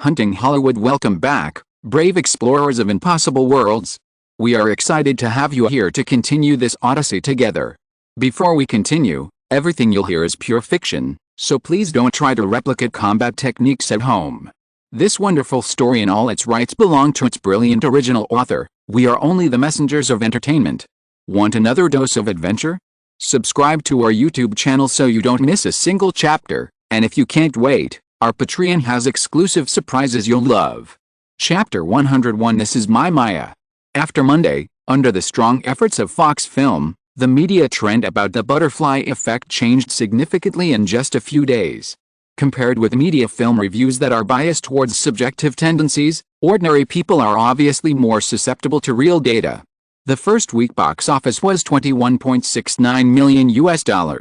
Hunting Hollywood. Welcome back, brave explorers of impossible worlds. We are excited to have you here to continue this odyssey together. Before we continue, everything you'll hear is pure fiction, so please don't try to replicate combat techniques at home. This wonderful story and all its rights belong to its brilliant original author. We are only the messengers of entertainment. Want another dose of adventure? Subscribe to our YouTube channel so you don't miss a single chapter, and if you can't wait, our Patreon has exclusive surprises you'll love. Chapter 101. This is my Maya. After Monday, under the strong efforts of Fox Film, the media trend about the butterfly effect changed significantly in just a few days. Compared with media film reviews that are biased towards subjective tendencies, ordinary people are obviously more susceptible to real data. The first week box office was $21.69 million,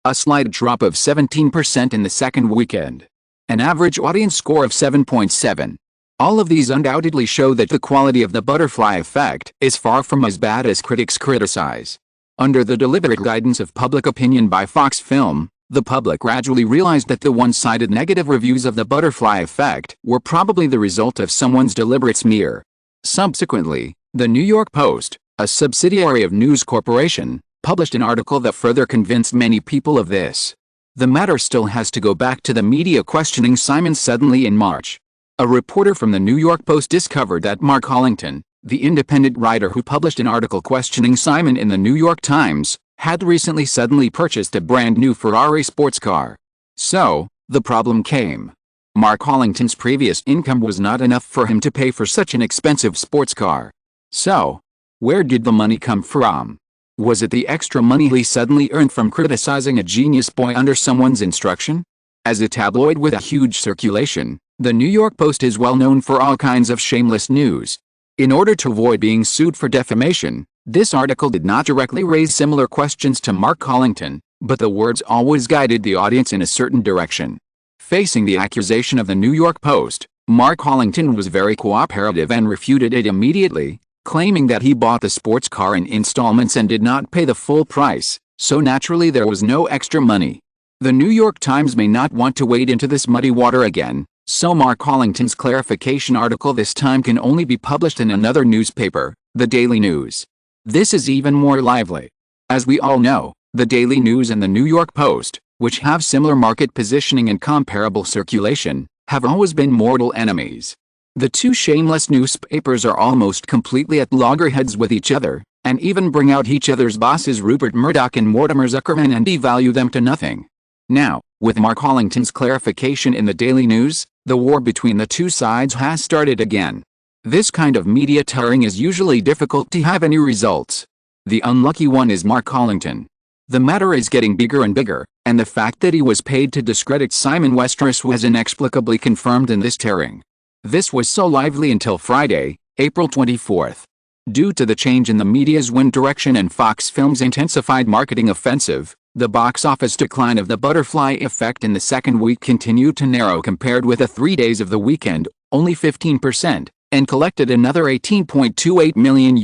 a slight drop of 17% in the second weekend. An average audience score of 7.7. All of these undoubtedly show that the quality of the butterfly effect is far from as bad as critics criticize. Under the deliberate guidance of public opinion by Fox Film, the public gradually realized that the one-sided negative reviews of the butterfly effect were probably the result of someone's deliberate smear. Subsequently, the New York Post, a subsidiary of News Corporation, published an article that further convinced many people of this. The matter still has to go back to the media questioning Simon suddenly in March. A reporter from the New York Post discovered that Mark Hollington, the independent writer who published an article questioning Simon in the New York Times, had recently suddenly purchased a brand new Ferrari sports car. So, the problem came. Mark Hollington's previous income was not enough for him to pay for such an expensive sports car. So, where did the money come from? Was it the extra money he suddenly earned from criticizing a genius boy under someone's instruction? As a tabloid with a huge circulation, the New York Post is well known for all kinds of shameless news. In order to avoid being sued for defamation, this article did not directly raise similar questions to Mark Hollington, but the words always guided the audience in a certain direction. Facing the accusation of the New York Post, Mark Hollington was very cooperative and refuted it immediately, claiming that he bought the sports car in installments and did not pay the full price, so naturally there was no extra money. The New York Times may not want to wade into this muddy water again, so Mark Hollington's clarification article this time can only be published in another newspaper, the Daily News. This is even more lively. As we all know, the Daily News and the New York Post, which have similar market positioning and comparable circulation, have always been mortal enemies. The two shameless newspapers are almost completely at loggerheads with each other, and even bring out each other's bosses Rupert Murdoch and Mortimer Zuckerman and devalue them to nothing. Now, with Mark Hollington's clarification in the Daily News, the war between the two sides has started again. This kind of media tearing is usually difficult to have any results. The unlucky one is Mark Hollington. The matter is getting bigger and bigger, and the fact that he was paid to discredit Simon Westeros was inexplicably confirmed in this tearing. This was so lively until Friday, April 24th. Due to the change in the media's wind direction and Fox Film's intensified marketing offensive, the box office decline of the butterfly effect in the second week continued to narrow compared with the 3 days of the weekend, only 15%, and collected another $18.28 million.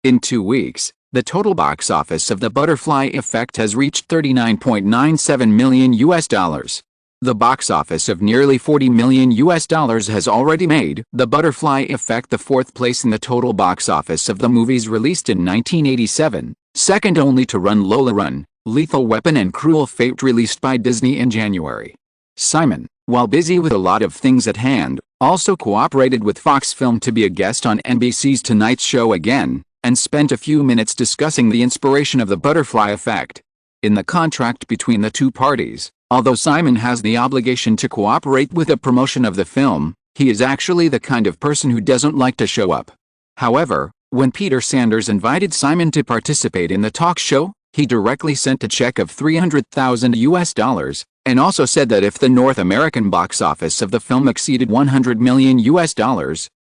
In 2 weeks, the total box office of the butterfly effect has reached $39.97 million. The box office of nearly $40 million has already made the butterfly effect the fourth place in the total box office of the movies released in 1987, second only to Lola Run, Lethal Weapon and Cruel Fate released by Disney in January. Simon, while busy with a lot of things at hand, also cooperated with Fox Film to be a guest on NBC's Tonight Show again, and spent a few minutes discussing the inspiration of the butterfly effect. In the contract between the two parties, although Simon has the obligation to cooperate with the promotion of the film, he is actually the kind of person who doesn't like to show up. However, when Peter Sanders invited Simon to participate in the talk show, he directly sent a check of $300,000, and also said that if the North American box office of the film exceeded $100 million,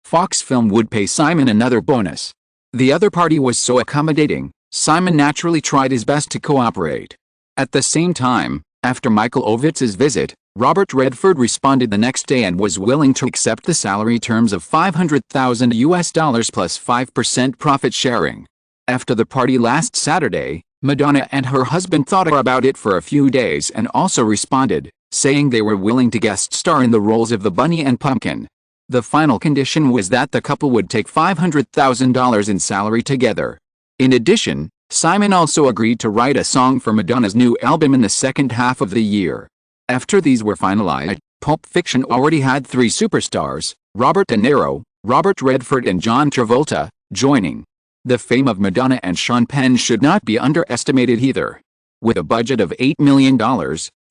Fox Film would pay Simon another bonus. The other party was so accommodating, Simon naturally tried his best to cooperate. At the same time, after Michael Ovitz's visit, Robert Redford responded the next day and was willing to accept the salary terms of $500,000 plus 5% profit sharing. After the party last Saturday, Madonna and her husband thought about it for a few days and also responded, saying they were willing to guest star in the roles of the Bunny and Pumpkin. The final condition was that the couple would take $500,000 in salary together. In addition, Simon also agreed to write a song for Madonna's new album in the second half of the year. After these were finalized, Pulp Fiction already had 3 superstars, Robert De Niro, Robert Redford and John Travolta, joining. The fame of Madonna and Sean Penn should not be underestimated either. With a budget of $8 million,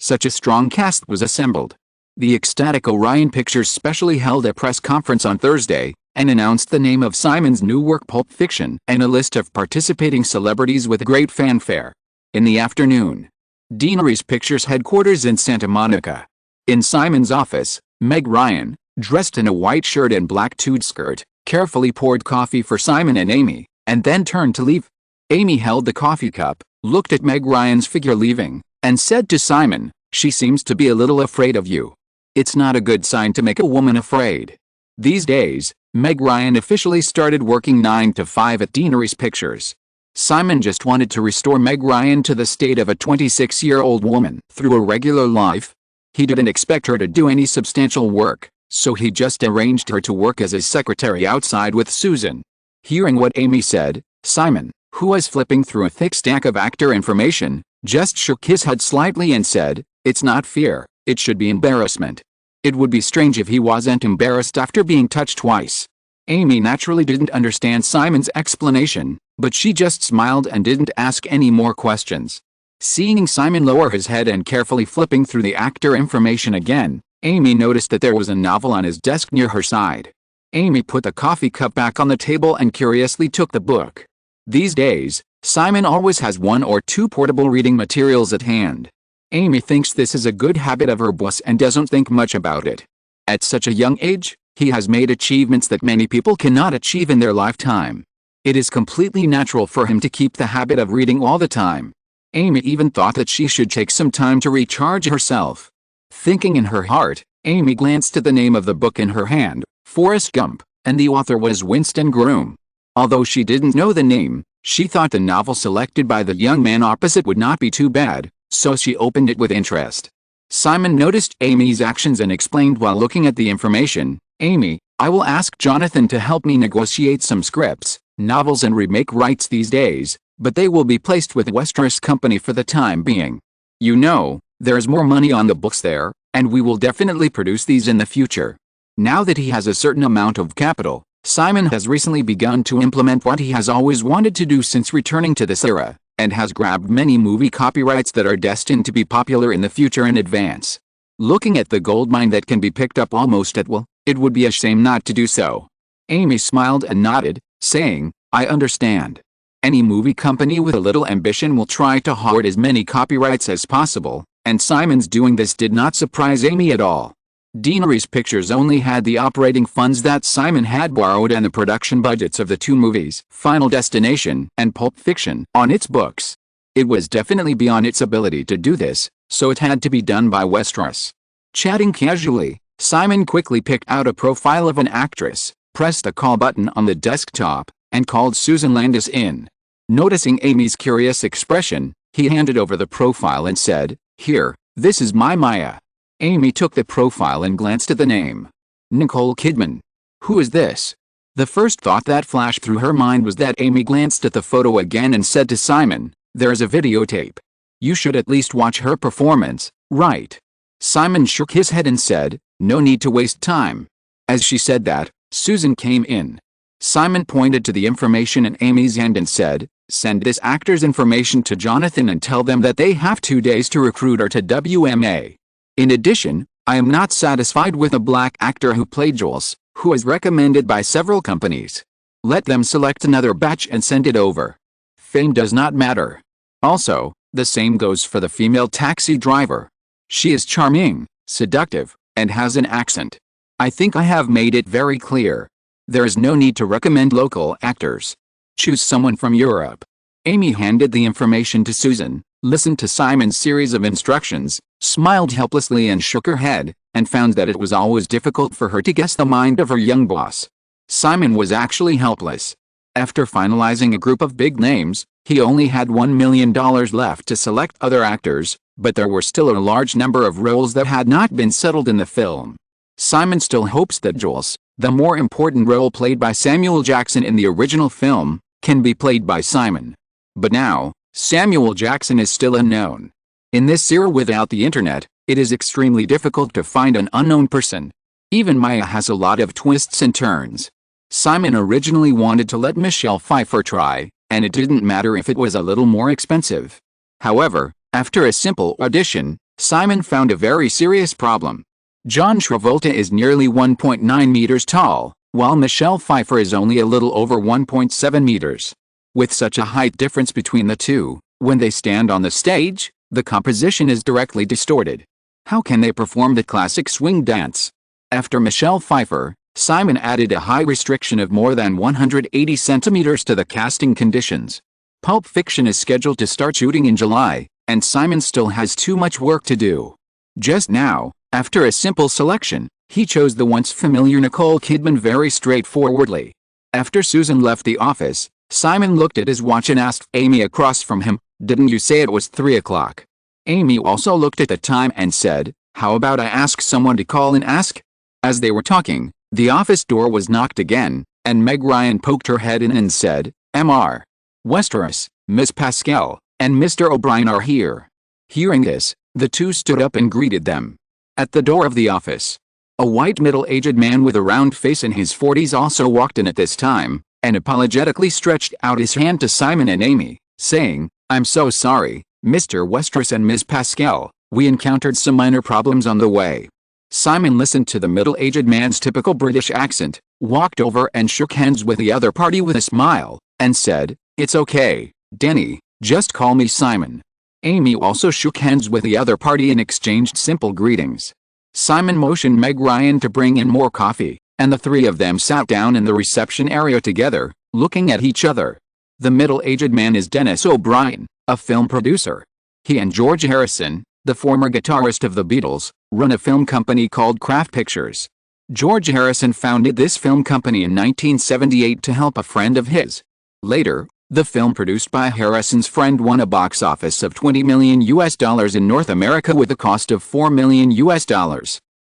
such a strong cast was assembled. The ecstatic Orion Pictures specially held a press conference on Thursday and announced the name of Simon's new work Pulp Fiction and a list of participating celebrities with great fanfare. In the afternoon, Deaneries Pictures headquarters in Santa Monica. In Simon's office, Meg Ryan, dressed in a white shirt and black tweed skirt, carefully poured coffee for Simon and Amy, and then turned to leave. Amy held the coffee cup, looked at Meg Ryan's figure leaving, and said to Simon, "She seems to be a little afraid of you." It's not a good sign to make a woman afraid. These days, Meg Ryan officially started working 9 to 5 at Deaneries Pictures. Simon just wanted to restore Meg Ryan to the state of a 26-year-old woman through a regular life. He didn't expect her to do any substantial work, so he just arranged her to work as his secretary outside with Susan. Hearing what Amy said, Simon, who was flipping through a thick stack of actor information, just shook his head slightly and said, "It's not fear, it should be embarrassment. It would be strange if he wasn't embarrassed after being touched twice." Amy naturally didn't understand Simon's explanation, but she just smiled and didn't ask any more questions. Seeing Simon lower his head and carefully flipping through the actor information again, Amy noticed that there was a novel on his desk near her side. Amy put the coffee cup back on the table and curiously took the book. These days, Simon always has 1 or 2 portable reading materials at hand. Amy thinks this is a good habit of her boss and doesn't think much about it. At such a young age, he has made achievements that many people cannot achieve in their lifetime. It is completely natural for him to keep the habit of reading all the time. Amy even thought that she should take some time to recharge herself. Thinking in her heart, Amy glanced at the name of the book in her hand, Forrest Gump, and the author was Winston Groom. Although she didn't know the name, she thought the novel selected by the young man opposite would not be too bad, so she opened it with interest. Simon noticed Amy's actions and explained while looking at the information, "Amy, I will ask Jonathan to help me negotiate some scripts, novels and remake rights these days, but they will be placed with Westeros Company for the time being. You know, there's more money on the books there, and we will definitely produce these in the future." Now that he has a certain amount of capital, Simon has recently begun to implement what he has always wanted to do since returning to this era, and has grabbed many movie copyrights that are destined to be popular in the future in advance. Looking at the goldmine that can be picked up almost at will, it would be a shame not to do so. Amy smiled and nodded, saying, "I understand. Any movie company with a little ambition will try to hoard as many copyrights as possible, and Simon's doing this did not surprise Amy at all. Deaneries Pictures only had the operating funds that Simon had borrowed and the production budgets of the 2 movies, Final Destination and Pulp Fiction, on its books. It was definitely beyond its ability to do this, so it had to be done by Westeros. Chatting casually, Simon quickly picked out a profile of an actress, pressed the call button on the desktop, and called Susan Landis in. Noticing Amy's curious expression, he handed over the profile and said, "Here, this is my Maya." Amy took the profile and glanced at the name. Nicole Kidman. Who is this? The first thought that flashed through her mind was that Amy glanced at the photo again and said to Simon, "There's a videotape. You should at least watch her performance, right?" Simon shook his head and said, "No need to waste time." As she said that, Susan came in. Simon pointed to the information in Amy's hand and said, "Send this actor's information to Jonathan and tell them that they have 2 days to recruit her to WMA. In addition, I am not satisfied with a black actor who played Jules, who is recommended by several companies. Let them select another batch and send it over. Fame does not matter. Also, the same goes for the female taxi driver. She is charming, seductive, and has an accent. I think I have made it very clear. There is no need to recommend local actors. Choose someone from Europe." Amy handed the information to Susan, listened to Simon's series of instructions, smiled helplessly and shook her head, and found that it was always difficult for her to guess the mind of her young boss. Simon was actually helpless. After finalizing a group of big names, he only had $1 million left to select other actors, But there were still a large number of roles that had not been settled in the film. Simon still hopes that Jules, the more important role played by Samuel Jackson in the original film, can be played by Simon. But now, Samuel Jackson is still unknown. In this era without the internet, it is extremely difficult to find an unknown person. Even Maya has a lot of twists and turns. Simon originally wanted to let Michelle Pfeiffer try, and it didn't matter if it was a little more expensive. However, after a simple audition, Simon found a very serious problem. John Travolta is nearly 1.9 meters tall, while Michelle Pfeiffer is only a little over 1.7 meters. With such a height difference between the two, when they stand on the stage, the composition is directly distorted. How can they perform the classic swing dance? After Michelle Pfeiffer, Simon added a high restriction of more than 180 centimeters to the casting conditions. Pulp Fiction is scheduled to start shooting in July, and Simon still has too much work to do. Just now, after a simple selection, he chose the once familiar Nicole Kidman very straightforwardly. After Susan left the office, Simon looked at his watch and asked Amy across from him, "Didn't you say it was 3 o'clock?" Amy also looked at the time and said, "How about I ask someone to call and ask?" As they were talking, the office door was knocked again, and Meg Ryan poked her head in and said, "Mr. Westeros, Miss Pascal, and Mr. O'Brien are here." Hearing this, the two stood up and greeted them. At the door of the office, a white middle-aged man with a round face in his 40s also walked in at this time, and apologetically stretched out his hand to Simon and Amy, saying, "I'm so sorry, Mr. Westeros and Ms. Pascal, we encountered some minor problems on the way." Simon listened to the middle-aged man's typical British accent, walked over and shook hands with the other party with a smile, and said, "It's okay, Denny, just call me Simon." Amy also shook hands with the other party and exchanged simple greetings. Simon motioned Meg Ryan to bring in more coffee, and the three of them sat down in the reception area together, looking at each other. The middle-aged man is Dennis O'Brien, a film producer. He and George Harrison, the former guitarist of the Beatles, run a film company called Kraft Pictures. George Harrison founded this film company in 1978 to help a friend of his. Later, the film produced by Harrison's friend won a box office of $20 million in North America with a cost of $4 million.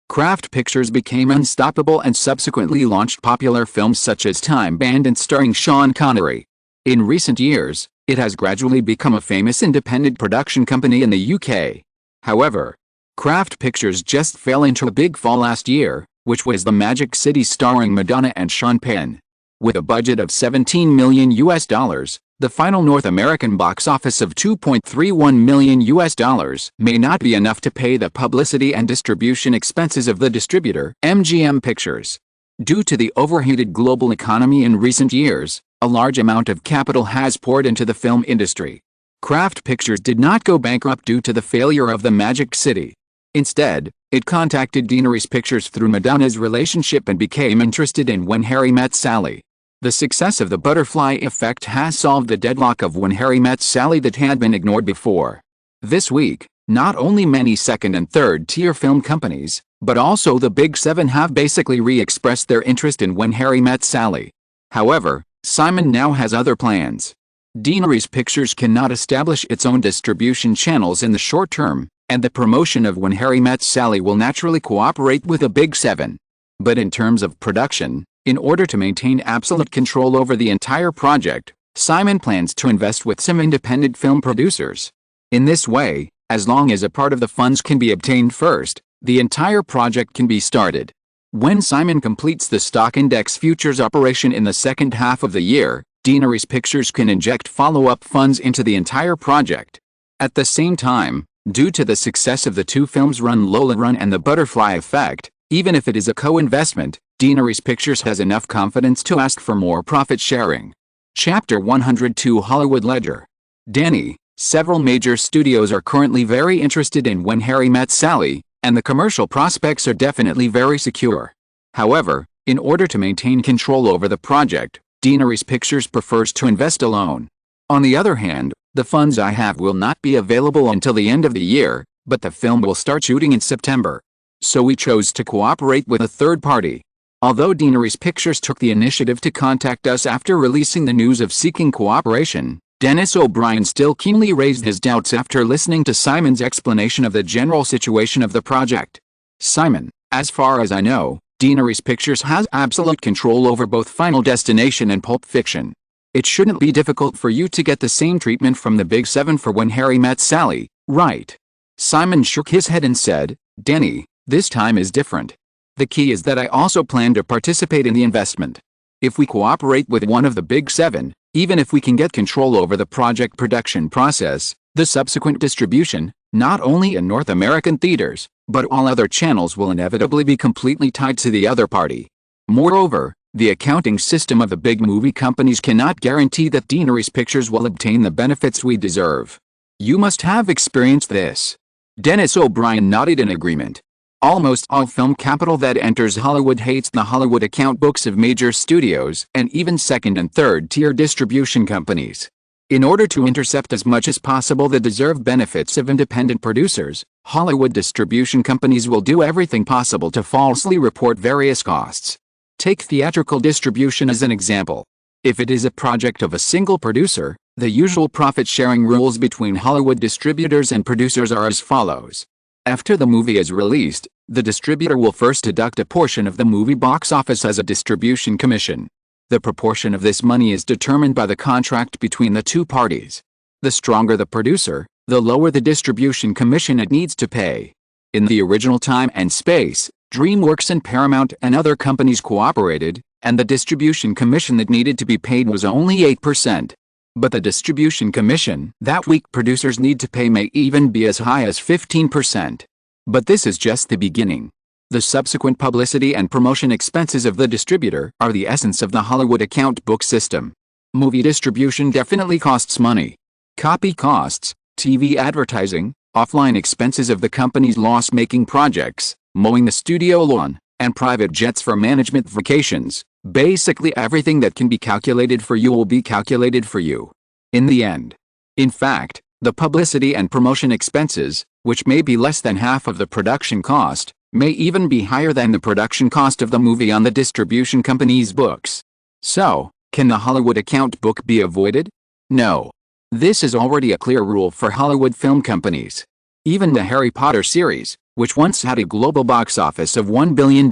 Kraft Pictures became unstoppable and subsequently launched popular films such as Time Bandit starring Sean Connery. In recent years, it has gradually become a famous independent production company in the UK. However, Kraft Pictures just fell into a big fall last year, which was The Magic City starring Madonna and Sean Penn. With a budget of $17 million, the final North American box office of $2.31 million may not be enough to pay the publicity and distribution expenses of the distributor, MGM Pictures. Due to the overheated global economy in recent years, a large amount of capital has poured into the film industry. Kraft Pictures did not go bankrupt due to the failure of The Magic City. Instead, it contacted Daenerys Pictures through Madonna's relationship and became interested in When Harry Met Sally. The success of The Butterfly Effect has solved the deadlock of When Harry Met Sally that had been ignored before. This week, not only many second and third tier film companies, but also the Big Seven have basically re-expressed their interest in When Harry Met Sally. However, Simon now has other plans. Daenerys Pictures cannot establish its own distribution channels in the short term, and the promotion of When Harry Met Sally will naturally cooperate with the Big Seven. But in terms of production, in order to maintain absolute control over the entire project, Simon plans to invest with some independent film producers. In this way, as long as a part of the funds can be obtained first, the entire project can be started. When Simon completes the stock index futures operation in the second half of the year, Daenerys Pictures can inject follow-up funds into the entire project. At the same time, due to the success of the two films Lola Run and The Butterfly Effect, even if it is a co-investment, Daenerys Pictures has enough confidence to ask for more profit sharing. Chapter 102 Hollywood Ledger. Danny, several major studios are currently very interested in When Harry Met Sally, and the commercial prospects are definitely very secure. However, in order to maintain control over the project, Daenerys Pictures prefers to invest alone. On the other hand, the funds I have will not be available until the end of the year, but the film will start shooting in September. So we chose to cooperate with a third party. Although Daenerys Pictures took the initiative to contact us after releasing the news of seeking cooperation, Dennis O'Brien still keenly raised his doubts after listening to Simon's explanation of the general situation of the project. Simon, as far as I know, Deaneries Pictures has absolute control over both Final Destination and Pulp Fiction. It shouldn't be difficult for you to get the same treatment from the Big Seven for When Harry Met Sally, right? Simon shook his head and said, Denny, this time is different. The key is that I also plan to participate in the investment. If we cooperate with one of the Big Seven, even if we can get control over the project production process, the subsequent distribution, not only in North American theaters, but all other channels will inevitably be completely tied to the other party. Moreover, the accounting system of the big movie companies cannot guarantee that Deaneries Pictures will obtain the benefits we deserve. You must have experienced this. Dennis O'Brien nodded in agreement. Almost all film capital that enters Hollywood hates the Hollywood account books of major studios and even second and third tier distribution companies. In order to intercept as much as possible the deserved benefits of independent producers, Hollywood distribution companies will do everything possible to falsely report various costs. Take theatrical distribution as an example. If it is a project of a single producer, the usual profit-sharing rules between Hollywood distributors and producers are as follows. After the movie is released, the distributor will first deduct a portion of the movie box office as a distribution commission. The proportion of this money is determined by the contract between the two parties. The stronger the producer, the lower the distribution commission it needs to pay. In the original time and space, DreamWorks and Paramount and other companies cooperated, and the distribution commission that needed to be paid was only 8%. But the distribution commission that weak producers need to pay may even be as high as 15%. But this is just the beginning. The subsequent publicity and promotion expenses of the distributor are the essence of the Hollywood account book system. Movie distribution definitely costs money. Copy costs, TV advertising, offline expenses of the company's loss-making projects, mowing the studio lawn, and private jets for management vacations. Basically everything that can be calculated for you will be calculated for you. In the end. In fact, the publicity and promotion expenses, which may be less than half of the production cost, may even be higher than the production cost of the movie on the distribution company's books. So, can the Hollywood account book be avoided? No. This is already a clear rule for Hollywood film companies. Even the Harry Potter series, which once had a global box office of $1 billion,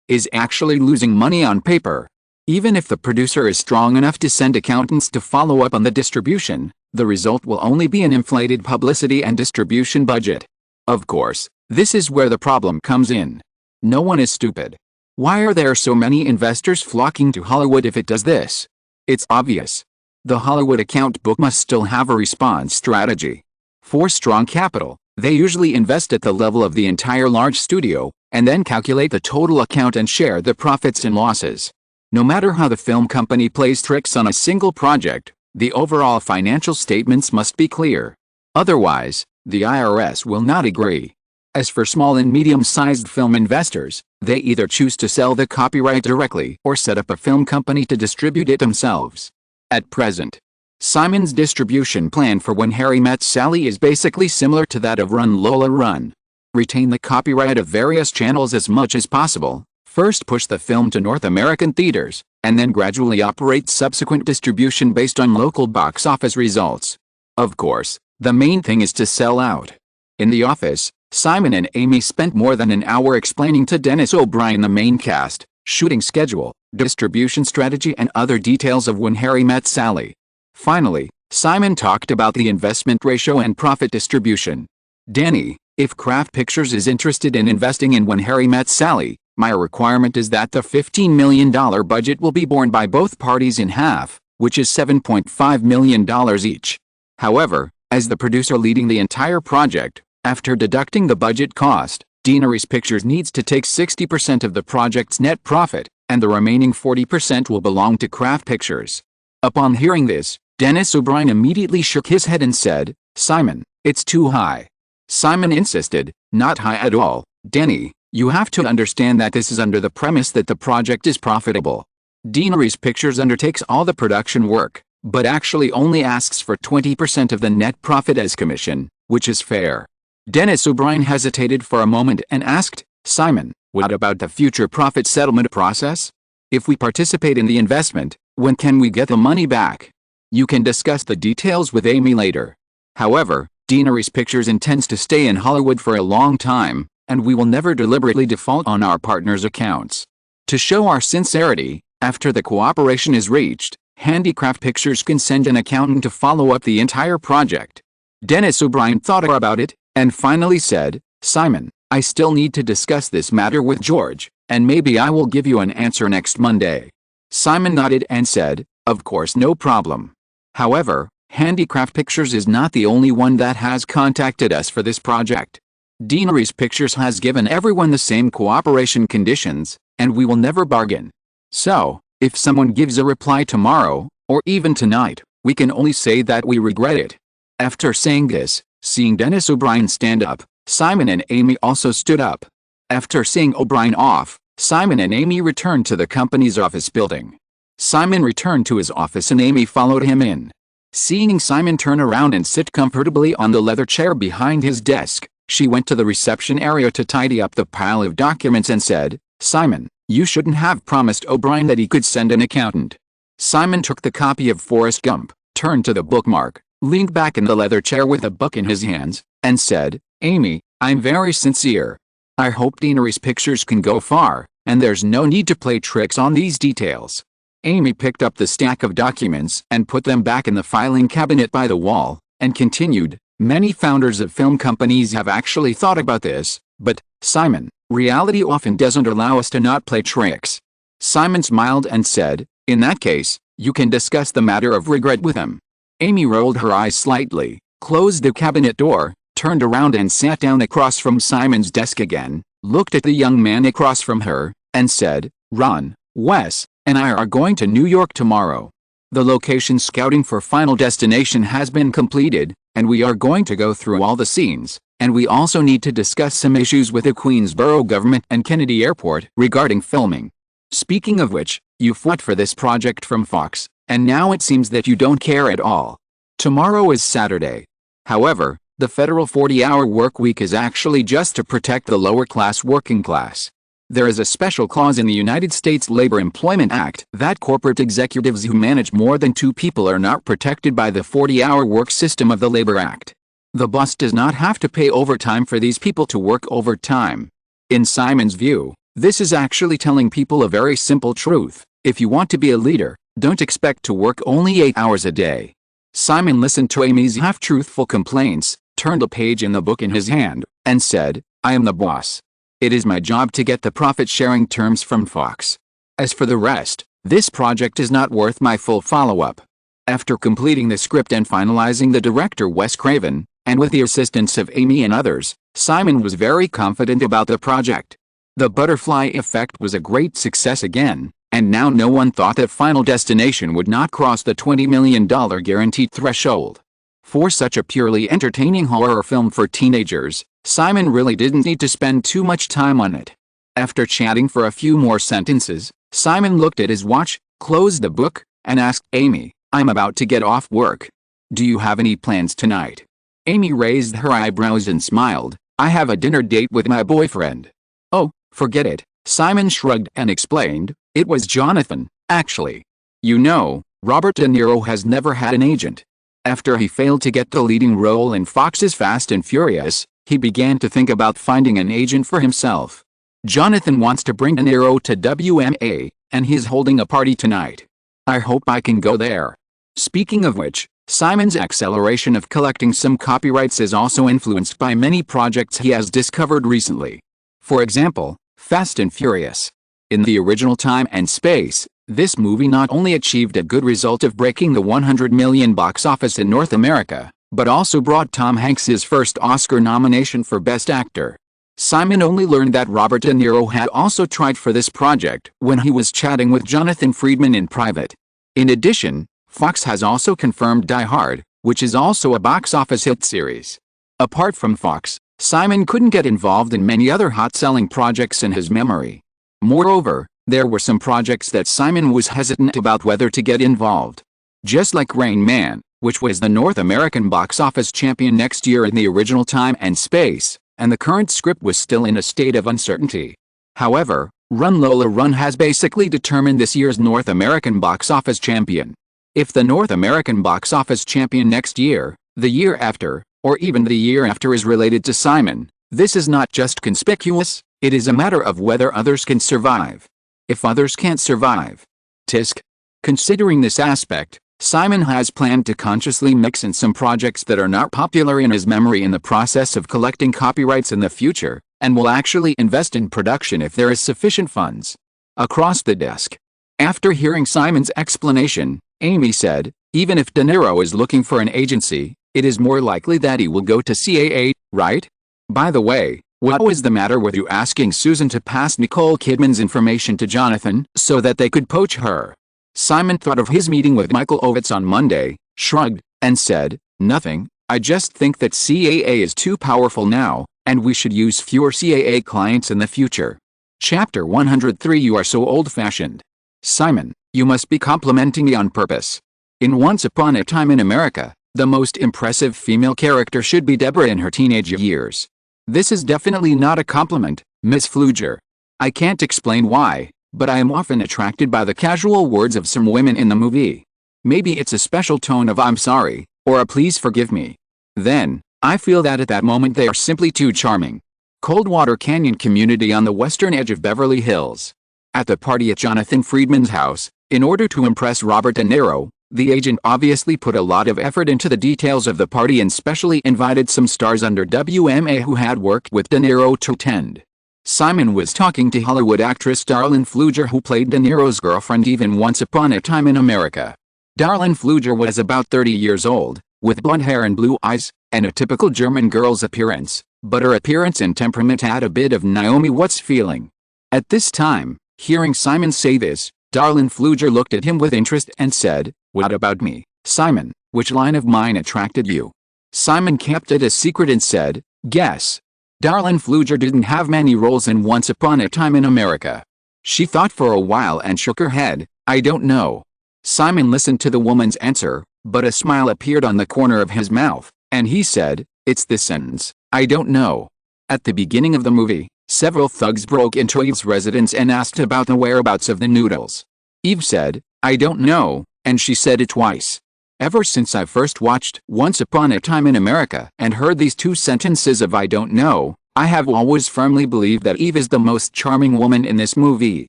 is actually losing money on paper. Even if the producer is strong enough to send accountants to follow up on the distribution, the result will only be an inflated publicity and distribution budget. Of course, this is where the problem comes in. No one is stupid. Why are there so many investors flocking to Hollywood if it does this? It's obvious. The Hollywood account book must still have a response strategy. For strong capital, they usually invest at the level of the entire large studio, and then calculate the total account and share the profits and losses. No matter how the film company plays tricks on a single project, the overall financial statements must be clear. Otherwise, the IRS will not agree. As for small and medium-sized film investors, they either choose to sell the copyright directly or set up a film company to distribute it themselves. At present, Simon's distribution plan for When Harry Met Sally is basically similar to that of Run Lola Run. Retain the copyright of various channels as much as possible, first push the film to North American theaters, and then gradually operate subsequent distribution based on local box office results. Of course, the main thing is to sell out. In the office, Simon and Amy spent more than an hour explaining to Dennis O'Brien the main cast, shooting schedule, distribution strategy and other details of When Harry Met Sally. Finally, Simon talked about the investment ratio and profit distribution. Danny, if Kraft Pictures is interested in investing in When Harry Met Sally, my requirement is that the $15 million budget will be borne by both parties in half, which is $7.5 million each. However, as the producer leading the entire project, after deducting the budget cost, Deaneries Pictures needs to take 60% of the project's net profit, and the remaining 40% will belong to Kraft Pictures. Upon hearing this, Dennis O'Brien immediately shook his head and said, Simon, it's too high. Simon insisted, not high at all, Denny, you have to understand that this is under the premise that the project is profitable. Deaneries Pictures undertakes all the production work, but actually only asks for 20% of the net profit as commission, which is fair. Dennis O'Brien hesitated for a moment and asked, Simon, what about the future profit settlement process? If we participate in the investment, when can we get the money back? You can discuss the details with Amy later. However, Daenerys Pictures intends to stay in Hollywood for a long time, and we will never deliberately default on our partners' accounts. To show our sincerity, after the cooperation is reached, Handicraft Pictures can send an accountant to follow up the entire project. Dennis O'Brien thought about it, and finally said, "Simon, I still need to discuss this matter with George, and maybe I will give you an answer next Monday." Simon nodded and said, "Of course, no problem." However, Handicraft Pictures is not the only one that has contacted us for this project. Daenerys Pictures has given everyone the same cooperation conditions, and we will never bargain. So, if someone gives a reply tomorrow, or even tonight, we can only say that we regret it. After saying this, seeing Dennis O'Brien stand up, Simon and Amy also stood up. After seeing O'Brien off, Simon and Amy returned to the company's office building. Simon returned to his office and Amy followed him in. Seeing Simon turn around and sit comfortably on the leather chair behind his desk, she went to the reception area to tidy up the pile of documents and said, "Simon, you shouldn't have promised O'Brien that he could send an accountant." Simon took the copy of Forrest Gump, turned to the bookmark, leaned back in the leather chair with a book in his hands, and said, "Amy, I'm very sincere. I hope Daenerys Pictures can go far, and there's no need to play tricks on these details." Amy picked up the stack of documents and put them back in the filing cabinet by the wall, and continued, "Many founders of film companies have actually thought about this, but, Simon, reality often doesn't allow us to not play tricks." Simon smiled and said, "In that case, you can discuss the matter of regret with him." Amy rolled her eyes slightly, closed the cabinet door, turned around and sat down across from Simon's desk again, looked at the young man across from her, and said, "Ron, Wes, and I are going to New York tomorrow. The location scouting for Final Destination has been completed, and we are going to go through all the scenes, and we also need to discuss some issues with the Queensboro government and Kennedy Airport regarding filming. Speaking of which, you fought for this project from Fox, and now it seems that you don't care at all. Tomorrow is Saturday. However, the federal 40-hour work week is actually just to protect the lower-class working class. There is a special clause in the United States Labor Employment Act that corporate executives who manage more than 2 people are not protected by the 40-hour work system of the Labor Act. The boss does not have to pay overtime for these people to work overtime. In Simon's view, this is actually telling people a very simple truth: if you want to be a leader, don't expect to work only 8 hours a day. Simon listened to Amy's half-truthful complaints, turned a page in the book in his hand, and said, "I am the boss. It is my job to get the profit-sharing terms from Fox. As for the rest, this project is not worth my full follow-up." After completing the script and finalizing the director Wes Craven, and with the assistance of Amy and others, Simon was very confident about the project. The Butterfly Effect was a great success again, and now no one thought that Final Destination would not cross the $20 million guaranteed threshold. For such a purely entertaining horror film for teenagers, Simon really didn't need to spend too much time on it. After chatting for a few more sentences, Simon looked at his watch, closed the book, and asked Amy, "I'm about to get off work. Do you have any plans tonight?" Amy raised her eyebrows and smiled, "I have a dinner date with my boyfriend." "Oh, forget it," Simon shrugged and explained, "it was Jonathan, actually. You know, Robert De Niro has never had an agent. After he failed to get the leading role in Fox's Fast and Furious, he began to think about finding an agent for himself. Jonathan wants to bring De Niro to WMA, and he's holding a party tonight. I hope I can go there." Speaking of which, Simon's acceleration of collecting some copyrights is also influenced by many projects he has discovered recently. For example, Fast and Furious. In the original time and space, this movie not only achieved a good result of breaking the $100 million box office in North America, but also brought Tom Hanks his first Oscar nomination for Best Actor. Simon only learned that Robert De Niro had also tried for this project when he was chatting with Jonathan Friedman in private. In addition, Fox has also confirmed Die Hard, which is also a box office hit series. Apart from Fox, Simon couldn't get involved in many other hot-selling projects in his memory. Moreover, there were some projects that Simon was hesitant about whether to get involved. Just like Rain Man, which was the North American box office champion next year in the original time and space, and the current script was still in a state of uncertainty. However, Run Lola Run has basically determined this year's North American box office champion. If the North American box office champion next year, the year after, or even the year after is related to Simon, this is not just conspicuous, it is a matter of whether others can survive. If others can't survive. Tisk. Considering this aspect, Simon has planned to consciously mix in some projects that are not popular in his memory in the process of collecting copyrights in the future, and will actually invest in production if there is sufficient funds. Across the desk. After hearing Simon's explanation, Amy said, even if De Niro is looking for an agency, it is more likely that he will go to CAA, right? By the way, what was the matter with you asking Susan to pass Nicole Kidman's information to Jonathan so that they could poach her? Simon thought of his meeting with Michael Ovitz on Monday, shrugged, and said, nothing, I just think that CAA is too powerful now, and we should use fewer CAA clients in the future. Chapter 103 You are so old-fashioned. Simon, you must be complimenting me on purpose. In Once Upon a Time in America, the most impressive female character should be Deborah in her teenage years. This is definitely not a compliment, Miss Fluger. I can't explain why, but I am often attracted by the casual words of some women in the movie. Maybe it's a special tone of I'm sorry, or a please forgive me. Then, I feel that at that moment they are simply too charming. Coldwater Canyon community on the western edge of Beverly Hills. At the party at Jonathan Friedman's house, in order to impress Robert De Niro, the agent obviously put a lot of effort into the details of the party and specially invited some stars under WMA who had worked with De Niro to attend. Simon was talking to Hollywood actress Darlene Fluger who played De Niro's girlfriend even Once Upon a Time in America. Darlene Fluger was about 30 years old, with blonde hair and blue eyes, and a typical German girl's appearance, but her appearance and temperament had a bit of Naomi Watts feeling. At this time, hearing Simon say this, Darlene Fluger looked at him with interest and said, what about me, Simon, which line of mine attracted you? Simon kept it a secret and said, guess. Darlene Fluger didn't have many roles in Once Upon a Time in America. She thought for a while and shook her head, I don't know. Simon listened to the woman's answer, but a smile appeared on the corner of his mouth, and he said, it's this sentence, I don't know. At the beginning of the movie, several thugs broke into Eve's residence and asked about the whereabouts of the noodles. Eve said, I don't know, and she said it twice. Ever since I first watched Once Upon a Time in America and heard these two sentences of I don't know, I have always firmly believed that Eve is the most charming woman in this movie.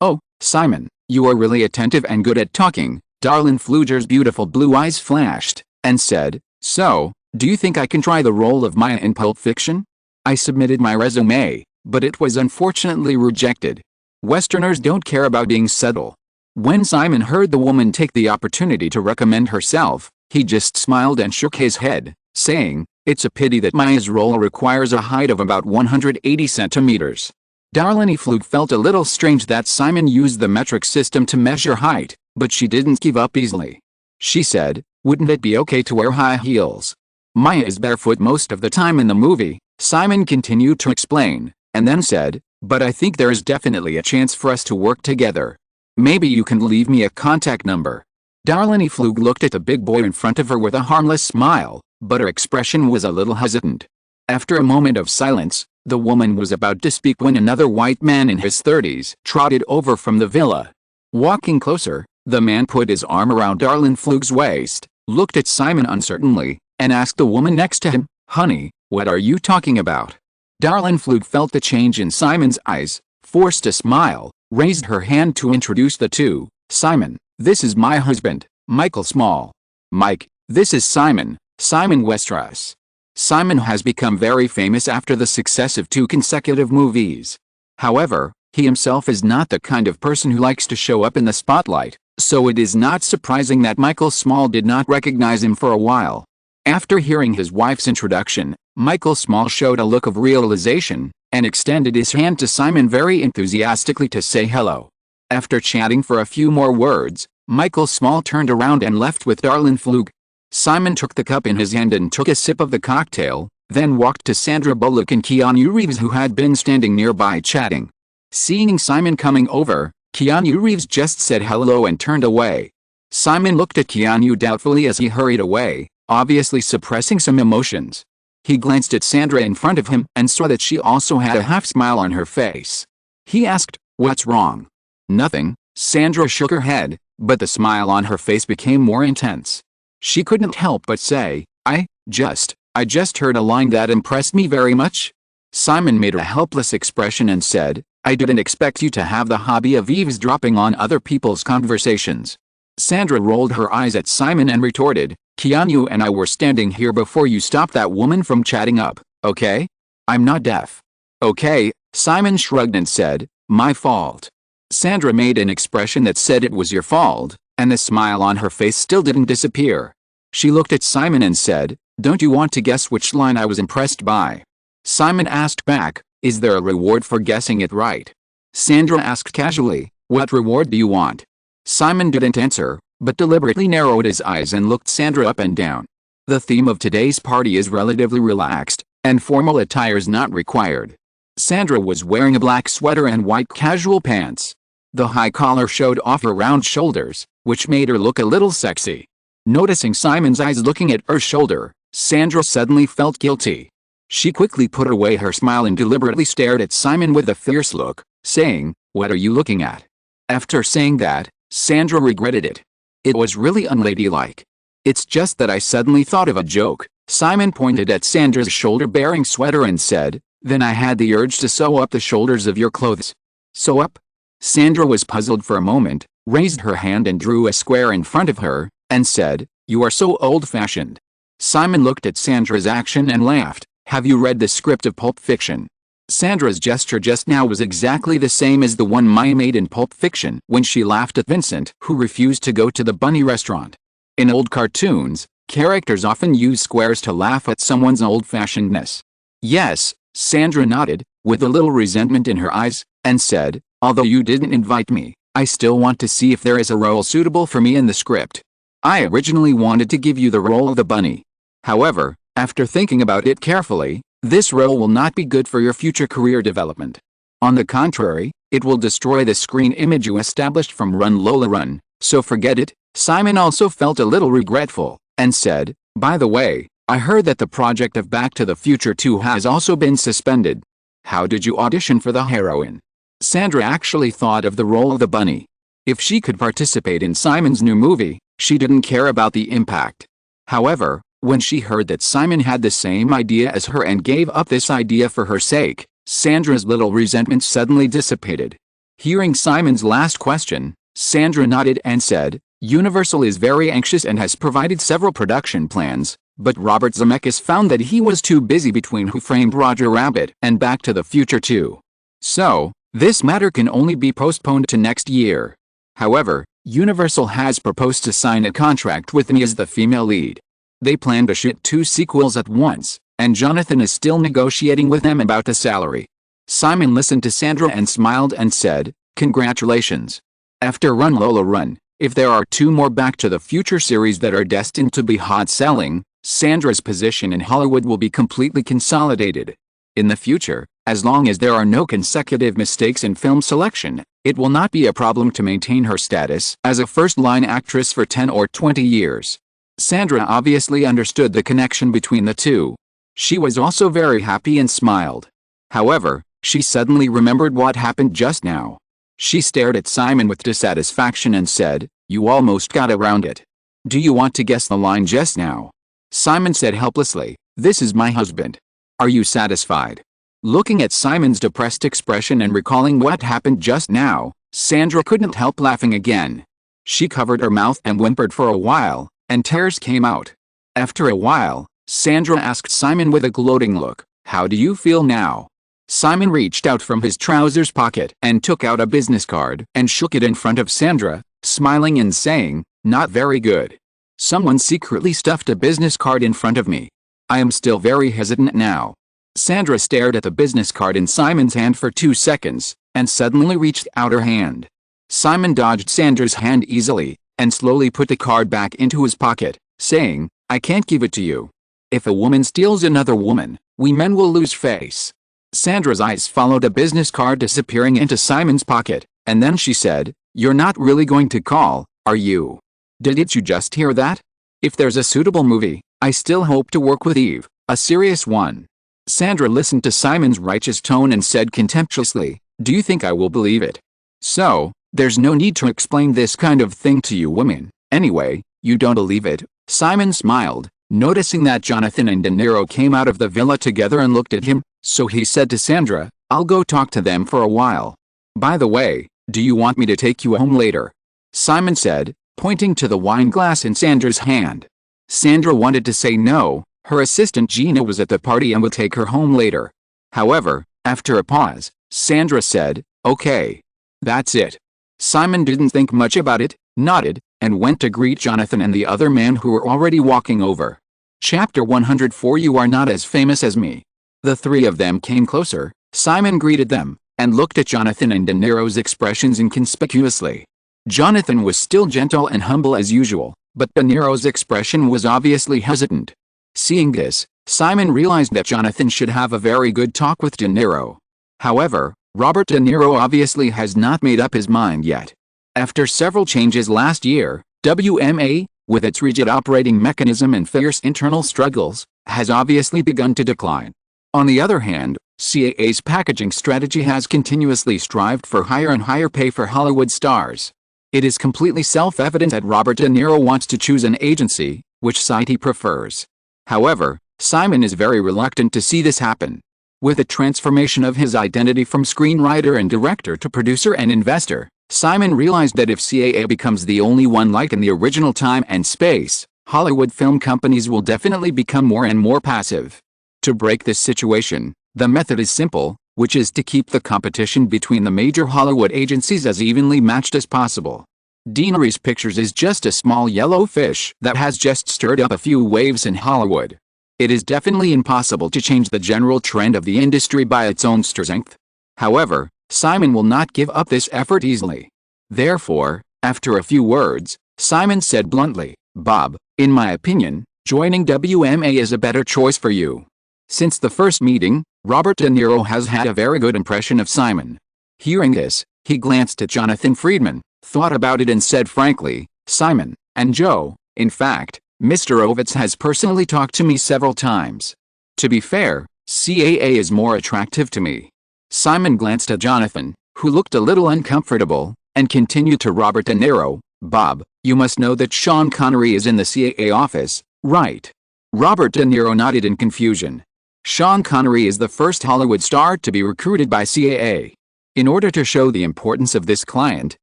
Oh, Simon, you are really attentive and good at talking, Darlene Fluger's beautiful blue eyes flashed, and said, so, do you think I can try the role of Maya in Pulp Fiction? I submitted my resume, but it was unfortunately rejected. Westerners don't care about being subtle. When Simon heard the woman take the opportunity to recommend herself, he just smiled and shook his head, saying, it's a pity that Maya's role requires a height of about 180 centimeters. Darlene Flug felt a little strange that Simon used the metric system to measure height, but she didn't give up easily. She said, wouldn't it be okay to wear high heels? Maya is barefoot most of the time in the movie, Simon continued to explain, and then said, but I think there is definitely a chance for us to work together. Maybe you can leave me a contact number. Darlene Flug looked at the big boy in front of her with a harmless smile, but her expression was a little hesitant. After a moment of silence, the woman was about to speak when another white man in his 30s trotted over from the villa. Walking closer, the man put his arm around Darlene Flug's waist, looked at Simon uncertainly, and asked the woman next to him, honey, what are you talking about? Darlene Flug felt the change in Simon's eyes, forced a smile, raised her hand to introduce the two. Simon, this is my husband, Michael Small. Mike, this is Simon, Simon Westeros. Simon has become very famous after the success of 2 consecutive movies. However, he himself is not the kind of person who likes to show up in the spotlight, so it is not surprising that Michael Small did not recognize him for a while. After hearing his wife's introduction, Michael Small showed a look of realization, and extended his hand to Simon very enthusiastically to say hello. After chatting for a few more words, Michael Small turned around and left with Darlene Flug. Simon took the cup in his hand and took a sip of the cocktail, then walked to Sandra Bullock and Keanu Reeves who had been standing nearby chatting. Seeing Simon coming over, Keanu Reeves just said hello and turned away. Simon looked at Keanu doubtfully as he hurried away, obviously suppressing some emotions. He glanced at Sandra in front of him and saw that she also had a half smile on her face. He asked, what's wrong? Nothing, Sandra shook her head, but the smile on her face became more intense. She couldn't help but say, I just heard a line that impressed me very much. Simon made a helpless expression and said, I didn't expect you to have the hobby of eavesdropping on other people's conversations. Sandra rolled her eyes at Simon and retorted, Keanu and I were standing here before you stopped that woman from chatting up, okay? I'm not deaf. Okay, Simon shrugged and said, my fault. Sandra made an expression that said it was your fault, and the smile on her face still didn't disappear. She looked at Simon and said, don't you want to guess which line I was impressed by? Simon asked back, is there a reward for guessing it right? Sandra asked casually, what reward do you want? Simon didn't answer, but deliberately narrowed his eyes and looked Sandra up and down. The theme of today's party is relatively relaxed, and formal attire is not required. Sandra was wearing a black sweater and white casual pants. The high collar showed off her round shoulders, which made her look a little sexy. Noticing Simon's eyes looking at her shoulder, Sandra suddenly felt guilty. She quickly put away her smile and deliberately stared at Simon with a fierce look, saying, what are you looking at? After saying that, Sandra regretted it. It was really unladylike. It's just that I suddenly thought of a joke. Simon pointed at Sandra's shoulder-bearing sweater and said, then I had the urge to sew up the shoulders of your clothes. Sew up? Sandra was puzzled for a moment, raised her hand and drew a square in front of her, and said, you are so old-fashioned. Simon looked at Sandra's action and laughed. Have you read the script of Pulp Fiction? Sandra's gesture just now was exactly the same as the one Maya made in Pulp Fiction when she laughed at Vincent, who refused to go to the bunny restaurant. In old cartoons, characters often use squares to laugh at someone's old-fashionedness. Yes, Sandra nodded, with a little resentment in her eyes, and said, although you didn't invite me, I still want to see if there is a role suitable for me in the script. I originally wanted to give you the role of the bunny. However, after thinking about it carefully, this role will not be good for your future career development. On the contrary, it will destroy the screen image you established from Run Lola Run, so forget it. Simon also felt a little regretful, and said, by the way, I heard that the project of Back to the Future 2 has also been suspended. How did you audition for the heroine? Sandra actually thought of the role of the bunny. If she could participate in Simon's new movie, she didn't care about the impact. However, when she heard that Simon had the same idea as her and gave up this idea for her sake, Sandra's little resentment suddenly dissipated. Hearing Simon's last question, Sandra nodded and said, Universal is very anxious and has provided several production plans, but Robert Zemeckis found that he was too busy between Who Framed Roger Rabbit and Back to the Future 2. So, this matter can only be postponed to next year. However, Universal has proposed to sign a contract with me as the female lead. They plan to shoot 2 sequels at once, and Jonathan is still negotiating with them about the salary. Simon listened to Sandra and smiled and said, congratulations. After Run Lola Run, if there are 2 more Back to the Future series that are destined to be hot-selling, Sandra's position in Hollywood will be completely consolidated. In the future, as long as there are no consecutive mistakes in film selection, it will not be a problem to maintain her status as a first-line actress for 10 or 20 years. Sandra obviously understood the connection between the two. She was also very happy and smiled. However, she suddenly remembered what happened just now. She stared at Simon with dissatisfaction and said, you almost got around it. Do you want to guess the line just now? Simon said helplessly, this is my husband. Are you satisfied? Looking at Simon's depressed expression and recalling what happened just now, Sandra couldn't help laughing again. She covered her mouth and whimpered for a while, and tears came out. After a while, Sandra asked Simon with a gloating look, how do you feel now? Simon reached out from his trousers pocket and took out a business card and shook it in front of Sandra, smiling and saying, not very good. Someone secretly stuffed a business card in front of me. I am still very hesitant now. Sandra stared at the business card in Simon's hand for 2 seconds, and suddenly reached out her hand. Simon dodged Sandra's hand easily, and slowly put the card back into his pocket, saying, I can't give it to you. If a woman steals another woman, we men will lose face. Sandra's eyes followed a business card disappearing into Simon's pocket, and then she said, you're not really going to call, are you? Didn't you just hear that? If there's a suitable movie, I still hope to work with Eve, a serious one. Sandra listened to Simon's righteous tone and said contemptuously, do you think I will believe it? So, There's no need to explain this kind of thing to you women. Anyway, you don't believe it? Simon smiled, noticing that Jonathan and De Niro came out of the villa together and looked at him, so he said to Sandra, I'll go talk to them for a while. By the way, do you want me to take you home later? Simon said, pointing to the wine glass in Sandra's hand. Sandra wanted to say no, her assistant Gina was at the party and would take her home later. However, after a pause, Sandra said, okay. That's it. Simon didn't think much about it, nodded, and went to greet Jonathan and the other man who were already walking over. Chapter 104 You are not as famous as me. The three of them came closer, Simon greeted them, and looked at Jonathan and De Niro's expressions inconspicuously. Jonathan was still gentle and humble as usual, but De Niro's expression was obviously hesitant. Seeing this, Simon realized that Jonathan should have a very good talk with De Niro. However, Robert De Niro obviously has not made up his mind yet. After several changes last year, WMA, with its rigid operating mechanism and fierce internal struggles, has obviously begun to decline. On the other hand, CAA's packaging strategy has continuously strived for higher and higher pay for Hollywood stars. It is completely self-evident that Robert De Niro wants to choose an agency, which side he prefers. However, Simon is very reluctant to see this happen. With the transformation of his identity from screenwriter and director to producer and investor, Simon realized that if CAA becomes the only one like in the original time and space, Hollywood film companies will definitely become more and more passive. To break this situation, the method is simple, which is to keep the competition between the major Hollywood agencies as evenly matched as possible. Deanery's Pictures is just a small yellow fish that has just stirred up a few waves in Hollywood. It is definitely impossible to change the general trend of the industry by its own strength. However, Simon will not give up this effort easily. Therefore, after a few words, Simon said bluntly, Bob, in my opinion, joining WMA is a better choice for you. Since the first meeting, Robert De Niro has had a very good impression of Simon. Hearing this, he glanced at Jonathan Friedman, thought about it and said frankly, Simon, and Joe, in fact, Mr. Ovitz has personally talked to me several times. To be fair, CAA is more attractive to me. Simon glanced at Jonathan, who looked a little uncomfortable, and continued to Robert De Niro, Bob, you must know that Sean Connery is in the CAA office, right? Robert De Niro nodded in confusion. Sean Connery is the first Hollywood star to be recruited by CAA. In order to show the importance of this client,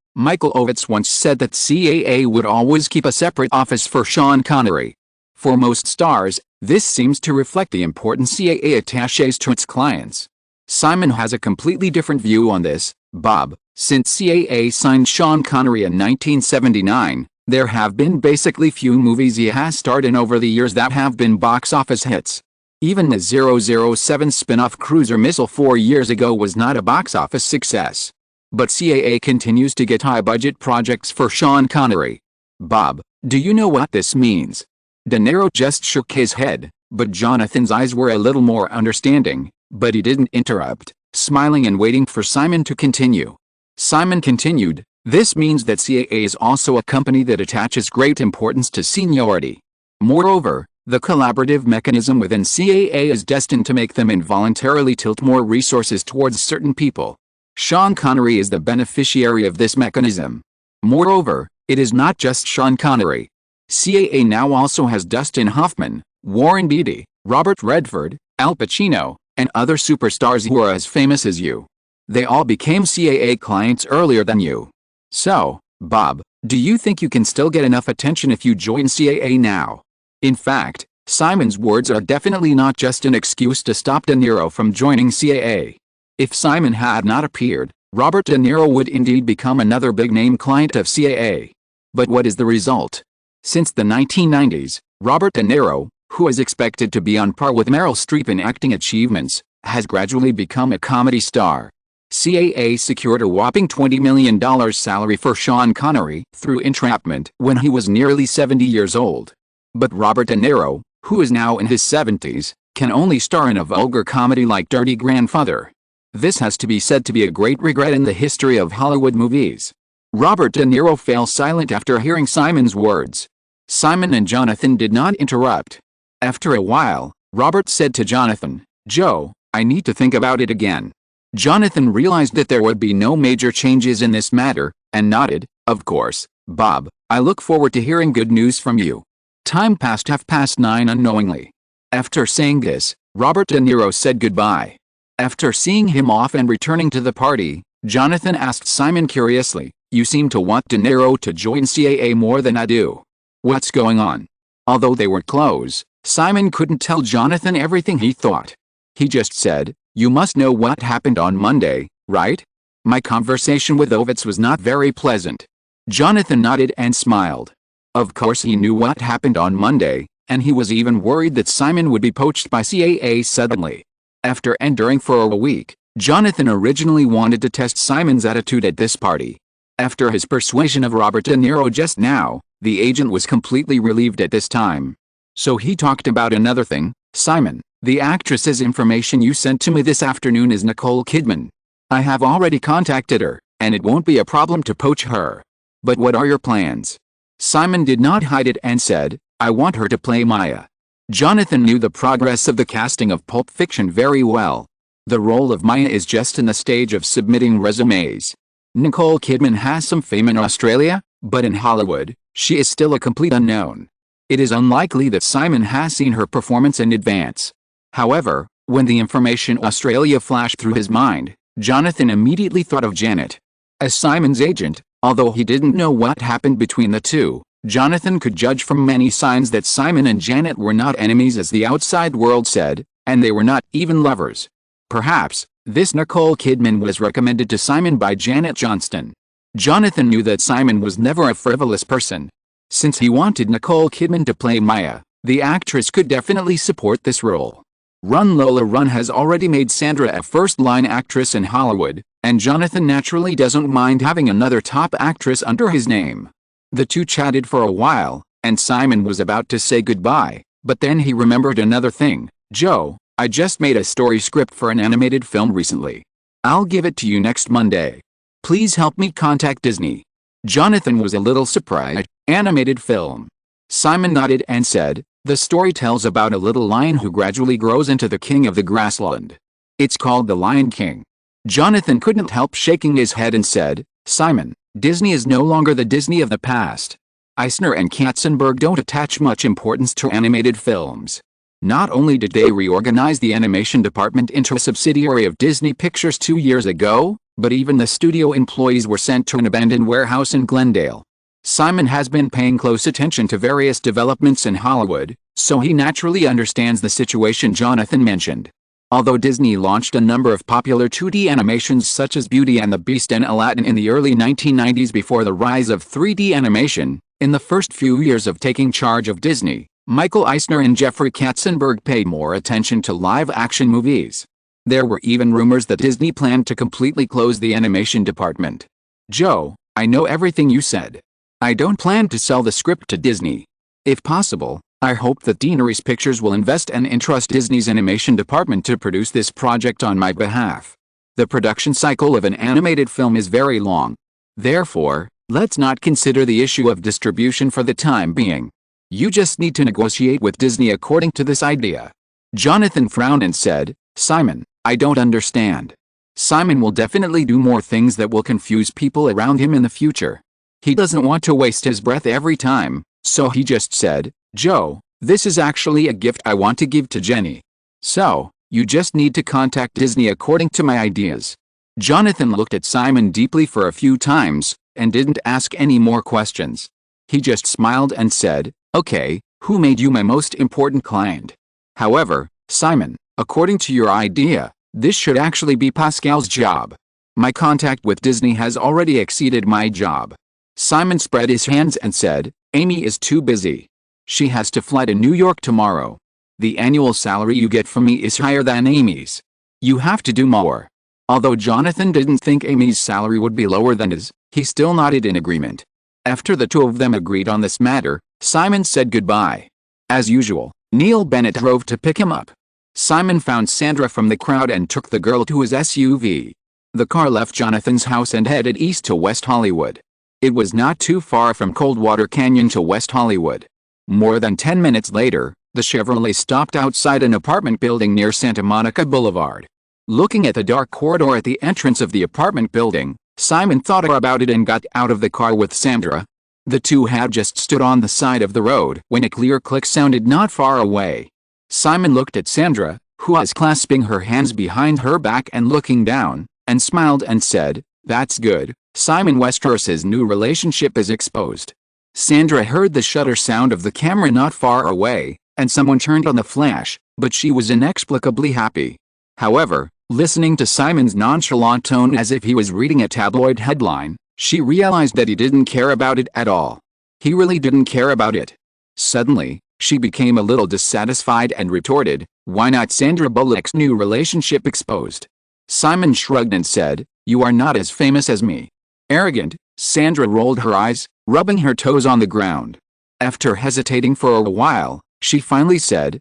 Michael Ovitz once said that CAA would always keep a separate office for Sean Connery. For most stars, this seems to reflect the importance CAA attaches to its clients. Simon has a completely different view on this, Bob. Since CAA signed Sean Connery in 1979, there have been basically few movies he has starred in over the years that have been box office hits. Even the 007 spin-off cruiser missile 4 years ago was not a box office success. But CAA continues to get high-budget projects for Sean Connery. Bob, do you know what this means? De Niro just shook his head, but Jonathan's eyes were a little more understanding, but he didn't interrupt, smiling and waiting for Simon to continue. Simon continued, this means that CAA is also a company that attaches great importance to seniority. Moreover, the collaborative mechanism within CAA is destined to make them involuntarily tilt more resources towards certain people. Sean Connery is the beneficiary of this mechanism. Moreover, it is not just Sean Connery. CAA now also has Dustin Hoffman, Warren Beatty, Robert Redford, Al Pacino, and other superstars who are as famous as you. They all became CAA clients earlier than you. So, Bob, do you think you can still get enough attention if you join CAA now? In fact, Simon's words are definitely not just an excuse to stop De Niro from joining CAA. If Simon had not appeared, Robert De Niro would indeed become another big-name client of CAA. But what is the result? Since the 1990s, Robert De Niro, who is expected to be on par with Meryl Streep in acting achievements, has gradually become a comedy star. CAA secured a whopping $20 million salary for Sean Connery through entrapment when he was nearly 70 years old. But Robert De Niro, who is now in his 70s, can only star in a vulgar comedy like Dirty Grandfather. This has to be said to be a great regret in the history of Hollywood movies. Robert De Niro fell silent after hearing Simon's words. Simon and Jonathan did not interrupt. After a while, Robert said to Jonathan, Joe, I need to think about it again. Jonathan realized that there would be no major changes in this matter, and nodded. Of course, Bob, I look forward to hearing good news from you. Time passed 9:30 unknowingly. After saying this, Robert De Niro said goodbye. After seeing him off and returning to the party, Jonathan asked Simon curiously, "You seem to want De Niro to join CAA more than I do. What's going on?" Although they were close, Simon couldn't tell Jonathan everything he thought. He just said, "You must know what happened on Monday, right? My conversation with Ovitz was not very pleasant." Jonathan nodded and smiled. Of course he knew what happened on Monday, and he was even worried that Simon would be poached by CAA suddenly. After enduring for a week, Jonathan originally wanted to test Simon's attitude at this party. After his persuasion of Robert De Niro just now, the agent was completely relieved at this time. So he talked about another thing. "Simon, the actress's information you sent to me this afternoon is Nicole Kidman. I have already contacted her, and it won't be a problem to poach her. But what are your plans?" Simon did not hide it and said, "I want her to play Maya." Jonathan knew the progress of the casting of Pulp Fiction very well. The role of Maya is just in the stage of submitting resumes. Nicole Kidman has some fame in Australia, but in Hollywood, she is still a complete unknown. It is unlikely that Simon has seen her performance in advance. However, when the information Australia flashed through his mind, Jonathan immediately thought of Janet. As Simon's agent, although he didn't know what happened between the two, Jonathan could judge from many signs that Simon and Janet were not enemies as the outside world said, and they were not even lovers. Perhaps, this Nicole Kidman was recommended to Simon by Janet Johnston. Jonathan knew that Simon was never a frivolous person. Since he wanted Nicole Kidman to play Maya, the actress could definitely support this role. Lola Run has already made Sandra a first-line actress in Hollywood, and Jonathan naturally doesn't mind having another top actress under his name. The two chatted for a while, and Simon was about to say goodbye, but then he remembered another thing. "Joe, I just made a story script for an animated film recently. I'll give it to you next Monday. Please help me contact Disney." Jonathan was a little surprised. Animated film. Simon nodded and said, "The story tells about a little lion who gradually grows into the king of the grassland. It's called The Lion King." Jonathan couldn't help shaking his head and said, "Simon, Disney is no longer the Disney of the past. Eisner and Katzenberg don't attach much importance to animated films. Not only did they reorganize the animation department into a subsidiary of Disney Pictures 2 years ago, but even the studio employees were sent to an abandoned warehouse in Glendale." Simon has been paying close attention to various developments in Hollywood, so he naturally understands the situation Jonathan mentioned. Although Disney launched a number of popular 2D animations such as Beauty and the Beast and Aladdin in the early 1990s before the rise of 3D animation, in the first few years of taking charge of Disney, Michael Eisner and Jeffrey Katzenberg paid more attention to live-action movies. There were even rumors that Disney planned to completely close the animation department. "Joe, I know everything you said. I don't plan to sell the script to Disney. If possible, I hope that Deaneries Pictures will invest and entrust Disney's animation department to produce this project on my behalf. The production cycle of an animated film is very long. Therefore, let's not consider the issue of distribution for the time being. You just need to negotiate with Disney according to this idea." Jonathan frowned and said, "Simon, I don't understand." Simon will definitely do more things that will confuse people around him in the future. He doesn't want to waste his breath every time, so he just said, "Joe, this is actually a gift I want to give to Jenny. So, you just need to contact Disney according to my ideas." Jonathan looked at Simon deeply for a few times, and didn't ask any more questions. He just smiled and said, "Okay, who made you my most important client? However, Simon, according to your idea, this should actually be Pascal's job. My contact with Disney has already exceeded my job." Simon spread his hands and said, "Amy is too busy. She has to fly to New York tomorrow. The annual salary you get from me is higher than Amy's. You have to do more." Although Jonathan didn't think Amy's salary would be lower than his, he still nodded in agreement. After the two of them agreed on this matter, Simon said goodbye. As usual, Neil Bennett drove to pick him up. Simon found Sandra from the crowd and took the girl to his SUV. The car left Jonathan's house and headed east to West Hollywood. It was not too far from Coldwater Canyon to West Hollywood. More than 10 minutes later, the Chevrolet stopped outside an apartment building near Santa Monica Boulevard. Looking at the dark corridor at the entrance of the apartment building, Simon thought about it and got out of the car with Sandra. The two had just stood on the side of the road when a clear click sounded not far away. Simon looked at Sandra, who was clasping her hands behind her back and looking down, and smiled and said, "That's good, Simon. Westeros's new relationship is exposed." Sandra heard the shutter sound of the camera not far away, and someone turned on the flash, but she was inexplicably happy. However, listening to Simon's nonchalant tone as if he was reading a tabloid headline, she realized that he didn't care about it at all. He really didn't care about it. Suddenly, she became a little dissatisfied and retorted, "Why not Sandra Bullock's new relationship exposed?" Simon shrugged and said, "You are not as famous as me." Arrogant, Sandra rolled her eyes, rubbing her toes on the ground. After hesitating for a while, she finally said,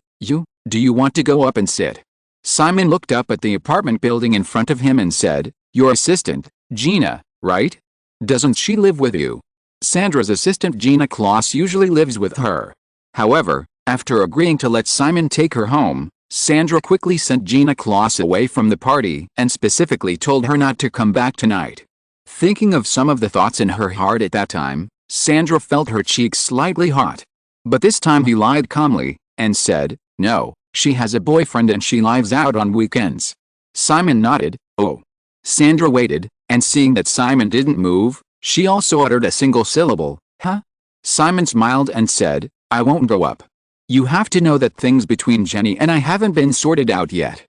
Do you want to go up and sit?" Simon looked up at the apartment building in front of him and said, "Your assistant, Gina, right? Doesn't she live with you?" Sandra's assistant Gina Kloss usually lives with her. However, after agreeing to let Simon take her home, Sandra quickly sent Gina Kloss away from the party and specifically told her not to come back tonight. Thinking of some of the thoughts in her heart at that time, Sandra felt her cheeks slightly hot. But this time he lied calmly, and said, "No, she has a boyfriend and she lives out on weekends." Simon nodded, "Oh." Sandra waited, and seeing that Simon didn't move, she also uttered a single syllable, "Huh?" Simon smiled and said, "I won't go up. You have to know that things between Jenny and I haven't been sorted out yet."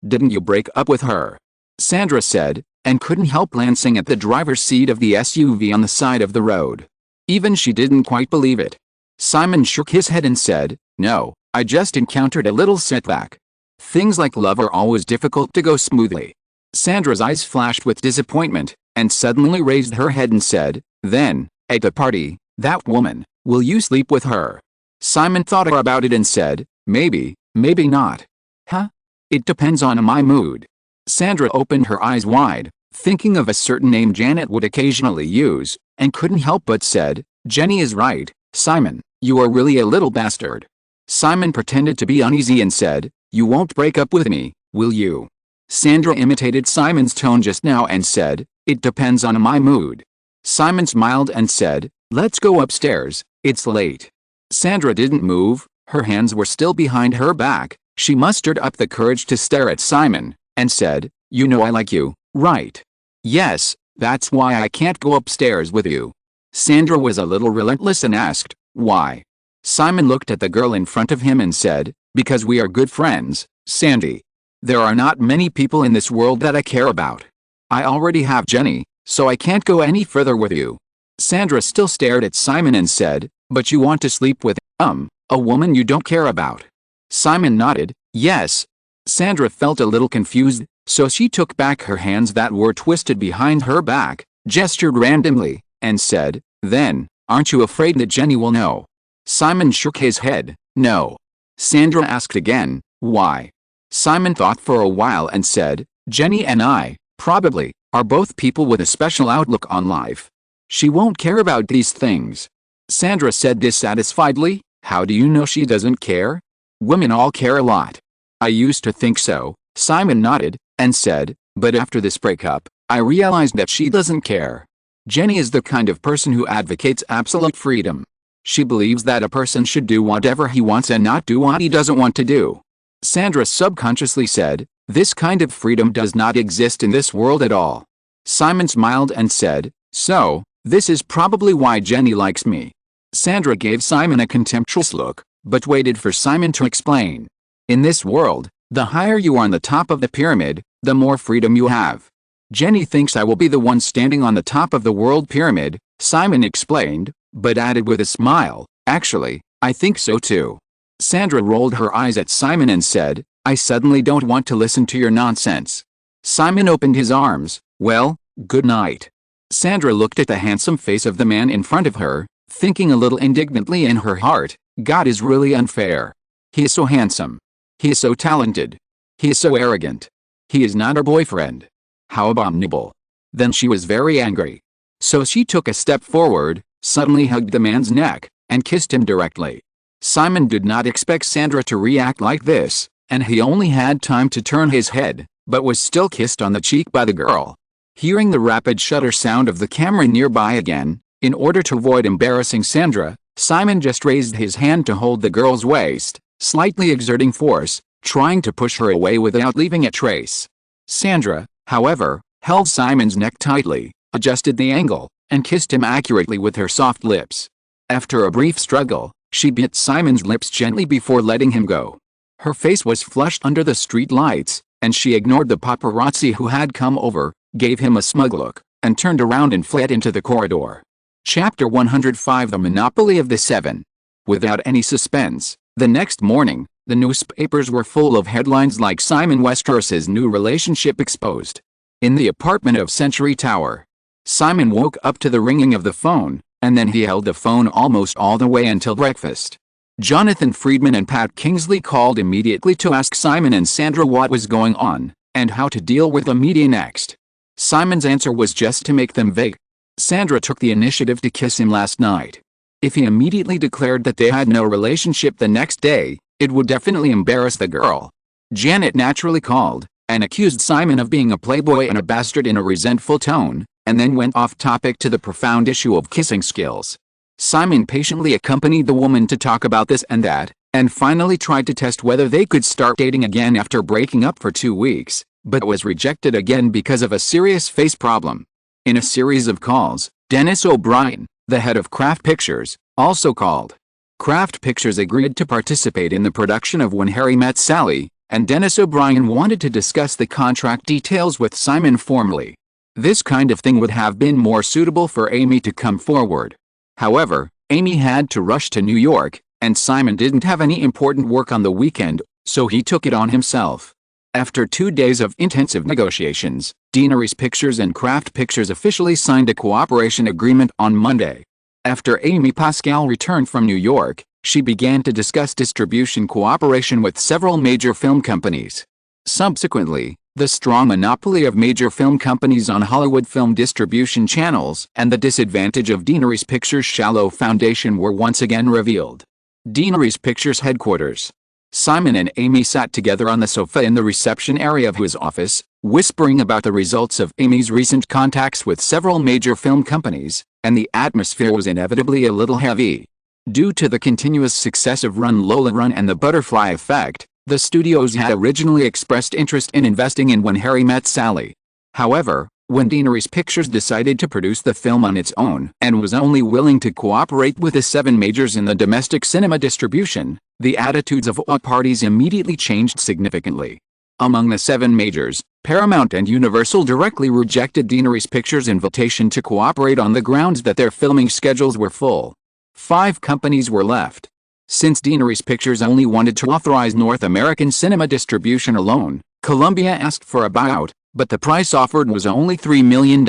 Didn't you break up with her?" Sandra said, and couldn't help glancing at the driver's seat of the SUV on the side of the road. Even she didn't quite believe it. Simon shook his head and said, "No, I just encountered a little setback. Things like love are always difficult to go smoothly." Sandra's eyes flashed with disappointment, and suddenly raised her head and said, "Then, at the party, that woman, will you sleep with her?" Simon thought about it and said, "Maybe, maybe not." "Huh? It depends on my mood." Sandra opened her eyes wide, thinking of a certain name Janet would occasionally use, and couldn't help but said, "Jenny is right, Simon, you are really a little bastard." Simon pretended to be uneasy and said, "You won't break up with me, will you?" Sandra imitated Simon's tone just now and said, "It depends on my mood." Simon smiled and said, "Let's go upstairs, it's late." Sandra didn't move, her hands were still behind her back. She mustered up the courage to stare at Simon, and said, "You know I like you, right?" "Yes, that's why I can't go upstairs with you." Sandra was a little relentless and asked, "Why?" Simon looked at the girl in front of him and said, "Because we are good friends, Sandy. There are not many people in this world that I care about. I already have Jenny, so I can't go any further with you." Sandra still stared at Simon and said, "But you want to sleep with, a woman you don't care about?" Simon nodded, "Yes." Sandra felt a little confused, so she took back her hands that were twisted behind her back, gestured randomly, and said, "Then, aren't you afraid that Jenny will know?" Simon shook his head, "No." Sandra asked again, "Why?" Simon thought for a while and said, "Jenny and I, probably, are both people with a special outlook on life. She won't care about these things." Sandra said dissatisfiedly, "How do you know she doesn't care? Women all care a lot." "I used to think so," Simon nodded, and said, "But after this breakup, I realized that she doesn't care. Jenny is the kind of person who advocates absolute freedom. She believes that a person should do whatever he wants and not do what he doesn't want to do." Sandra subconsciously said, "This kind of freedom does not exist in this world at all." Simon smiled and said, "So, this is probably why Jenny likes me." Sandra gave Simon a contemptuous look, but waited for Simon to explain. "In this world, the higher you are on the top of the pyramid, the more freedom you have. Jenny thinks I will be the one standing on the top of the world pyramid," Simon explained, but added with a smile, "Actually, I think so too." Sandra rolled her eyes at Simon and said, "I suddenly don't want to listen to your nonsense." Simon opened his arms, "Well, good night." Sandra looked at the handsome face of the man in front of her, thinking a little indignantly in her heart, "God is really unfair. He is so handsome. He is so talented. He is so arrogant. He is not her boyfriend. How abominable." Then she was very angry. So she took a step forward, suddenly hugged the man's neck, and kissed him directly. Simon did not expect Sandra to react like this, and he only had time to turn his head, but was still kissed on the cheek by the girl. Hearing the rapid shutter sound of the camera nearby again, in order to avoid embarrassing Sandra, Simon just raised his hand to hold the girl's waist, slightly exerting force, trying to push her away without leaving a trace. Sandra, however, held Simon's neck tightly, adjusted the angle, and kissed him accurately with her soft lips. After a brief struggle, she bit Simon's lips gently before letting him go. Her face was flushed under the street lights, and she ignored the paparazzi who had come over, gave him a smug look, and turned around and fled into the corridor. Chapter 105: The Monopoly of the Seven. Without any suspense, the next morning, the newspapers were full of headlines like Simon Westeros's new relationship exposed. In the apartment of Century Tower, Simon woke up to the ringing of the phone, and then he held the phone almost all the way until breakfast. Jonathan Friedman and Pat Kingsley called immediately to ask Simon and Sandra what was going on, and how to deal with the media next. Simon's answer was just to make them vague. Sandra took the initiative to kiss him last night. If he immediately declared that they had no relationship the next day, it would definitely embarrass the girl. Janet naturally called, and accused Simon of being a playboy and a bastard in a resentful tone, and then went off topic to the profound issue of kissing skills. Simon patiently accompanied the woman to talk about this and that, and finally tried to test whether they could start dating again after breaking up for 2 weeks, but was rejected again because of a serious face problem. In a series of calls, Dennis O'Brien, the head of Kraft Pictures, also called. Kraft Pictures agreed to participate in the production of When Harry Met Sally, and Dennis O'Brien wanted to discuss the contract details with Simon formally. This kind of thing would have been more suitable for Amy to come forward. However, Amy had to rush to New York, and Simon didn't have any important work on the weekend, so he took it on himself. After 2 days of intensive negotiations, Deaneries Pictures and Kraft Pictures officially signed a cooperation agreement on Monday. After Amy Pascal returned from New York, she began to discuss distribution cooperation with several major film companies. Subsequently, the strong monopoly of major film companies on Hollywood film distribution channels and the disadvantage of Deaneries Pictures' shallow foundation were once again revealed. Deaneries Pictures headquarters. Simon and Amy sat together on the sofa in the reception area of his office, whispering about the results of Amy's recent contacts with several major film companies, and the atmosphere was inevitably a little heavy. Due to the continuous success of Lola Run and the Butterfly Effect, the studios had originally expressed interest in investing in When Harry Met Sally. However, when Deaneries Pictures decided to produce the film on its own and was only willing to cooperate with the 7 majors in the domestic cinema distribution, the attitudes of all parties immediately changed significantly. Among the 7 majors, Paramount and Universal directly rejected Deaneries Pictures' invitation to cooperate on the grounds that their filming schedules were full. 5 companies were left. Since Deaneries Pictures only wanted to authorize North American cinema distribution alone, Columbia asked for a buyout, but the price offered was only $3 million.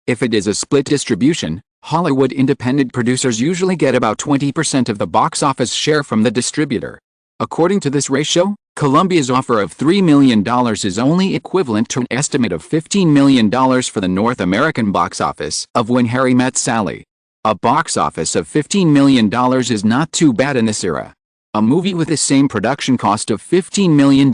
If it is a split distribution, Hollywood independent producers usually get about 20% of the box office share from the distributor. According to this ratio, Columbia's offer of $3 million is only equivalent to an estimate of $15 million for the North American box office of When Harry Met Sally. A box office of $15 million is not too bad in this era. A movie with the same production cost of $15 million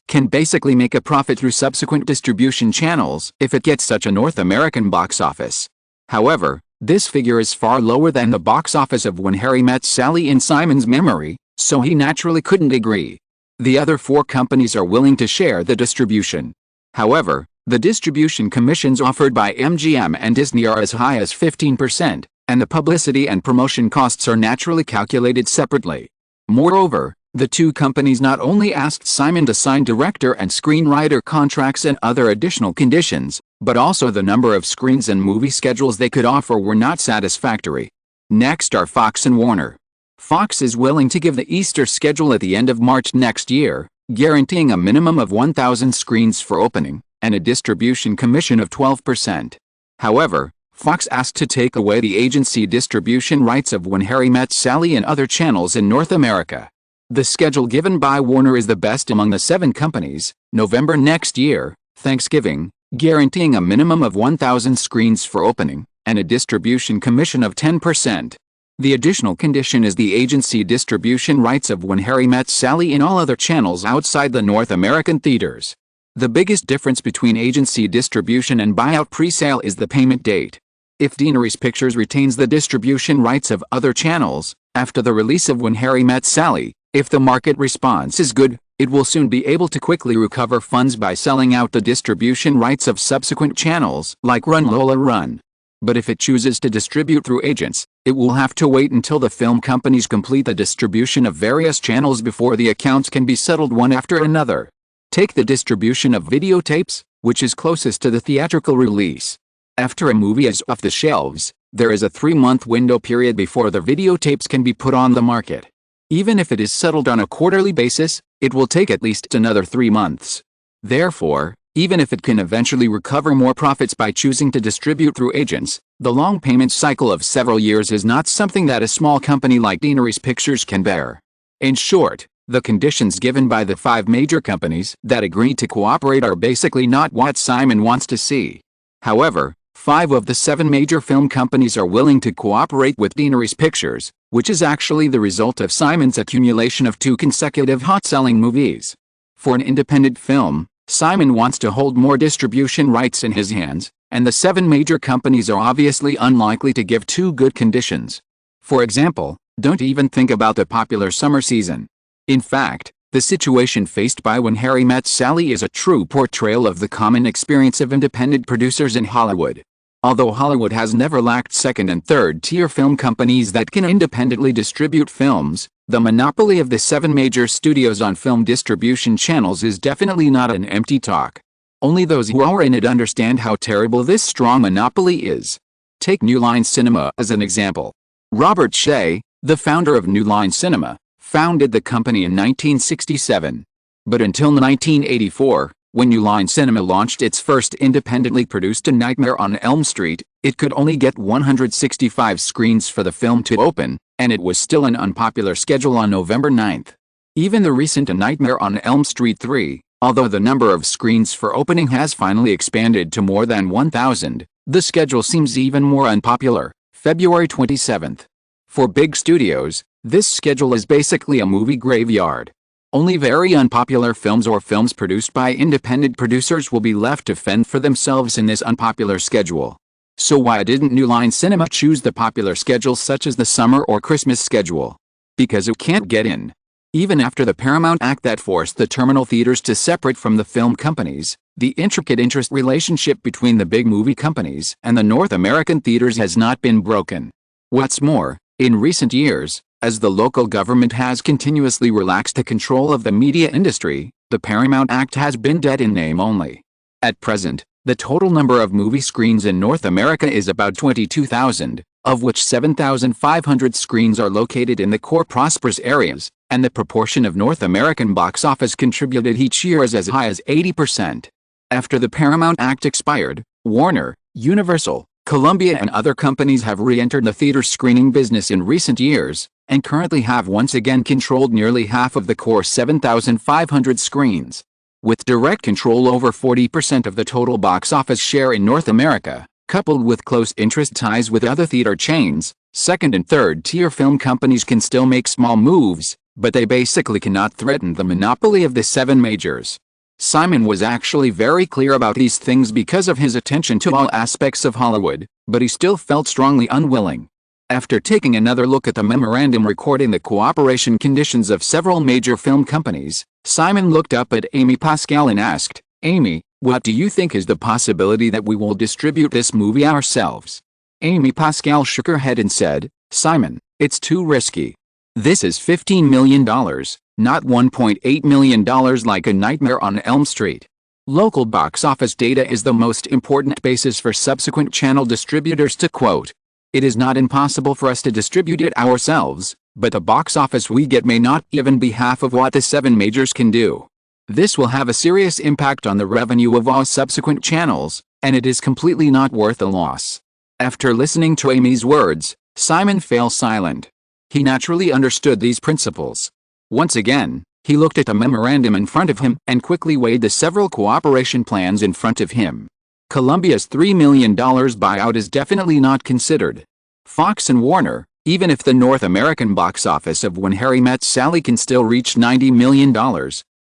can basically make a profit through subsequent distribution channels if it gets such a North American box office. However, this figure is far lower than the box office of When Harry Met Sally in Simon's memory, so he naturally couldn't agree. The other 4 companies are willing to share the distribution. However, the distribution commissions offered by MGM and Disney are as high as 15%, and the publicity and promotion costs are naturally calculated separately. Moreover, the 2 companies not only asked Simon to sign director and screenwriter contracts and other additional conditions, but also the number of screens and movie schedules they could offer were not satisfactory. Next are Fox and Warner. Fox is willing to give the Easter schedule at the end of March next year, guaranteeing a minimum of 1,000 screens for opening, and a distribution commission of 12%. However, Fox asked to take away the agency distribution rights of When Harry Met Sally and other channels in North America. The schedule given by Warner is the best among the 7 companies: November next year, Thanksgiving, guaranteeing a minimum of 1,000 screens for opening, and a distribution commission of 10%. The additional condition is the agency distribution rights of When Harry Met Sally in all other channels outside the North American theaters. The biggest difference between agency distribution and buyout presale is the payment date. If Daenerys Pictures retains the distribution rights of other channels, after the release of When Harry Met Sally, if the market response is good, it will soon be able to quickly recover funds by selling out the distribution rights of subsequent channels like Lola Run. But if it chooses to distribute through agents, it will have to wait until the film companies complete the distribution of various channels before the accounts can be settled one after another. Take the distribution of videotapes, which is closest to the theatrical release. After a movie is off the shelves, there is a 3-month window period before the videotapes can be put on the market. Even if it is settled on a quarterly basis, it will take at least another 3 months. Therefore, even if it can eventually recover more profits by choosing to distribute through agents, the long payment cycle of several years is not something that a small company like Daenerys Pictures can bear. In short, the conditions given by the 5 major companies that agreed to cooperate are basically not what Simon wants to see. However, 5 of the 7 major film companies are willing to cooperate with Daenerys Pictures, which is actually the result of Simon's accumulation of 2 consecutive hot-selling movies. For an independent film, Simon wants to hold more distribution rights in his hands, and the 7 major companies are obviously unlikely to give 2 good conditions. For example, don't even think about the popular summer season. In fact, the situation faced by When Harry Met Sally is a true portrayal of the common experience of independent producers in Hollywood. Although Hollywood has never lacked second- and third-tier film companies that can independently distribute films, the monopoly of the 7 major studios on film distribution channels is definitely not an empty talk. Only those who are in it understand how terrible this strong monopoly is. Take New Line Cinema as an example. Robert Shea, the founder of New Line Cinema, founded the company in 1967. But until 1984, when New Line Cinema launched its first independently produced A Nightmare on Elm Street, it could only get 165 screens for the film to open, and it was still an unpopular schedule on November 9. Even the recent A Nightmare on Elm Street 3, although the number of screens for opening has finally expanded to more than 1,000, the schedule seems even more unpopular. February 27. For big studios, this schedule is basically a movie graveyard. Only very unpopular films or films produced by independent producers will be left to fend for themselves in this unpopular schedule. So why didn't New Line Cinema choose the popular schedule such as the summer or Christmas schedule? Because it can't get in. Even after the Paramount Act that forced the terminal theaters to separate from the film companies, the intricate interest relationship between the big movie companies and the North American theaters has not been broken. What's more, in recent years, as the local government has continuously relaxed the control of the media industry, the Paramount Act has been dead in name only. At present, the total number of movie screens in North America is about 22,000, of which 7,500 screens are located in the core prosperous areas, and the proportion of North American box office contributed each year is as high as 80%. After the Paramount Act expired, Warner, Universal, Columbia and other companies have re-entered the theater screening business in recent years, and currently have once again controlled nearly half of the core 7,500 screens. With direct control over 40% of the total box office share in North America, coupled with close interest ties with other theater chains, second- and third-tier film companies can still make small moves, but they basically cannot threaten the monopoly of the 7 majors. Simon was actually very clear about these things because of his attention to all aspects of Hollywood, but he still felt strongly unwilling. After taking another look at the memorandum recording the cooperation conditions of several major film companies, Simon looked up at Amy Pascal and asked, "Amy, what do you think is the possibility that we will distribute this movie ourselves?" Amy Pascal shook her head and said, "Simon, it's too risky. This is $15 million, not $1.8 million like A Nightmare on Elm Street. Local box office data is the most important basis for subsequent channel distributors to quote. It is not impossible for us to distribute it ourselves, but the box office we get may not even be half of what the 7 majors can do. This will have a serious impact on the revenue of all subsequent channels, and it is completely not worth the loss." After listening to Amy's words, Simon fell silent. He naturally understood these principles. Once again, he looked at the memorandum in front of him and quickly weighed the several cooperation plans in front of him. Columbia's $3 million buyout is definitely not considered. Fox and Warner, even if the North American box office of When Harry Met Sally can still reach $90 million,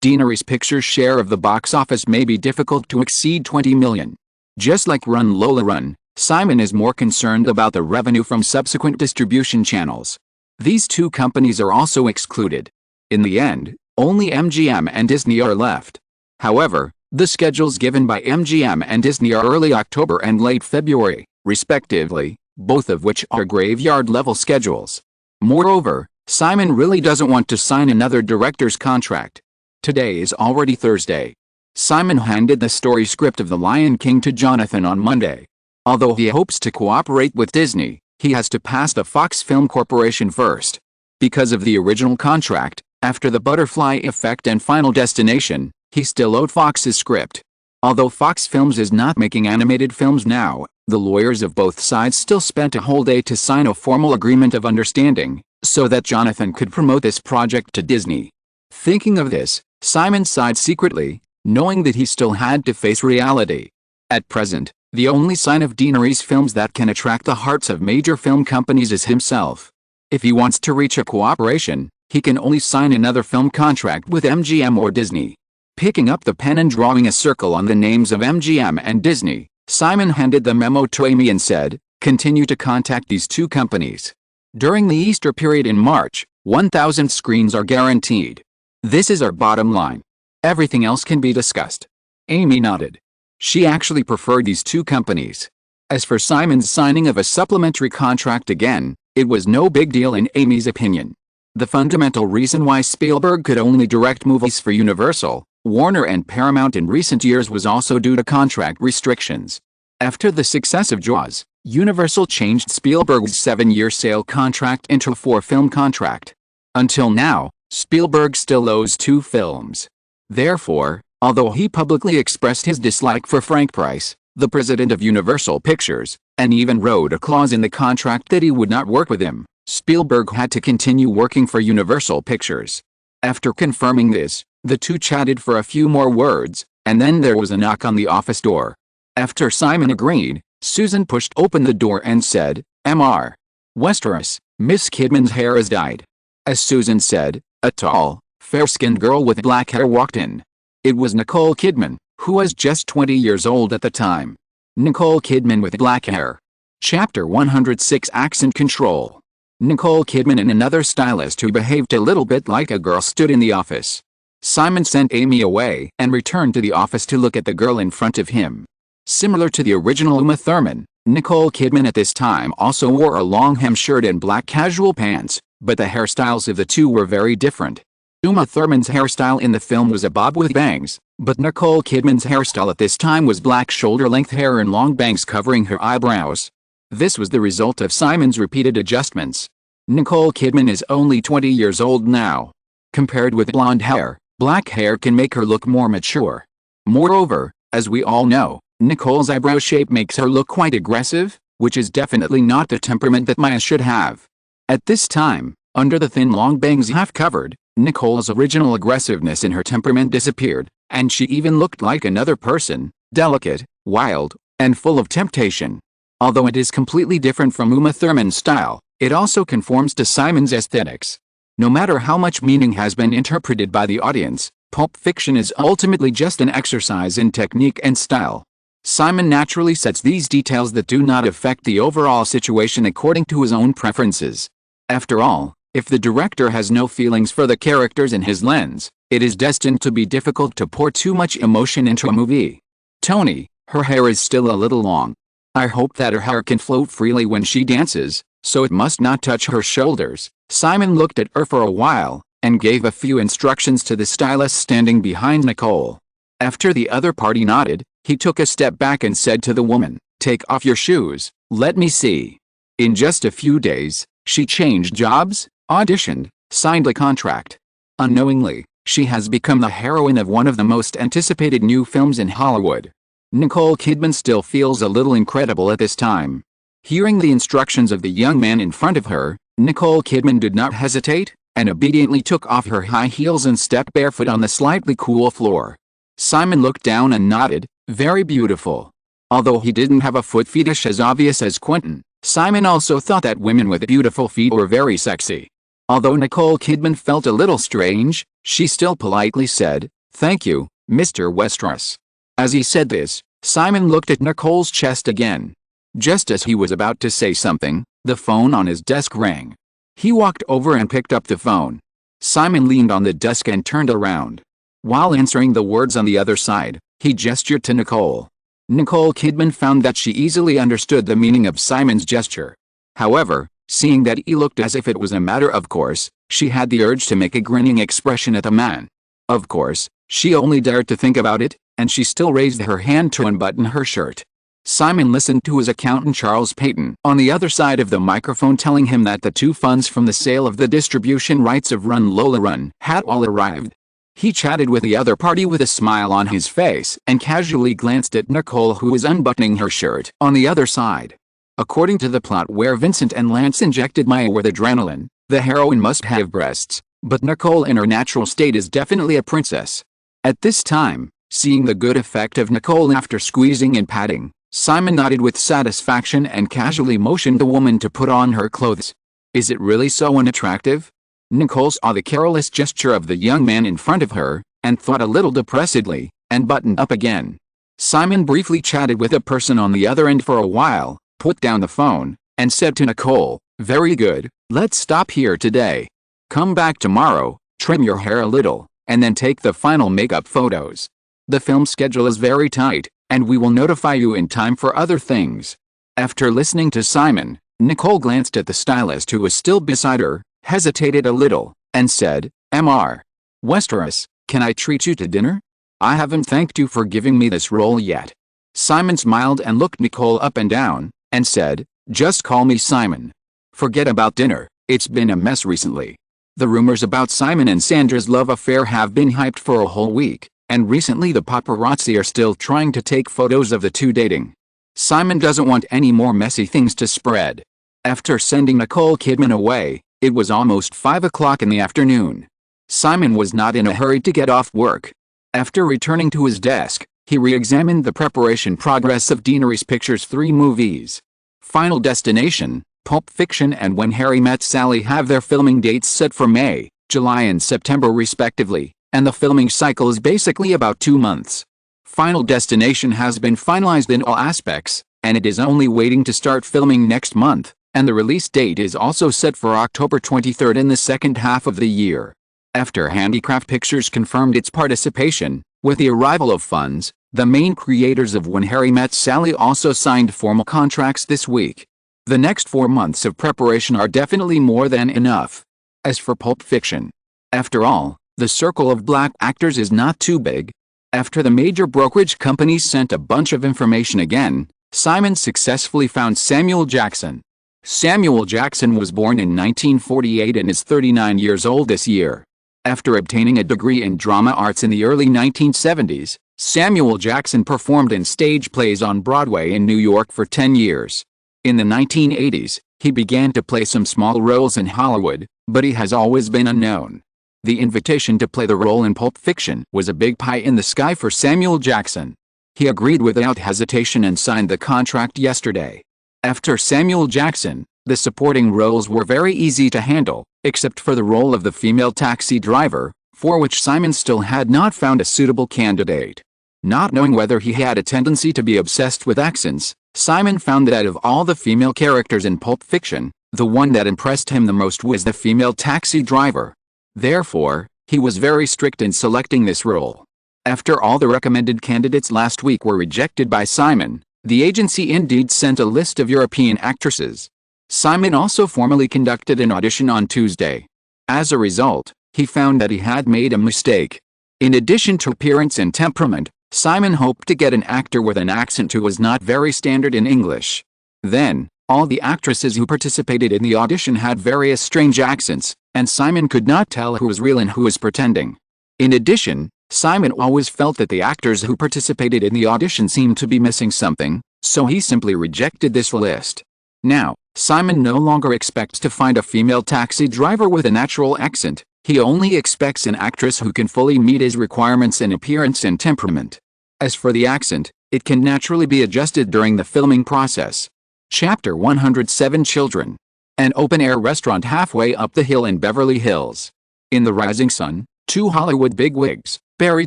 Deanery's Pictures' share of the box office may be difficult to exceed $20 million. Just like Run Lola Run, Simon is more concerned about the revenue from subsequent distribution channels. These two companies are also excluded. In the end, only MGM and Disney are left. However, the schedules given by MGM and Disney are early October and late February, respectively, both of which are graveyard-level schedules. Moreover, Simon really doesn't want to sign another director's contract. Today is already Thursday. Simon handed the story script of The Lion King to Jonathan on Monday. Although he hopes to cooperate with Disney, he has to pass the Fox Film Corporation first. Because of the original contract, after The Butterfly Effect and Final Destination, he still owed Fox's script. Although Fox Films is not making animated films now, the lawyers of both sides still spent a whole day to sign a formal agreement of understanding, so that Jonathan could promote this project to Disney. Thinking of this, Simon sighed secretly, knowing that he still had to face reality. At present, the only sign of Deanery's films that can attract the hearts of major film companies is himself. If he wants to reach a cooperation, he can only sign another film contract with MGM or Disney. Picking up the pen and drawing a circle on the names of MGM and Disney, Simon handed the memo to Amy and said, "Continue to contact these two companies. During the Easter period in March, 1,000 screens are guaranteed. This is our bottom line. Everything else can be discussed." Amy nodded. She actually preferred these two companies. As for Simon's signing of a supplementary contract again, it was no big deal in Amy's opinion. The fundamental reason why Spielberg could only direct movies for Universal, Warner and Paramount in recent years was also due to contract restrictions. After the success of Jaws, Universal changed Spielberg's 7-year sale contract into a 4-film contract. Until now, Spielberg still owes 2 films. Therefore, although he publicly expressed his dislike for Frank Price, the president of Universal Pictures, and even wrote a clause in the contract that he would not work with him, Spielberg had to continue working for Universal Pictures. After confirming this, the two chatted for a few more words, and then there was a knock on the office door. After Simon agreed, Susan pushed open the door and said, "Mr. Westeros, Miss Kidman's hair is dyed." As Susan said, a tall, fair-skinned girl with black hair walked in. It was Nicole Kidman, who was just 20 years old at the time. Nicole Kidman with black hair. Chapter 106 Accent Control. Nicole Kidman and another stylist who behaved a little bit like a girl stood in the office. Simon sent Amy away and returned to the office to look at the girl in front of him. Similar to the original Uma Thurman, Nicole Kidman at this time also wore a long hem shirt and black casual pants, but the hairstyles of the two were very different. Uma Thurman's hairstyle in the film was a bob with bangs, but Nicole Kidman's hairstyle at this time was black shoulder-length hair and long bangs covering her eyebrows. This was the result of Simon's repeated adjustments. Nicole Kidman is only 20 years old now. Compared with blonde hair, black hair can make her look more mature. Moreover, as we all know, Nicole's eyebrow shape makes her look quite aggressive, which is definitely not the temperament that Maya should have. At this time, under the thin long bangs half covered, Nicole's original aggressiveness in her temperament disappeared, and she even looked like another person, delicate, wild, and full of temptation. Although it is completely different from Uma Thurman's style, it also conforms to Simon's aesthetics. No matter how much meaning has been interpreted by the audience, Pulp Fiction is ultimately just an exercise in technique and style. Simon naturally sets these details that do not affect the overall situation according to his own preferences. After all, if the director has no feelings for the characters in his lens, it is destined to be difficult to pour too much emotion into a movie. Tony, her hair is still a little long. I hope that her hair can float freely when she dances, so it must not touch her shoulders. Simon looked at her for a while, and gave a few instructions to the stylist standing behind Nicole. After the other party nodded, he took a step back and said to the woman, "Take off your shoes, let me see." In just a few days, she changed jobs, auditioned, signed a contract. Unknowingly, she has become the heroine of one of the most anticipated new films in Hollywood. Nicole Kidman still feels a little incredible at this time. Hearing the instructions of the young man in front of her, Nicole Kidman did not hesitate, and obediently took off her high heels and stepped barefoot on the slightly cool floor. Simon looked down and nodded, "Very beautiful." Although he didn't have a foot fetish as obvious as Quentin, Simon also thought that women with beautiful feet were very sexy. Although Nicole Kidman felt a little strange, she still politely said, "Thank you, Mr. Westeros." As he said this, Simon looked at Nicole's chest again. Just as he was about to say something, the phone on his desk rang. He walked over and picked up the phone. Simon leaned on the desk and turned around. While answering the words on the other side, he gestured to Nicole. Nicole Kidman found that she easily understood the meaning of Simon's gesture. However, seeing that he looked as if it was a matter of course, she had the urge to make a grinning expression at the man. Of course, she only dared to think about it, and she still raised her hand to unbutton her shirt. Simon listened to his accountant Charles Payton on the other side of the microphone telling him that the 2 funds from the sale of the distribution rights of Lola Run had all arrived. He chatted with the other party with a smile on his face and casually glanced at Nicole, who was unbuttoning her shirt on the other side. According to the plot where Vincent and Lance injected Maya with adrenaline, the heroine must have breasts, but Nicole in her natural state is definitely a princess. At this time, seeing the good effect of Nicole after squeezing and patting, Simon nodded with satisfaction and casually motioned the woman to put on her clothes. Is it really so unattractive? Nicole saw the careless gesture of the young man in front of her, and thought a little depressedly, and buttoned up again. Simon briefly chatted with a person on the other end for a while, put down the phone, and said to Nicole, "Very good, let's stop here today. Come back tomorrow, trim your hair a little, and then take the final makeup photos. The film schedule is very tight, and we will notify you in time for other things." After listening to Simon, Nicole glanced at the stylist who was still beside her, hesitated a little, and said, "Mr. Westeros, can I treat you to dinner? I haven't thanked you for giving me this role yet." Simon smiled and looked Nicole up and down, and said, "Just call me Simon. Forget about dinner, it's been a mess recently." The rumors about Simon and Sandra's love affair have been hyped for a whole week, and recently the paparazzi are still trying to take photos of the two dating. Simon doesn't want any more messy things to spread. After sending Nicole Kidman away, it was almost 5 o'clock in the afternoon. Simon was not in a hurry to get off work. After returning to his desk, he re-examined the preparation progress of Daenerys Pictures' 3 movies. Final Destination, Pulp Fiction and When Harry Met Sally have their filming dates set for May, July and September respectively, and the filming cycle is basically about 2 months. Final Destination has been finalized in all aspects, and it is only waiting to start filming next month, and the release date is also set for October 23rd in the second half of the year. After Handicraft Pictures confirmed its participation, with the arrival of funds, the main creators of When Harry Met Sally also signed formal contracts this week. The next 4 months of preparation are definitely more than enough. As for Pulp Fiction, after all, the circle of black actors is not too big. After the major brokerage companies sent a bunch of information again, Simon successfully found Samuel Jackson. Samuel Jackson was born in 1948 and is 39 years old this year. After obtaining a degree in drama arts in the early 1970s, Samuel Jackson performed in stage plays on Broadway in New York for 10 years. In the 1980s, he began to play some small roles in Hollywood, but he has always been unknown. The invitation to play the role in Pulp Fiction was a big pie in the sky for Samuel Jackson. He agreed without hesitation and signed the contract yesterday. After Samuel Jackson, the supporting roles were very easy to handle, except for the role of the female taxi driver, for which Simon still had not found a suitable candidate. Not knowing whether he had a tendency to be obsessed with accents, Simon found that out of all the female characters in Pulp Fiction, the one that impressed him the most was the female taxi driver. Therefore, he was very strict in selecting this role. After all the recommended candidates last week were rejected by Simon, the agency indeed sent a list of European actresses. Simon also formally conducted an audition on Tuesday. As a result, he found that he had made a mistake. In addition to appearance and temperament, Simon hoped to get an actor with an accent who was not very standard in English. Then, all the actresses who participated in the audition had various strange accents, and Simon could not tell who was real and who was pretending. In addition, Simon always felt that the actors who participated in the audition seemed to be missing something, so he simply rejected this list. Now, Simon no longer expects to find a female taxi driver with a natural accent. He only expects an actress who can fully meet his requirements in appearance and temperament. As for the accent, it can naturally be adjusted during the filming process. Chapter 107 Children. an open-air restaurant halfway up the hill in Beverly Hills. In the rising sun, two Hollywood bigwigs, Barry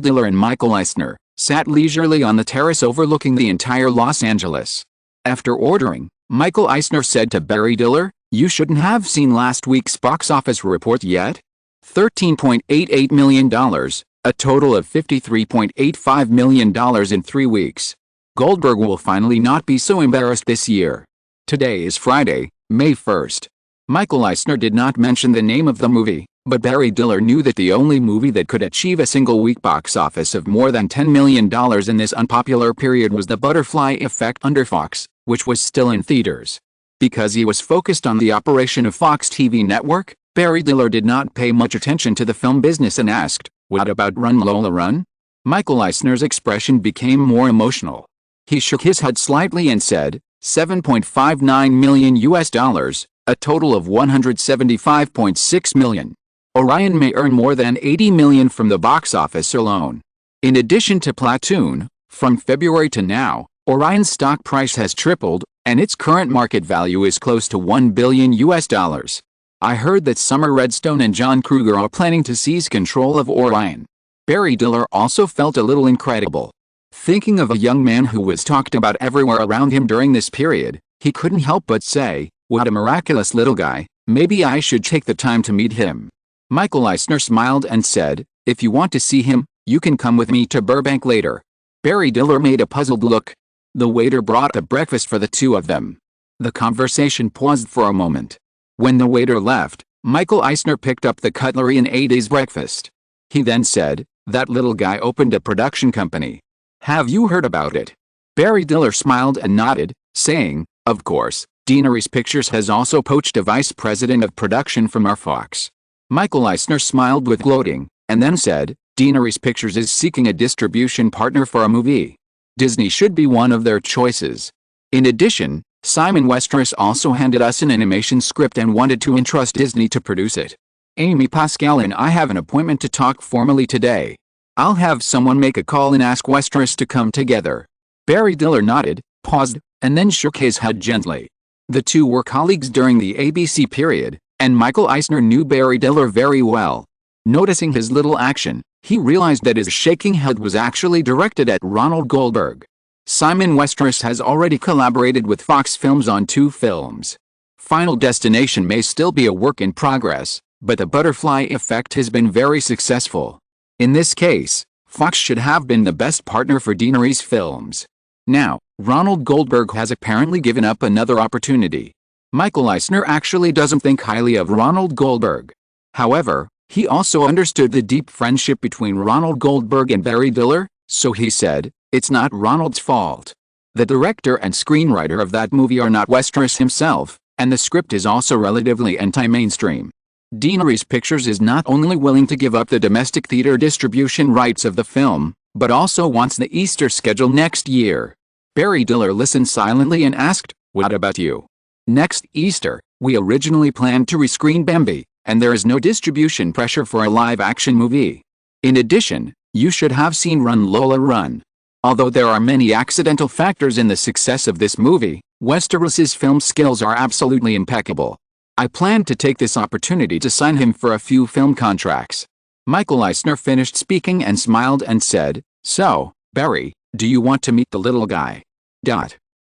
Diller and Michael Eisner, sat leisurely on the terrace overlooking the entire Los Angeles. After ordering, Michael Eisner said to Barry Diller, "You shouldn't have seen last week's box office report yet? $13.88 million, a total of $53.85 million in 3 weeks. Goldberg will finally not be so embarrassed this year." Today is Friday, May 1st. Michael Eisner did not mention the name of the movie, but Barry Diller knew that the only movie that could achieve a single-week box office of more than $10 million in this unpopular period was The Butterfly Effect under Fox, which was still in theaters. Because he was focused on the operation of Fox TV network, Barry Diller did not pay much attention to the film business and asked, "What about Run Lola Run?" Michael Eisner's expression became more emotional. He shook his head slightly and said, $7.59 million, a total of $175.6 million. Orion may earn more than $80 million from the box office alone. In addition to Platoon, from February to now, Orion's stock price has tripled, and its current market value is close to $1 billion. I heard that Summer Redstone and John Kruger are planning to seize control of Orion. Barry Diller also felt a little incredible. Thinking of a young man who was talked about everywhere around him during this period, he couldn't help but say, "What a miraculous little guy, maybe I should take the time to meet him." Michael Eisner smiled and said, "If you want to see him, you can come with me to Burbank later." Barry Diller made a puzzled look. The waiter brought the breakfast for the two of them. The conversation paused for a moment. When the waiter left, Michael Eisner picked up the cutlery and ate his breakfast. He then said, "That little guy opened a production company. Have you heard about it?" Barry Diller smiled and nodded, saying, "Of course, Deaneries Pictures has also poached a vice president of production from our Fox." Michael Eisner smiled with gloating, and then said, "Deaneries Pictures is seeking a distribution partner for a movie. Disney should be one of their choices. In addition, Simon Westeros also handed us an animation script and wanted to entrust Disney to produce it. Amy Pascal and I have an appointment to talk formally today. I'll have someone make a call and ask Westeros to come together." Barry Diller nodded, paused, and then shook his head gently. The two were colleagues during the ABC period, and Michael Eisner knew Barry Diller very well. Noticing his little action, he realized that his shaking head was actually directed at Ronald Goldberg. Simon Westeros has already collaborated with Fox Films on 2 films. Final Destination may still be a work in progress, but The Butterfly Effect has been very successful. In this case, Fox should have been the best partner for Deaneries Films. Now, Ronald Goldberg has apparently given up another opportunity. Michael Eisner actually doesn't think highly of Ronald Goldberg. However, he also understood the deep friendship between Ronald Goldberg and Barry Diller, so he said, "It's not Ronald's fault. The director and screenwriter of that movie are not Westeros himself, and the script is also relatively anti-mainstream. Deaneries Pictures is not only willing to give up the domestic theater distribution rights of the film, but also wants the Easter schedule next year." Barry Diller listened silently and asked, "What about you?" "Next Easter, we originally planned to rescreen Bambi, and there is no distribution pressure for a live-action movie. In addition, you should have seen Run Lola Run. Although there are many accidental factors in the success of this movie, Westeros's film skills are absolutely impeccable. I plan to take this opportunity to sign him for a few film contracts." Michael Eisner finished speaking and smiled and said, "So, Barry, do you want to meet the little guy?"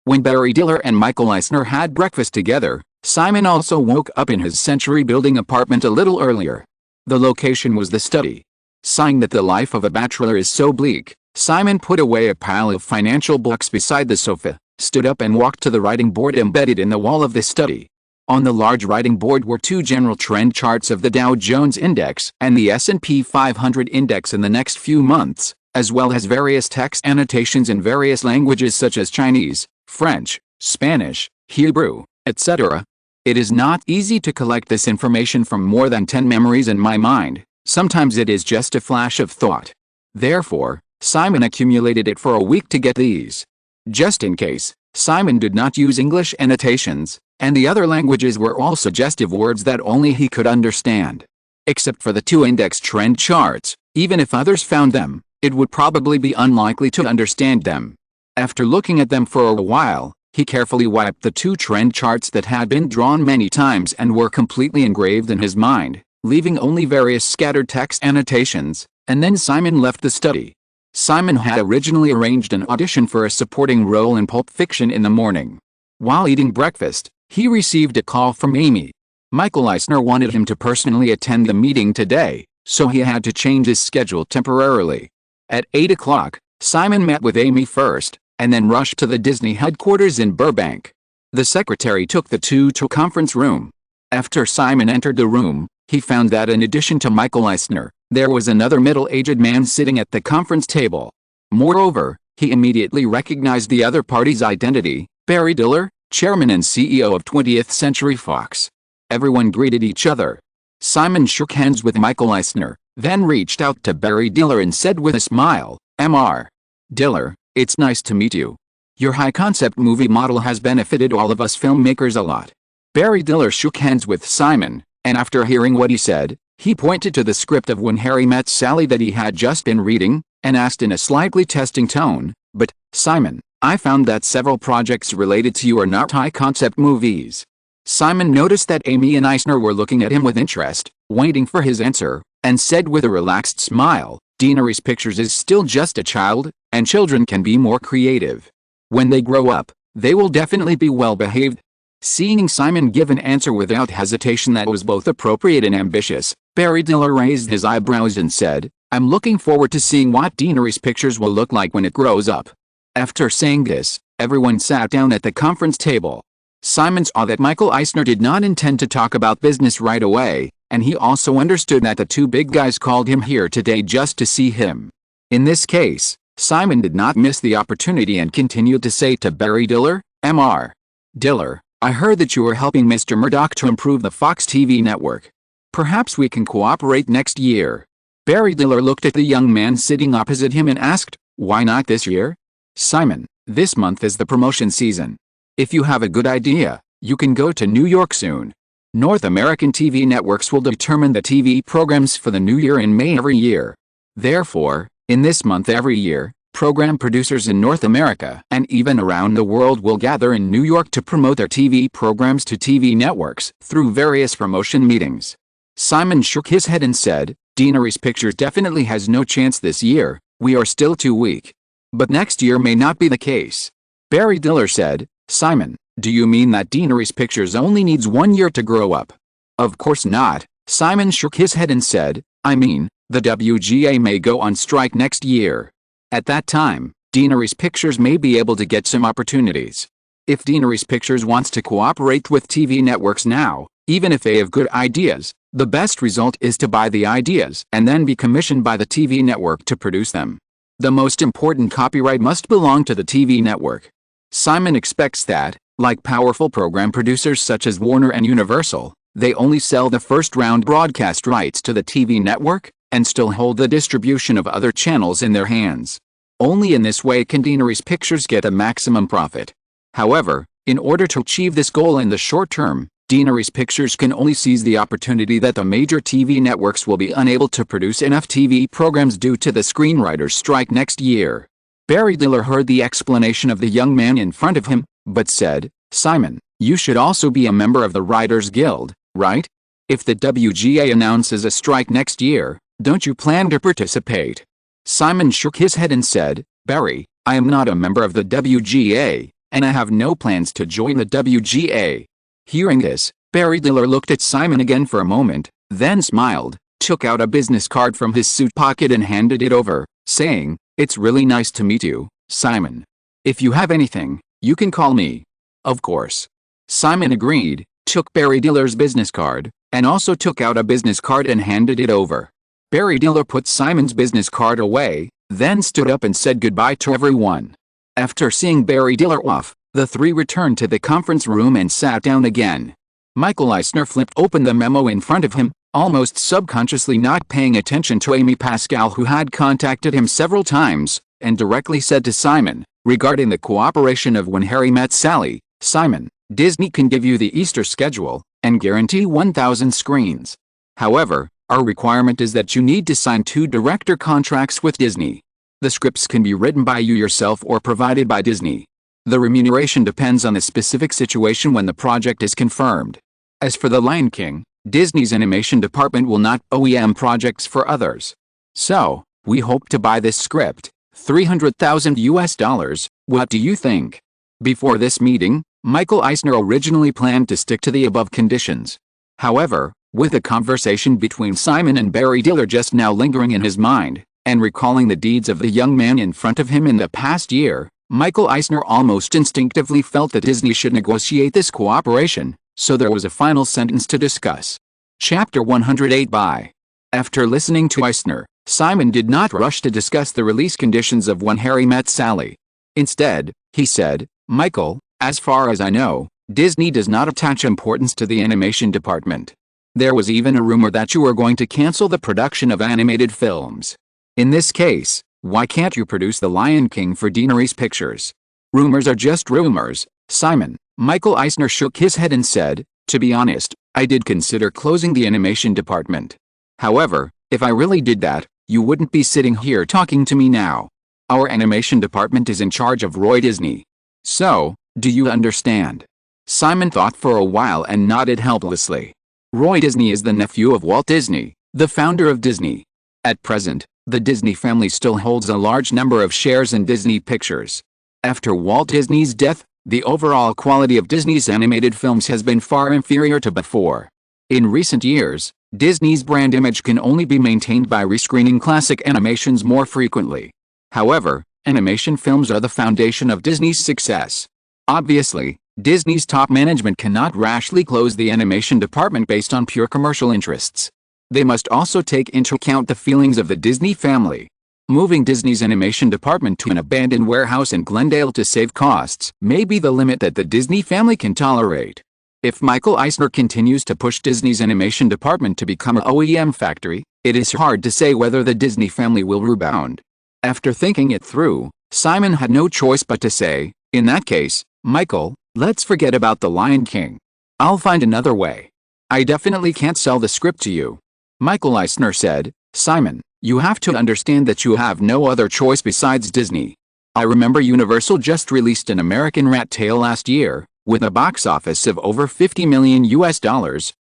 When Barry Diller and Michael Eisner had breakfast together, Simon also woke up in his Century Building apartment a little earlier. The location was the study. Sighing that the life of a bachelor is so bleak, Simon put away a pile of financial books beside the sofa, stood up and walked to the writing board embedded in the wall of the study. On the large writing board were 2 general trend charts of the Dow Jones Index and the S&P 500 Index in the next few months, as well as various text annotations in various languages such as Chinese, French, Spanish, Hebrew, etc. It is not easy to collect this information from more than 10 memories in my mind. Sometimes it is just a flash of thought. Therefore, Simon accumulated it for a week to get these. Just in case, Simon did not use English annotations, and the other languages were all suggestive words that only he could understand. Except for the 2 index trend charts, even if others found them, it would probably be unlikely to understand them. After looking at them for a while, He carefully wiped the two trend charts that had been drawn many times and were completely engraved in his mind, leaving only various scattered text annotations, and then Simon left the study. Simon had originally arranged an audition for a supporting role in Pulp Fiction in the morning. While eating breakfast, he received a call from Amy. Michael Eisner wanted him to personally attend the meeting today, so he had to change his schedule temporarily. At 8 o'clock, Simon met with Amy first, and then rushed to the Disney headquarters in Burbank. The secretary took the two to a conference room. After Simon entered the room, he found that in addition to Michael Eisner, there was another middle-aged man sitting at the conference table. Moreover, he immediately recognized the other party's identity, Barry Diller, chairman and CEO of 20th Century Fox. Everyone greeted each other. Simon shook hands with Michael Eisner, then reached out to Barry Diller and said with a smile, "Mr. Diller, it's nice to meet you. Your high-concept movie model has benefited all of us filmmakers a lot." Barry Diller shook hands with Simon, and after hearing what he said, he pointed to the script of When Harry Met Sally that he had just been reading, and asked in a slightly testing tone, "But, Simon, I found that several projects related to you are not high-concept movies." Simon noticed that Amy and Eisner were looking at him with interest, waiting for his answer, and said with a relaxed smile, "Daenerys Pictures is still just a child, and children can be more creative. When they grow up, they will definitely be well-behaved." Seeing Simon give an answer without hesitation that was both appropriate and ambitious, Barry Diller raised his eyebrows and said, "I'm looking forward to seeing what Daenerys Pictures will look like when it grows up." After saying this, everyone sat down at the conference table. Simon saw that Michael Eisner did not intend to talk about business right away, and he also understood that the two big guys called him here today just to see him. In this case, Simon did not miss the opportunity and continued to say to Barry Diller, "Mr. Diller, I heard that you are helping Mr. Murdoch to improve the Fox TV network. Perhaps we can cooperate next year." Barry Diller looked at the young man sitting opposite him and asked, "Why not this year?" "Simon, this month is the promotion season. If you have a good idea, you can go to New York soon. North American TV networks will determine the TV programs for the new year in May every year. Therefore, in this month every year, program producers in North America and even around the world will gather in New York to promote their TV programs to TV networks through various promotion meetings." Simon shook his head and said, "Daenerys Pictures definitely has no chance this year, we are still too weak. But next year may not be the case." Barry Diller said, "Simon, do you mean that Daenerys Pictures only needs 1 year to grow up?" "Of course not." Simon shook his head and said, "I mean, the WGA may go on strike next year. At that time, Daenerys Pictures may be able to get some opportunities. If Daenerys Pictures wants to cooperate with TV networks now, even if they have good ideas, the best result is to buy the ideas and then be commissioned by the TV network to produce them. The most important copyright must belong to the TV network." Simon expects that, like powerful program producers such as Warner and Universal, they only sell the first-round broadcast rights to the TV network, and still hold the distribution of other channels in their hands. Only in this way can Daenerys Pictures get a maximum profit. However, in order to achieve this goal in the short term, Daenerys Pictures can only seize the opportunity that the major TV networks will be unable to produce enough TV programs due to the screenwriters' strike next year. Barry Diller heard the explanation of the young man in front of him, but said, "Simon, you should also be a member of the Writers Guild, right? If the WGA announces a strike next year, don't you plan to participate?" Simon shook his head and said, "Barry, I am not a member of the WGA, and I have no plans to join the WGA." Hearing this, Barry Diller looked at Simon again for a moment, then smiled, took out a business card from his suit pocket and handed it over, saying, "It's really nice to meet you, Simon. If you have anything, you can call me." "Of course." Simon agreed, took Barry Diller's business card, and also took out a business card and handed it over. Barry Diller put Simon's business card away, then stood up and said goodbye to everyone. After seeing Barry Diller off, the three returned to the conference room and sat down again. Michael Eisner flipped open the memo in front of him, almost subconsciously not paying attention to Amy Pascal, who had contacted him several times, and directly said to Simon, regarding the cooperation of When Harry Met Sally, "Simon, Disney can give you the Easter schedule, and guarantee 1,000 screens. However, our requirement is that you need to sign 2 director contracts with Disney. The scripts can be written by you yourself or provided by Disney. The remuneration depends on the specific situation when the project is confirmed. As for The Lion King, Disney's animation department will not OEM projects for others. So, we hope to buy this script, $300,000. What do you think? Before this meeting, Michael Eisner originally planned to stick to the above conditions. However, with a conversation between Simon and Barry Diller just now lingering in his mind, and recalling the deeds of the young man in front of him in the past year, Michael Eisner almost instinctively felt that Disney should negotiate this cooperation, so there was a final sentence to discuss. Chapter 108 by. After listening to Eisner, Simon did not rush to discuss the release conditions of When Harry Met Sally. Instead, he said, "Michael, as far as I know, Disney does not attach importance to the animation department. There was even a rumor that you were going to cancel the production of animated films. In this case, why can't you produce The Lion King for Deaneries Pictures? Rumors are just rumors, Simon." Michael Eisner shook his head and said, "To be honest, I did consider closing the animation department. However, if I really did that, you wouldn't be sitting here talking to me now. Our animation department is in charge of Roy Disney. So, do you understand?" Simon thought for a while and nodded helplessly. Roy Disney is the nephew of Walt Disney, the founder of Disney. At present, the Disney family still holds a large number of shares in Disney Pictures. After Walt Disney's death, the overall quality of Disney's animated films has been far inferior to before. In recent years, Disney's brand image can only be maintained by rescreening classic animations more frequently. However, animation films are the foundation of Disney's success. Obviously, Disney's top management cannot rashly close the animation department based on pure commercial interests. They must also take into account the feelings of the Disney family. Moving Disney's animation department to an abandoned warehouse in Glendale to save costs may be the limit that the Disney family can tolerate. If Michael Eisner continues to push Disney's animation department to become an OEM factory, it is hard to say whether the Disney family will rebound. After thinking it through, Simon had no choice but to say, "In that case, Michael, let's forget about The Lion King. I'll find another way. I definitely can't sell the script to you." Michael Eisner said, "Simon, you have to understand that you have no other choice besides Disney. I remember Universal just released an American Rat Tale last year, with a box office of over $50 million,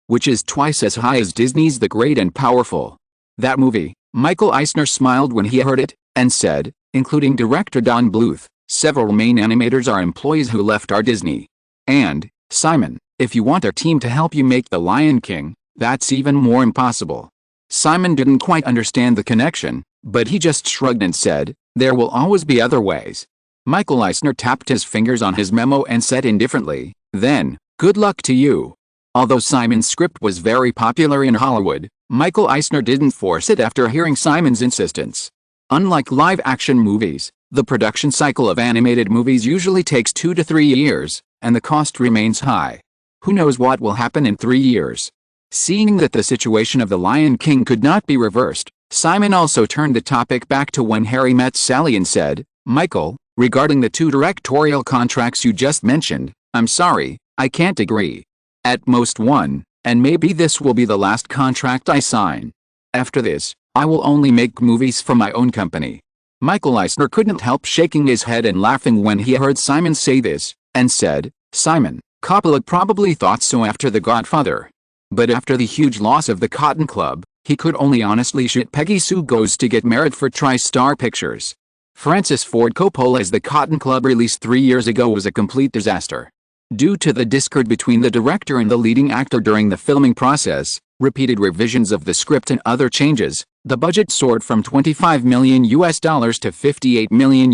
which is twice as high as Disney's The Great and Powerful. That movie." Michael Eisner smiled when he heard it, and said, "Including director Don Bluth, several main animators are employees who left our Disney. And, Simon, if you want our team to help you make The Lion King, that's even more impossible." Simon didn't quite understand the connection, but he just shrugged and said, "There will always be other ways." Michael Eisner tapped his fingers on his memo and said indifferently, "Then, good luck to you." Although Simon's script was very popular in Hollywood, Michael Eisner didn't force it after hearing Simon's insistence. Unlike live-action movies, the production cycle of animated movies usually takes 2 to 3 years, and the cost remains high. Who knows what will happen in 3 years? Seeing that the situation of The Lion King could not be reversed, Simon also turned the topic back to When Harry Met Sally and said, "Michael, regarding the 2 directorial contracts you just mentioned, I'm sorry, I can't agree. At most one, and maybe this will be the last contract I sign. After this, I will only make movies for my own company." Michael Eisner couldn't help shaking his head and laughing when he heard Simon say this, and said, "Simon, Coppola probably thought so after The Godfather. But after the huge loss of the Cotton Club, he could only honestly shit Peggy Sue Goes to Get Married for TriStar Pictures. Francis Ford Coppola's The Cotton Club released 3 years ago was a complete disaster. Due to the discord between the director and the leading actor during the filming process, repeated revisions of the script and other changes, the budget soared from $25 million to $58 million,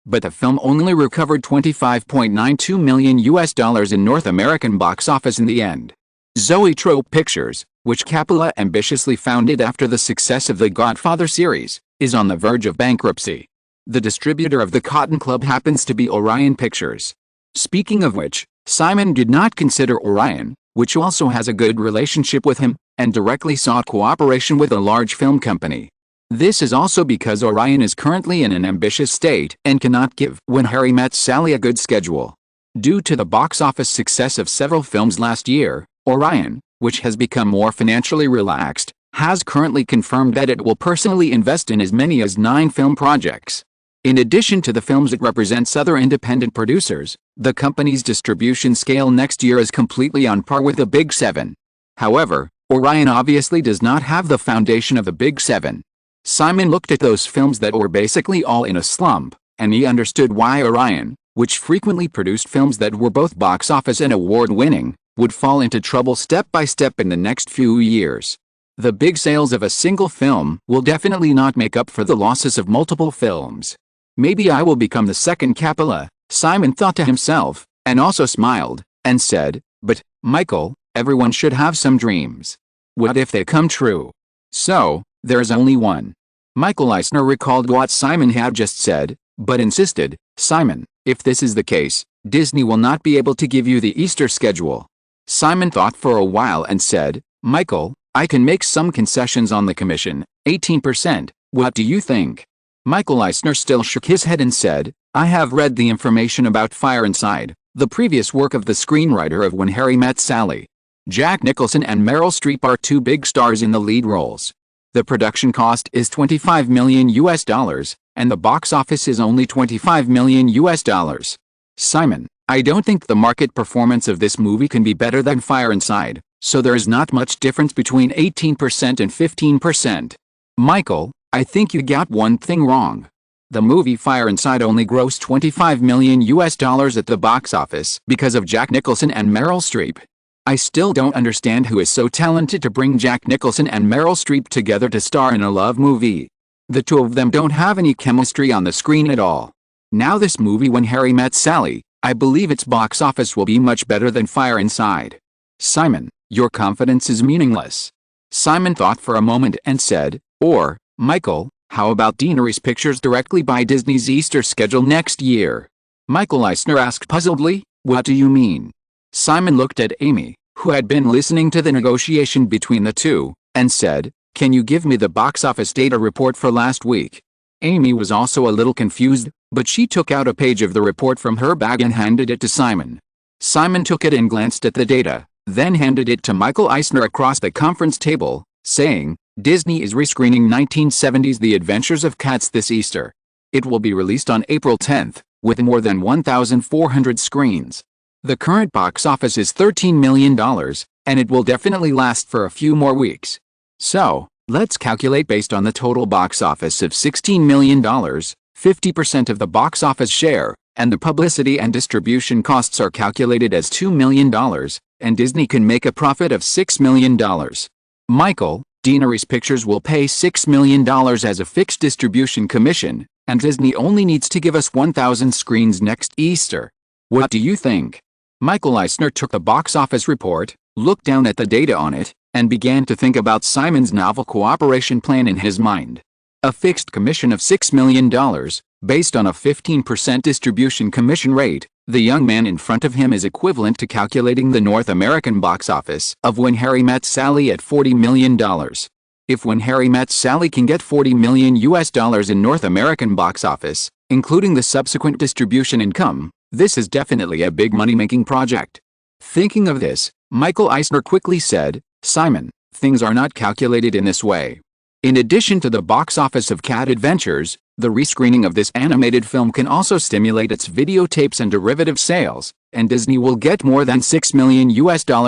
but the film only recovered $25.92 million in North American box office in the end. Zoetrope Pictures, which Coppola ambitiously founded after the success of the Godfather series, is on the verge of bankruptcy. The distributor of The Cotton Club happens to be Orion Pictures. Speaking of which, Simon did not consider Orion, which also has a good relationship with him, and directly sought cooperation with a large film company. This is also because Orion is currently in an ambitious state and cannot give When Harry Met Sally a good schedule. Due to the box office success of several films last year, Orion, which has become more financially relaxed, has currently confirmed that it will personally invest in as many as 9 film projects. In addition to the films it represents other independent producers, the company's distribution scale next year is completely on par with the Big Seven. However, Orion obviously does not have the foundation of the Big Seven. Simon looked at those films that were basically all in a slump, and he understood why Orion, which frequently produced films that were both box office and award-winning, would fall into trouble step by step in the next few years. The big sales of a single film will definitely not make up for the losses of multiple films. Maybe I will become the second Coppola, Simon thought to himself, and also smiled, and said, "But, Michael, everyone should have some dreams. What if they come true? So, there's only one." Michael Eisner recalled what Simon had just said, but insisted, "Simon, if this is the case, Disney will not be able to give you the Easter schedule." Simon thought for a while and said, "Michael, I can make some concessions on the commission, 18%, what do you think?" Michael Eisner still shook his head and said, "I have read the information about Fire Inside, the previous work of the screenwriter of When Harry Met Sally. Jack Nicholson and Meryl Streep are two big stars in the lead roles. The production cost is $25 million, and the box office is only $25 million. Simon, I don't think the market performance of this movie can be better than Fire Inside, so there is not much difference between 18% and 15%. Michael, I think you got one thing wrong. The movie Fire Inside only grossed $25 million at the box office because of Jack Nicholson and Meryl Streep. I still don't understand who is so talented to bring Jack Nicholson and Meryl Streep together to star in a love movie. The two of them don't have any chemistry on the screen at all. Now this movie When Harry Met Sally, I believe its box office will be much better than Fire Inside." Simon, your confidence is meaningless. Simon thought for a moment and said, "Or, Michael, how about Daenerys Pictures directly buy Disney's Easter schedule next year?" Michael Eisner asked puzzledly, "What do you mean?" Simon looked at Amy, who had been listening to the negotiation between the two, and said, "Can you give me the box office data report for last week?" Amy was also a little confused, but she took out a page of the report from her bag and handed it to Simon. Simon took it and glanced at the data, then handed it to Michael Eisner across the conference table, saying, "Disney is rescreening 1970's The Adventures of Cats this Easter. It will be released on April 10th, with more than 1,400 screens. The current box office is $13 million, and it will definitely last for a few more weeks. So, let's calculate based on the total box office of $16 million, 50% of the box office share, and the publicity and distribution costs are calculated as $2 million, and Disney can make a profit of $6 million. Michael, Daenerys Pictures will pay $6 million as a fixed distribution commission, and Disney only needs to give us 1,000 screens next Easter. What do you think?" Michael Eisner took the box office report, looked down at the data on it, and began to think about Simon's novel cooperation plan in his mind. A fixed commission of $6 million, based on a 15% distribution commission rate, the young man in front of him is equivalent to calculating the North American box office of When Harry Met Sally at $40 million. If When Harry Met Sally can get $40 million in North American box office, including the subsequent distribution income, this is definitely a big money-making project. Thinking of this, Michael Eisner quickly said, "Simon, things are not calculated in this way. In addition to the box office of Cat Adventures, the rescreening of this animated film can also stimulate its videotapes and derivative sales, and Disney will get more than $6 million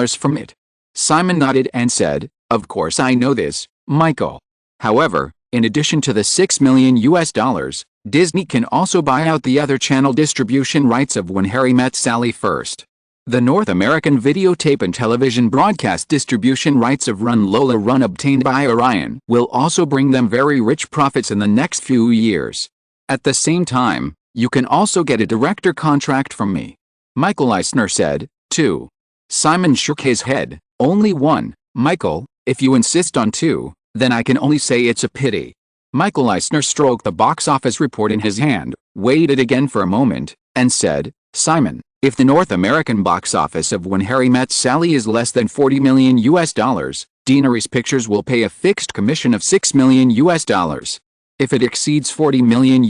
from it." Simon nodded and said, "Of course I know this, Michael. However, in addition to the $6 million, Disney can also buy out the other channel distribution rights of When Harry Met Sally first. The North American videotape and television broadcast distribution rights of Lola Run obtained by Orion will also bring them very rich profits in the next few years. At the same time, you can also get a director contract from me." Michael Eisner said, "Two." Simon shook his head, "Only one, Michael, if you insist on two, then I can only say it's a pity." Michael Eisner stroked the box office report in his hand, weighed it again for a moment, and said, "Simon, if the North American box office of When Harry Met Sally is less than $40 million, Daenerys Pictures will pay a fixed commission of $6 million. If it exceeds $40 million,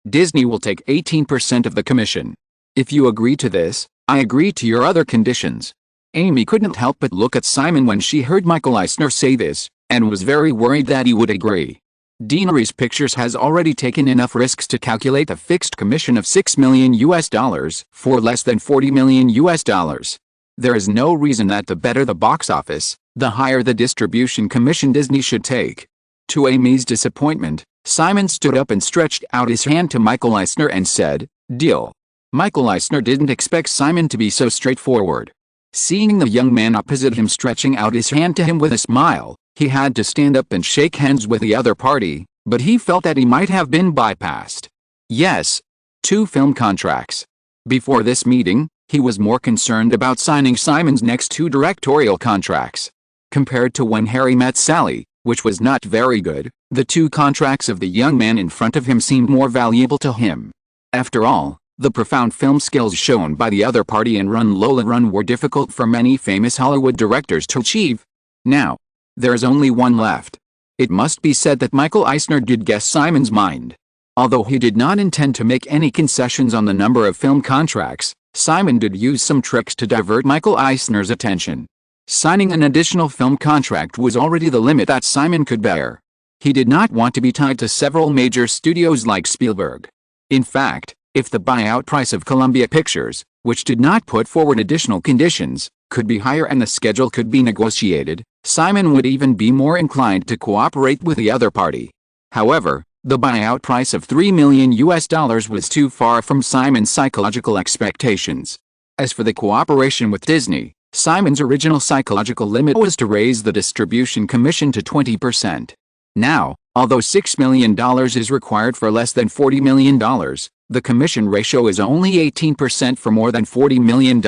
Disney will take 18% of the commission. If you agree to this, I agree to your other conditions." Amy couldn't help but look at Simon when she heard Michael Eisner say this, and was very worried that he would agree. Deaneries Pictures has already taken enough risks to calculate a fixed commission of $6 million for less than $40 million. There is no reason that the better the box office, the higher the distribution commission Disney should take. To Amy's disappointment, Simon stood up and stretched out his hand to Michael Eisner and said, "Deal." Michael Eisner didn't expect Simon to be so straightforward. Seeing the young man opposite him stretching out his hand to him with a smile, he had to stand up and shake hands with the other party, but he felt that he might have been bypassed. Yes. 2 film contracts. Before this meeting, he was more concerned about signing Simon's next 2 directorial contracts. Compared to When Harry Met Sally, which was not very good, the 2 contracts of the young man in front of him seemed more valuable to him. After all, the profound film skills shown by the other party in Lola Run were difficult for many famous Hollywood directors to achieve. Now, there's only one left. It must be said that Michael Eisner did guess Simon's mind. Although he did not intend to make any concessions on the number of film contracts, Simon did use some tricks to divert Michael Eisner's attention. Signing an additional film contract was already the limit that Simon could bear. He did not want to be tied to several major studios like Spielberg. In fact, if the buyout price of Columbia Pictures, which did not put forward additional conditions, could be higher and the schedule could be negotiated, Simon would even be more inclined to cooperate with the other party. However, the buyout price of $3 million was too far from Simon's psychological expectations. As for the cooperation with Disney, Simon's original psychological limit was to raise the distribution commission to 20%. Now, although $6 million is required for less than $40 million, the commission ratio is only 18% for more than $40 million,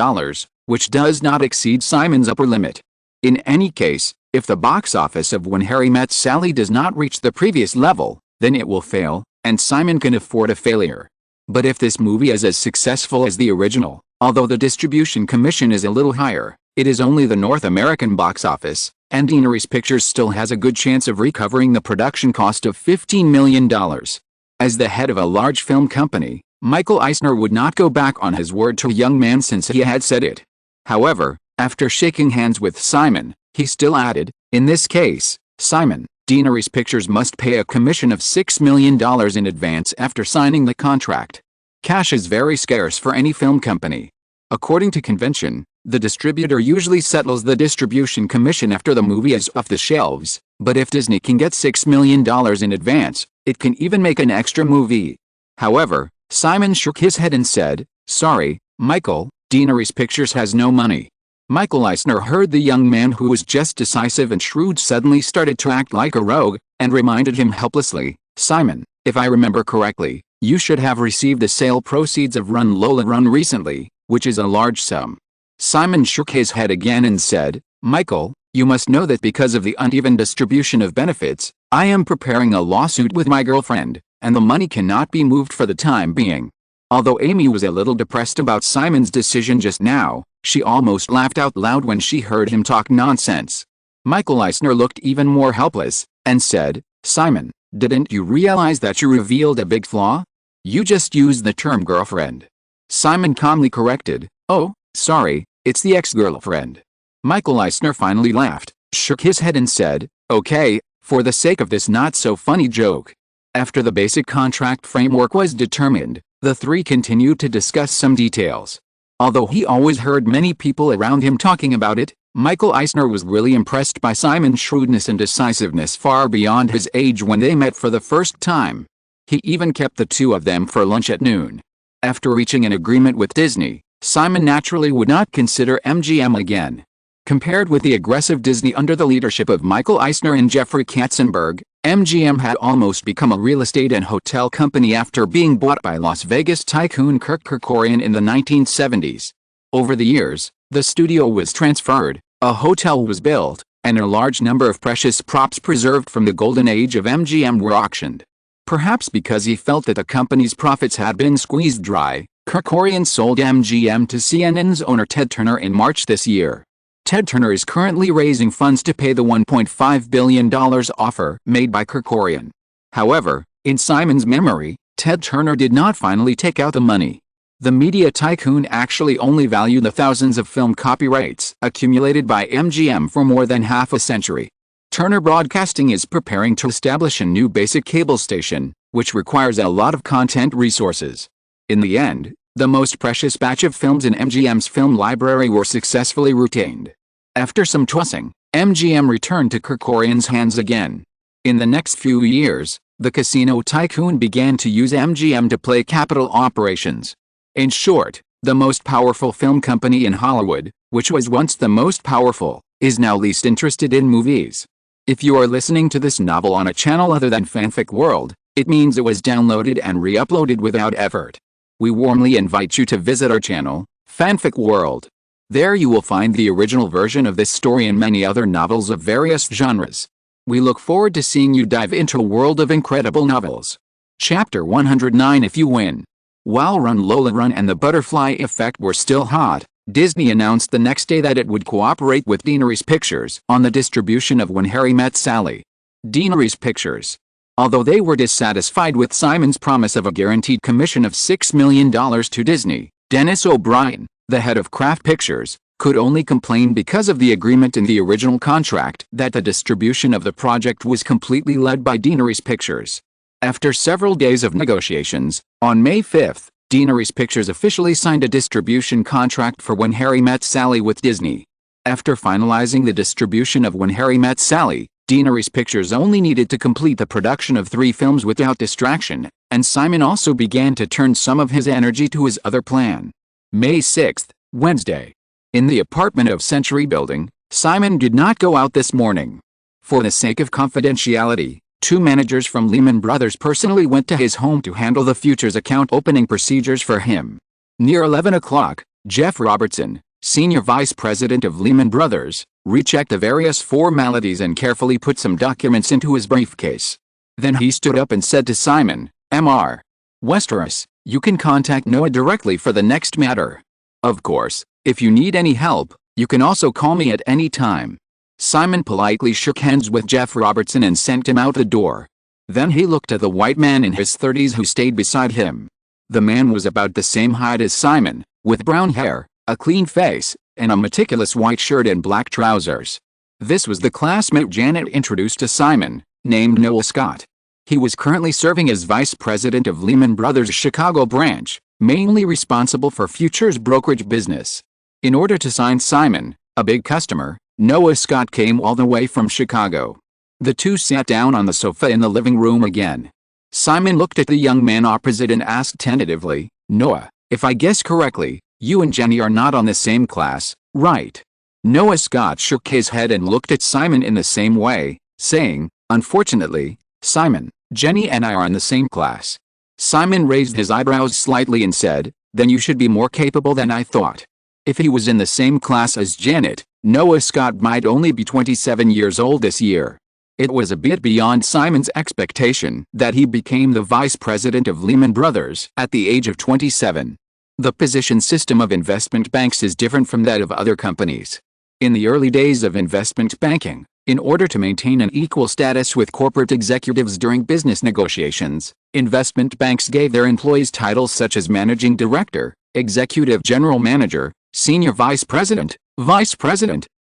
which does not exceed Simon's upper limit. In any case, if the box office of When Harry Met Sally does not reach the previous level, then it will fail, and Simon can afford a failure. But if this movie is as successful as the original, although the distribution commission is a little higher, it is only the North American box office, and Deaneries Pictures still has a good chance of recovering the production cost of $15 million. As the head of a large film company, Michael Eisner would not go back on his word to a young man since he had said it. However, after shaking hands with Simon, he still added, "In this case, Simon, Deaneries Pictures must pay a commission of $6 million in advance after signing the contract. Cash is very scarce for any film company. According to convention, the distributor usually settles the distribution commission after the movie is off the shelves, but if Disney can get $6 million in advance, it can even make an extra movie." However, Simon shook his head and said, "Sorry, Michael, Deaneries Pictures has no money." Michael Eisner heard the young man, who was just decisive and shrewd, suddenly started to act like a rogue, and reminded him helplessly, "Simon, if I remember correctly, you should have received the sale proceeds of Lola Run recently, which is a large sum." Simon shook his head again and said, "Michael, you must know that because of the uneven distribution of benefits, I am preparing a lawsuit with my girlfriend, and the money cannot be moved for the time being." Although Amy was a little depressed about Simon's decision just now, she almost laughed out loud when she heard him talk nonsense. Michael Eisner looked even more helpless, and said, "Simon, didn't you realize that you revealed a big flaw? You just used the term girlfriend." Simon calmly corrected, "Oh, sorry, it's the ex-girlfriend." Michael Eisner finally laughed, shook his head and said, "Okay, for the sake of this not-so-funny joke." After the basic contract framework was determined, the three continued to discuss some details. Although he always heard many people around him talking about it, Michael Eisner was really impressed by Simon's shrewdness and decisiveness far beyond his age when they met for the first time. He even kept the two of them for lunch at noon. After reaching an agreement with Disney, Simon naturally would not consider MGM again. Compared with the aggressive Disney under the leadership of Michael Eisner and Jeffrey Katzenberg, MGM had almost become a real estate and hotel company after being bought by Las Vegas tycoon Kirk Kerkorian in the 1970s. Over the years, the studio was transferred, a hotel was built, and a large number of precious props preserved from the golden age of MGM were auctioned. Perhaps because he felt that the company's profits had been squeezed dry, Kerkorian sold MGM to CNN's owner Ted Turner in March this year. Ted Turner is currently raising funds to pay the $1.5 billion offer made by Kerkorian. However, in Simon's memory, Ted Turner did not finally take out the money. The media tycoon actually only valued the thousands of film copyrights accumulated by MGM for more than half a century. Turner Broadcasting is preparing to establish a new basic cable station, which requires a lot of content resources. In the end, the most precious batch of films in MGM's film library were successfully retained. After some tossing, MGM returned to Kerkorian's hands again. In the next few years, the casino tycoon began to use MGM to play capital operations. In short, the most powerful film company in Hollywood, which was once the most powerful, is now least interested in movies. If you are listening to this novel on a channel other than Fanfic World, it means it was downloaded and re-uploaded without effort. We warmly invite you to visit our channel, Fanfic World. There you will find the original version of this story and many other novels of various genres. We look forward to seeing you dive into a world of incredible novels. Chapter 109 If You Win. While Lola Run and the Butterfly Effect were still hot, Disney announced the next day that it would cooperate with Deanery's Pictures on the distribution of When Harry Met Sally. Deanery's Pictures. Although they were dissatisfied with Simon's promise of a guaranteed commission of $6 million to Disney, Dennis O'Brien, the head of Kraft Pictures, could only complain because of the agreement in the original contract that the distribution of the project was completely led by Deanery's Pictures. After several days of negotiations, on May 5, Deanery's Pictures officially signed a distribution contract for When Harry Met Sally with Disney. After finalizing the distribution of When Harry Met Sally, Deanery's Pictures only needed to complete the production of 3 films without distraction, and Simon also began to turn some of his energy to his other plan. May 6, Wednesday. In the apartment of Century Building, Simon did not go out this morning. For the sake of confidentiality, 2 managers from Lehman Brothers personally went to his home to handle the futures account opening procedures for him. Near 11 o'clock, Jeff Robertson, senior vice president of Lehman Brothers, rechecked the various formalities and carefully put some documents into his briefcase. Then he stood up and said to Simon, "Mr. Westeros, you can contact Noah directly for the next matter. Of course, if you need any help, you can also call me at any time." Simon politely shook hands with Jeff Robertson and sent him out the door. Then he looked at the white man in his 30s who stayed beside him. The man was about the same height as Simon, with brown hair, a clean face, and a meticulous white shirt and black trousers. This was the classmate Janet introduced to Simon, named Noah Scott. He was currently serving as vice president of Lehman Brothers' Chicago branch, mainly responsible for futures brokerage business. In order to sign Simon, a big customer, Noah Scott came all the way from Chicago. The two sat down on the sofa in the living room again. Simon looked at the young man opposite and asked tentatively, "Noah, if I guess correctly, you and Jenny are not on the same class, right?" Noah Scott shook his head and looked at Simon in the same way, saying, "Unfortunately, Simon, Jenny and I are in the same class." Simon raised his eyebrows slightly and said, "Then you should be more capable than I thought." If he was in the same class as Janet, Noah Scott might only be 27 years old this year. It was a bit beyond Simon's expectation that he became the vice president of Lehman Brothers at the age of 27. The position system of investment banks is different from that of other companies. In the early days of investment banking, in order to maintain an equal status with corporate executives during business negotiations, investment banks gave their employees titles such as managing director, executive general manager, senior vice president,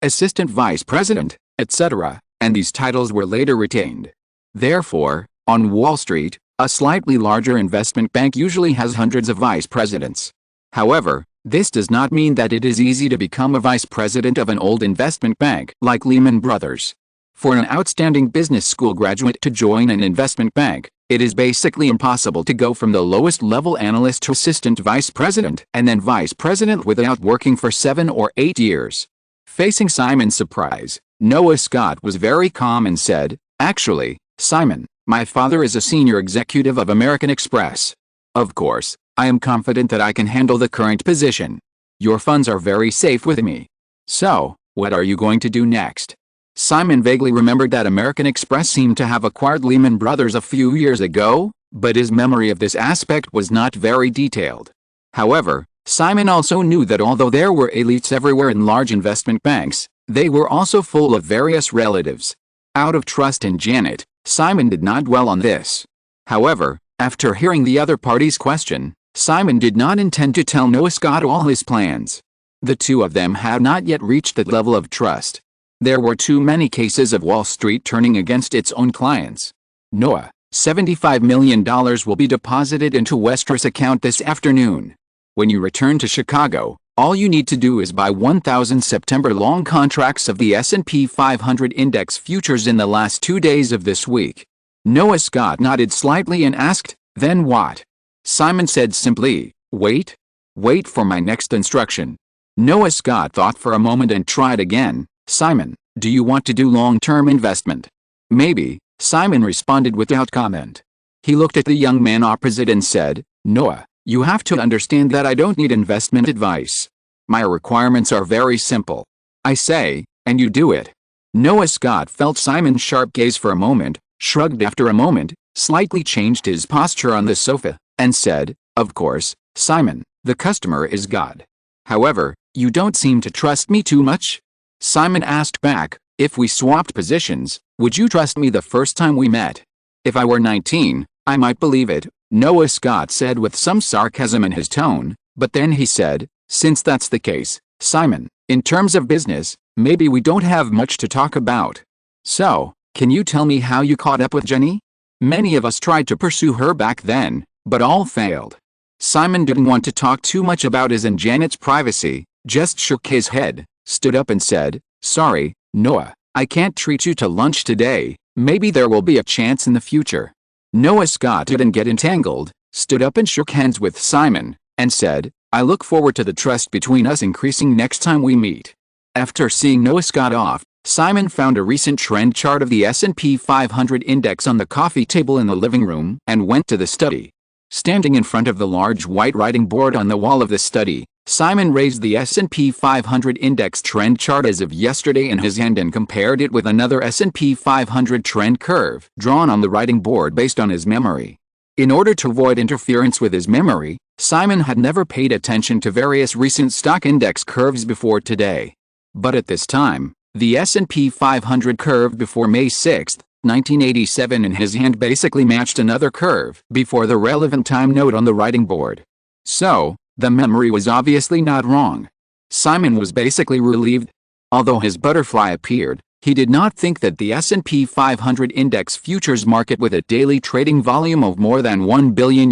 assistant vice president, etc., and these titles were later retained. Therefore, on Wall Street, a slightly larger investment bank usually has hundreds of vice presidents. However, this does not mean that it is easy to become a vice president of an old investment bank like Lehman Brothers. For an outstanding business school graduate to join an investment bank, it is basically impossible to go from the lowest level analyst to assistant vice president and then vice president without working for 7 or 8 years. Facing Simon's surprise, Noah Scott was very calm and said, "Actually, Simon, my father is a senior executive of American Express. Of course, I am confident that I can handle the current position. Your funds are very safe with me. So, what are you going to do next?" Simon vaguely remembered that American Express seemed to have acquired Lehman Brothers a few years ago, but his memory of this aspect was not very detailed. However, Simon also knew that although there were elites everywhere in large investment banks, they were also full of various relatives. Out of trust in Janet, Simon did not dwell on this. However, after hearing the other party's question, Simon did not intend to tell Noah Scott all his plans. The two of them had not yet reached that level of trust. There were too many cases of Wall Street turning against its own clients. Noah, $75 million will be deposited into Westeros account this afternoon. When you return to Chicago, all you need to do is buy 1,000 September long contracts of the S&P 500 index futures in the last 2 days of this week. Noah Scott nodded slightly and asked, "Then what?" Simon said simply, "Wait. Wait for my next instruction." Noah Scott thought for a moment and tried again. "Simon, do you want to do long-term investment?" "Maybe," Simon responded without comment. He looked at the young man opposite and said, "Noah, you have to understand that I don't need investment advice. My requirements are very simple. I say, and you do it." Noah Scott felt Simon's sharp gaze for a moment, shrugged after a moment, slightly changed his posture on the sofa, and said, "Of course, Simon, the customer is God. However, you don't seem to trust me too much?" Simon asked back, "If we swapped positions, would you trust me the first time we met?" "If I were 19, I might believe it," Noah Scott said with some sarcasm in his tone, but then he said, "Since that's the case, Simon, in terms of business, maybe we don't have much to talk about. So, can you tell me how you caught up with Jenny? Many of us tried to pursue her back then, but all failed." Simon didn't want to talk too much about his and Janet's privacy, just shook his head, stood up and said, "Sorry, Noah, I can't treat you to lunch today. Maybe there will be a chance in the future." Noah Scott didn't get entangled, stood up and shook hands with Simon, and said, "I look forward to the trust between us increasing next time we meet." After seeing Noah Scott off, Simon found a recent trend chart of the S&P 500 index on the coffee table in the living room and went to the study. Standing in front of the large white writing board on the wall of the study, Simon raised the S&P 500 index trend chart as of yesterday in his hand and compared it with another S&P 500 trend curve drawn on the writing board based on his memory. In order to avoid interference with his memory, Simon had never paid attention to various recent stock index curves before today. But at this time, the S&P 500 curve before May 6, 1987 in his hand basically matched another curve before the relevant time note on the writing board. So, the memory was obviously not wrong. Simon was basically relieved. Although his butterfly appeared, he did not think that the S&P 500 index futures market with a daily trading volume of more than $1 billion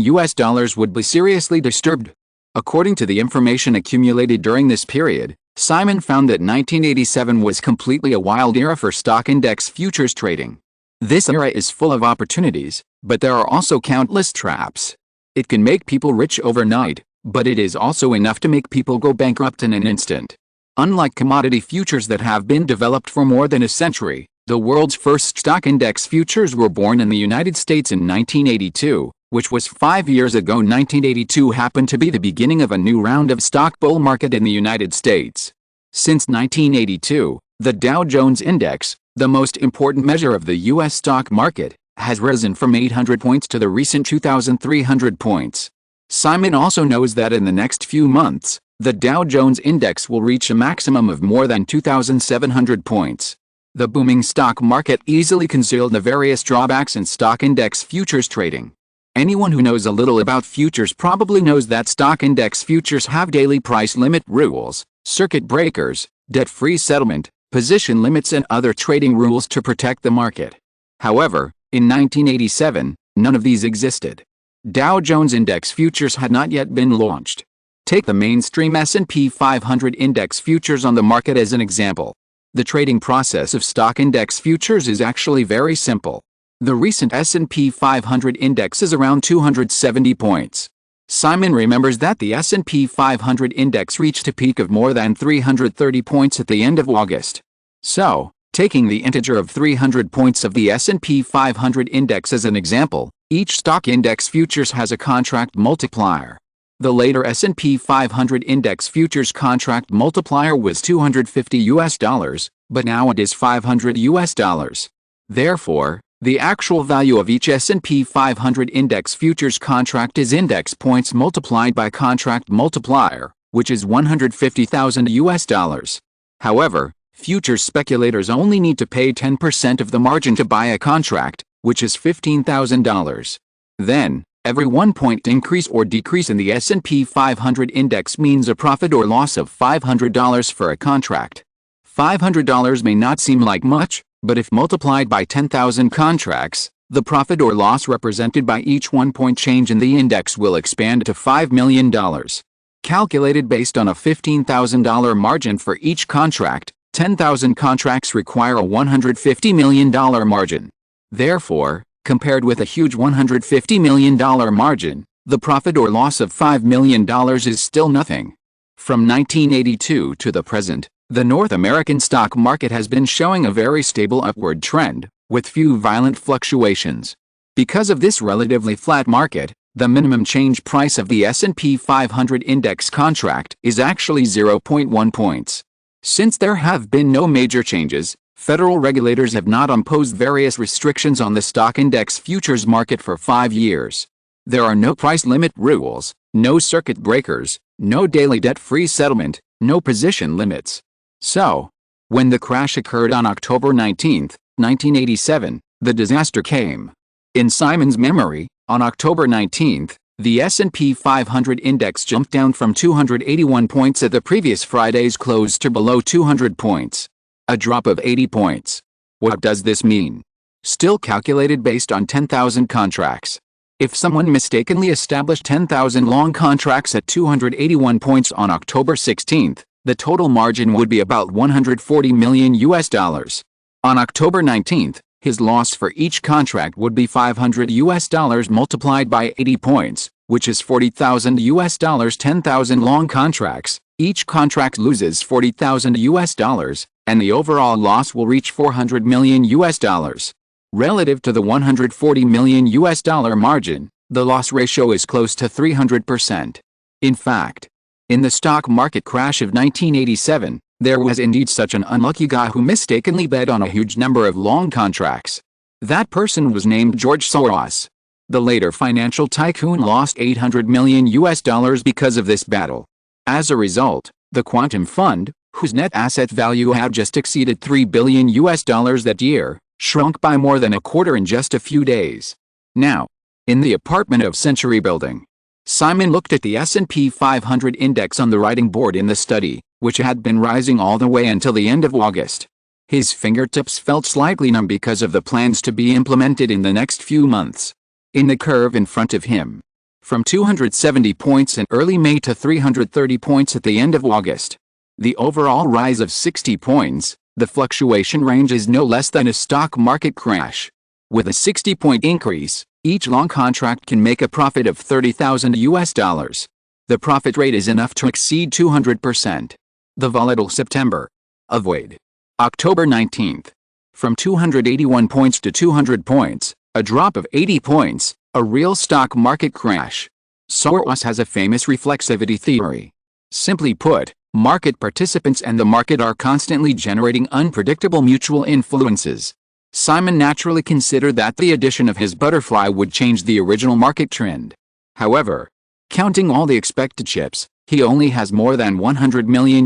would be seriously disturbed. According to the information accumulated during this period, Simon found that 1987 was completely a wild era for stock index futures trading. This era is full of opportunities, but there are also countless traps. It can make people rich overnight, but it is also enough to make people go bankrupt in an instant. Unlike commodity futures that have been developed for more than a century, the world's first stock index futures were born in the United States in 1982, which was 5 years ago. 1982 happened to be the beginning of a new round of stock bull market in the United States. Since 1982, the Dow Jones Index, the most important measure of the U.S. stock market, has risen from 800 points to the recent 2,300 points. Simon also knows that in the next few months, the Dow Jones Index will reach a maximum of more than 2,700 points. The booming stock market easily concealed the various drawbacks in stock index futures trading. Anyone who knows a little about futures probably knows that stock index futures have daily price limit rules, circuit breakers, debt-free settlement, position limits and other trading rules to protect the market. However, in 1987, none of these existed. Dow Jones Index futures had not yet been launched. Take the mainstream S&P 500 index futures on the market as an example. The trading process of stock index futures is actually very simple. The recent S&P 500 index is around 270 points. Simon remembers that the S&P 500 index reached a peak of more than 330 points at the end of August. So, taking the integer of 300 points of the S&P 500 index as an example, each stock index futures has a contract multiplier. The later S&P 500 index futures contract multiplier was $250, but now it is $500. Therefore, the actual value of each S&P 500 index futures contract is index points multiplied by contract multiplier, which is $150,000. However, futures speculators only need to pay 10% of the margin to buy a contract, which is $15,000. Then, every 1 point increase or decrease in the S&P 500 index means a profit or loss of $500 for a contract. $500 may not seem like much, but if multiplied by 10,000 contracts, the profit or loss represented by each 1-point change in the index will expand to $5 million. Calculated based on a $15,000 margin for each contract, 10,000 contracts require a $150 million margin. Therefore, compared with a huge $150 million margin, the profit or loss of $5 million is still nothing. From 1982 to the present, the North American stock market has been showing a very stable upward trend, with few violent fluctuations. Because of this relatively flat market, the minimum change price of the S&P 500 index contract is actually 0.1 points. Since there have been no major changes, federal regulators have not imposed various restrictions on the stock index futures market for 5 years. There are no price limit rules, no circuit breakers, no daily debt-free settlement, no position limits. So, when the crash occurred on October 19, 1987, the disaster came. In Simon's memory, on October 19, the S&P 500 index jumped down from 281 points at the previous Friday's close to below 200 points. A drop of 80 points. What does this mean? Still calculated based on 10,000 contracts. If someone mistakenly established 10,000 long contracts at 281 points on October 16, the total margin would be about $140 million. On October 19, his loss for each contract would be $500 multiplied by 80 points, which is $40,000. 10,000 long contracts, each contract loses $40,000, and the overall loss will reach $400 million. Relative to the $140 million margin, the loss ratio is close to 300%. In fact, in the stock market crash of 1987, there was indeed such an unlucky guy who mistakenly bet on a huge number of long contracts. That person was named George Soros. The later financial tycoon lost $800 million because of this battle. As a result, the Quantum Fund, whose net asset value had just exceeded $3 billion that year, shrunk by more than a quarter in just a few days. Now, in the apartment of Century Building, Simon looked at the S&P 500 index on the writing board in the study, which had been rising all the way until the end of August. His fingertips felt slightly numb because of the plans to be implemented in the next few months. In the curve in front of him, from 270 points in early May to 330 points at the end of August, the overall rise of 60 points, the fluctuation range is no less than a stock market crash. With a 60-point increase, each long contract can make a profit of $30,000. The profit rate is enough to exceed 200%. The volatile September. Avoid. October 19th. From 281 points to 200 points, a drop of 80 points, a real stock market crash. Soros has a famous reflexivity theory. Simply put, market participants and the market are constantly generating unpredictable mutual influences. Simon naturally considered that the addition of his butterfly would change the original market trend. However, counting all the expected chips, he only has more than $100 million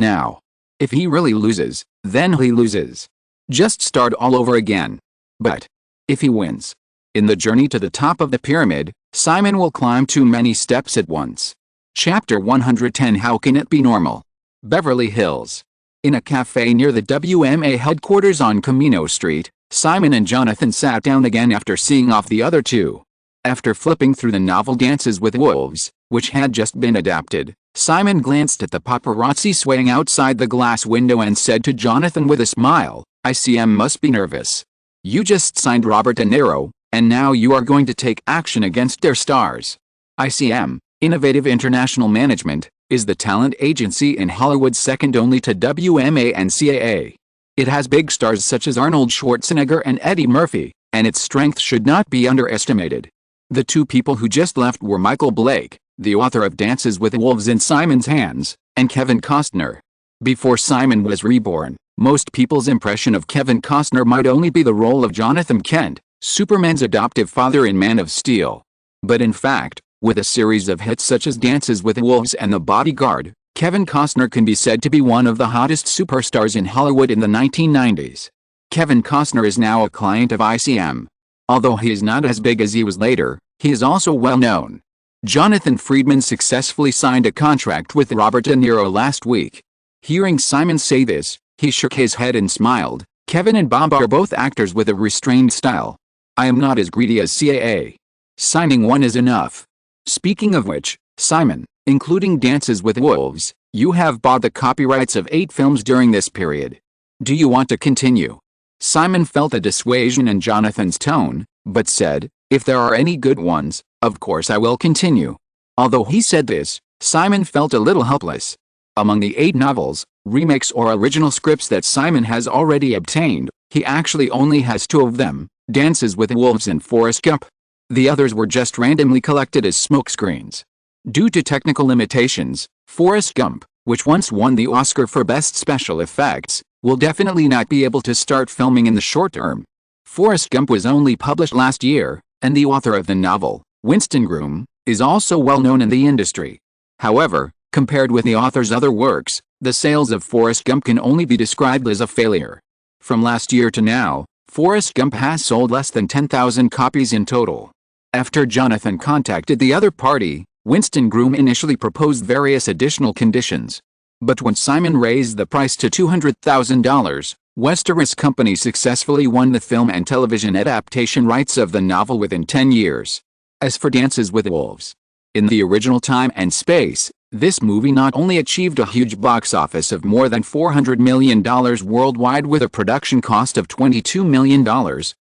now. If he really loses, then he loses. Just start all over again. But if he wins, in the journey to the top of the pyramid, Simon will climb too many steps at once. Chapter 110. How can it be normal? Beverly Hills. In a cafe near the WMA headquarters on Camino Street, Simon and Jonathan sat down again after seeing off the other two. After flipping through the novel Dances with Wolves, which had just been adapted, Simon glanced at the paparazzi swaying outside the glass window and said to Jonathan with a smile, "ICM must be nervous. You just signed Robert De Niro, and now you are going to take action against their stars." ICM, Innovative International Management, is the talent agency in Hollywood second only to WMA and CAA. It has big stars such as Arnold Schwarzenegger and Eddie Murphy, and its strength should not be underestimated. The two people who just left were Michael Blake, the author of Dances with Wolves in Simon's Hands, and Kevin Costner. Before Simon was reborn, most people's impression of Kevin Costner might only be the role of Jonathan Kent, Superman's adoptive father in Man of Steel. But in fact, with a series of hits such as Dances with Wolves and The Bodyguard, Kevin Costner can be said to be one of the hottest superstars in Hollywood in the 1990s. Kevin Costner is now a client of ICM. Although he is not as big as he was later, he is also well known. Jonathan Friedman successfully signed a contract with Robert De Niro last week. Hearing Simon say this, he shook his head and smiled. Kevin and Bob are both actors with a restrained style. I am not as greedy as CAA. Signing one is enough. Speaking of which, Simon, including Dances with Wolves, you have bought the copyrights of 8 films during this period. Do you want to continue? Simon felt a dissuasion in Jonathan's tone, but said, if there are any good ones, of course I will continue. Although he said this, Simon felt a little helpless. Among the 8 novels, remakes or original scripts that Simon has already obtained, he actually only has 2 of them, Dances with Wolves and Forrest Gump. The others were just randomly collected as smokescreens. Due to technical limitations, Forrest Gump, which once won the Oscar for Best Special Effects, will definitely not be able to start filming in the short term. Forrest Gump was only published last year, and the author of the novel, Winston Groom, is also well known in the industry. However, compared with the author's other works, the sales of Forrest Gump can only be described as a failure. From last year to now, Forrest Gump has sold less than 10,000 copies in total. After Jonathan contacted the other party, Winston Groom initially proposed various additional conditions. But when Simon raised the price to $200,000, Westeros Company successfully won the film and television adaptation rights of the novel within 10 years. As for Dances with Wolves, in the original time and space, this movie not only achieved a huge box office of more than $400 million worldwide with a production cost of $22 million,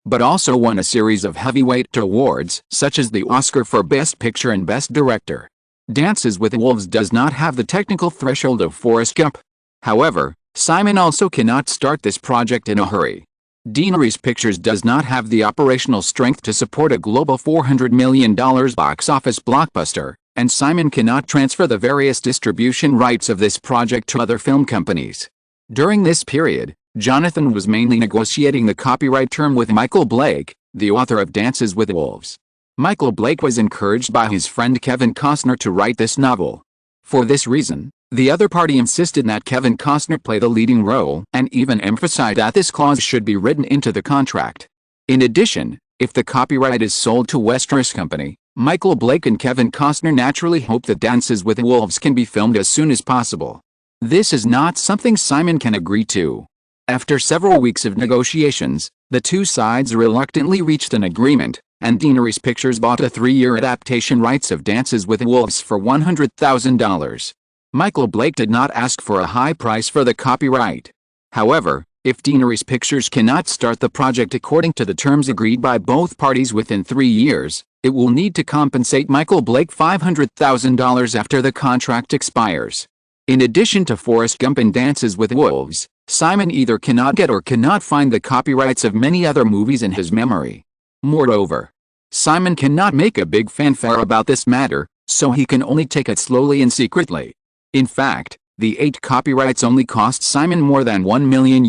but also won a series of heavyweight awards such as the Oscar for Best Picture and Best Director. Dances with Wolves does not have the technical threshold of Forrest Gump. However, Simon also cannot start this project in a hurry. Daenerys Pictures does not have the operational strength to support a global $400 million box office blockbuster, and Simon cannot transfer the various distribution rights of this project to other film companies. During this period, Jonathan was mainly negotiating the copyright term with Michael Blake, the author of Dances with Wolves. Michael Blake was encouraged by his friend Kevin Costner to write this novel. For this reason, the other party insisted that Kevin Costner play the leading role and even emphasized that this clause should be written into the contract. In addition, if the copyright is sold to Westeros Company, Michael Blake and Kevin Costner naturally hope that Dances with Wolves can be filmed as soon as possible. This is not something Simon can agree to. After several weeks of negotiations, the two sides reluctantly reached an agreement, and Daenerys Pictures bought a 3-year adaptation rights of Dances with Wolves for $100,000. Michael Blake did not ask for a high price for the copyright. However, if Daenerys Pictures cannot start the project according to the terms agreed by both parties within 3 years, it will need to compensate Michael Blake $500,000 after the contract expires. In addition to Forrest Gump and Dances with Wolves, Simon either cannot get or cannot find the copyrights of many other movies in his memory. Moreover, Simon cannot make a big fanfare about this matter, so he can only take it slowly and secretly. In fact, the 8 copyrights only cost Simon more than $1 million.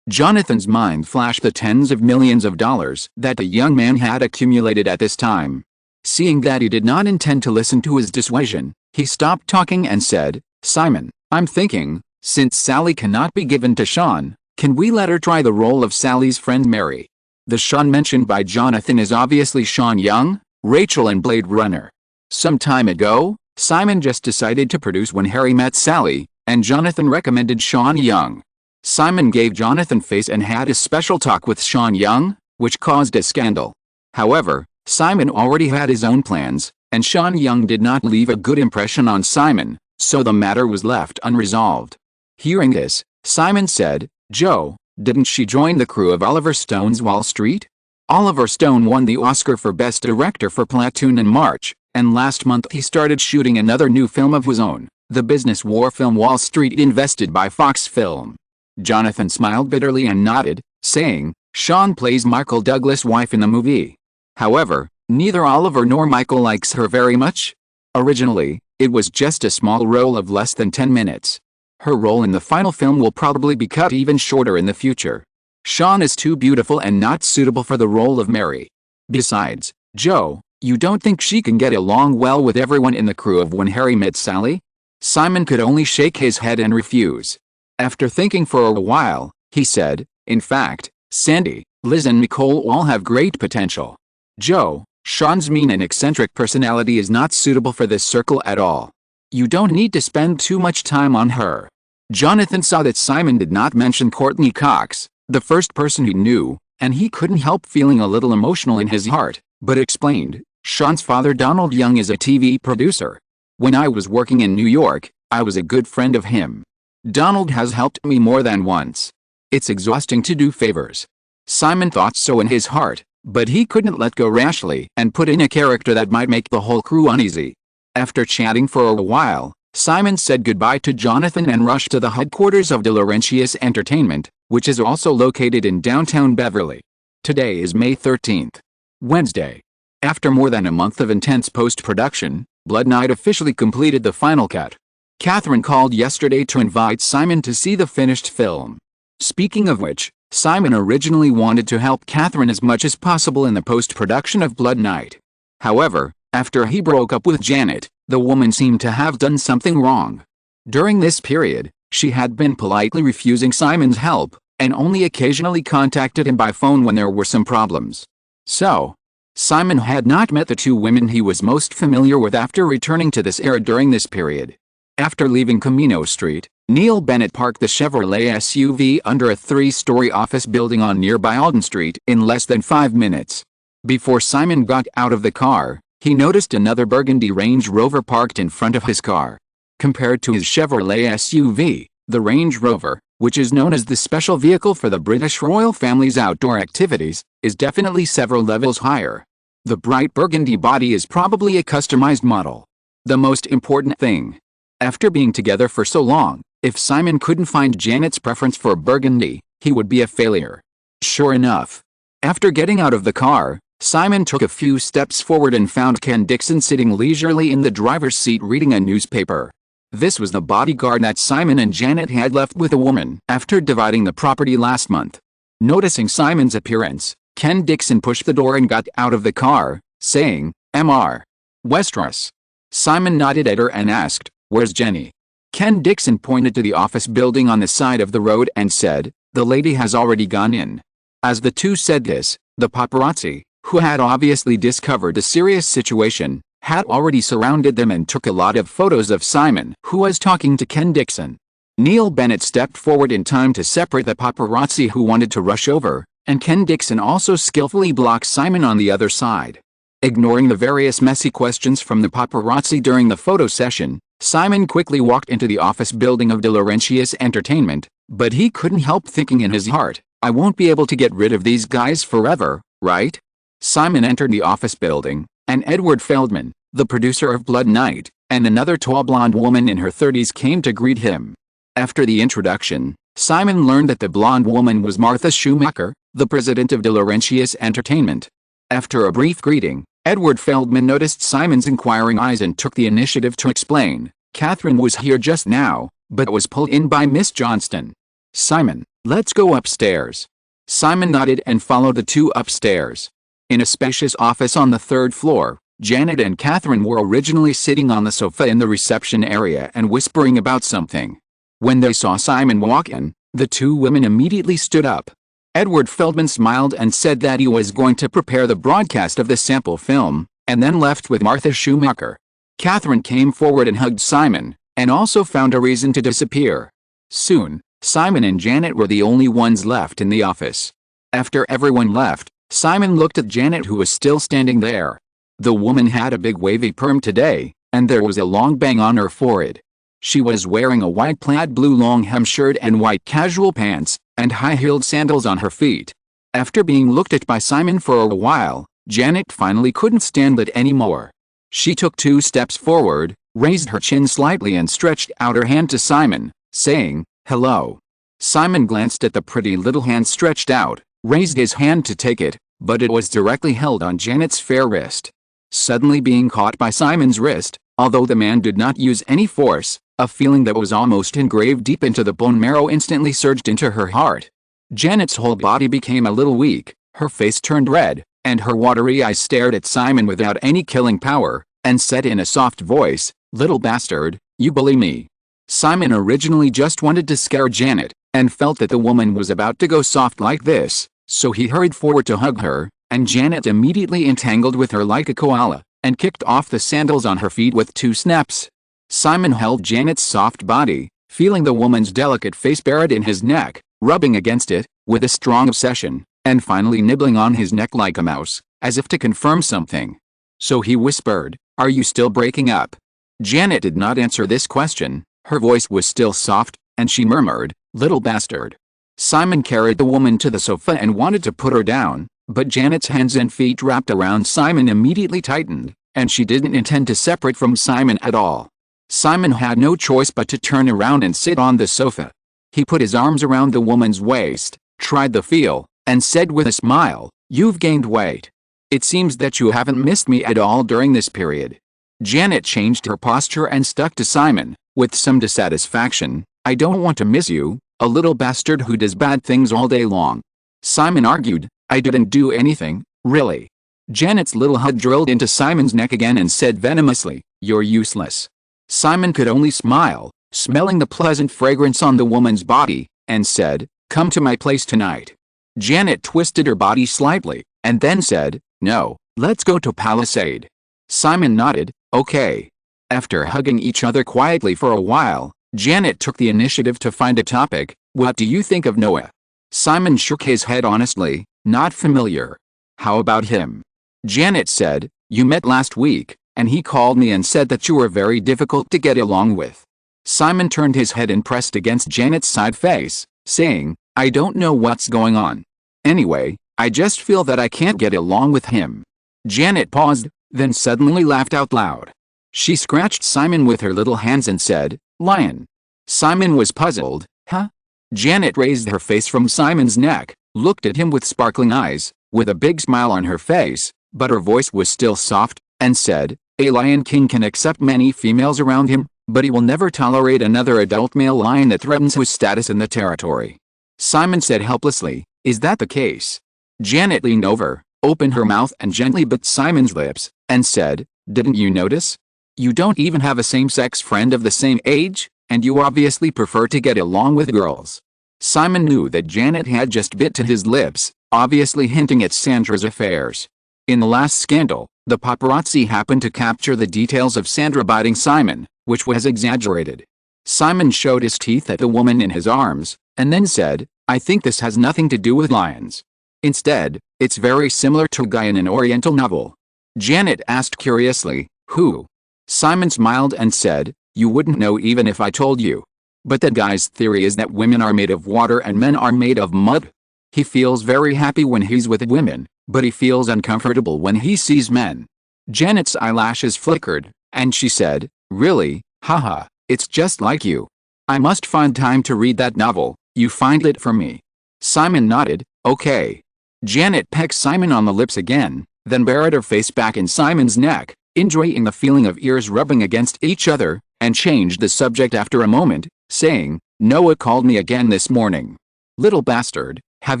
Jonathan's mind flashed the tens of millions of dollars that the young man had accumulated at this time. Seeing that he did not intend to listen to his dissuasion, he stopped talking and said, Simon, I'm thinking, since Sally cannot be given to Sean, can we let her try the role of Sally's friend Mary? The Sean mentioned by Jonathan is obviously Sean Young, Rachel and Blade Runner. Some time ago, Simon just decided to produce When Harry Met Sally, and Jonathan recommended Sean Young. Simon gave Jonathan face and had a special talk with Sean Young, which caused a scandal. However, Simon already had his own plans, and Sean Young did not leave a good impression on Simon, so the matter was left unresolved. Hearing this, Simon said, Joe, didn't she join the crew of Oliver Stone's Wall Street? Oliver Stone won the Oscar for Best Director for Platoon in March, and last month he started shooting another new film of his own, the business war film Wall Street invested by Fox Film. Jonathan smiled bitterly and nodded, saying, Sean plays Michael Douglas' wife in the movie. However, neither Oliver nor Michael likes her very much. Originally, it was just a small role of less than 10 minutes. Her role in the final film will probably be cut even shorter in the future. Sean is too beautiful and not suitable for the role of Mary. Besides, Joe, you don't think she can get along well with everyone in the crew of When Harry Met Sally? Simon could only shake his head and refuse. After thinking for a while, he said, in fact, Sandy, Liz and Nicole all have great potential. Joe, Sean's mean and eccentric personality is not suitable for this circle at all. You don't need to spend too much time on her. Jonathan saw that Simon did not mention Courteney Cox, the first person he knew, and he couldn't help feeling a little emotional in his heart, but explained, "Sean's father Donald Young is a TV producer. When I was working in New York, I was a good friend of him. Donald has helped me more than once. It's exhausting to do favors." Simon thought so in his heart, but he couldn't let go rashly and put in a character that might make the whole crew uneasy. After chatting for a while, Simon said goodbye to Jonathan and rushed to the headquarters of De Laurentiis Entertainment, which is also located in downtown Beverly. Today is May 13th, Wednesday. After more than a month of intense post-production, Blood Night officially completed the final cut. Kathryn called yesterday to invite Simon to see the finished film. Speaking of which, Simon originally wanted to help Kathryn as much as possible in the post-production of Blood Night. However, after he broke up with Janet, the woman seemed to have done something wrong. During this period, she had been politely refusing Simon's help, and only occasionally contacted him by phone when there were some problems. So, Simon had not met the two women he was most familiar with after returning to this era during this period. After leaving Camino Street, Neil Bennett parked the Chevrolet SUV under a 3-story office building on nearby Alden Street in less than 5 minutes. Before Simon got out of the car, he noticed another burgundy Range Rover parked in front of his car. Compared to his Chevrolet SUV, the Range Rover, which is known as the special vehicle for the British royal family's outdoor activities, is definitely several levels higher. The bright burgundy body is probably a customized model. The most important thing. After being together for so long, if Simon couldn't find Janet's preference for burgundy, he would be a failure. Sure enough. After getting out of the car, Simon took a few steps forward and found Ken Dixon sitting leisurely in the driver's seat reading a newspaper. This was the bodyguard that Simon and Janet had left with a woman after dividing the property last month. Noticing Simon's appearance, Ken Dixon pushed the door and got out of the car, saying, "Mr. Westeros." Simon nodded at her and asked, "Where's Jenny?" Ken Dixon pointed to the office building on the side of the road and said, "The lady has already gone in." As the two said this, the paparazzi, who had obviously discovered the serious situation, had already surrounded them and took a lot of photos of Simon, who was talking to Ken Dixon. Neil Bennett stepped forward in time to separate the paparazzi who wanted to rush over, and Ken Dixon also skillfully blocked Simon on the other side. Ignoring the various messy questions from the paparazzi during the photo session, Simon quickly walked into the office building of De Laurentiis Entertainment, but he couldn't help thinking in his heart, "I won't be able to get rid of these guys forever, right?" Simon entered the office building, and Edward Feldman, the producer of Blood Night, and another tall blonde woman in her 30s came to greet him. After the introduction, Simon learned that the blonde woman was Martha Schumacher, the president of De Laurentiis Entertainment. After a brief greeting, Edward Feldman noticed Simon's inquiring eyes and took the initiative to explain, "Kathryn was here just now, but was pulled in by Miss Johnston. Simon, let's go upstairs." Simon nodded and followed the two upstairs. In a spacious office on the 3rd floor, Janet and Kathryn were originally sitting on the sofa in the reception area and whispering about something. When they saw Simon walk in, the two women immediately stood up. Edward Feldman smiled and said that he was going to prepare the broadcast of the sample film, and then left with Martha Schumacher. Kathryn came forward and hugged Simon, and also found a reason to disappear. Soon, Simon and Janet were the only ones left in the office. After everyone left, Simon looked at Janet, who was still standing there. The woman had a big wavy perm today, and there was a long bang on her forehead. She was wearing a white plaid blue long hem shirt and white casual pants, and high-heeled sandals on her feet. After being looked at by Simon for a while, Janet finally couldn't stand it anymore. She took 2 steps forward, raised her chin slightly and stretched out her hand to Simon, saying, "Hello." Simon glanced at the pretty little hand stretched out, raised his hand to take it, but it was directly held on Janet's fair wrist. Suddenly being caught by Simon's wrist, although the man did not use any force, a feeling that was almost engraved deep into the bone marrow instantly surged into her heart. Janet's whole body became a little weak, her face turned red, and her watery eyes stared at Simon without any killing power, and said in a soft voice, "Little bastard, you bully me." Simon originally just wanted to scare Janet, and felt that the woman was about to go soft like this, so he hurried forward to hug her, and Janet immediately entangled with her like a koala, and kicked off the sandals on her feet with 2 snaps. Simon held Janet's soft body, feeling the woman's delicate face buried in his neck, rubbing against it, with a strong obsession, and finally nibbling on his neck like a mouse, as if to confirm something. So he whispered, "Are you still breaking up?" Janet did not answer this question. Her voice was still soft, and she murmured, "Little bastard." Simon carried the woman to the sofa and wanted to put her down, but Janet's hands and feet wrapped around Simon immediately tightened, and she didn't intend to separate from Simon at all. Simon had no choice but to turn around and sit on the sofa. He put his arms around the woman's waist, tried the feel, and said with a smile, "You've gained weight. It seems that you haven't missed me at all during this period." Janet changed her posture and stuck to Simon, with some dissatisfaction. "I don't want to miss you, a little bastard who does bad things all day long." Simon argued, "I didn't do anything, really." Janet's little head drilled into Simon's neck again and said venomously, "You're useless." Simon could only smile, smelling the pleasant fragrance on the woman's body, and said, "Come to my place tonight." Janet twisted her body slightly, and then said, "No, let's go to Palisade." Simon nodded, "Okay." After hugging each other quietly for a while, Janet took the initiative to find a topic. "What do you think of Noah?" Simon shook his head honestly, "Not familiar." "How about him?" Janet said, "You met last week, and he called me and said that you were very difficult to get along with." Simon turned his head and pressed against Janet's side face, saying, "I don't know what's going on. Anyway, I just feel that I can't get along with him." Janet paused, then suddenly laughed out loud. She scratched Simon with her little hands and said, "Lion." Simon was puzzled. "Huh?" Janet raised her face from Simon's neck, looked at him with sparkling eyes, with a big smile on her face, but her voice was still soft, and said, "A lion king can accept many females around him, but he will never tolerate another adult male lion that threatens his status in the territory." Simon said helplessly, "Is that the case?" Janet leaned over, opened her mouth and gently bit Simon's lips, and said, "Didn't you notice? You don't even have a same-sex friend of the same age, and you obviously prefer to get along with girls." Simon knew that Janet had just bit to his lips, obviously hinting at Sandra's affairs. In the last scandal, the paparazzi happened to capture the details of Sandra biting Simon, which was exaggerated. Simon showed his teeth at the woman in his arms, and then said, "I think this has nothing to do with lions. Instead, it's very similar to a guy in an Oriental novel." Janet asked curiously, "Who?" Simon smiled and said, "You wouldn't know even if I told you. But that guy's theory is that women are made of water and men are made of mud. He feels very happy when he's with women, but he feels uncomfortable when he sees men." Janet's eyelashes flickered, and she said, "Really? Haha, it's just like you. I must find time to read that novel. You find it for me." Simon nodded, "Okay." Janet pecked Simon on the lips again, then buried her face back in Simon's neck, enjoying the feeling of ears rubbing against each other, and changed the subject after a moment, saying, "Noah called me again this morning. Little bastard, have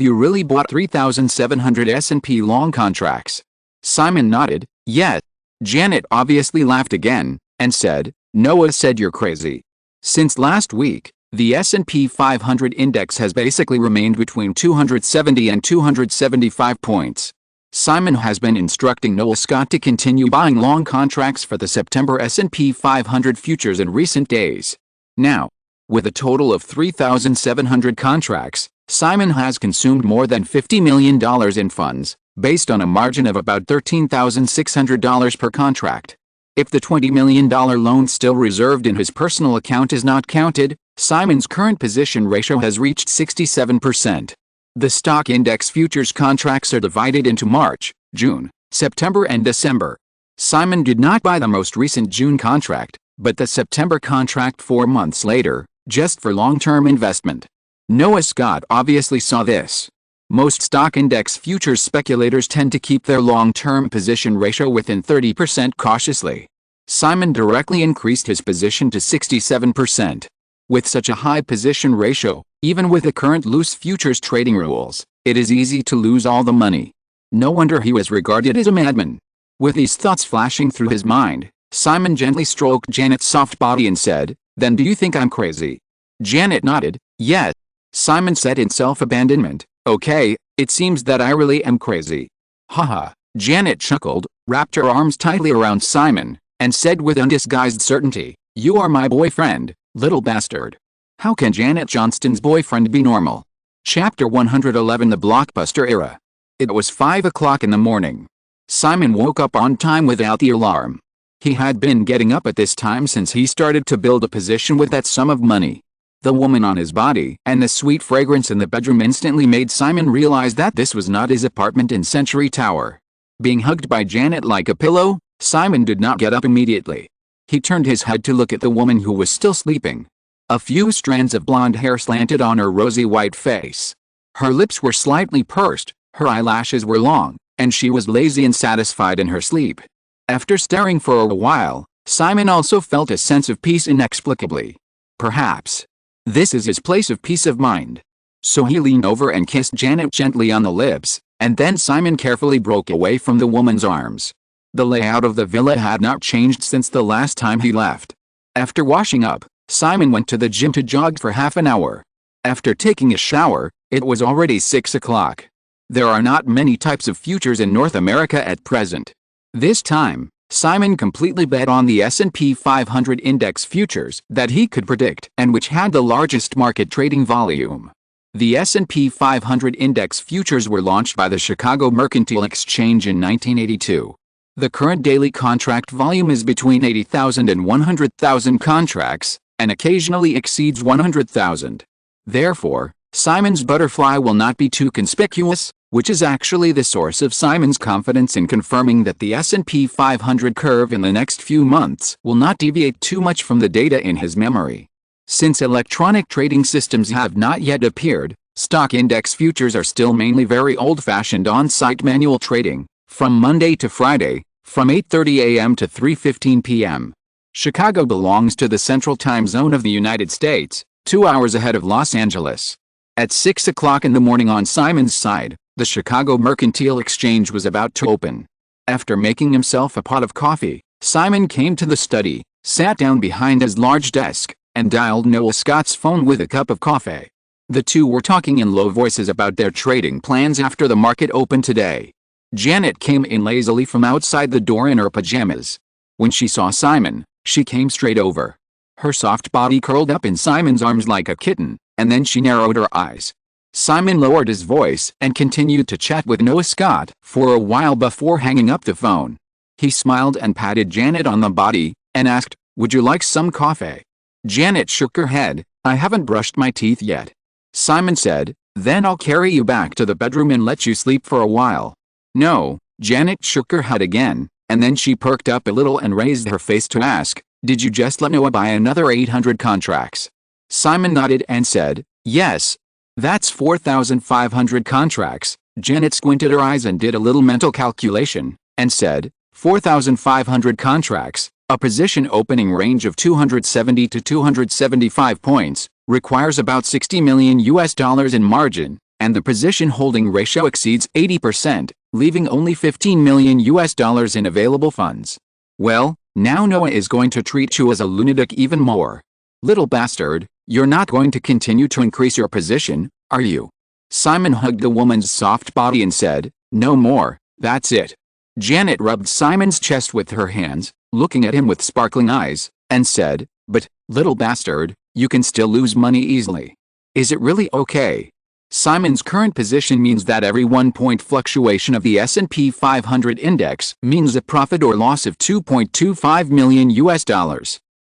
you really bought 3,700 S&P long contracts?" Simon nodded, "Yes." Janet obviously laughed again, and said, "Noah said you're crazy. Since last week, the S&P 500 index has basically remained between 270 and 275 points. Simon has been instructing Noah Scott to continue buying long contracts for the September S&P 500 futures in recent days. Now, with a total of 3,700 contracts, Simon has consumed more than $50 million in funds, based on a margin of about $13,600 per contract. If the $20 million loan still reserved in his personal account is not counted, Simon's current position ratio has reached 67%. The stock index futures contracts are divided into March, June, September and December. Simon did not buy the most recent June contract, but the September contract 4 months later, just for long-term investment. Noah Scott obviously saw this. Most stock index futures speculators tend to keep their long-term position ratio within 30% cautiously. Simon directly increased his position to 67%. With such a high position ratio, even with the current loose futures trading rules, it is easy to lose all the money. No wonder he was regarded as a madman. With these thoughts flashing through his mind, Simon gently stroked Janet's soft body and said, "Then do you think I'm crazy?" Janet nodded, "Yes." Simon said in self-abandonment, "Okay, it seems that I really am crazy." Haha. Janet chuckled, wrapped her arms tightly around Simon, and said with undisguised certainty, "You are my boyfriend, little bastard." How can Janet Johnston's boyfriend be normal? Chapter 111 The Blockbuster Era. It was 5 o'clock in the morning. Simon woke up on time without the alarm. He had been getting up at this time since he started to build a position with that sum of money. The woman on his body and the sweet fragrance in the bedroom instantly made Simon realize that this was not his apartment in Century Tower. Being hugged by Janet like a pillow, Simon did not get up immediately. He turned his head to look at the woman who was still sleeping. A few strands of blonde hair slanted on her rosy white face. Her lips were slightly pursed, her eyelashes were long, and she was lazy and satisfied in her sleep. After staring for a while, Simon also felt a sense of peace inexplicably. Perhaps this is his place of peace of mind. So he leaned over and kissed Janet gently on the lips, and then Simon carefully broke away from the woman's arms. The layout of the villa had not changed since the last time he left. After washing up, Simon went to the gym to jog for half an hour. After taking a shower, it was already 6 o'clock. There are not many types of futures in North America at present. This time, Simon completely bet on the S&P 500 index futures that he could predict and which had the largest market trading volume. The S&P 500 index futures were launched by the Chicago Mercantile Exchange in 1982. The current daily contract volume is between 80,000 and 100,000 contracts, and occasionally exceeds 100,000. Therefore, Simon's butterfly will not be too conspicuous, which is actually the source of Simon's confidence in confirming that the S&P 500 curve in the next few months will not deviate too much from the data in his memory. Since electronic trading systems have not yet appeared, stock index futures are still mainly very old-fashioned on-site manual trading, from Monday to Friday, from 8:30 a.m. to 3:15 p.m. Chicago belongs to the Central Time Zone of the United States, 2 hours ahead of Los Angeles. At 6 o'clock in the morning on Simon's side, the Chicago Mercantile Exchange was about to open. After making himself a pot of coffee, Simon came to the study, sat down behind his large desk, and dialed Noah Scott's phone with a cup of coffee. The two were talking in low voices about their trading plans after the market opened today. Janet came in lazily from outside the door in her pajamas. When she saw Simon, she came straight over. Her soft body curled up in Simon's arms like a kitten, and then she narrowed her eyes. Simon lowered his voice and continued to chat with Noah Scott for a while before hanging up the phone. He smiled and patted Janet on the body, and asked, "Would you like some coffee?" Janet shook her head. "I haven't brushed my teeth yet." Simon said, "Then I'll carry you back to the bedroom and let you sleep for a while." "No." Janet shook her head again, and then she perked up a little and raised her face to ask, "Did you just let Noah buy another 800 contracts?" Simon nodded and said, "Yes. That's 4,500 contracts." Janet squinted her eyes and did a little mental calculation, and said, 4,500 contracts, a position opening range of 270 to 275 points, requires about $60 million in margin, and the position holding ratio exceeds 80%, leaving only $15 million in available funds. Well, now Noah is going to treat you as a lunatic even more. Little bastard, you're not going to continue to increase your position, are you? Simon hugged the woman's soft body and said, "No more, that's it." Janet rubbed Simon's chest with her hands, looking at him with sparkling eyes, and said, "But, little bastard, you can still lose money easily. Is it really okay?" Simon's current position means that every 1-point fluctuation of the S&P 500 index means a profit or loss of $2.25 million.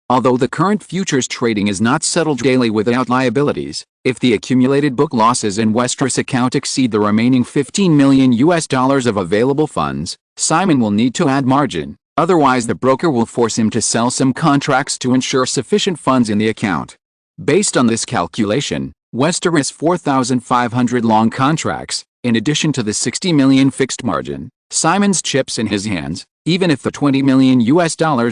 Although the current futures trading is not settled daily without liabilities, if the accumulated book losses in Westeros account exceed the remaining $15 million of available funds, Simon will need to add margin, otherwise the broker will force him to sell some contracts to ensure sufficient funds in the account. Based on this calculation, Westeros 4,500 long contracts, in addition to the $60 million fixed margin, Simon's chips in his hands, even if the $20 million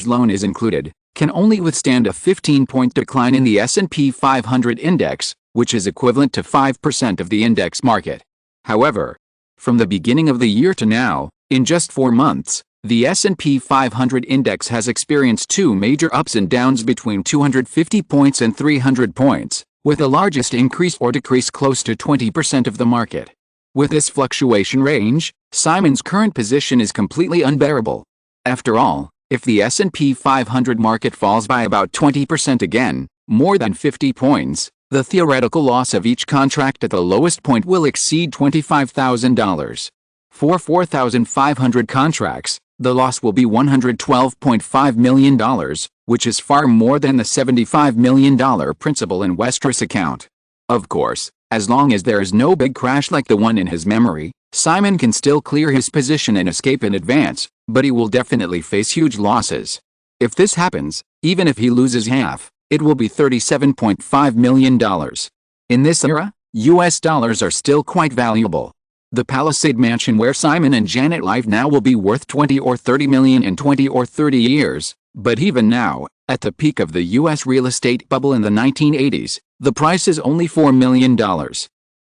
loan is included, can only withstand a 15-point decline in the S&P 500 index, which is equivalent to 5% of the index market. However, from the beginning of the year to now, in just 4 months, the S&P 500 index has experienced two major ups and downs between 250 points and 300 points, with the largest increase or decrease close to 20% of the market. With this fluctuation range, Simon's current position is completely unbearable. After all, if the S&P 500 market falls by about 20% again, more than 50 points, the theoretical loss of each contract at the lowest point will exceed $25,000. For 4,500 contracts, the loss will be $112.5 million, which is far more than the $75 million principal in Westeros account. Of course, as long as there is no big crash like the one in his memory, Simon can still clear his position and escape in advance, but he will definitely face huge losses. If this happens, even if he loses half, it will be $37.5 million. In this era, US dollars are still quite valuable. The Palisade mansion where Simon and Janet live now will be worth 20 or 30 million in 20 or 30 years, but even now, at the peak of the US real estate bubble in the 1980s, the price is only $4 million.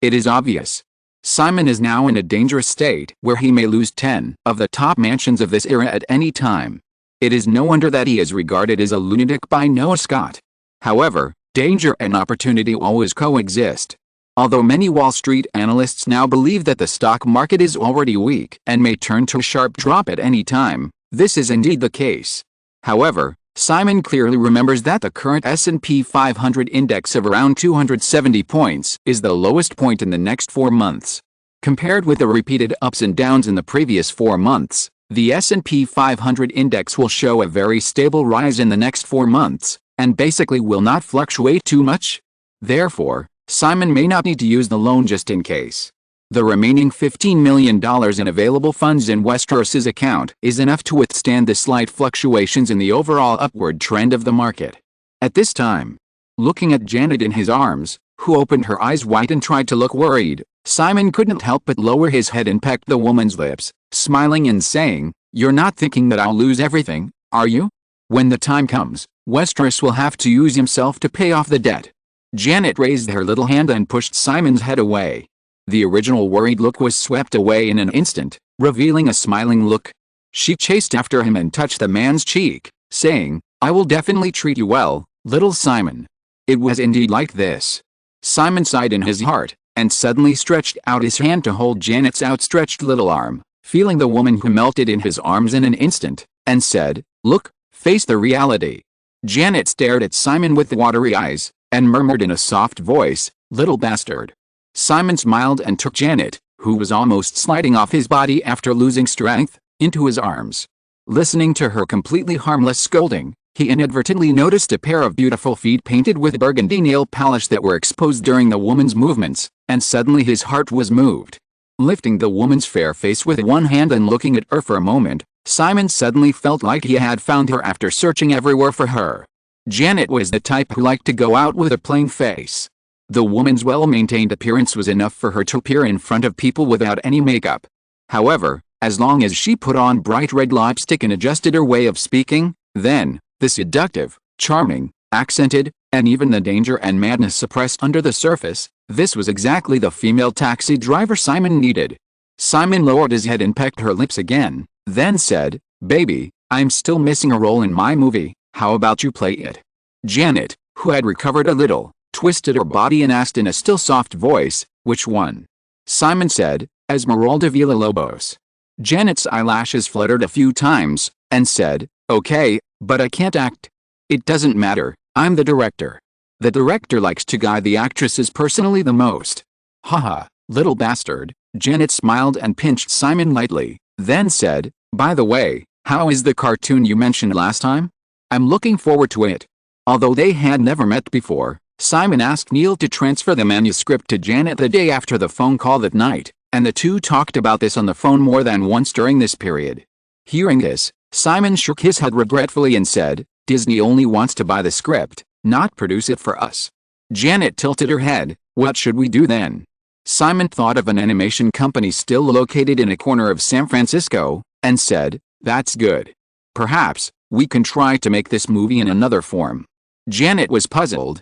It is obvious. Simon is now in a dangerous state where he may lose 10 of the top mansions of this era at any time. It is no wonder that he is regarded as a lunatic by Noah Scott. However, danger and opportunity always coexist. Although many Wall Street analysts now believe that the stock market is already weak and may turn to a sharp drop at any time, this is indeed the case. However, Simon clearly remembers that the current S&P 500 index of around 270 points is the lowest point in the next 4 months. Compared with the repeated ups and downs in the previous 4 months, the S&P 500 index will show a very stable rise in the next 4 months, and basically will not fluctuate too much. Therefore, Simon may not need to use the loan just in case. The remaining $15 million in available funds in Westeros's account is enough to withstand the slight fluctuations in the overall upward trend of the market. At this time, looking at Janet in his arms, who opened her eyes wide and tried to look worried, Simon couldn't help but lower his head and peck the woman's lips, smiling and saying, "You're not thinking that I'll lose everything, are you? When the time comes, Westeros will have to use himself to pay off the debt." Janet raised her little hand and pushed Simon's head away. The original worried look was swept away in an instant, revealing a smiling look. She chased after him and touched the man's cheek, saying, "I will definitely treat you well, little Simon." It was indeed like this. Simon sighed in his heart, and suddenly stretched out his hand to hold Janet's outstretched little arm, feeling the woman who melted in his arms in an instant, and said, "Look, face the reality." Janet stared at Simon with watery eyes, and murmured in a soft voice, "Little bastard." Simon smiled and took Janet, who was almost sliding off his body after losing strength, into his arms. Listening to her completely harmless scolding, he inadvertently noticed a pair of beautiful feet painted with burgundy nail polish that were exposed during the woman's movements, and suddenly his heart was moved. Lifting the woman's fair face with one hand and looking at her for a moment, Simon suddenly felt like he had found her after searching everywhere for her. Janet was the type who liked to go out with a plain face. The woman's well-maintained appearance was enough for her to appear in front of people without any makeup. However, as long as she put on bright red lipstick and adjusted her way of speaking, then, the seductive, charming, accented, and even the danger and madness suppressed under the surface, this was exactly the female taxi driver Simon needed. Simon lowered his head and pecked her lips again, then said, "Baby, I'm still missing a role in my movie, how about you play it?" Janet, who had recovered a little, twisted her body and asked in a still soft voice, "Which one?" Simon said, "Esmeralda Villalobos." Janet's eyelashes fluttered a few times, and said, "Okay, but I can't act." "It doesn't matter, I'm the director. The director likes to guide the actresses personally the most." "Haha, little bastard." Janet smiled and pinched Simon lightly, then said, "By the way, how is the cartoon you mentioned last time? I'm looking forward to it." Although they had never met before, Simon asked Neil to transfer the manuscript to Janet the day after the phone call that night, and the two talked about this on the phone more than once during this period. Hearing this, Simon shook his head regretfully and said, "Disney only wants to buy the script, not produce it for us." Janet tilted her head. "What should we do then?" Simon thought of an animation company still located in a corner of San Francisco, and said, "That's good. Perhaps we can try to make this movie in another form." Janet was puzzled.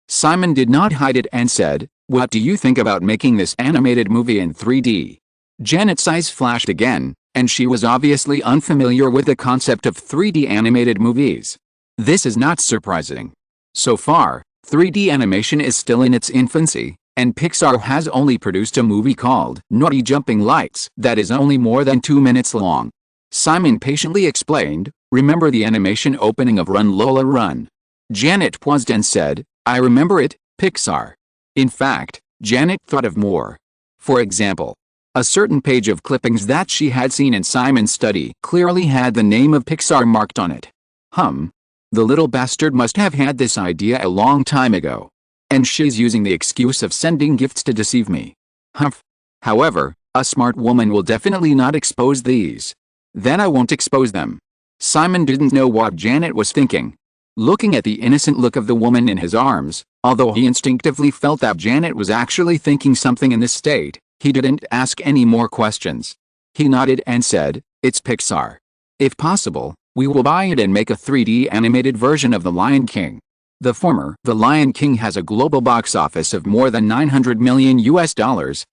Simon did not hide it and said, "What do you think about making this animated movie in 3D? Janet's eyes flashed again, and she was obviously unfamiliar with the concept of 3D animated movies. This is not surprising. So far, 3D animation is still in its infancy, and Pixar has only produced a movie called Naughty Jumping Lights that is only more than 2 minutes long. Simon patiently explained, "Remember the animation opening of Run Lola Run?" Janet paused and said, I remember it, Pixar. In fact, Janet thought of more. For example, a certain page of clippings that she had seen in Simon's study clearly had the name of Pixar marked on it. The little bastard must have had this idea a long time ago. And she's using the excuse of sending gifts to deceive me. Humph. However, a smart woman will definitely not expose these. Then I won't expose them. Simon didn't know what Janet was thinking. Looking at the innocent look of the woman in his arms, although he instinctively felt that Janet was actually thinking something in this state, he didn't ask any more questions. He nodded and said, It's Pixar. If possible, we will buy it and make a 3D animated version of The Lion King. The former The Lion King has a global box office of more than $900 million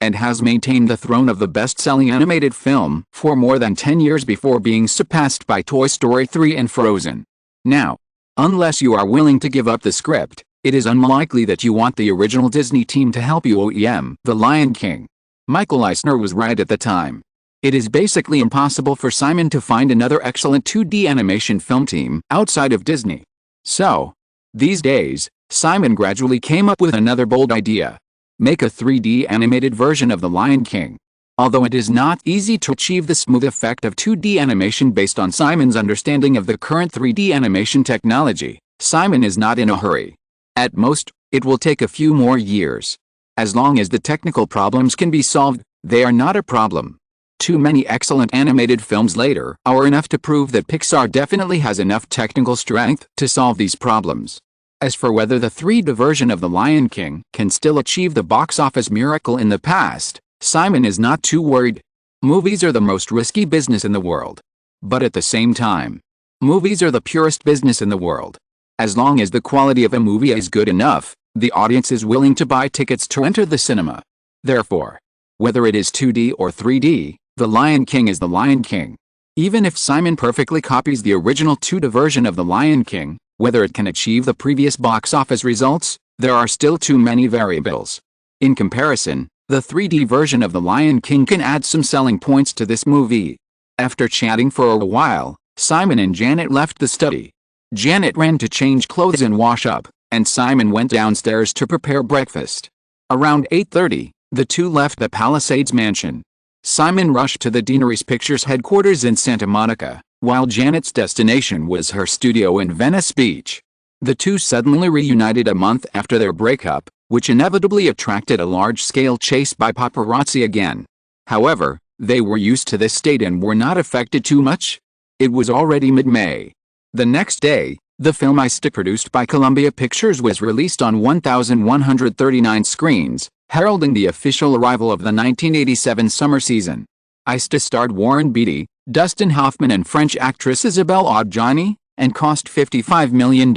and has maintained the throne of the best-selling animated film for more than 10 years before being surpassed by Toy Story 3 and Frozen. Now, unless you are willing to give up the script, it is unlikely that you want the original Disney team to help you OEM The Lion King. Michael Eisner was right at the time. It is basically impossible for Simon to find another excellent 2D animation film team outside of Disney. So, these days, Simon gradually came up with another bold idea. Make a 3D animated version of The Lion King. Although it is not easy to achieve the smooth effect of 2D animation based on Simon's understanding of the current 3D animation technology, Simon is not in a hurry. At most, it will take a few more years. As long as the technical problems can be solved, they are not a problem. Too many excellent animated films later are enough to prove that Pixar definitely has enough technical strength to solve these problems. As for whether the 3D version of The Lion King can still achieve the box office miracle in the past, Simon is not too worried. Movies are the most risky business in the world. But at the same time, movies are the purest business in the world. As long as the quality of a movie is good enough, the audience is willing to buy tickets to enter the cinema. Therefore, whether it is 2D or 3D, The Lion King is The Lion King. Even if Simon perfectly copies the original 2D version of The Lion King, whether it can achieve the previous box office results, there are still too many variables. In comparison, the 3D version of The Lion King can add some selling points to this movie. After chatting for a while, Simon and Janet left the study. Janet ran to change clothes and wash up, and Simon went downstairs to prepare breakfast. Around 8:30, the two left the Palisades mansion. Simon rushed to the Deaneries Pictures headquarters in Santa Monica, while Janet's destination was her studio in Venice Beach. The two suddenly reunited a month after their breakup, which inevitably attracted a large-scale chase by paparazzi again. However, they were used to this state and were not affected too much. It was already mid-May. The next day, the film Aista, produced by Columbia Pictures, was released on 1,139 screens, heralding the official arrival of the 1987 summer season. Aista starred Warren Beatty, Dustin Hoffman and French actress Isabelle Adjani, and cost $55 million.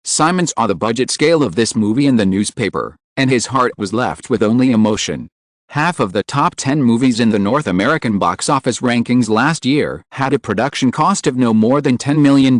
Simon saw the budget scale of this movie in the newspaper, and his heart was left with only emotion. Half of the top 10 movies in the North American box office rankings last year had a production cost of no more than $10 million.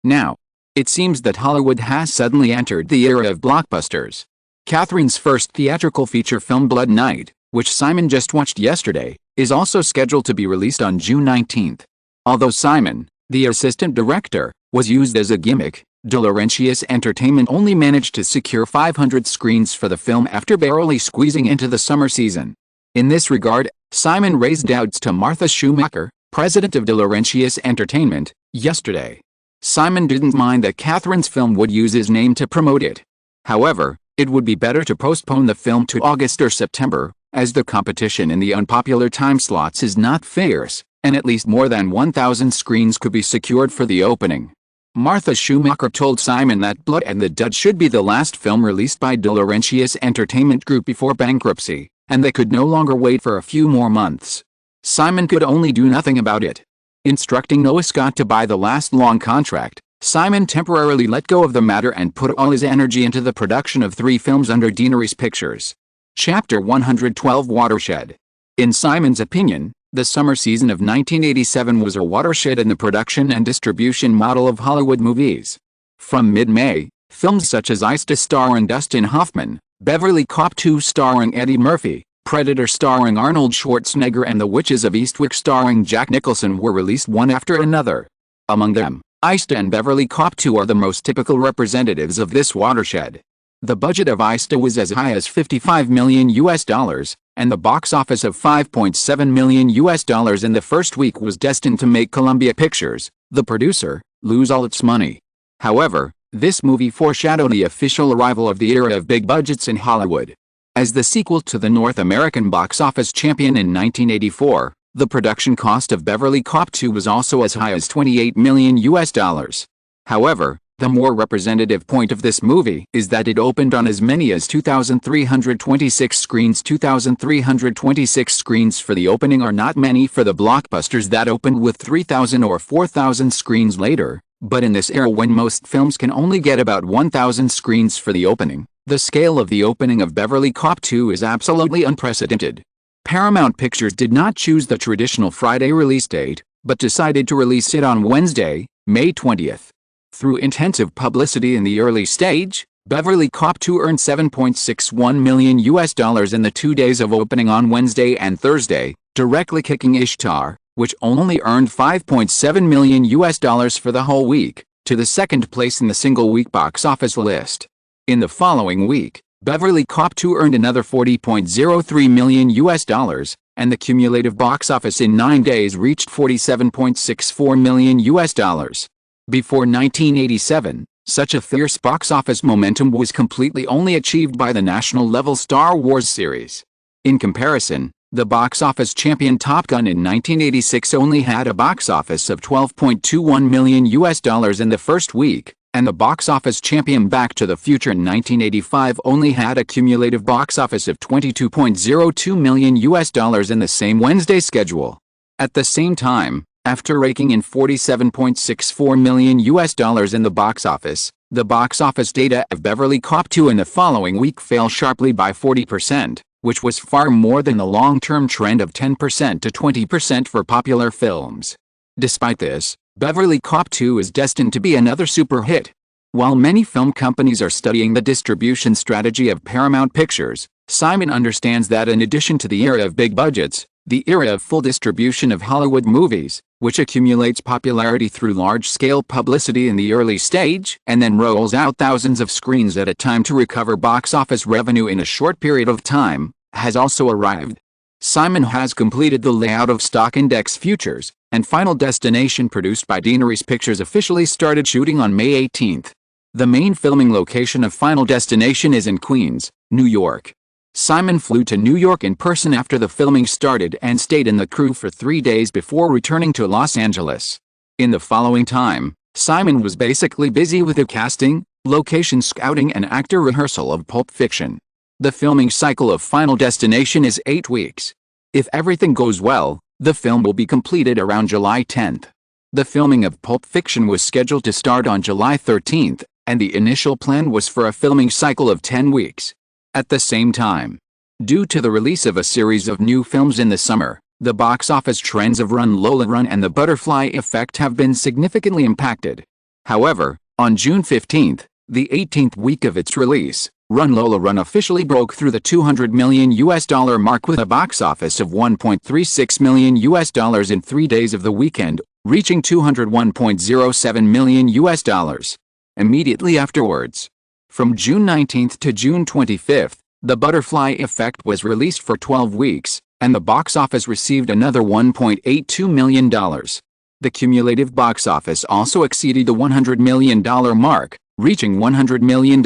Now, it seems that Hollywood has suddenly entered the era of blockbusters. Kathryn's first theatrical feature film, Blood Night, which Simon just watched yesterday, is also scheduled to be released on June 19. Although Simon, the assistant director, was used as a gimmick, De Laurentiis Entertainment only managed to secure 500 screens for the film after barely squeezing into the summer season. In this regard, Simon raised doubts to Martha Schumacher, president of De Laurentiis Entertainment, yesterday. Simon didn't mind that Kathryn's film would use his name to promote it. However, it would be better to postpone the film to August or September, as the competition in the unpopular time slots is not fierce, and at least more than 1,000 screens could be secured for the opening. Martha Schumacher told Simon that Blood and the Dud should be the last film released by De Laurentiis Entertainment Group before bankruptcy, and they could no longer wait for a few more months. Simon could only do nothing about it. Instructing Noah Scott to buy the last long contract, Simon temporarily let go of the matter and put all his energy into the production of 3 films under Deaneries Pictures. Chapter 112, Watershed. In Simon's opinion, the summer season of 1987 was a watershed in the production and distribution model of Hollywood movies. From mid-May, films such as Aista starring Dustin Hoffman, Beverly Cop 2 starring Eddie Murphy, Predator starring Arnold Schwarzenegger and The Witches of Eastwick starring Jack Nicholson were released one after another. Among them, Aista and Beverly Cop 2 are the most typical representatives of this watershed. The budget of Aista was as high as $55 million, and the box office of $5.7 million in the first week was destined to make Columbia Pictures, the producer, lose all its money. However, this movie foreshadowed the official arrival of the era of big budgets in Hollywood. As the sequel to the North American box office champion in 1984, the production cost of Beverly Cop 2 was also as high as $28 million. However, the more representative point of this movie is that it opened on as many as 2,326 screens. 2,326 screens for the opening are not many for the blockbusters that opened with 3,000 or 4,000 screens later, but in this era when most films can only get about 1,000 screens for the opening, the scale of the opening of Beverly Cop 2 is absolutely unprecedented. Paramount Pictures did not choose the traditional Friday release date, but decided to release it on Wednesday, May 20th. Through intensive publicity in the early stage, Beverly Cop 2 earned $7.61 million in the 2 days of opening on Wednesday and Thursday, directly kicking Ishtar, which only earned $5.7 million for the whole week, to the second place in the single-week box office list. In the following week, Beverly Cop 2 earned another $40.03 million, and the cumulative box office in 9 days reached $47.64 million. Before 1987, such a fierce box office momentum was completely only achieved by the national-level Star Wars series. In comparison, the box office champion Top Gun in 1986 only had a box office of $12.21 million in the first week, and the box office champion Back to the Future in 1985 only had a cumulative box office of $22.02 million in the same Wednesday schedule. At the same time, after raking in $47.64 million in the box office data of Beverly Cop 2 in the following week fell sharply by 40%, which was far more than the long-term trend of 10% to 20% for popular films. Despite this, Beverly Cop 2 is destined to be another super hit. While many film companies are studying the distribution strategy of Paramount Pictures, Simon understands that in addition to the era of big budgets, the era of full distribution of Hollywood movies, which accumulates popularity through large-scale publicity in the early stage and then rolls out thousands of screens at a time to recover box office revenue in a short period of time, has also arrived. Simon has completed the layout of Stock Index Futures, and Final Destination produced by Deaneries Pictures officially started shooting on May 18th. The main filming location of Final Destination is in Queens, New York. Simon flew to New York in person after the filming started and stayed in the crew for 3 days before returning to Los Angeles. In the following time, Simon was basically busy with the casting, location scouting and actor rehearsal of Pulp Fiction. The filming cycle of Final Destination is 8 weeks. If everything goes well, the film will be completed around July 10th. The filming of Pulp Fiction was scheduled to start on July 13th, and the initial plan was for a filming cycle of 10 weeks. At the same time, due to the release of a series of new films in the summer, the box office trends of Run Lola Run and The Butterfly Effect have been significantly impacted. However, on June 15th, the 18th week of its release, Run Lola Run officially broke through the $200 million mark with a box office of $1.36 million in 3 days of the weekend, reaching $201.07 million. Immediately afterwards, from June 19th to June 25th, The Butterfly Effect was released for 12 weeks, and the box office received another $1.82 million. The cumulative box office also exceeded the $100 million mark, reaching $100 million.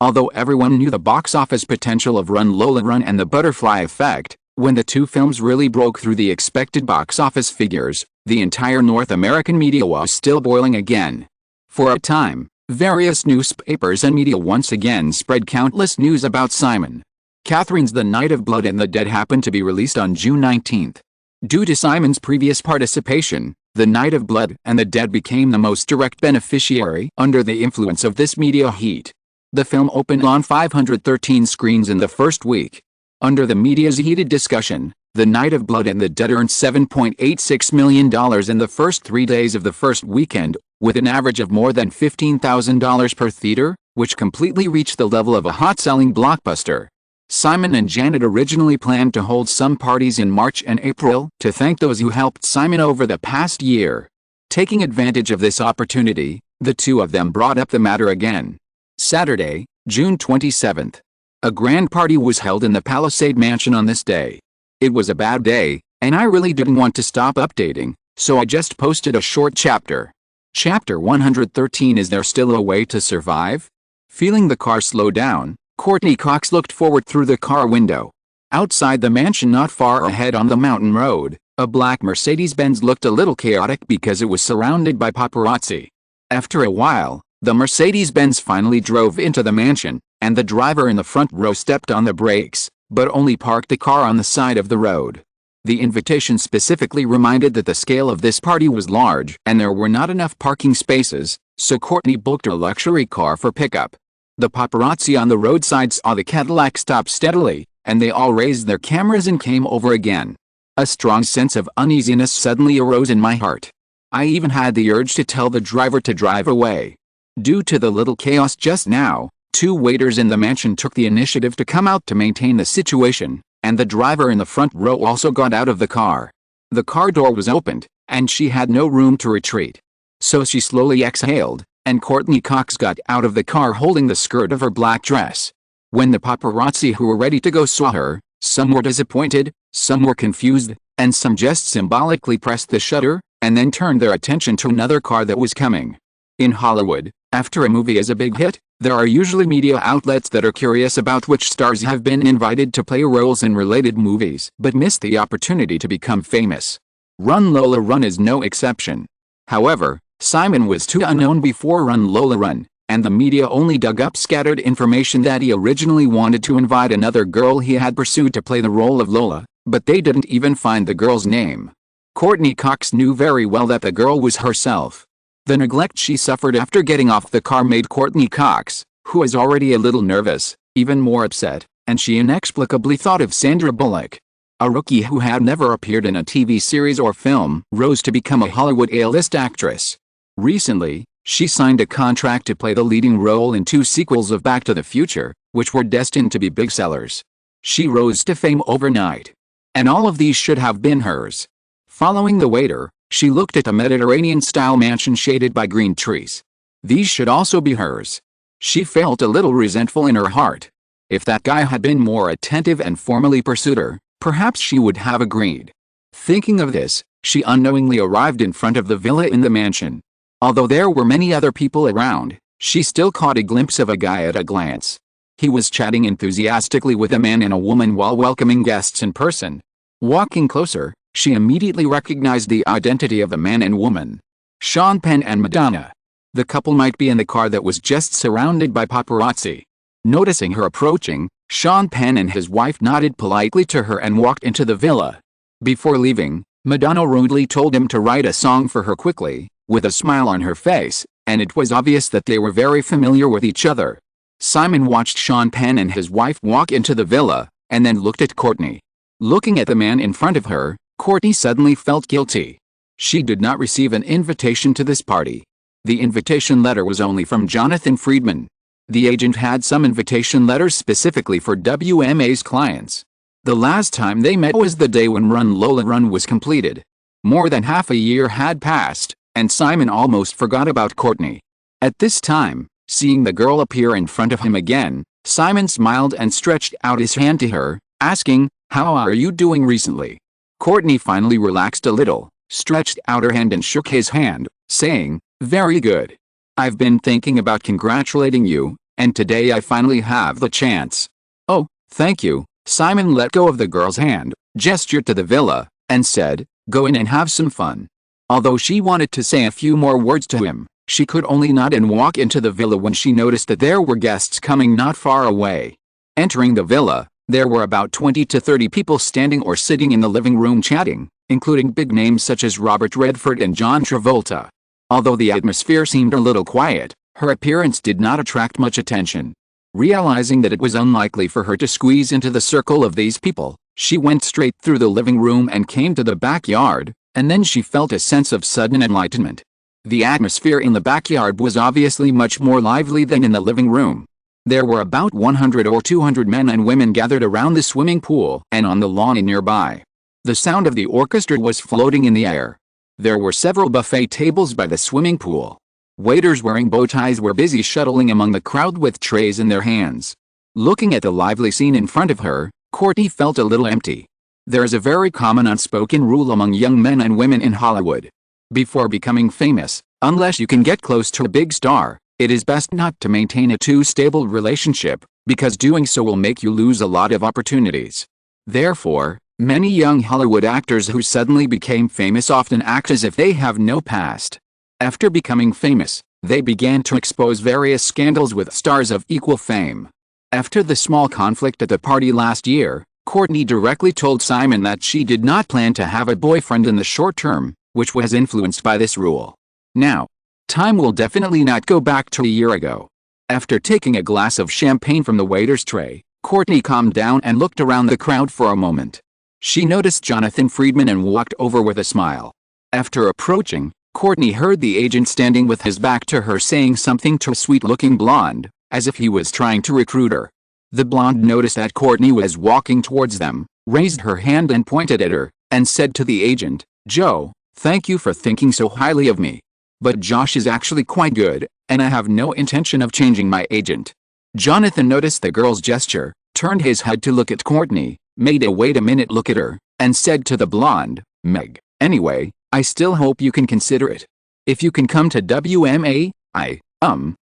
Although everyone knew the box office potential of Run Lola Run and The Butterfly Effect, when the two films really broke through the expected box office figures, the entire North American media was still boiling again. For a time, various newspapers and media once again spread countless news about Simon. Kathryn's The Night of Blood and the Dead happened to be released on June 19th. Due to Simon's previous participation, The Night of Blood and the Dead became the most direct beneficiary under the influence of this media heat. The film opened on 513 screens in the first week. Under the media's heated discussion, The Night of Blood and the Dead earned $7.86 million in the first 3 days of the first weekend, with an average of more than $15,000 per theater, which completely reached the level of a hot-selling blockbuster. Simon and Janet originally planned to hold some parties in March and April to thank those who helped Simon over the past year. Taking advantage of this opportunity, the two of them brought up the matter again. Saturday, June 27th. A grand party was held in the Palisade Mansion on this day. It was a bad day, and I really didn't want to stop updating, so I just posted a short chapter. Chapter 113. Is there still a way to survive? Feeling the car slow down, Courteney Cox looked forward through the car window. Outside the mansion not far ahead on the mountain road, a black Mercedes-Benz looked a little chaotic because it was surrounded by paparazzi. After a while, the Mercedes-Benz finally drove into the mansion, and the driver in the front row stepped on the brakes, but only parked the car on the side of the road. The invitation specifically reminded that the scale of this party was large and there were not enough parking spaces, so Courteney booked a luxury car for pickup. The paparazzi on the roadside saw the Cadillac stop steadily, and they all raised their cameras and came over again. A strong sense of uneasiness suddenly arose in my heart. I even had the urge to tell the driver to drive away. Due to the little chaos just now, two waiters in the mansion took the initiative to come out to maintain the situation, and the driver in the front row also got out of the car. The car door was opened, and she had no room to retreat. So she slowly exhaled, and Courteney Cox got out of the car holding the skirt of her black dress. When the paparazzi who were ready to go saw her, some were disappointed, some were confused, and some just symbolically pressed the shutter, and then turned their attention to another car that was coming. In Hollywood, after a movie is a big hit, there are usually media outlets that are curious about which stars have been invited to play roles in related movies but miss the opportunity to become famous. Run Lola Run is no exception. However, Simon was too unknown before Run Lola Run, and the media only dug up scattered information that he originally wanted to invite another girl he had pursued to play the role of Lola, but they didn't even find the girl's name. Courteney Cox knew very well that the girl was herself. The neglect she suffered after getting off the car made Courteney Cox, who was already a little nervous, even more upset, and she inexplicably thought of Sandra Bullock. A rookie who had never appeared in a TV series or film rose to become a Hollywood A-list actress. Recently, she signed a contract to play the leading role in 2 sequels of Back to the Future, which were destined to be big sellers. She rose to fame overnight. And all of these should have been hers. Following the waiter, she looked at a Mediterranean-style mansion shaded by green trees. These should also be hers. She felt a little resentful in her heart. If that guy had been more attentive and formally pursued her, perhaps she would have agreed. Thinking of this, she unknowingly arrived in front of the villa in the mansion. Although there were many other people around, she still caught a glimpse of a guy at a glance. He was chatting enthusiastically with a man and a woman while welcoming guests in person. Walking closer, she immediately recognized the identity of the man and woman. Sean Penn and Madonna. The couple might be in the car that was just surrounded by paparazzi. Noticing her approaching, Sean Penn and his wife nodded politely to her and walked into the villa. Before leaving, Madonna rudely told him to write a song for her quickly, with a smile on her face, and it was obvious that they were very familiar with each other. Simon watched Sean Penn and his wife walk into the villa, and then looked at Courteney. Looking at the man in front of her, Courteney suddenly felt guilty. She did not receive an invitation to this party. The invitation letter was only from Jonathan Friedman. The agent had some invitation letters specifically for WMA's clients. The last time they met was the day when Run Lola Run was completed. More than half a year had passed, and Simon almost forgot about Courteney. At this time, seeing the girl appear in front of him again, Simon smiled and stretched out his hand to her, asking, "How are you doing recently?" Courteney finally relaxed a little, stretched out her hand and shook his hand, saying, "Very good. I've been thinking about congratulating you, and today I finally have the chance." "Oh, thank you." Simon let go of the girl's hand, gestured to the villa, and said, "Go in and have some fun." Although she wanted to say a few more words to him, she could only nod and walk into the villa when she noticed that there were guests coming not far away. Entering the villa, there were about 20 to 30 people standing or sitting in the living room chatting, including big names such as Robert Redford and John Travolta. Although the atmosphere seemed a little quiet, her appearance did not attract much attention. Realizing that it was unlikely for her to squeeze into the circle of these people, she went straight through the living room and came to the backyard, and then she felt a sense of sudden enlightenment. The atmosphere in the backyard was obviously much more lively than in the living room. There were about 100 or 200 men and women gathered around the swimming pool and on the lawn nearby. The sound of the orchestra was floating in the air. There were several buffet tables by the swimming pool. Waiters wearing bow ties were busy shuttling among the crowd with trays in their hands. Looking at the lively scene in front of her, Courtney felt a little empty. There is a very common unspoken rule among young men and women in Hollywood. Before becoming famous, unless you can get close to a big star, it is best not to maintain a too stable relationship, because doing so will make you lose a lot of opportunities. Therefore, many young Hollywood actors who suddenly became famous often act as if they have no past. After becoming famous, they began to expose various scandals with stars of equal fame. After the small conflict at the party last year, Courtney directly told Simon that she did not plan to have a boyfriend in the short term, which was influenced by this rule. Now, time will definitely not go back to a year ago. After taking a glass of champagne from the waiter's tray, Courtney calmed down and looked around the crowd for a moment. She noticed Jonathan Friedman and walked over with a smile. After approaching, Courtney heard the agent standing with his back to her saying something to a sweet-looking blonde, as if he was trying to recruit her. The blonde noticed that Courtney was walking towards them, raised her hand and pointed at her, and said to the agent, "Joe, thank you for thinking so highly of me. But Josh is actually quite good, and I have no intention of changing my agent." Jonathan noticed the girl's gesture, turned his head to look at Courtney, made a wait a minute look at her, and said to the blonde, "Meg, anyway, I still hope you can consider it. If you can come to WMA,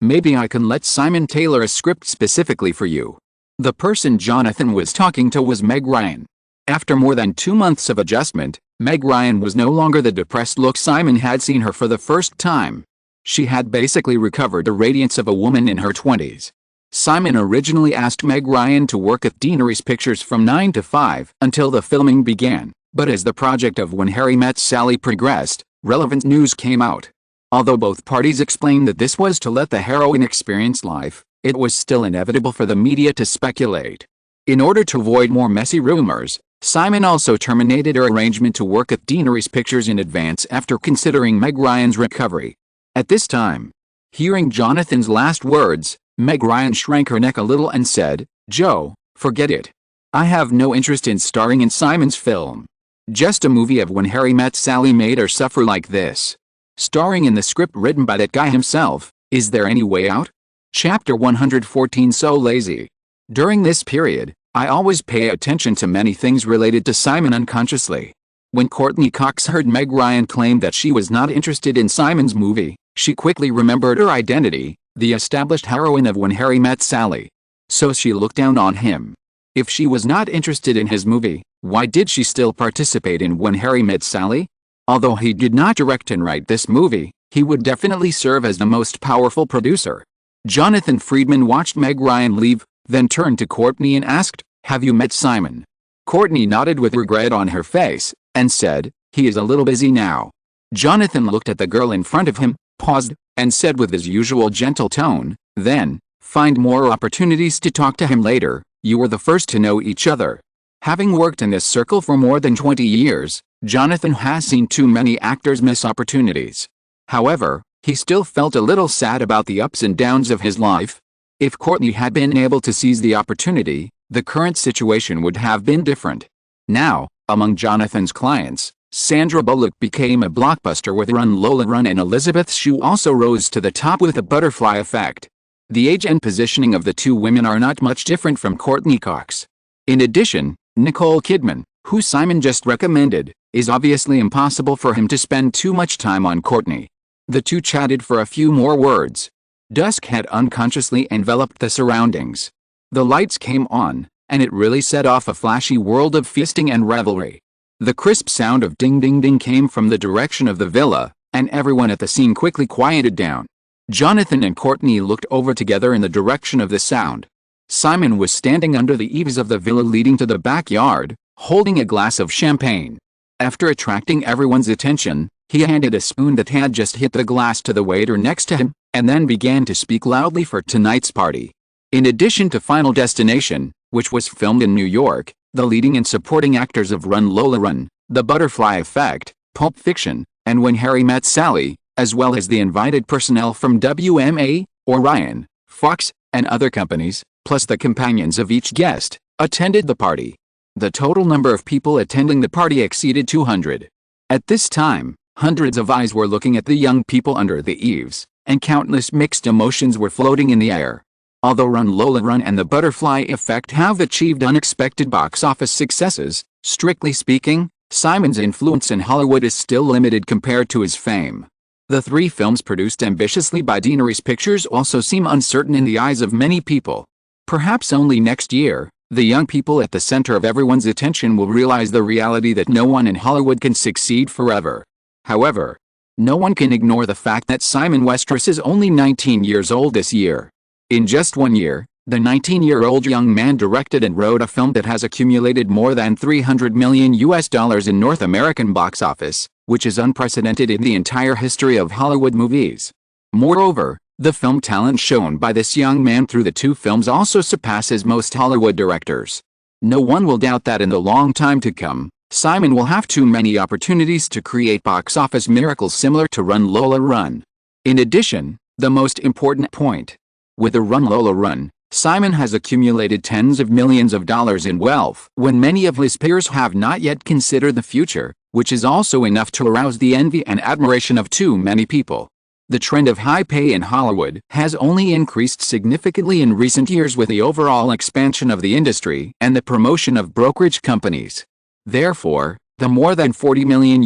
maybe I can let Simon tailor a script specifically for you." The person Jonathan was talking to was Meg Ryan. After more than 2 months of adjustment, Meg Ryan was no longer the depressed look Simon had seen her for the first time. She had basically recovered the radiance of a woman in her 20s. Simon originally asked Meg Ryan to work at Deanery's Pictures from 9 to 5 until the filming began, but as the project of When Harry Met Sally progressed, relevant news came out. Although both parties explained that this was to let the heroine experience life, it was still inevitable for the media to speculate. In order to avoid more messy rumors, Simon also terminated her arrangement to work at Deanery's Pictures in advance after considering Meg Ryan's recovery. At this time, hearing Jonathan's last words, Meg Ryan shrank her neck a little and said, "Joe, forget it. I have no interest in starring in Simon's film. Just a movie of When Harry Met Sally made her suffer like this. Starring in the script written by that guy himself, is there any way out?" Chapter 114. So lazy. During this period, I always pay attention to many things related to Simon unconsciously. When Courteney Cox heard Meg Ryan claim that she was not interested in Simon's movie, she quickly remembered her identity, the established heroine of When Harry Met Sally. So she looked down on him. If she was not interested in his movie, why did she still participate in When Harry Met Sally? Although he did not direct and write this movie, he would definitely serve as the most powerful producer. Jonathan Friedman watched Meg Ryan leave, then turned to Courtney and asked, "Have you met Simon?" Courtney nodded with regret on her face, and said, "He is a little busy now." Jonathan looked at the girl in front of him, paused, and said with his usual gentle tone, "Then, find more opportunities to talk to him later. You were the first to know each other." Having worked in this circle for more than 20 years, Jonathan has seen too many actors miss opportunities. However, he still felt a little sad about the ups and downs of his life. If Courtney had been able to seize the opportunity, the current situation would have been different. Now, among Jonathan's clients, Sandra Bullock became a blockbuster with Lola Run, and Elizabeth Shue also rose to the top with The Butterfly Effect. The age and positioning of the two women are not much different from Courteney Cox. In addition, Nicole Kidman, who Simon just recommended, is obviously impossible for him to spend too much time on Courtney. The two chatted for a few more words. Dusk had unconsciously enveloped the surroundings. The lights came on, and it really set off a flashy world of feasting and revelry. The crisp sound of ding ding ding came from the direction of the villa, and everyone at the scene quickly quieted down. Jonathan and Courtney looked over together in the direction of the sound. Simon was standing under the eaves of the villa leading to the backyard, holding a glass of champagne. After attracting everyone's attention, he handed a spoon that had just hit the glass to the waiter next to him, and then began to speak loudly for tonight's party. In addition to Final Destination, which was filmed in New York, the leading and supporting actors of Lola Run, The Butterfly Effect, Pulp Fiction, and When Harry Met Sally, as well as the invited personnel from WMA, Orion, Fox, and other companies, plus the companions of each guest, attended the party. The total number of people attending the party exceeded 200. At this time, Hundreds of eyes were looking at the young people under the eaves, and countless mixed emotions were floating in the air. Although Run Lola Run and The Butterfly Effect have achieved unexpected box office successes, strictly speaking, Simon's influence in Hollywood is still limited compared to his fame. The three films produced ambitiously by Daenerys Pictures also seem uncertain in the eyes of many people. Perhaps only next year, the young people at the center of everyone's attention will realize the reality that no one in Hollywood can succeed forever. However, no one can ignore the fact that Simon Westeros is only 19 years old this year. In just 1 year, the 19-year-old young man directed and wrote a film that has accumulated more than $300 million in North American box office, which is unprecedented in the entire history of Hollywood movies. Moreover, the film talent shown by this young man through the two films also surpasses most Hollywood directors. No one will doubt that in the long time to come, Simon will have too many opportunities to create box office miracles similar to Run Lola Run. In addition, the most important point. With the Run Lola Run, Simon has accumulated tens of millions of dollars in wealth when many of his peers have not yet considered the future, which is also enough to arouse the envy and admiration of too many people. The trend of high pay in Hollywood has only increased significantly in recent years with the overall expansion of the industry and the promotion of brokerage companies. Therefore, the more than $40 million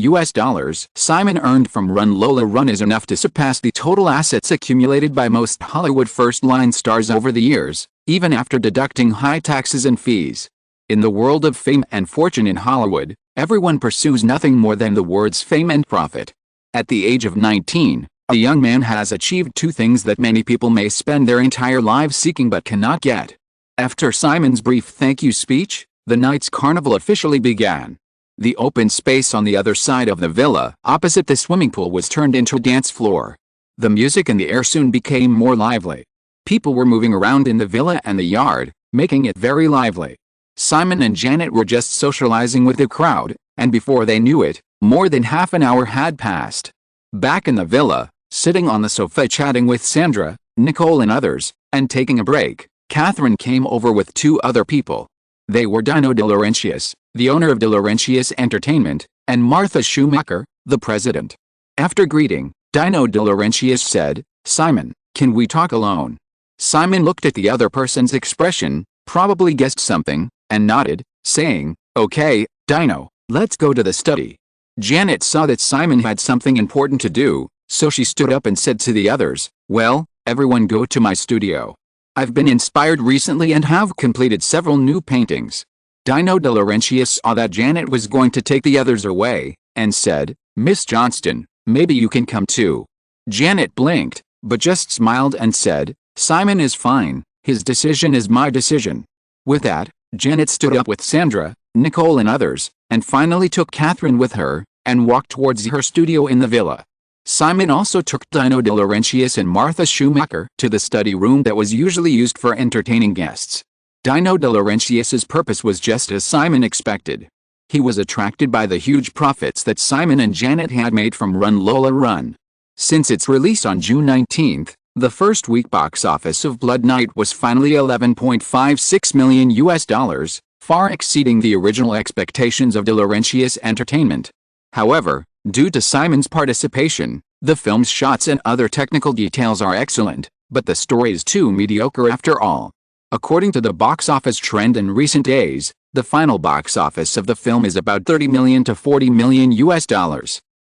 Simon earned from Run Lola Run is enough to surpass the total assets accumulated by most Hollywood first-line stars over the years, even after deducting high taxes and fees. In the world of fame and fortune in Hollywood, everyone pursues nothing more than the words fame and profit. At the age of 19, a young man has achieved two things that many people may spend their entire lives seeking but cannot get. After Simon's brief thank you speech, the night's carnival officially began. The open space on the other side of the villa, opposite the swimming pool, was turned into a dance floor. The music in the air soon became more lively. People were moving around in the villa and the yard, making it very lively. Simon and Janet were just socializing with the crowd, and before they knew it, more than half an hour had passed. Back in the villa, sitting on the sofa chatting with Sandra, Nicole and others, and taking a break, Kathryn came over with two other people. They were Dino De Laurentiis, the owner of De Laurentiis Entertainment, and Martha Schumacher, the president. After greeting, Dino De Laurentiis said, "Simon, can we talk alone?" Simon looked at the other person's expression, probably guessed something, and nodded, saying, "Okay, Dino, let's go to the study." Janet saw that Simon had something important to do, so she stood up and said to the others, "Well, everyone go to my studio. I've been inspired recently and have completed several new paintings." Dino De Laurentiis saw that Janet was going to take the others away, and said, "Miss Johnston, maybe you can come too." Janet blinked, but just smiled and said, "Simon is fine, his decision is my decision." With that, Janet stood up with Sandra, Nicole and others, and finally took Kathryn with her, and walked towards her studio in the villa. Simon also took Dino De Laurentiis and Martha Schumacher to the study room that was usually used for entertaining guests. Dino De Laurentiis's purpose was just as Simon expected. He was attracted by the huge profits that Simon and Janet had made from Run Lola Run. Since its release on June 19, the first week box office of Blood Night was finally $11.56 million, far exceeding the original expectations of De Laurentiis Entertainment. However, due to Simon's participation, the film's shots and other technical details are excellent, but the story is too mediocre after all. According to the box office trend in recent days, the final box office of the film is about $30 million to $40 million.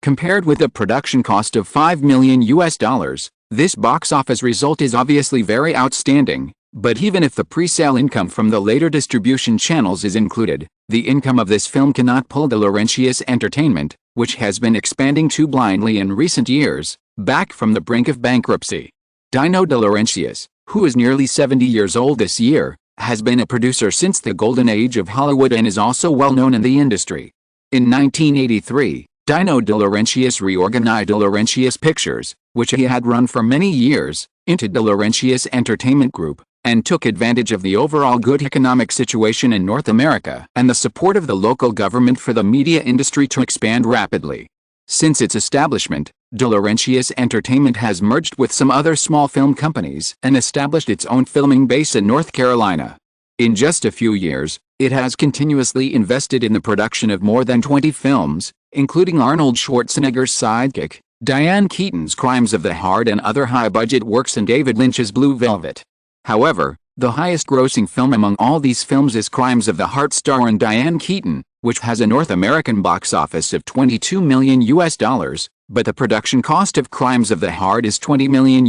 Compared with the production cost of $5 million, this box office result is obviously very outstanding, but even if the pre-sale income from the later distribution channels is included, the income of this film cannot pull De Laurentiis Entertainment, which has been expanding too blindly in recent years, back from the brink of bankruptcy. Dino De Laurentiis, who is nearly 70 years old this year, has been a producer since the golden age of Hollywood and is also well known in the industry. In 1983, Dino De Laurentiis reorganized De Laurentiis Pictures, which he had run for many years, into De Laurentiis Entertainment Group, and took advantage of the overall good economic situation in North America and the support of the local government for the media industry to expand rapidly. Since its establishment, De Laurentiis Entertainment has merged with some other small film companies and established its own filming base in North Carolina. In just a few years, it has continuously invested in the production of more than 20 films, including Arnold Schwarzenegger's sidekick, Diane Keaton's Crimes of the Heart and other high-budget works, and David Lynch's Blue Velvet. However, the highest-grossing film among all these films is Crimes of the Heart starring Diane Keaton, which has a North American box office of $22 million, but the production cost of Crimes of the Heart is $20 million.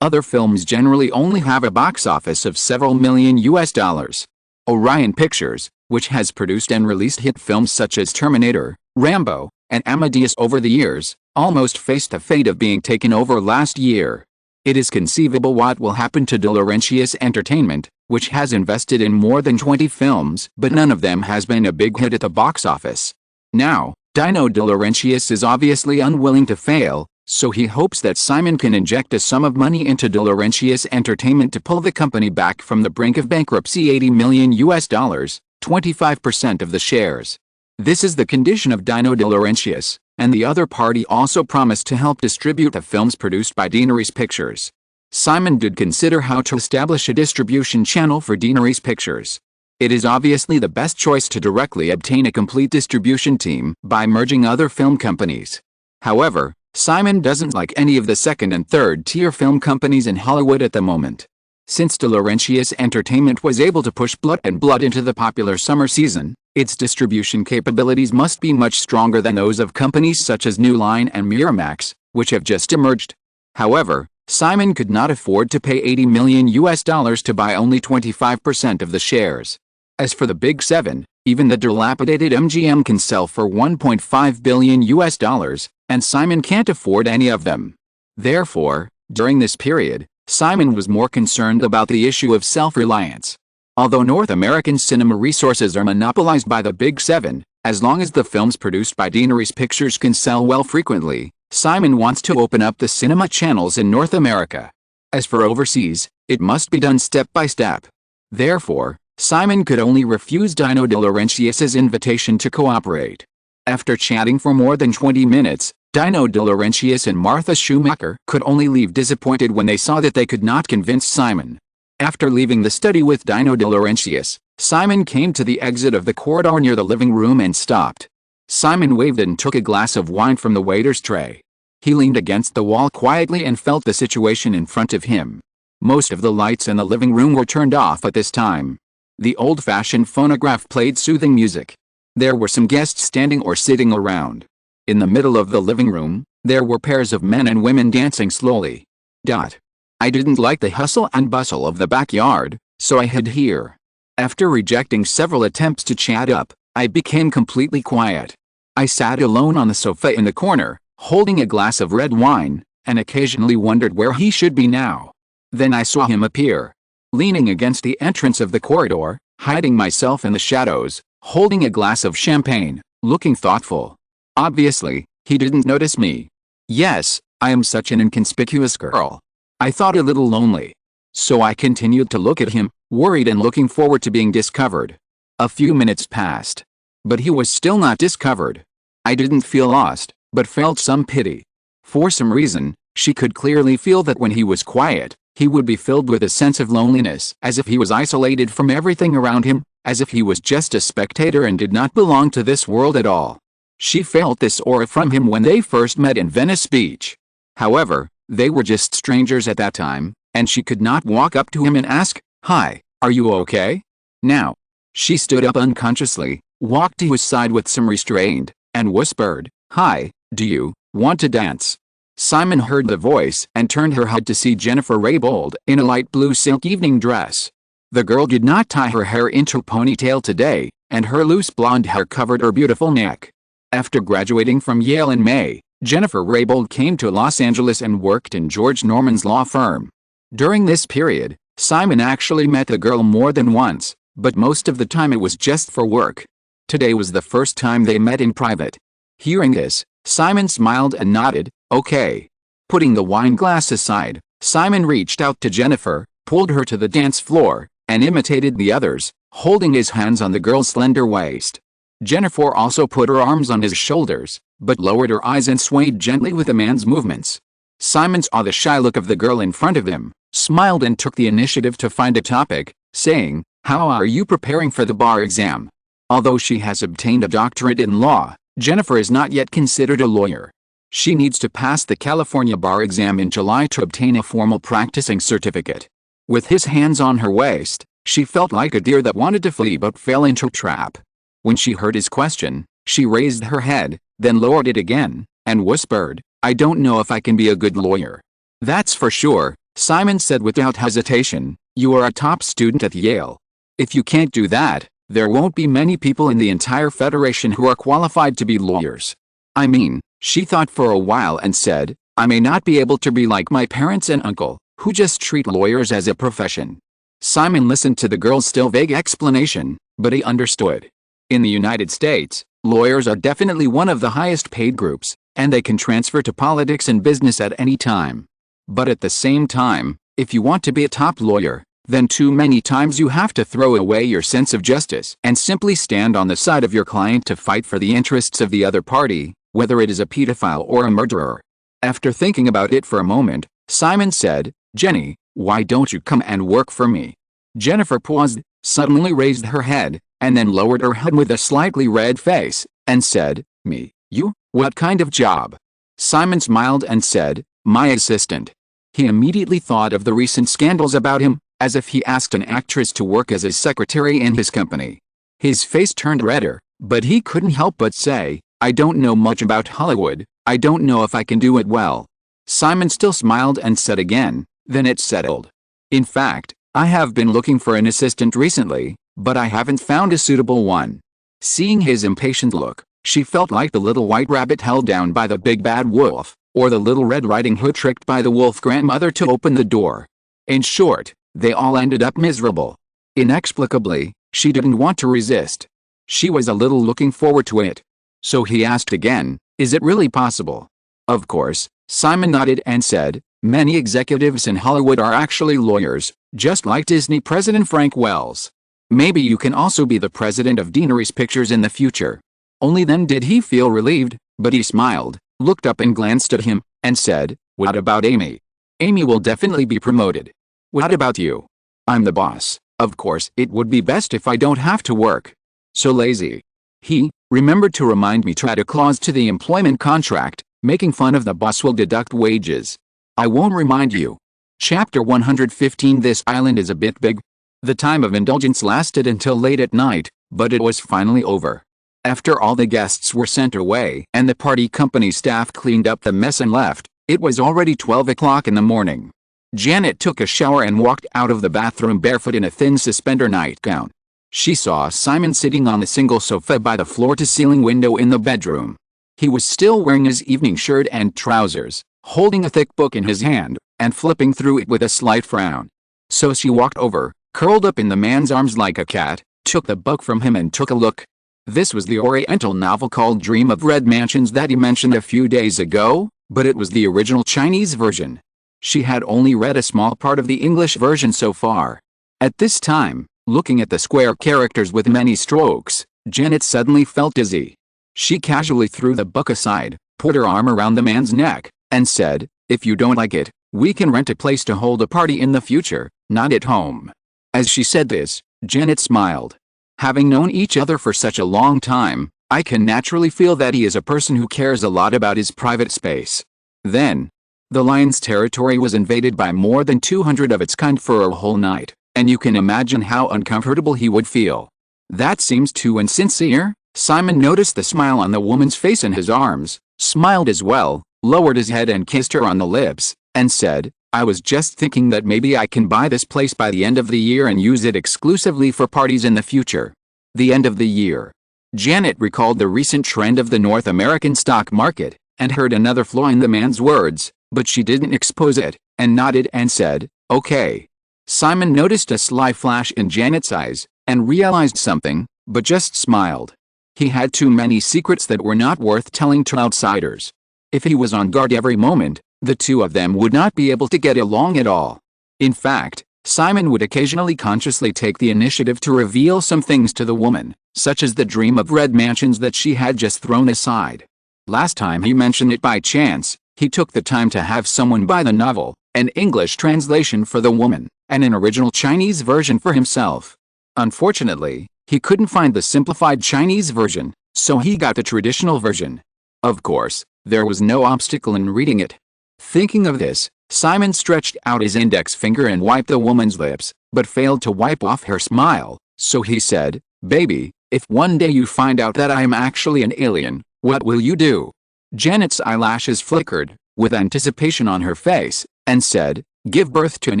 Other films generally only have a box office of several million $. Orion Pictures, which has produced and released hit films such as Terminator, Rambo, and Amadeus over the years, almost faced the fate of being taken over last year. It is conceivable what will happen to De Laurentiis Entertainment, which has invested in more than 20 films, but none of them has been a big hit at the box office. Now, Dino De Laurentiis is obviously unwilling to fail, so he hopes that Simon can inject a sum of money into De Laurentiis Entertainment to pull the company back from the brink of bankruptcy, $80 million, 25% of the shares. This is the condition of Dino De Laurentiis, and the other party also promised to help distribute the films produced by Denaries Pictures. Simon did consider how to establish a distribution channel for Denaries Pictures. It is obviously the best choice to directly obtain a complete distribution team by merging other film companies. However, Simon doesn't like any of the second and third tier film companies in Hollywood at the moment. Since De Laurentiis Entertainment was able to push Blood and Blood into the popular summer season, its distribution capabilities must be much stronger than those of companies such as New Line and Miramax, which have just emerged. However, Simon could not afford to pay $80 million to buy only 25% of the shares. As for the Big Seven, even the dilapidated MGM can sell for $1.5 billion, and Simon can't afford any of them. Therefore, during this period, Simon was more concerned about the issue of self-reliance. Although North American cinema resources are monopolized by the Big Seven, as long as the films produced by Denaries Pictures can sell well frequently, Simon wants to open up the cinema channels in North America. As for overseas, it must be done step by step. Therefore, Simon could only refuse Dino De Laurentiis' invitation to cooperate. After chatting for more than 20 minutes, Dino De Laurentiis and Martha Schumacher could only leave disappointed when they saw that they could not convince Simon. After leaving the study with Dino De Laurentiis, Simon came to the exit of the corridor near the living room and stopped. Simon waved and took a glass of wine from the waiter's tray. He leaned against the wall quietly and felt the situation in front of him. Most of the lights in the living room were turned off at this time. The old-fashioned phonograph played soothing music. There were some guests standing or sitting around. In the middle of the living room, there were pairs of men and women dancing slowly. I didn't like the hustle and bustle of the backyard, so I hid here. After rejecting several attempts to chat up, I became completely quiet. I sat alone on the sofa in the corner, holding a glass of red wine, and occasionally wondered where he should be now. Then I saw him appear. Leaning against the entrance of the corridor, hiding myself in the shadows, holding a glass of champagne, looking thoughtful. Obviously, he didn't notice me. Yes, I am such an inconspicuous girl. I thought a little lonely. So I continued to look at him, worried and looking forward to being discovered. A few minutes passed. But he was still not discovered. I didn't feel lost, but felt some pity. For some reason, she could clearly feel that when he was quiet, he would be filled with a sense of loneliness, as if he was isolated from everything around him, as if he was just a spectator and did not belong to this world at all. She felt this aura from him when they first met in Venice Beach. However, they were just strangers at that time, and she could not walk up to him and ask, "Hi, are you okay?" Now, she stood up unconsciously, walked to his side with some restraint, and whispered, "Hi, do you want to dance?" Simon heard the voice and turned her head to see Jennifer Raybould in a light blue silk evening dress. The girl did not tie her hair into a ponytail today, and her loose blonde hair covered her beautiful neck. After graduating from Yale in May, Jennifer Raybould came to Los Angeles and worked in George Norman's law firm. During this period, Simon actually met the girl more than once, but most of the time it was just for work. Today was the first time they met in private. Hearing this, Simon smiled and nodded, "Okay." Putting the wine glass aside, Simon reached out to Jennifer, pulled her to the dance floor, and imitated the others, holding his hands on the girl's slender waist. Jennifer also put her arms on his shoulders, but lowered her eyes and swayed gently with the man's movements. Simon saw the shy look of the girl in front of him, smiled and took the initiative to find a topic, saying, "How are you preparing for the bar exam?" Although she has obtained a doctorate in law, Jennifer is not yet considered a lawyer. She needs to pass the California bar exam in July to obtain a formal practicing certificate. With his hands on her waist, she felt like a deer that wanted to flee but fell into a trap. When she heard his question, she raised her head, then lowered it again, and whispered, "I don't know if I can be a good lawyer." "That's for sure," Simon said without hesitation. "You are a top student at Yale. If you can't do that, there won't be many people in the entire Federation who are qualified to be lawyers." "I mean," she thought for a while and said, "I may not be able to be like my parents and uncle, who just treat lawyers as a profession." Simon listened to the girl's still vague explanation, but he understood. In the United States, lawyers are definitely one of the highest paid groups, and they can transfer to politics and business at any time. But at the same time, if you want to be a top lawyer, then too many times you have to throw away your sense of justice and simply stand on the side of your client to fight for the interests of the other party, whether it is a pedophile or a murderer. After thinking about it for a moment, Simon said, "Jenny, why don't you come and work for me?" Jennifer paused, suddenly raised her head, and then lowered her head with a slightly red face, and said, "Me? You? What kind of job?" Simon smiled and said, "My assistant." He immediately thought of the recent scandals about him, as if he asked an actress to work as his secretary in his company. His face turned redder, but he couldn't help but say, "I don't know much about Hollywood, I don't know if I can do it well." Simon still smiled and said again, "Then it's settled. In fact, I have been looking for an assistant recently, but I haven't found a suitable one." Seeing his impatient look, she felt like the little white rabbit held down by the big bad wolf, or the little Red Riding Hood tricked by the wolf grandmother to open the door. In short, they all ended up miserable. Inexplicably, she didn't want to resist. She was a little looking forward to it. So he asked again, "Is it really possible?" "Of course," Simon nodded and said, "many executives in Hollywood are actually lawyers, just like Disney president Frank Wells. Maybe you can also be the president of Deanery's Pictures in the future." Only then did he feel relieved, but he smiled, looked up and glanced at him, and said, "What about Amy? Amy will definitely be promoted. What about you?" "I'm the boss. Of course, it would be best if I don't have to work. So lazy." He remembered to remind me to add a clause to the employment contract, making fun of the boss will deduct wages. "I won't remind you." Chapter 115. This island is a bit big. The time of indulgence lasted until late at night, but it was finally over. After all the guests were sent away and the party company staff cleaned up the mess and left, it was already 12 o'clock in the morning. Janet took a shower and walked out of the bathroom barefoot in a thin suspender nightgown. She saw Simon sitting on the single sofa by the floor-to-ceiling window in the bedroom. He was still wearing his evening shirt and trousers, holding a thick book in his hand, and flipping through it with a slight frown. So she walked over, curled up in the man's arms like a cat, took the book from him and took a look. This was the Oriental novel called Dream of Red Mansions that he mentioned a few days ago, but it was the original Chinese version. She had only read a small part of the English version so far. At this time, looking at the square characters with many strokes, Janet suddenly felt dizzy. She casually threw the book aside, put her arm around the man's neck, and said, "If you don't like it, we can rent a place to hold a party in the future, not at home." As she said this, Janet smiled. Having known each other for such a long time, I can naturally feel that he is a person who cares a lot about his private space. Then, the lion's territory was invaded by more than 200 of its kind for a whole night, and you can imagine how uncomfortable he would feel. "That seems too insincere." Simon noticed the smile on the woman's face in his arms, smiled as well, lowered his head and kissed her on the lips, and said, "I was just thinking that maybe I can buy this place by the end of the year and use it exclusively for parties in the future." The end of the year. Janet recalled the recent trend of the North American stock market, and heard another flaw in the man's words, but she didn't expose it, and nodded and said, "Okay." Simon noticed a sly flash in Janet's eyes, and realized something, but just smiled. He had too many secrets that were not worth telling to outsiders. If he was on guard every moment, the two of them would not be able to get along at all. In fact, Simon would occasionally consciously take the initiative to reveal some things to the woman, such as the dream of red mansions that she had just thrown aside. Last time he mentioned it by chance, he took the time to have someone buy the novel, an English translation for the woman, and an original Chinese version for himself. Unfortunately, he couldn't find the simplified Chinese version, So he got the traditional version. Of course, there was no obstacle in reading it. Thinking of this, Simon stretched out his index finger and wiped the woman's lips, but failed to wipe off her smile, so he said, "Baby, if one day you find out that I am actually an alien, what will you do?" Janet's eyelashes flickered, with anticipation on her face, and said, "Give birth to an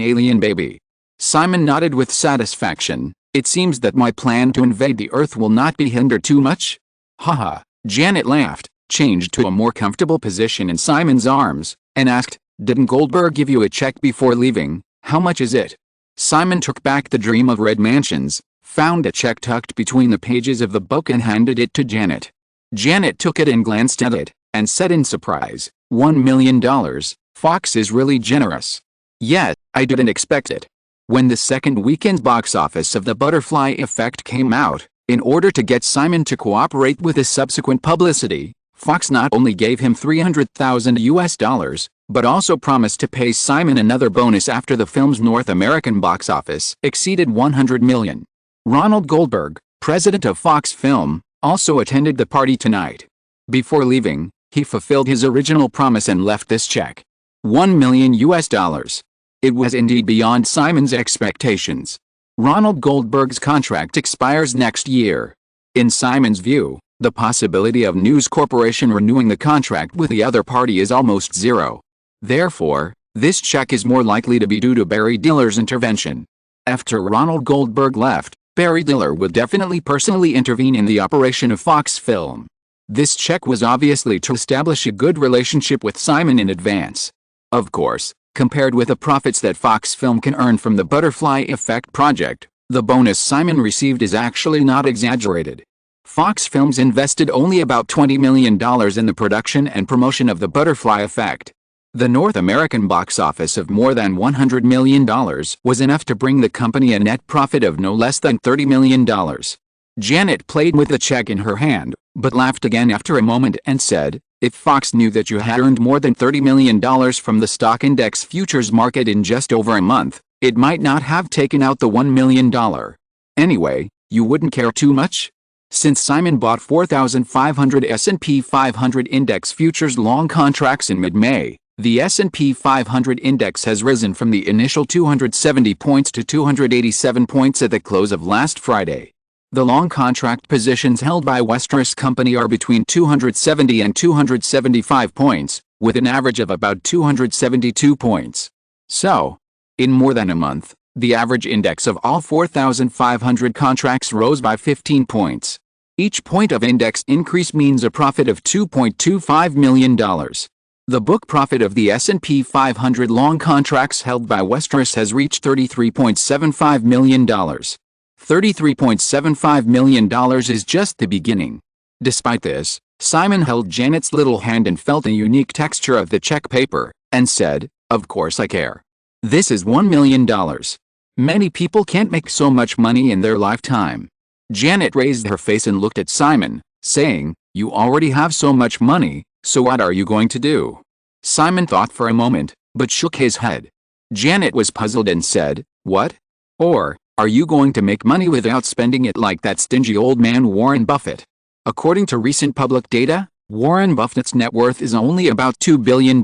alien baby." Simon nodded with satisfaction. "It seems that my plan to invade the Earth will not be hindered too much." Haha. Janet laughed, changed to a more comfortable position in Simon's arms, and asked, "Didn't Goldberg give you a check before leaving? How much is it?" Simon took back the dream of red mansions, found a check tucked between the pages of the book and handed it to Janet. Janet took it and glanced at it, and said in surprise, $1 million, Fox is really generous. Yet, I didn't expect it. When the second weekend box office of The Butterfly Effect came out, in order to get Simon to cooperate with the subsequent publicity, Fox not only gave him $300,000, but also promised to pay Simon another bonus after the film's North American box office exceeded $100 million. Ronald Goldberg, president of Fox Film, also attended the party tonight. Before leaving, he fulfilled his original promise and left this check. $1 million. It was indeed beyond Simon's expectations. Ronald Goldberg's contract expires next year. In Simon's view, the possibility of News Corporation renewing the contract with the other party is almost zero. Therefore, this check is more likely to be due to Barry Diller's intervention. After Ronald Goldberg left, Barry Diller would definitely personally intervene in the operation of Fox Film. This check was obviously to establish a good relationship with Simon in advance. Of course, compared with the profits that Fox Film can earn from the Butterfly Effect project, the bonus Simon received is actually not exaggerated. Fox Films invested only about $20 million in the production and promotion of the Butterfly Effect. The North American box office of more than $100 million was enough to bring the company a net profit of no less than $30 million. Janet played with the check in her hand, but laughed again after a moment and said, "If Fox knew that you had earned more than $30 million from the stock index futures market in just over a month, it might not have taken out the $1 million. Anyway, you wouldn't care too much?" Since Simon bought 4,500 S&P 500 index futures long contracts in mid-May, the S&P 500 index has risen from the initial 270 points to 287 points at the close of last Friday. The long contract positions held by Westeros Company are between 270 and 275 points, with an average of about 272 points. So, in more than a month, the average index of all 4,500 contracts rose by 15 points. Each point of index increase means a profit of $2.25 million. The book profit of the S&P 500 long contracts held by Westeros has reached $33.75 million. $33.75 million is just the beginning. Despite this, Simon held Janet's little hand and felt the unique texture of the check paper, and said, "Of course I care. This is $1 million. Many people can't make so much money in their lifetime." Janet raised her face and looked at Simon, saying, "You already have so much money, so what are you going to do?" Simon thought for a moment, but shook his head. Janet was puzzled and said, "What? Or, are you going to make money without spending it like that stingy old man Warren Buffett?" According to recent public data, Warren Buffett's net worth is only about $2 billion,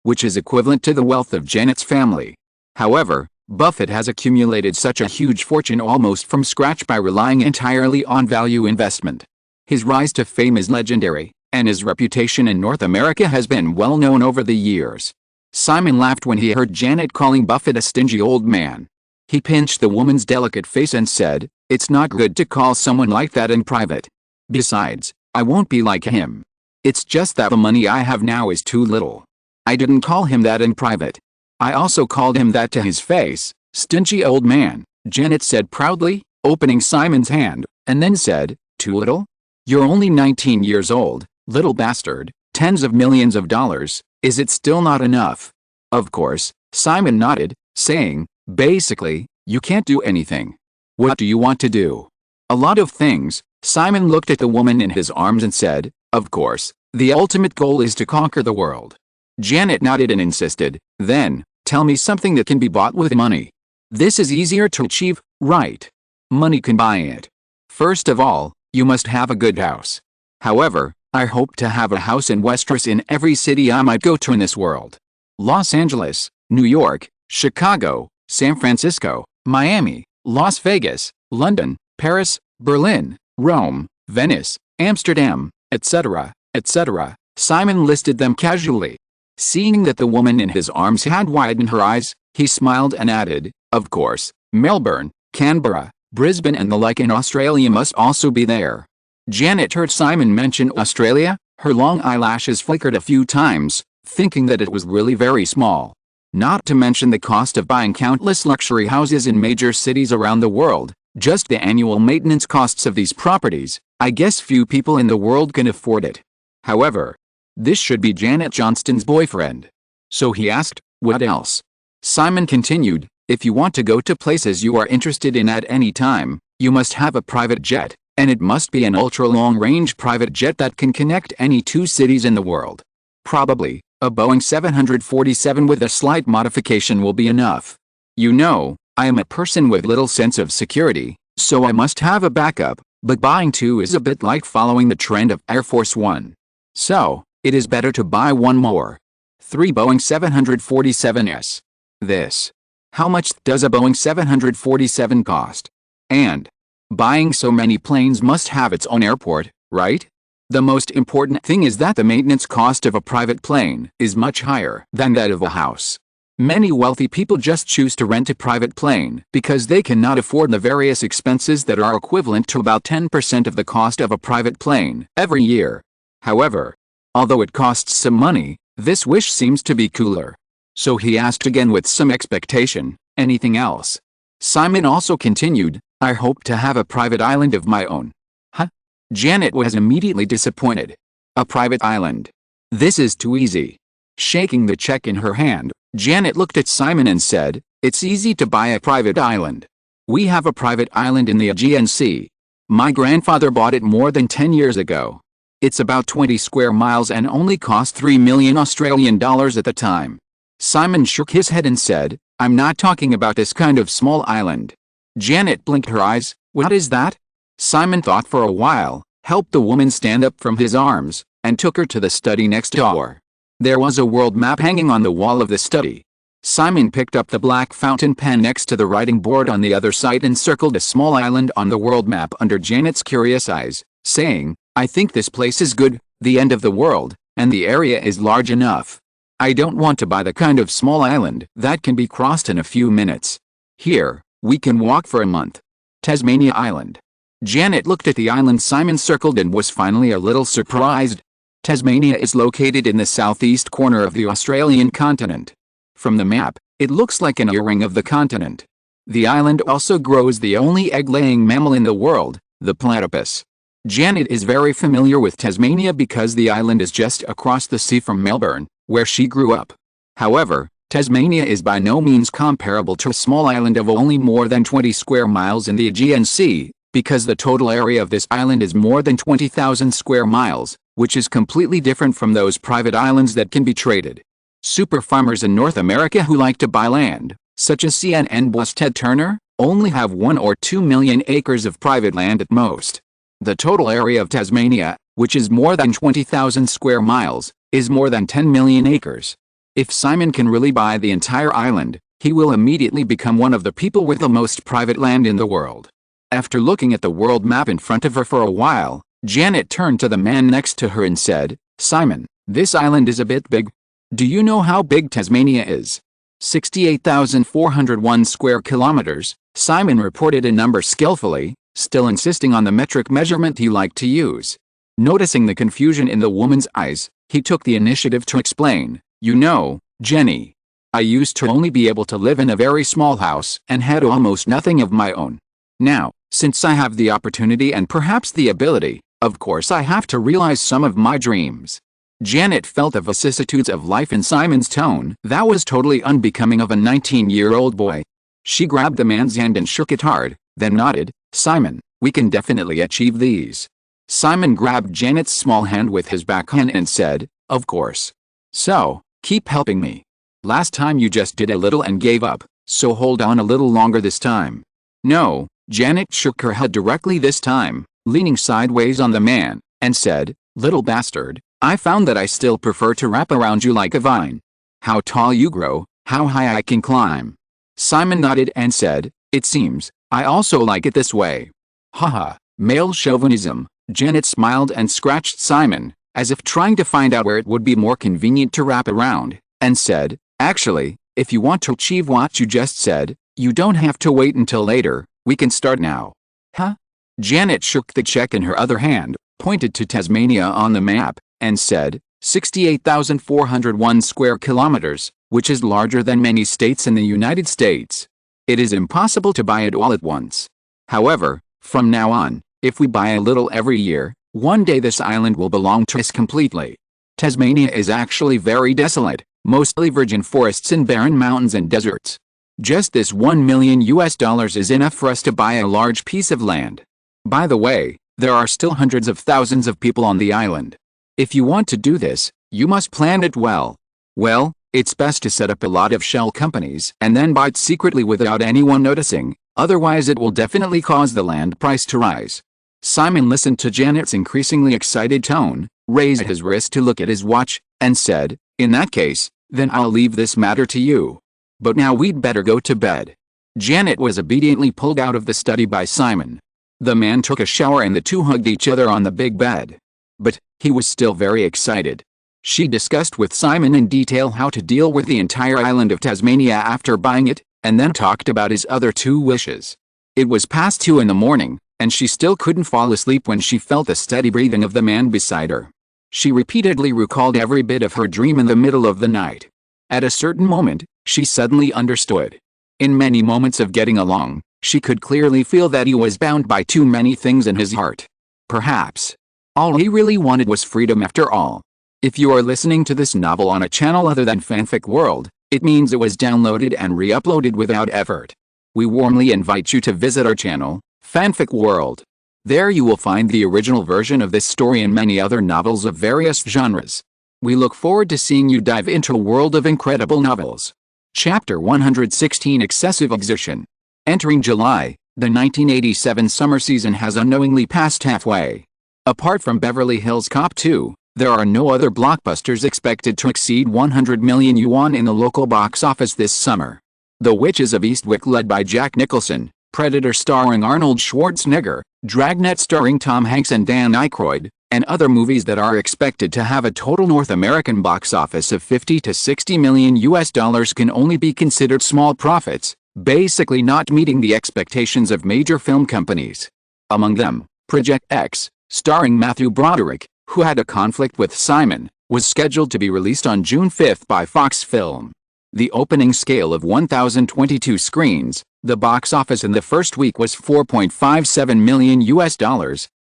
which is equivalent to the wealth of Janet's family. However, Buffett has accumulated such a huge fortune almost from scratch by relying entirely on value investment. His rise to fame is legendary, and his reputation in North America has been well known over the years. Simon laughed when he heard Janet calling Buffett a stingy old man. He pinched the woman's delicate face and said, "It's not good to call someone like that in private. Besides, I won't be like him. It's just that the money I have now is too little." I didn't call him that in private. I also called him that to his face, "Stingy old man," Janet said proudly, opening Simon's hand, and then said, "Too little? You're only 19 years old, little bastard, tens of millions of dollars, is it still not enough?" Of course, Simon nodded, saying, "Basically, you can't do anything. What do you want to do?" "A lot of things." Simon looked at the woman in his arms and said, "Of course, the ultimate goal is to conquer the world." Janet nodded and insisted, "Then, tell me something that can be bought with money." "This is easier to achieve, right? Money can buy it. First of all, you must have a good house. However, I hope to have a house in Westeros in every city I might go to in this world. Los Angeles, New York, Chicago, San Francisco, Miami, Las Vegas, London, Paris, Berlin, Rome, Venice, Amsterdam, etc., etc. Simon listed them casually. Seeing that the woman in his arms had widened her eyes, he smiled and added, "Of course, Melbourne, Canberra, Brisbane and the like in Australia must also be there." Janet heard Simon mention Australia, her long eyelashes flickered a few times, thinking that it was really very small. Not to mention the cost of buying countless luxury houses in major cities around the world, just the annual maintenance costs of these properties, I guess few people in the world can afford it. However, this should be Janet Johnston's boyfriend. So he asked, "What else?" Simon continued, "If you want to go to places you are interested in at any time, you must have a private jet, and it must be an ultra-long-range private jet that can connect any two cities in the world. Probably, a Boeing 747 with a slight modification will be enough. You know, I am a person with little sense of security, so I must have a backup, but buying two is a bit like following the trend of Air Force One. So, it is better to buy one more. 3 Boeing 747s. This. How much does a Boeing 747 cost? And buying so many planes must have its own airport, right? The most important thing is that the maintenance cost of a private plane is much higher than that of a house. Many wealthy people just choose to rent a private plane because they cannot afford the various expenses that are equivalent to about 10% of the cost of a private plane every year. However, although it costs some money, this wish seems to be cooler. So he asked again with some expectation, "Anything else?" Simon also continued, "I hope to have a private island of my own." Huh? Janet was immediately disappointed. A private island? This is too easy. Shaking the check in her hand, Janet looked at Simon and said, "It's easy to buy a private island. We have a private island in the Aegean Sea. My grandfather bought it more than 10 years ago. It's about 20 square miles and only cost $3 million Australian dollars at the time." Simon shook his head and said, "I'm not talking about this kind of small island." Janet blinked her eyes. "What is that?" Simon thought for a while, helped the woman stand up from his arms, and took her to the study next door. There was a world map hanging on the wall of the study. Simon picked up the black fountain pen next to the writing board on the other side and circled a small island on the world map under Janet's curious eyes, saying, "I think this place is good, the end of the world, and the area is large enough. I don't want to buy the kind of small island that can be crossed in a few minutes. Here, we can walk for a month. Tasmania Island." Janet looked at the island Simon circled and was finally a little surprised. Tasmania is located in the southeast corner of the Australian continent. From the map, it looks like an earring of the continent. The island also grows the only egg-laying mammal in the world, the platypus. Janet is very familiar with Tasmania because the island is just across the sea from Melbourne, where she grew up. However, Tasmania is by no means comparable to a small island of only more than 20 square miles in the Aegean Sea, because the total area of this island is more than 20,000 square miles, which is completely different from those private islands that can be traded. Super farmers in North America who like to buy land, such as CNN boss Ted Turner, only have 1 or 2 million acres of private land at most. The total area of Tasmania, which is more than 20,000 square miles, is more than 10 million acres. If Simon can really buy the entire island, he will immediately become one of the people with the most private land in the world. After looking at the world map in front of her for a while, Janet turned to the man next to her and said, "Simon, this island is a bit big. Do you know how big Tasmania is?" 68,401 square kilometers, Simon reported a number skillfully, still insisting on the metric measurement he liked to use. Noticing the confusion in the woman's eyes, he took the initiative to explain, "You know, Jenny, I used to only be able to live in a very small house and had almost nothing of my own. Now, since I have the opportunity and perhaps the ability, of course I have to realize some of my dreams." Janet felt the vicissitudes of life in Simon's tone that was totally unbecoming of a 19-year-old boy. She grabbed the man's hand and shook it hard, then nodded, "Simon, we can definitely achieve these." Simon grabbed Janet's small hand with his backhand and said, "Of course. So, keep helping me. Last time you just did a little and gave up, so hold on a little longer this time." "No." Janet shook her head directly this time, leaning sideways on the man. and said, "Little bastard, I found that I still prefer to wrap around you like a vine. How tall you grow, how high I can climb." Simon nodded and said, "It seems, I also like it this way." Haha, male chauvinism. Janet smiled and scratched Simon, as if trying to find out where it would be more convenient to wrap around, and said, "Actually, if you want to achieve what you just said, you don't have to wait until later, we can start now." Huh? Janet shook the check in her other hand, pointed to Tasmania on the map, and said, 68,401 square kilometers, which is larger than many states in the United States. It is impossible to buy it all at once. However, from now on, if we buy a little every year, one day this island will belong to us completely. Tasmania is actually very desolate, mostly virgin forests and barren mountains and deserts. Just this $1 million is enough for us to buy a large piece of land. By the way, there are still hundreds of thousands of people on the island. If you want to do this, you must plan it well. Well, it's best to set up a lot of shell companies and then buy it secretly without anyone noticing, otherwise it will definitely cause the land price to rise. Simon listened to Janet's increasingly excited tone, raised his wrist to look at his watch, and said, "In that case, then I'll leave this matter to you. But now we'd better go to bed." Janet was obediently pulled out of the study by Simon. The man took a shower and the two hugged each other on the big bed. But he was still very excited. She discussed with Simon in detail how to deal with the entire island of Tasmania after buying it, and then talked about his other two wishes. It was past 2 in the morning, and she still couldn't fall asleep when she felt the steady breathing of the man beside her. She repeatedly recalled every bit of her dream in the middle of the night. At a certain moment, she suddenly understood. In many moments of getting along, she could clearly feel that he was bound by too many things in his heart. Perhaps all he really wanted was freedom after all. If you are listening to this novel on a channel other than Fanfic World, it means it was downloaded and re-uploaded without effort. We warmly invite you to visit our channel, Fanfic World. There you will find the original version of this story and many other novels of various genres. We look forward to seeing you dive into a world of incredible novels. Chapter 116 Excessive Exertion. Entering July, the 1987 summer season has unknowingly passed halfway. Apart from Beverly Hills Cop 2, there are no other blockbusters expected to exceed 100 million yuan in the local box office this summer. The Witches of Eastwick led by Jack Nicholson, Predator starring Arnold Schwarzenegger, Dragnet starring Tom Hanks and Dan Aykroyd, and other movies that are expected to have a total North American box office of 50 to 60 million US can only be considered small profits, basically not meeting the expectations of major film companies. Among them, Project X, starring Matthew Broderick, who had a conflict with Simon, was scheduled to be released on June 5 by Fox Film. The opening scale of 1,022 screens, the box office in the first week was $4.57 million,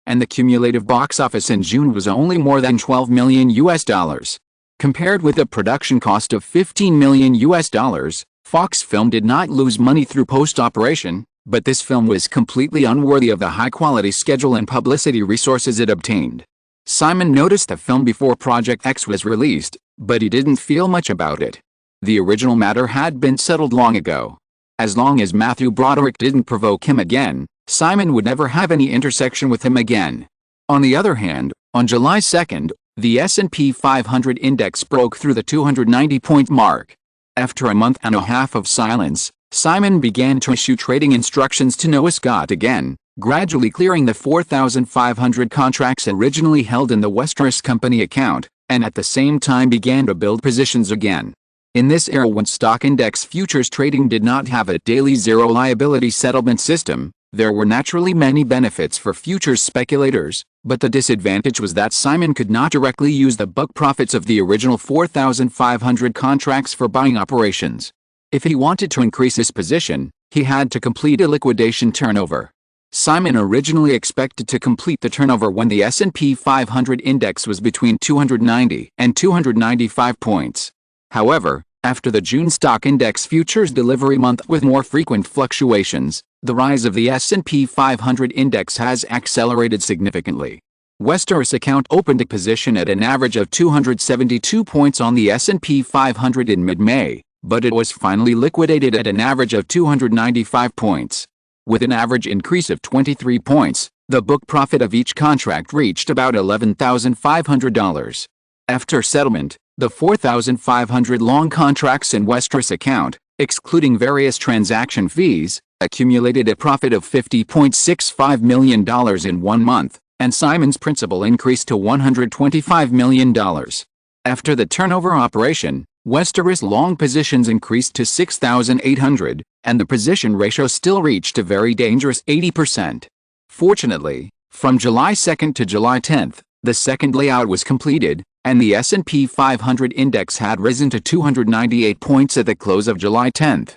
and the cumulative box office in June was only more than $12 million. Compared with a production cost of $15 million, Fox Film did not lose money through post-operation, but this film was completely unworthy of the high-quality schedule and publicity resources it obtained. Simon noticed the film before Project X was released, but he didn't feel much about it. The original matter had been settled long ago. As long as Matthew Broderick didn't provoke him again, Simon would never have any intersection with him again. On the other hand, on July 2nd, the S&P 500 index broke through the 290-point mark. After a month and a half of silence, Simon began to issue trading instructions to Noah Scott again, gradually clearing the 4,500 contracts originally held in the Westeros company account, and at the same time began to build positions again. In this era when stock index futures trading did not have a daily zero liability settlement system, there were naturally many benefits for futures speculators, but the disadvantage was that Simon could not directly use the book profits of the original 4,500 contracts for buying operations. If he wanted to increase his position, he had to complete a liquidation turnover. Simon originally expected to complete the turnover when the S&P 500 index was between 290 and 295 points. However, after the June stock index futures delivery month with more frequent fluctuations, the rise of the S&P 500 index has accelerated significantly. Westeros account opened a position at an average of 272 points on the S&P 500 in mid-May, but it was finally liquidated at an average of 295 points. With an average increase of 23 points, The book profit of each contract reached about $11,500. After settlement, the 4,500 long contracts in Westeros account, excluding various transaction fees, accumulated a profit of $50.65 million in 1 month, and Simon's principal increased to $125 million. After the turnover operation, Westeros long positions increased to 6,800, and the position ratio still reached a very dangerous 80%. Fortunately, from July 2 to July 10, the second layout was completed, and the S&P 500 index had risen to 298 points at the close of July 10.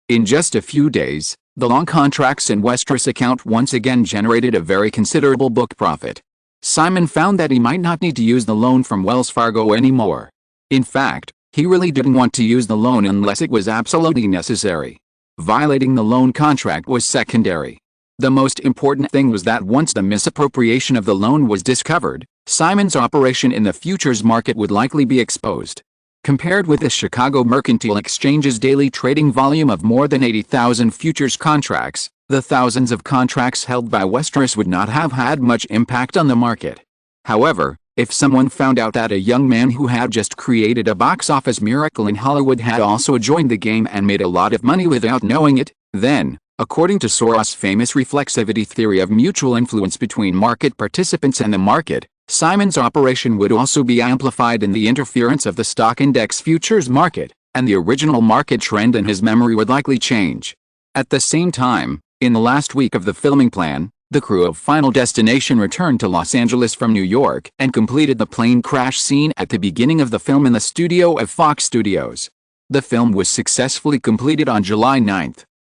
In just a few days, the long contracts in Westeros account once again generated a very considerable book profit. Simon found that he might not need to use the loan from Wells Fargo anymore. In fact, he really didn't want to use the loan unless it was absolutely necessary. Violating the loan contract was secondary. The most important thing was that once the misappropriation of the loan was discovered, Simon's operation in the futures market would likely be exposed. Compared with the Chicago Mercantile Exchange's daily trading volume of more than 80,000 futures contracts, the thousands of contracts held by Westeros would not have had much impact on the market. However, if someone found out that a young man who had just created a box office miracle in Hollywood had also joined the game and made a lot of money without knowing it, then, according to Soros' famous reflexivity theory of mutual influence between market participants and the market, Simon's operation would also be amplified in the interference of the stock index futures market, and the original market trend in his memory would likely change. At the same time, in the last week of the filming plan, the crew of Final Destination returned to Los Angeles from New York and completed the plane crash scene at the beginning of the film in the studio of Fox Studios. The film was successfully completed on July 9.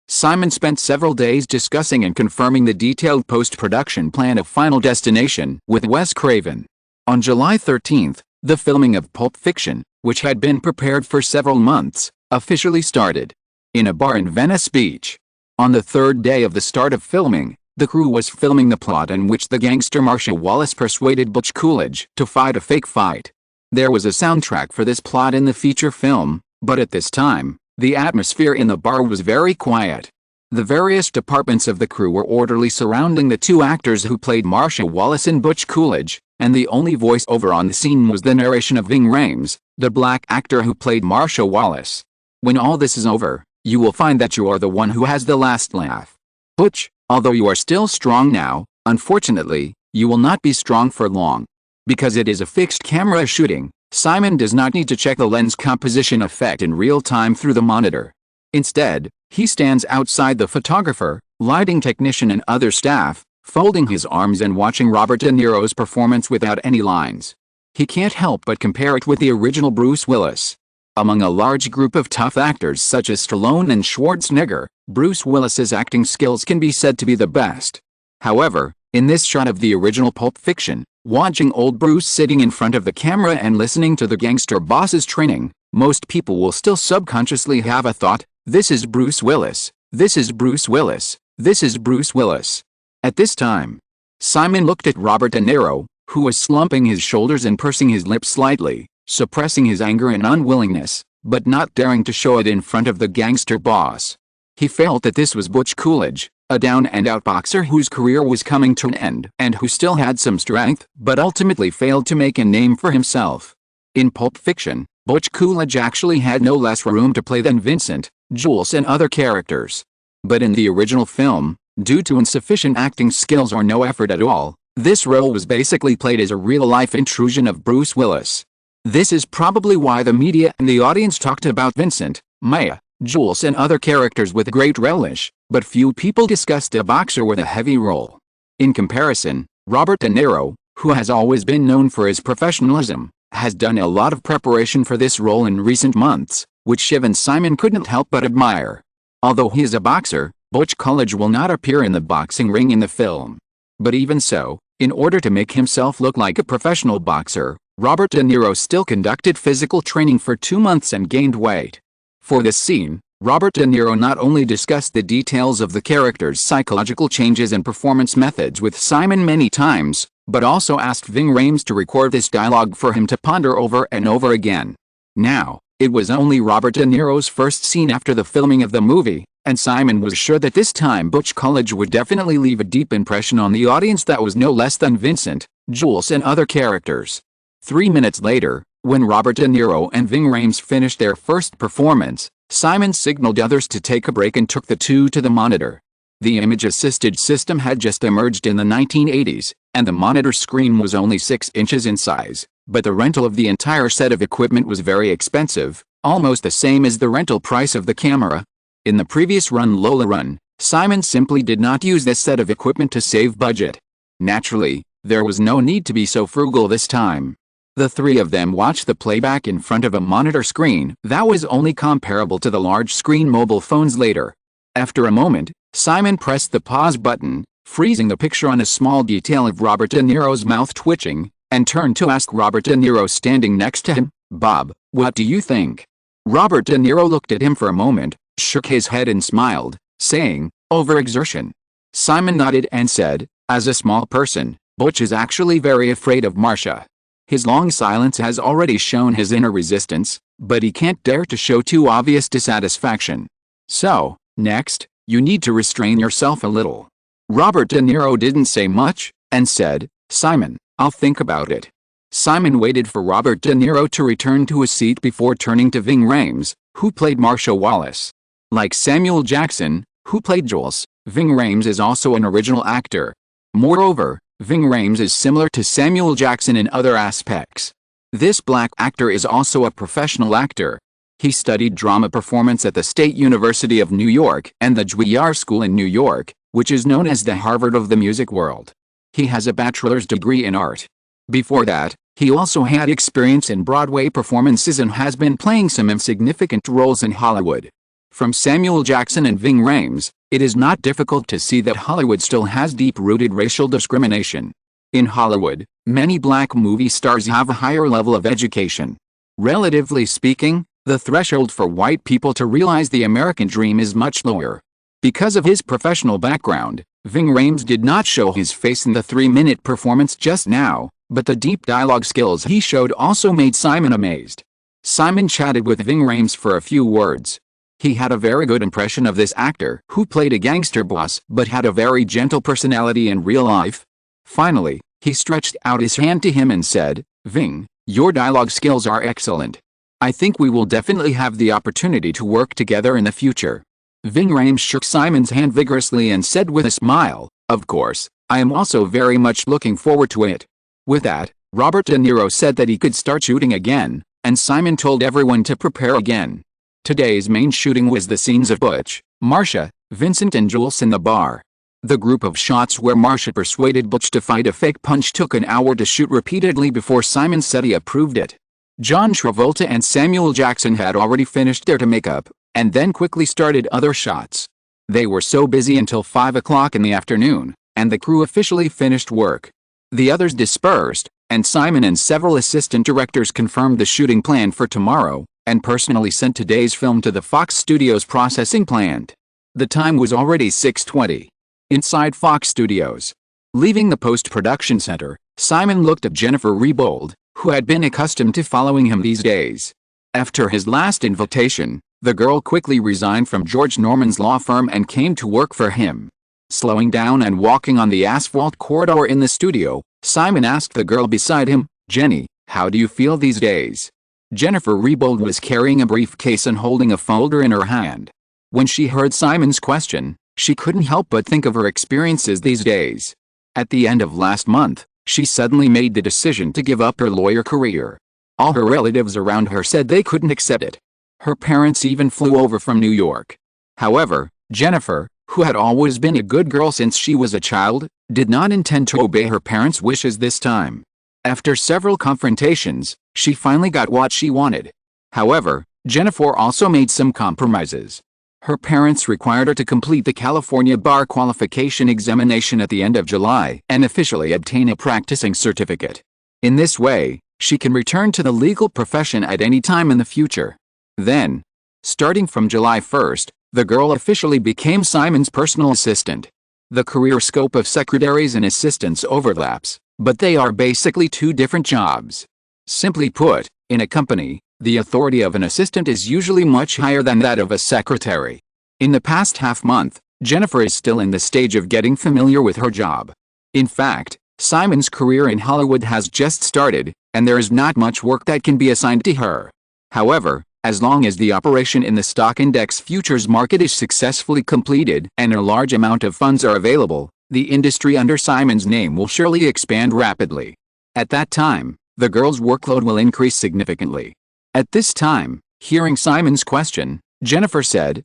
Simon spent several days discussing and confirming the detailed post-production plan of Final Destination with Wes Craven. On July 13, the filming of Pulp Fiction, which had been prepared for several months, officially started. In a bar in Venice Beach. On the third day of the start of filming, the crew was filming the plot in which the gangster Marcia Wallace persuaded Butch Coolidge to fight a fake fight. There was a soundtrack for this plot in the feature film, but at this time, the atmosphere in the bar was very quiet. The various departments of the crew were orderly surrounding the two actors who played Marcia Wallace and Butch Coolidge, and the only voice-over on the scene was the narration of Ving Rhames, the black actor who played Marcia Wallace. When all this is over, you will find that you are the one who has the last laugh. Butch, although you are still strong now, unfortunately, you will not be strong for long. Because it is a fixed camera shooting, Simon does not need to check the lens composition effect in real time through the monitor. Instead, he stands outside the photographer, lighting technician and other staff, folding his arms and watching Robert De Niro's performance without any lines. He can't help but compare it with the original Bruce Willis. Among a large group of tough actors such as Stallone and Schwarzenegger, Bruce Willis's acting skills can be said to be the best. However, in this shot of the original Pulp Fiction, watching old Bruce sitting in front of the camera and listening to the gangster boss's training, most people will still subconsciously have a thought, this is Bruce Willis, this is Bruce Willis, this is Bruce Willis. At this time, Simon looked at Robert De Niro, who was slumping his shoulders and pursing his lips slightly, suppressing his anger and unwillingness, but not daring to show it in front of the gangster boss. He felt that this was Butch Coolidge, a down-and-out boxer whose career was coming to an end and who still had some strength, but ultimately failed to make a name for himself. In Pulp Fiction, Butch Coolidge actually had no less room to play than Vincent, Jules and other characters. But in the original film, due to insufficient acting skills or no effort at all, this role was basically played as a real-life intrusion of Bruce Willis. This is probably why the media and the audience talked about Vincent, Maya, Jules and other characters with great relish, but few people discussed a boxer with a heavy role. In comparison, Robert De Niro, who has always been known for his professionalism, has done a lot of preparation for this role in recent months, which Shiv and Simon couldn't help but admire. Although he is a boxer, Butch Coolidge will not appear in the boxing ring in the film. But even so, in order to make himself look like a professional boxer, Robert De Niro still conducted physical training for 2 months and gained weight. For this scene, Robert De Niro not only discussed the details of the character's psychological changes and performance methods with Simon many times, but also asked Ving Rhames to record this dialogue for him to ponder over and over again. Now, it was only Robert De Niro's first scene after the filming of the movie, And Simon was sure that this time Butch Coolidge would definitely leave a deep impression on the audience that was no less than Vincent, Jules and other characters. 3 minutes later, when Robert De Niro and Ving Rhames finished their first performance, Simon signaled others to take a break and took the two to the monitor. The image-assisted system had just emerged in the 1980s, and the monitor screen was only 6 inches in size, but the rental of the entire set of equipment was very expensive, almost the same as the rental price of the camera. In the previous run Lola Run, Simon simply did not use this set of equipment to save budget. Naturally, there was no need to be so frugal this time. The three of them watched the playback in front of a monitor screen that was only comparable to the large-screen mobile phones later. After a moment, Simon pressed the pause button, freezing the picture on a small detail of Robert De Niro's mouth twitching, and turned to ask Robert De Niro standing next to him, "Bob, what do you think?" Robert De Niro looked at him for a moment, shook his head and smiled, saying, "Overexertion." Simon nodded and said, "As a small person, Butch is actually very afraid of Marcia. His long silence has already shown his inner resistance, but he can't dare to show too obvious dissatisfaction. So, next, you need to restrain yourself a little." Robert De Niro didn't say much, and said, "Simon, I'll think about it." Simon waited for Robert De Niro to return to his seat before turning to Ving Rhames, who played Marcia Wallace. Like Samuel Jackson, who played Jules, Ving Rhames is also an original actor. Moreover, Ving Rhames is similar to Samuel Jackson in other aspects. This black actor is also a professional actor. He studied drama performance at the State University of New York and the Juilliard School in New York, which is known as the Harvard of the music world. He has a bachelor's degree in art. Before that, he also had experience in Broadway performances and has been playing some insignificant roles in Hollywood. From Samuel Jackson and Ving Rhames, it is not difficult to see that Hollywood still has deep-rooted racial discrimination. In Hollywood, many black movie stars have a higher level of education. Relatively speaking, the threshold for white people to realize the American dream is much lower. Because of his professional background, Ving Rhames did not show his face in the 3-minute performance just now, but the deep dialogue skills he showed also made Simon amazed. Simon chatted with Ving Rhames for a few words. He had a very good impression of this actor who played a gangster boss but had a very gentle personality in real life. Finally, he stretched out his hand to him and said, "Ving, your dialogue skills are excellent. I think we will definitely have the opportunity to work together in the future." Ving Rhames shook Simon's hand vigorously and said with a smile, "Of course, I am also very much looking forward to it." With that, Robert De Niro said that he could start shooting again, and Simon told everyone to prepare again. Today's main shooting was the scenes of Butch, Marcia, Vincent and Jules in the bar. The group of shots where Marcia persuaded Butch to fight a fake punch took an hour to shoot repeatedly before Simon said he approved it. John Travolta and Samuel Jackson had already finished their makeup, and then quickly started other shots. They were so busy until 5 o'clock in the afternoon, and the crew officially finished work. The others dispersed, and Simon and several assistant directors confirmed the shooting plan for tomorrow, and personally sent today's film to the Fox Studios processing plant. The time was already 6:20. Inside Fox Studios. Leaving the post-production center, Simon looked at Jennifer Rebold, who had been accustomed to following him these days. After his last invitation, the girl quickly resigned from George Norman's law firm and came to work for him. Slowing down and walking on the asphalt corridor in the studio, Simon asked the girl beside him, "Jenny, how do you feel these days?" Jennifer Rebold was carrying a briefcase and holding a folder in her hand. When she heard Simon's question, she couldn't help but think of her experiences these days. At the end of last month, she suddenly made the decision to give up her lawyer career. All her relatives around her said they couldn't accept it. Her parents even flew over from New York. However, Jennifer, who had always been a good girl since she was a child, did not intend to obey her parents' wishes this time. After several confrontations, she finally got what she wanted. However, Jennifer also made some compromises. Her parents required her to complete the California Bar Qualification Examination at the end of July and officially obtain a practicing certificate. In this way, she can return to the legal profession at any time in the future. Then, starting from July 1st, the girl officially became Simon's personal assistant. The career scope of secretaries and assistants overlaps, but they are basically two different jobs. Simply put, in a company, the authority of an assistant is usually much higher than that of a secretary. In the past half-month, Jennifer is still in the stage of getting familiar with her job. In fact, Simon's career in Hollywood has just started, and there is not much work that can be assigned to her. However, as long as the operation in the stock index futures market is successfully completed and a large amount of funds are available, the industry under Simon's name will surely expand rapidly. At that time, the girl's workload will increase significantly. At this time, hearing Simon's question, Jennifer said,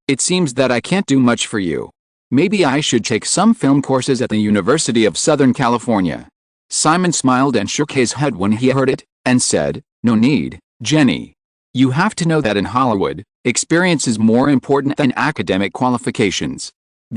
It seems that I can't do much for you. Maybe I should take some film courses at the University of Southern California." Simon smiled and shook his head when he heard it, and said, "No need, Jenny. You have to know that in Hollywood, experience is more important than academic qualifications.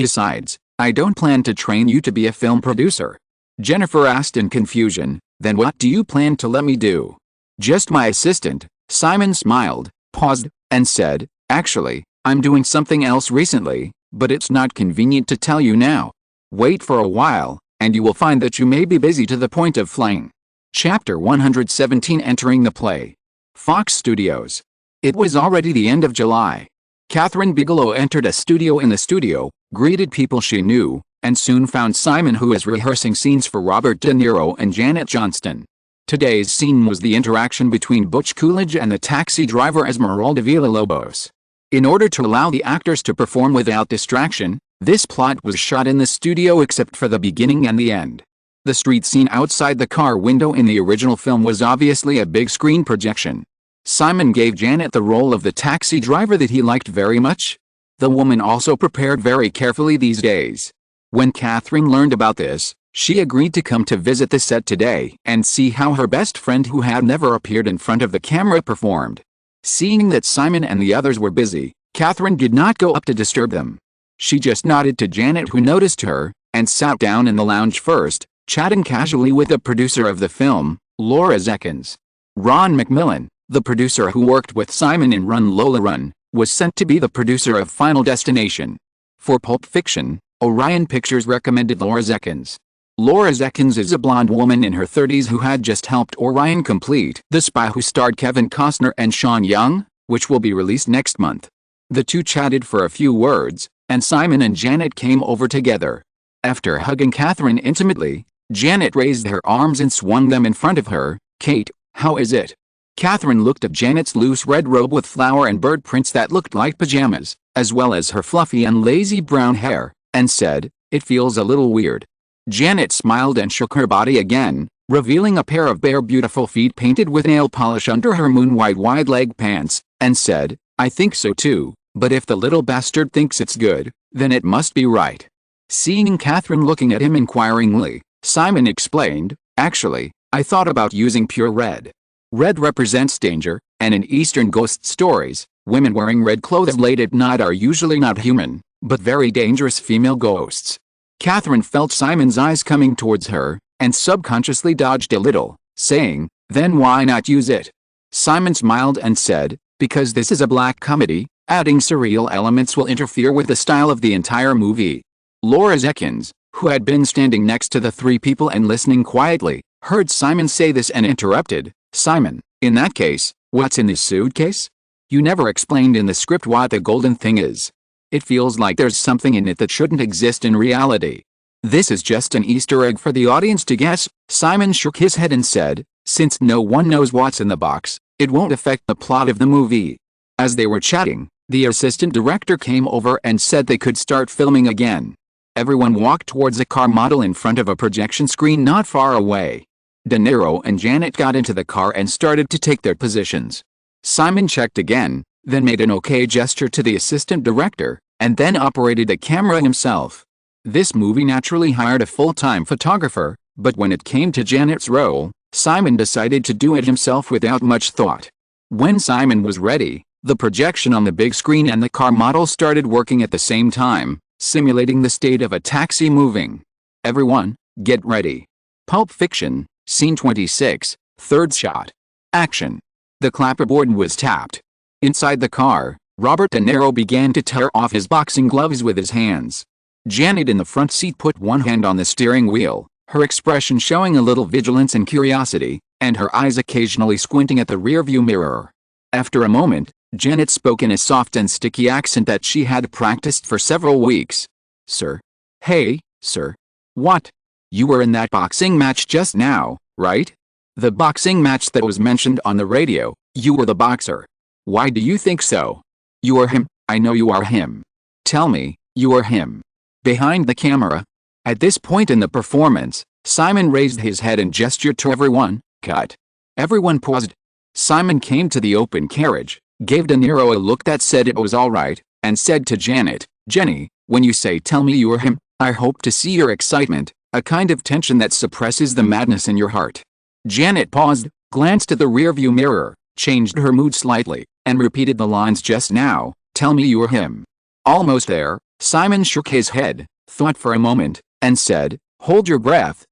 Besides, I don't plan to train you to be a film producer." Jennifer asked in confusion, "Then what do you plan to let me do?" "Just my assistant." Simon smiled, paused, and said, "Actually, I'm doing something else recently, but it's not convenient to tell you now. Wait for a while, and you will find that you may be busy to the point of flying." Chapter 117 Entering the Play. Fox Studios. It was already the end of July. Kathryn Bigelow entered a studio in the studio, greeted people she knew, and soon found Simon, who was rehearsing scenes for Robert De Niro and Janet Johnston. Today's scene was the interaction between Butch Coolidge and the taxi driver Esmeralda Villalobos. In order to allow the actors to perform without distraction, this plot was shot in the studio except for the beginning and the end. The street scene outside the car window in the original film was obviously a big screen projection. Simon gave Janet the role of the taxi driver that he liked very much. The woman also prepared very carefully these days. When Kathryn learned about this, she agreed to come to visit the set today and see how her best friend, who had never appeared in front of the camera, performed. Seeing that Simon and the others were busy, Kathryn did not go up to disturb them. She just nodded to Janet, who noticed her, and sat down in the lounge first, chatting casually with the producer of the film, Laura Zekins. Ron McMillan, the producer who worked with Simon in Lola Run, was sent to be the producer of Final Destination. For Pulp Fiction, Orion Pictures recommended Laura Zekins. Laura Zekins is a blonde woman in her 30s who had just helped Orion complete The Spy, who starred Kevin Costner and Sean Young, which will be released next month. The two chatted for a few words, and Simon and Janet came over together. After hugging Kathryn intimately, Janet raised her arms and swung them in front of her. "Kate, how is it?" Kathryn looked at Janet's loose red robe with flower and bird prints that looked like pajamas, as well as her fluffy and lazy brown hair, and said, "It feels a little weird." Janet smiled and shook her body again, revealing a pair of bare beautiful feet painted with nail polish under her moon-white wide-leg pants, and said, "I think so too, but if the little bastard thinks it's good, then it must be right." Seeing Kathryn looking at him inquiringly, Simon explained, "Actually, I thought about using pure red. Red represents danger, and in Eastern ghost stories, women wearing red clothes late at night are usually not human, but very dangerous female ghosts." Kathryn felt Simon's eyes coming towards her, and subconsciously dodged a little, saying, "Then why not use it?" Simon smiled and said, "Because this is a black comedy, adding surreal elements will interfere with the style of the entire movie." Laura Zekins, who had been standing next to the three people and listening quietly, heard Simon say this and interrupted, "Simon, in that case, what's in this suitcase? You never explained in the script what the golden thing is. It feels like there's something in it that shouldn't exist in reality." "This is just an Easter egg for the audience to guess." Simon shook his head and said, "Since no one knows what's in the box, it won't affect the plot of the movie." As they were chatting, the assistant director came over and said they could start filming again. Everyone walked towards a car model in front of a projection screen not far away. De Niro and Janet got into the car and started to take their positions. Simon checked again, then made an OK gesture to the assistant director, and then operated the camera himself. This movie naturally hired a full-time photographer, but when it came to Janet's role, Simon decided to do it himself without much thought. When Simon was ready, the projection on the big screen and the car model started working at the same time, simulating the state of a taxi moving. "Everyone, get ready. Pulp Fiction, Scene 26, third shot. Action." The clapperboard was tapped. Inside the car, Robert De Niro began to tear off his boxing gloves with his hands. Janet in the front seat put one hand on the steering wheel, her expression showing a little vigilance and curiosity, and her eyes occasionally squinting at the rearview mirror. After a moment, Janet spoke in a soft and sticky accent that she had practiced for several weeks. Sir? Hey, sir. What? You were in that boxing match just now, right? The boxing match that was mentioned on the radio. You were the boxer. Why do you think so? You are him. I know you are him. Tell me, you are him. Behind the camera. At this point in the performance, Simon raised his head and gestured to everyone. Cut. Everyone paused. Simon came to the open carriage, gave De Niro a look that said it was all right, and said to Janet, Jenny, when you say tell me you are him, I hope to see your excitement, a kind of tension that suppresses the madness in your heart. Janet paused, glanced at the rearview mirror, changed her mood slightly, and repeated the lines just now, tell me you are him. Almost there, Simon shook his head, thought for a moment, and said, hold your breath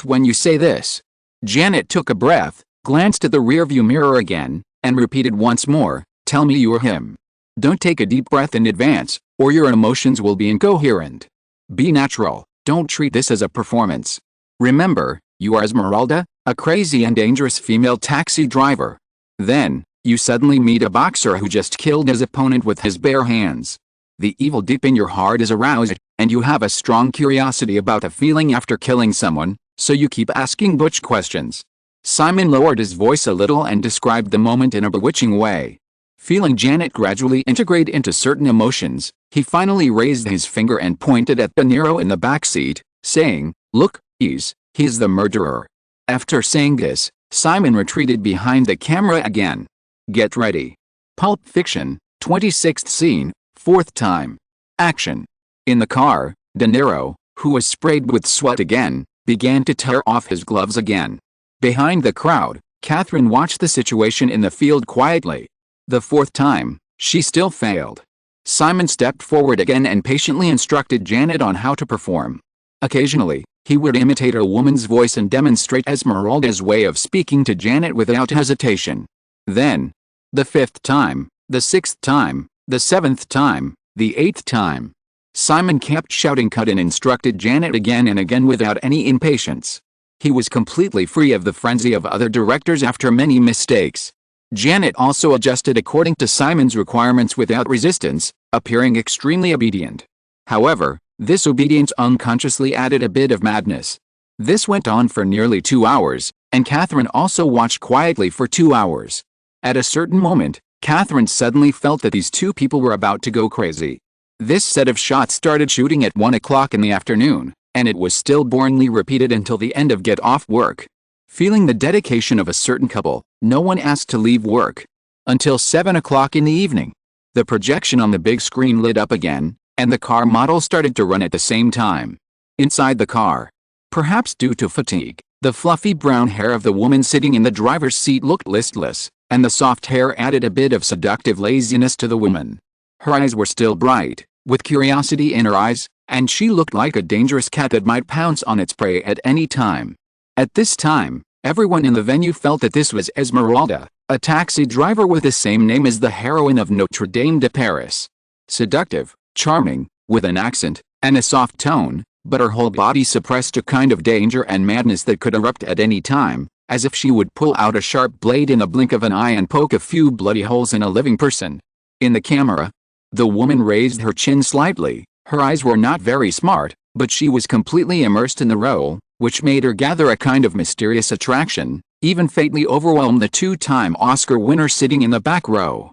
when you say this. Janet took a breath, glanced at the rearview mirror again, and repeated once more, tell me you are him. Don't take a deep breath in advance, or your emotions will be incoherent. Be natural, don't treat this as a performance. Remember, you are Esmeralda, a crazy and dangerous female taxi driver. Then, you suddenly meet a boxer who just killed his opponent with his bare hands. The evil deep in your heart is aroused, and you have a strong curiosity about the feeling after killing someone, so you keep asking butch questions. Simon lowered his voice a little and described the moment in a bewitching way. Feeling Janet gradually integrate into certain emotions, he finally raised his finger and pointed at De Niro in the back seat, saying, look, he's the murderer. After saying this, Simon retreated behind the camera again. Get ready. Pulp Fiction, 26th scene, 4th time. Action. In the car, De Niro, who was sprayed with sweat again, began to tear off his gloves again. Behind the crowd, Kathryn watched the situation in the field quietly. The 4th time, she still failed. Simon stepped forward again and patiently instructed Janet on how to perform. Occasionally, he would imitate a woman's voice and demonstrate Esmeralda's way of speaking to Janet without hesitation. Then, the 5th time, the 6th time, the 7th time, the 8th time. Simon kept shouting cut and instructed Janet again and again without any impatience. He was completely free of the frenzy of other directors after many mistakes. Janet also adjusted according to Simon's requirements without resistance, appearing extremely obedient. However, this obedience unconsciously added a bit of madness. This went on for nearly 2 hours, and Kathryn also watched quietly for 2 hours. At a certain moment, Kathryn suddenly felt that these two people were about to go crazy. This set of shots started shooting at 1 o'clock in the afternoon, and it was still boringly repeated until the end of Get Off Work. Feeling the dedication of a certain couple, no one asked to leave work. Until 7 o'clock in the evening. The projection on the big screen lit up again, and the car model started to run at the same time. Inside the car, perhaps due to fatigue, the fluffy brown hair of the woman sitting in the driver's seat looked listless, and the soft hair added a bit of seductive laziness to the woman. Her eyes were still bright, with curiosity in her eyes, and she looked like a dangerous cat that might pounce on its prey at any time. At this time, everyone in the venue felt that this was Esmeralda, a taxi driver with the same name as the heroine of Notre Dame de Paris. Seductive, charming, with an accent, and a soft tone, but her whole body suppressed a kind of danger and madness that could erupt at any time, as if she would pull out a sharp blade in the blink of an eye and poke a few bloody holes in a living person. In the camera, the woman raised her chin slightly. Her eyes were not very smart, but she was completely immersed in the role, which made her gather a kind of mysterious attraction, even faintly overwhelmed the 2-time Oscar winner sitting in the back row.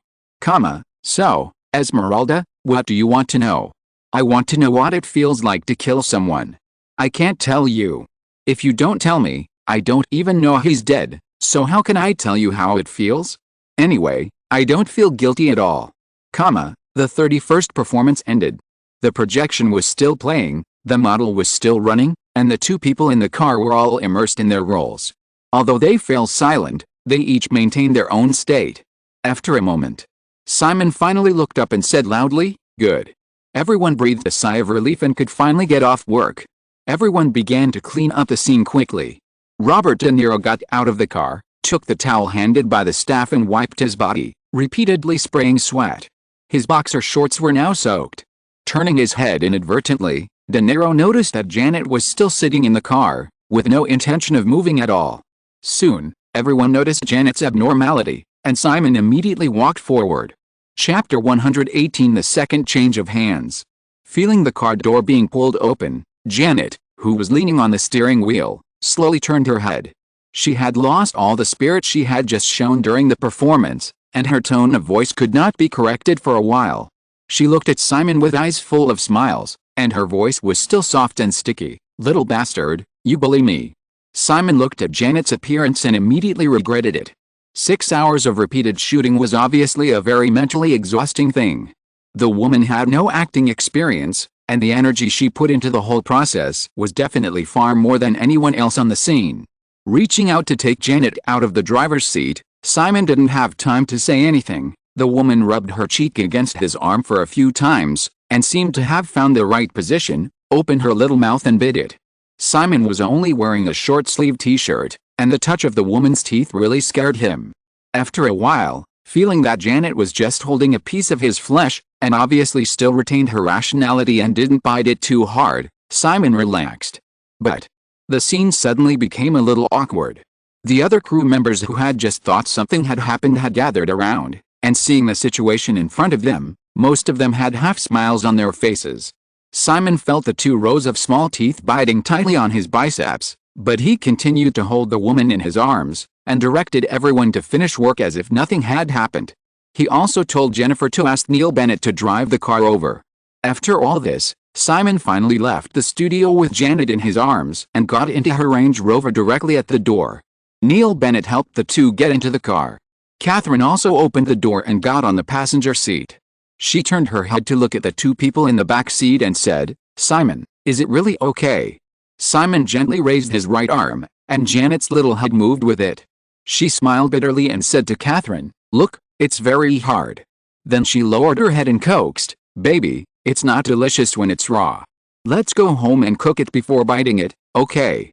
So, Esmeralda, what do you want to know? I want to know what it feels like to kill someone. I can't tell you. If you don't tell me, I don't even know he's dead, so how can I tell you how it feels? Anyway, I don't feel guilty at all. The 31st performance ended. The projection was still playing, the model was still running, and the two people in the car were all immersed in their roles. Although they fell silent, they each maintained their own state. After a moment, Simon finally looked up and said loudly, "Good." Everyone breathed a sigh of relief and could finally get off work. Everyone began to clean up the scene quickly. Robert De Niro got out of the car, took the towel handed by the staff and wiped his body, repeatedly spraying sweat. His boxer shorts were now soaked. Turning his head inadvertently, De Niro noticed that Janet was still sitting in the car, with no intention of moving at all. Soon, everyone noticed Janet's abnormality. and Simon immediately walked forward. Chapter 118 The Second Change of Hands. Feeling the car door being pulled open, Janet, who was leaning on the steering wheel, slowly turned her head. She had lost all the spirit she had just shown during the performance, and her tone of voice could not be corrected for a while. She looked at Simon with eyes full of smiles, and her voice was still soft and sticky. "Little bastard, you bully me." Simon looked at Janet's appearance and immediately regretted it. 6 hours of repeated shooting was obviously a very mentally exhausting thing. The woman had no acting experience, and the energy she put into the whole process was definitely far more than anyone else on the scene. Reaching out to take Janet out of the driver's seat, Simon didn't have time to say anything. The woman rubbed her cheek against his arm for a few times, and seemed to have found the right position, opened her little mouth and bit it. Simon was only wearing a short-sleeved t-shirt, and the touch of the woman's teeth really scared him. After a while, feeling that Janet was just holding a piece of his flesh, and obviously still retained her rationality and didn't bite it too hard, Simon relaxed. But the scene suddenly became a little awkward. The other crew members who had just thought something had happened had gathered around, and seeing the situation in front of them, most of them had half smiles on their faces. Simon felt the 2 rows of small teeth biting tightly on his biceps, but he continued to hold the woman in his arms, and directed everyone to finish work as if nothing had happened. He also told Jennifer to ask Neil Bennett to drive the car over. After all this, Simon finally left the studio with Janet in his arms and got into her Range Rover directly at the door. Neil Bennett helped the 2 get into the car. Kathryn also opened the door and got on the passenger seat. She turned her head to look at the 2 people in the back seat and said, "Simon, is it really okay?" Simon gently raised his right arm, and Janet's little head moved with it. She smiled bitterly and said to Kathryn, "Look, it's very hard." Then she lowered her head and coaxed, "Baby, it's not delicious when it's raw. Let's go home and cook it before biting it, okay?"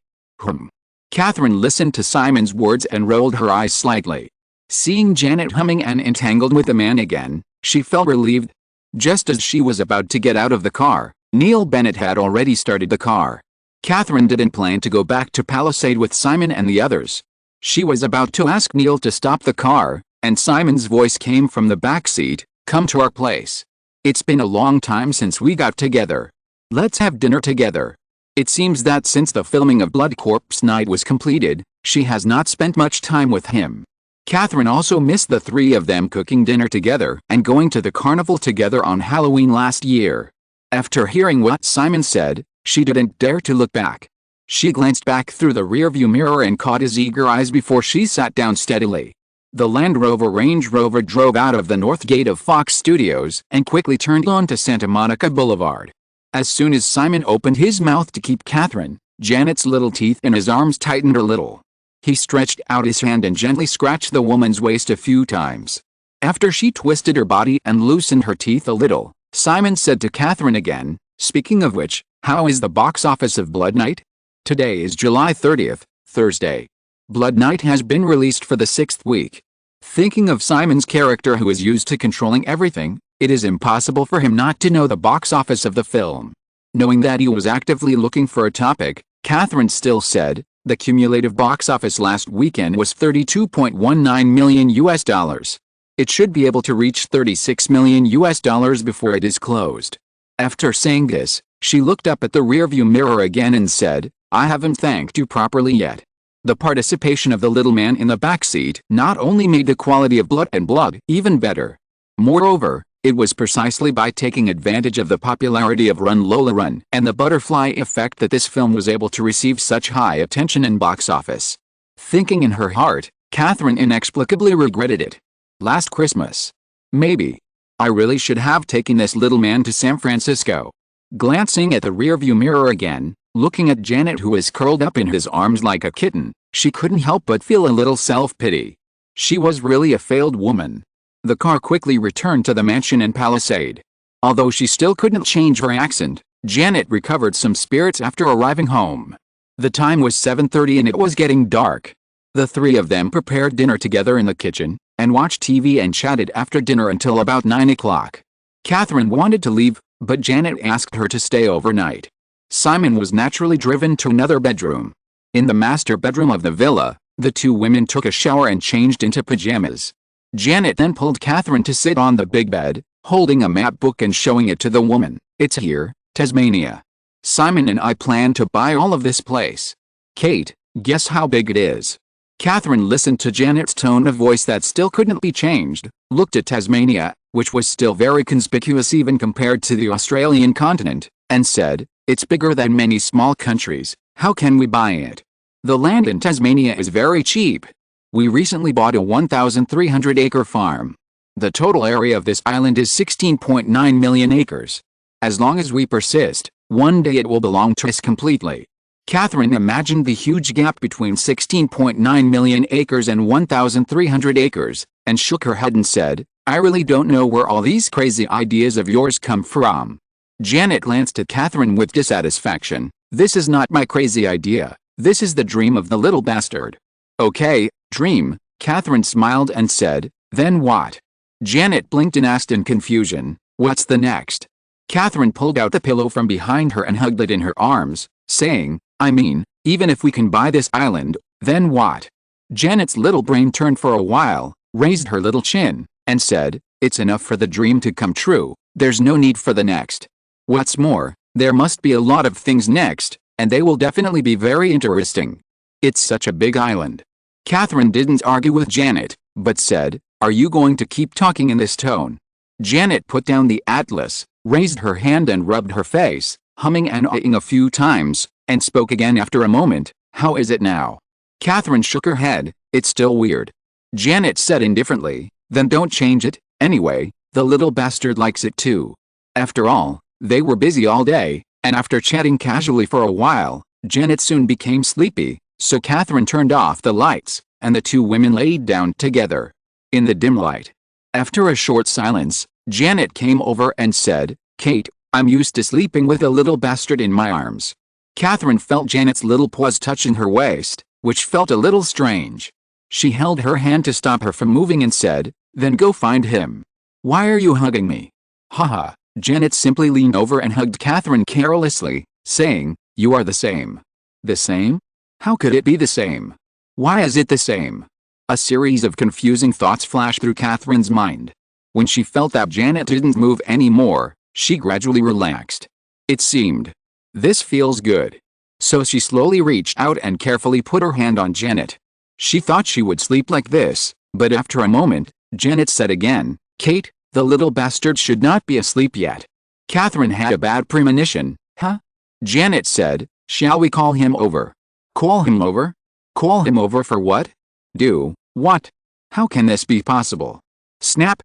Kathryn listened to Simon's words and rolled her eyes slightly. Seeing Janet humming and entangled with the man again, she felt relieved. Just as she was about to get out of the car, Neil Bennett had already started the car. Kathryn didn't plan to go back to Palisade with Simon and the others. She was about to ask Neil to stop the car, and Simon's voice came from the back seat, "Come to our place. It's been a long time since we got together. Let's have dinner together." It seems that since the filming of Blood Corpse Night was completed, she has not spent much time with him. Kathryn also missed the 3 of them cooking dinner together and going to the carnival together on Halloween last year. After hearing what Simon said, she didn't dare to look back. She glanced back through the rearview mirror and caught his eager eyes before she sat down steadily. The Land Rover Range Rover drove out of the north gate of Fox Studios and quickly turned onto Santa Monica Boulevard. As soon as Simon opened his mouth to keep Kathryn, Janet's little teeth in his arms tightened a little. He stretched out his hand and gently scratched the woman's waist a few times. After she twisted her body and loosened her teeth a little, Simon said to Kathryn again, "Speaking of which, how is the box office of Blood Night? Today is July 30th, Thursday. Blood Night has been released for the 6th week." Thinking of Simon's character who is used to controlling everything, it is impossible for him not to know the box office of the film. Knowing that he was actively looking for a topic, Kathryn still said, "The cumulative box office last weekend was $32.19 million US. It should be able to reach $36 million US before it is closed." After saying this, she looked up at the rearview mirror again and said, "I haven't thanked you properly yet." The participation of the little man in the back seat not only made the quality of Blood and Blood even better. Moreover, it was precisely by taking advantage of the popularity of Run Lola Run and the butterfly effect that this film was able to receive such high attention in box office. Thinking in her heart, Kathryn inexplicably regretted it. Last Christmas. Maybe I really should have taken this little man to San Francisco. Glancing at the rearview mirror again, looking at Janet who was curled up in his arms like a kitten, she couldn't help but feel a little self-pity. She was really a failed woman. The car quickly returned to the mansion in Palisade. Although she still couldn't change her accent, Janet recovered some spirits after arriving home. The time was 7:30 and it was getting dark. The 3 of them prepared dinner together in the kitchen, and watched TV and chatted after dinner until about 9 o'clock. Kathryn wanted to leave, but Janet asked her to stay overnight. Simon was naturally driven to another bedroom. In the master bedroom of the villa, the 2 women took a shower and changed into pajamas. Janet then pulled Kathryn to sit on the big bed, holding a map book and showing it to the woman. It's here, Tasmania. Simon and I plan to buy all of this place. Kate, guess how big it is? Kathryn listened to Janet's tone of voice that still couldn't be changed, looked at Tasmania, which was still very conspicuous even compared to the Australian continent, and said, "It's bigger than many small countries. How can we buy it? The land in Tasmania is very cheap. We recently bought a 1,300-acre farm. The total area of this island is 16.9 million acres. As long as we persist, one day it will belong to us completely." Kathryn imagined the huge gap between 16.9 million acres and 1,300 acres, and shook her head and said, "I really don't know where all these crazy ideas of yours come from." Janet glanced at Kathryn with dissatisfaction. "This is not my crazy idea. This is the dream of the little bastard." "Okay, dream," Kathryn smiled and said, "then what?" Janet blinked and asked in confusion, "What's the next?" Kathryn pulled out the pillow from behind her and hugged it in her arms, saying, "I mean, even if we can buy this island, then what?" Janet's little brain turned for a while, raised her little chin, and said, "It's enough for the dream to come true. There's no need for the next. What's more, there must be a lot of things next, and they will definitely be very interesting. It's such a big island." Kathryn didn't argue with Janet, but said, "Are you going to keep talking in this tone?" Janet put down the atlas, raised her hand and rubbed her face, humming and ahhing a few times, and spoke again after a moment, "How is it now?" Kathryn shook her head, "It's still weird." Janet said indifferently, "Then don't change it, anyway, the little bastard likes it too." After all, they were busy all day, and after chatting casually for a while, Janet soon became sleepy, so Kathryn turned off the lights, and the two women laid down together in the dim light. After a short silence, Janet came over and said, "Kate, I'm used to sleeping with a little bastard in my arms." Kathryn felt Janet's little paws touching her waist, which felt a little strange. She held her hand to stop her from moving and said, "Then go find him." "Why are you hugging me?" "Haha." Janet simply leaned over and hugged Kathryn carelessly, saying, "You are the same." "The same? How could it be the same? Why is it the same?" A series of confusing thoughts flashed through Kathryn's mind. When she felt that Janet didn't move anymore, she gradually relaxed. It seemed, "This feels good." So she slowly reached out and carefully put her hand on Janet. She thought she would sleep like this, but after a moment, Janet said again, "Kate, the little bastard should not be asleep yet." Kathryn had a bad premonition. "Huh?" Janet said, "Shall we call him over?" "Call him over? Call him over for what?" "Do what? How can this be possible?" "Snap,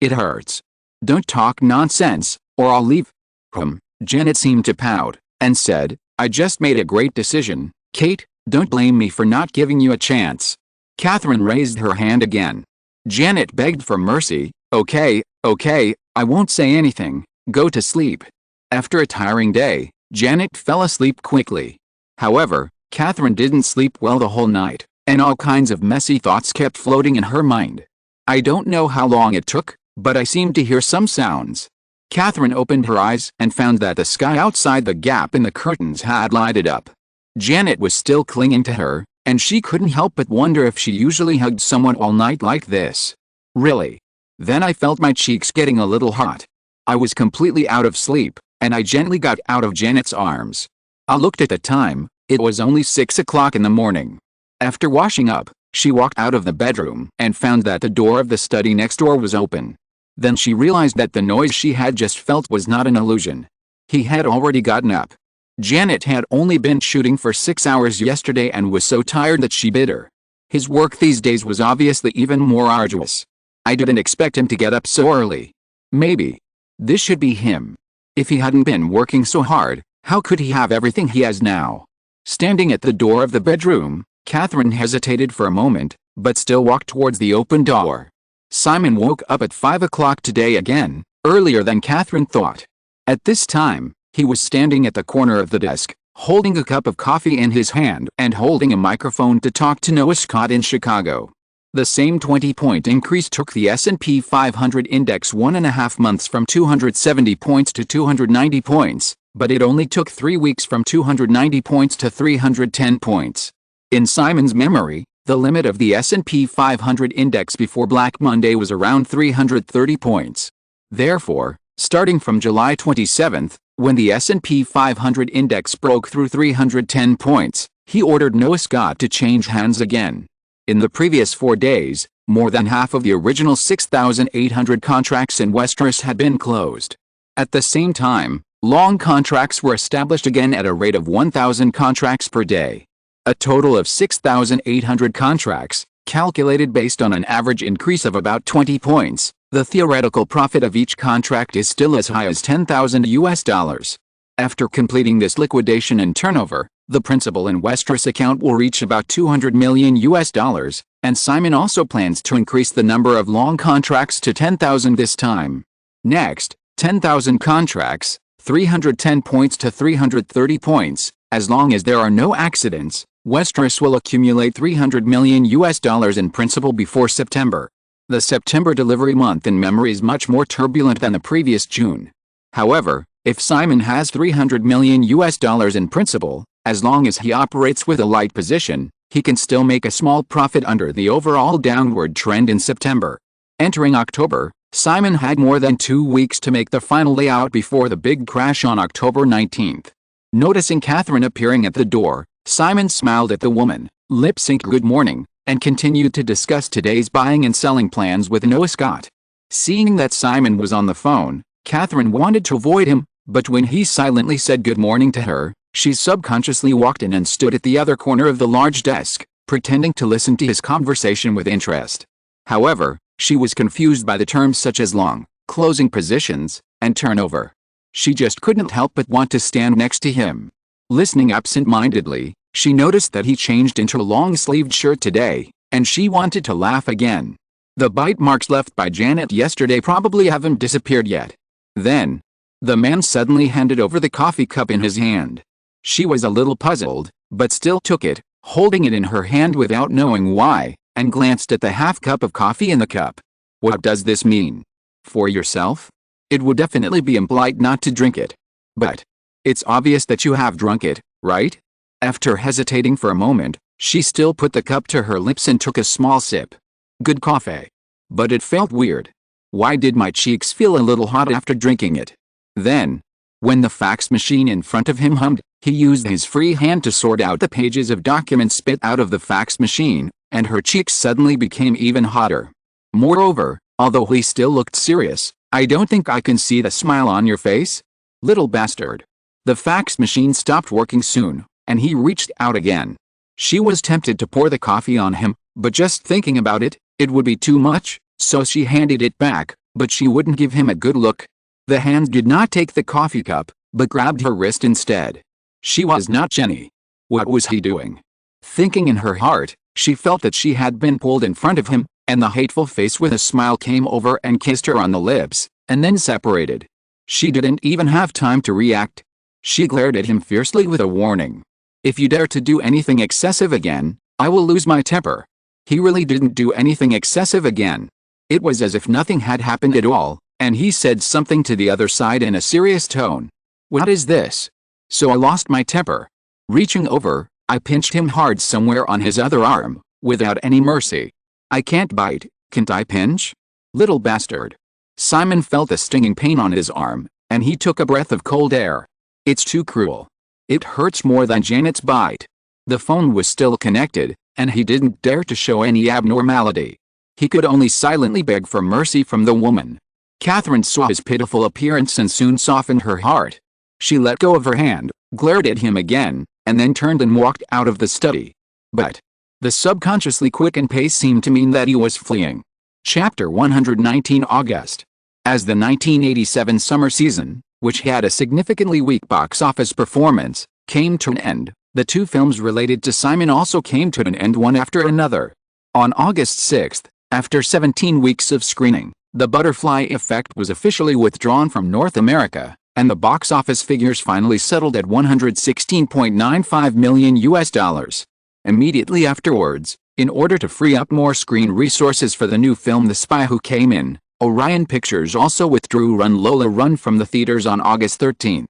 it hurts." "Don't talk nonsense, or I'll leave." Janet seemed to pout, and said, "I just made a great decision, Kate, don't blame me for not giving you a chance." Kathryn raised her hand again. Janet begged for mercy, Okay, I won't say anything, go to sleep." After a tiring day, Janet fell asleep quickly. However, Kathryn didn't sleep well the whole night, and all kinds of messy thoughts kept floating in her mind. I don't know how long it took, but I seemed to hear some sounds. Kathryn opened her eyes and found that the sky outside the gap in the curtains had lighted up. Janet was still clinging to her, and she couldn't help but wonder if she usually hugged someone all night like this. Really? Then I felt my cheeks getting a little hot. I was completely out of sleep, and I gently got out of Janet's arms. I looked at the time, it was only 6 o'clock in the morning. After washing up, she walked out of the bedroom and found that the door of the study next door was open. Then she realized that the noise she had just felt was not an illusion. He had already gotten up. Janet had only been shooting for 6 hours yesterday and was so tired that she bit her. His work these days was obviously even more arduous. I didn't expect him to get up so early. Maybe this should be him. If he hadn't been working so hard, how could he have everything he has now? Standing at the door of the bedroom, Kathryn hesitated for a moment, but still walked towards the open door. Simon woke up at 5 o'clock today again, earlier than Kathryn thought. At this time, he was standing at the corner of the desk, holding a cup of coffee in his hand and holding a microphone to talk to Noah Scott in Chicago. The same 20-point increase took the S&P 500 index 1.5 months from 270 points to 290 points, but it only took 3 weeks from 290 points to 310 points. In Simon's memory, The limit of the S&P 500 index before Black Monday was around 330 points. Therefore, starting from July 27, when the S&P 500 index broke through 310 points, he ordered Noah Scott to change hands again. In the previous 4 days, more than half of the original 6,800 contracts in Westeros had been closed. At the same time, long contracts were established again at a rate of 1,000 contracts per day. A total of 6,800 contracts, calculated based on an average increase of about 20 points. The theoretical profit of each contract is still as high as $10,000. After completing this liquidation and turnover, the principal in Westeros account will reach about $200 million, and Simon also plans to increase the number of long contracts to 10,000 this time. Next, 10,000 contracts, 310 points to 330 points. As long as there are no accidents, Westeros will accumulate $300 million in principal before September. The September delivery month in memory is much more turbulent than the previous June. However, if Simon has $300 million in principal, as long as he operates with a light position, he can still make a small profit under the overall downward trend in September. Entering October, Simon had more than 2 weeks to make the final layout before the big crash on October 19th. Noticing Kathryn appearing at the door, Simon smiled at the woman, lip-synced good morning, and continued to discuss today's buying and selling plans with Noah Scott. Seeing that Simon was on the phone, Kathryn wanted to avoid him, but when he silently said good morning to her, she subconsciously walked in and stood at the other corner of the large desk, pretending to listen to his conversation with interest. However, she was confused by the terms such as long, closing positions, and turnover. She just couldn't help but want to stand next to him. Listening absent-mindedly, she noticed that he changed into a long-sleeved shirt today, and she wanted to laugh again. The bite marks left by Janet yesterday probably haven't disappeared yet. Then, the man suddenly handed over the coffee cup in his hand. She was a little puzzled, but still took it, holding it in her hand without knowing why, and glanced at the half cup of coffee in the cup. What does this mean? For yourself? It would definitely be impolite not to drink it. But it's obvious that you have drunk it, right? After hesitating for a moment, she still put the cup to her lips and took a small sip. Good coffee. But it felt weird. Why did my cheeks feel a little hot after drinking it? Then, when the fax machine in front of him hummed, he used his free hand to sort out the pages of documents spit out of the fax machine, and her cheeks suddenly became even hotter. Moreover, although he still looked serious, I don't think I can see the smile on your face? Little bastard. The fax machine stopped working soon, and he reached out again. She was tempted to pour the coffee on him, but just thinking about it, it would be too much, so she handed it back, but she wouldn't give him a good look. The hand did not take the coffee cup, but grabbed her wrist instead. She was not Jenny. What was he doing? Thinking in her heart, she felt that she had been pulled in front of him, and the hateful face with a smile came over and kissed her on the lips, and then separated. She didn't even have time to react. She glared at him fiercely with a warning. If you dare to do anything excessive again, I will lose my temper. He really didn't do anything excessive again. It was as if nothing had happened at all, and he said something to the other side in a serious tone. What is this? So I lost my temper. Reaching over, I pinched him hard somewhere on his other arm, without any mercy. I can't bite, can't I pinch? Little bastard. Simon felt a stinging pain on his arm, and he took a breath of cold air. It's too cruel. It hurts more than Janet's bite. The phone was still connected, and he didn't dare to show any abnormality. He could only silently beg for mercy from the woman. Kathryn saw his pitiful appearance and soon softened her heart. She let go of her hand, glared at him again, and then turned and walked out of the study. But the subconsciously quickened pace seemed to mean that he was fleeing. Chapter 119 August. As the 1987 summer season, which had a significantly weak box office performance, came to an end, the two films related to Simon also came to an end one after another. On August 6, after 17 weeks of screening, The Butterfly Effect was officially withdrawn from North America, and the box office figures finally settled at $116.95 million. Immediately afterwards, in order to free up more screen resources for the new film The Spy Who Came In, Orion Pictures also withdrew Lola Run from the theaters on August 13.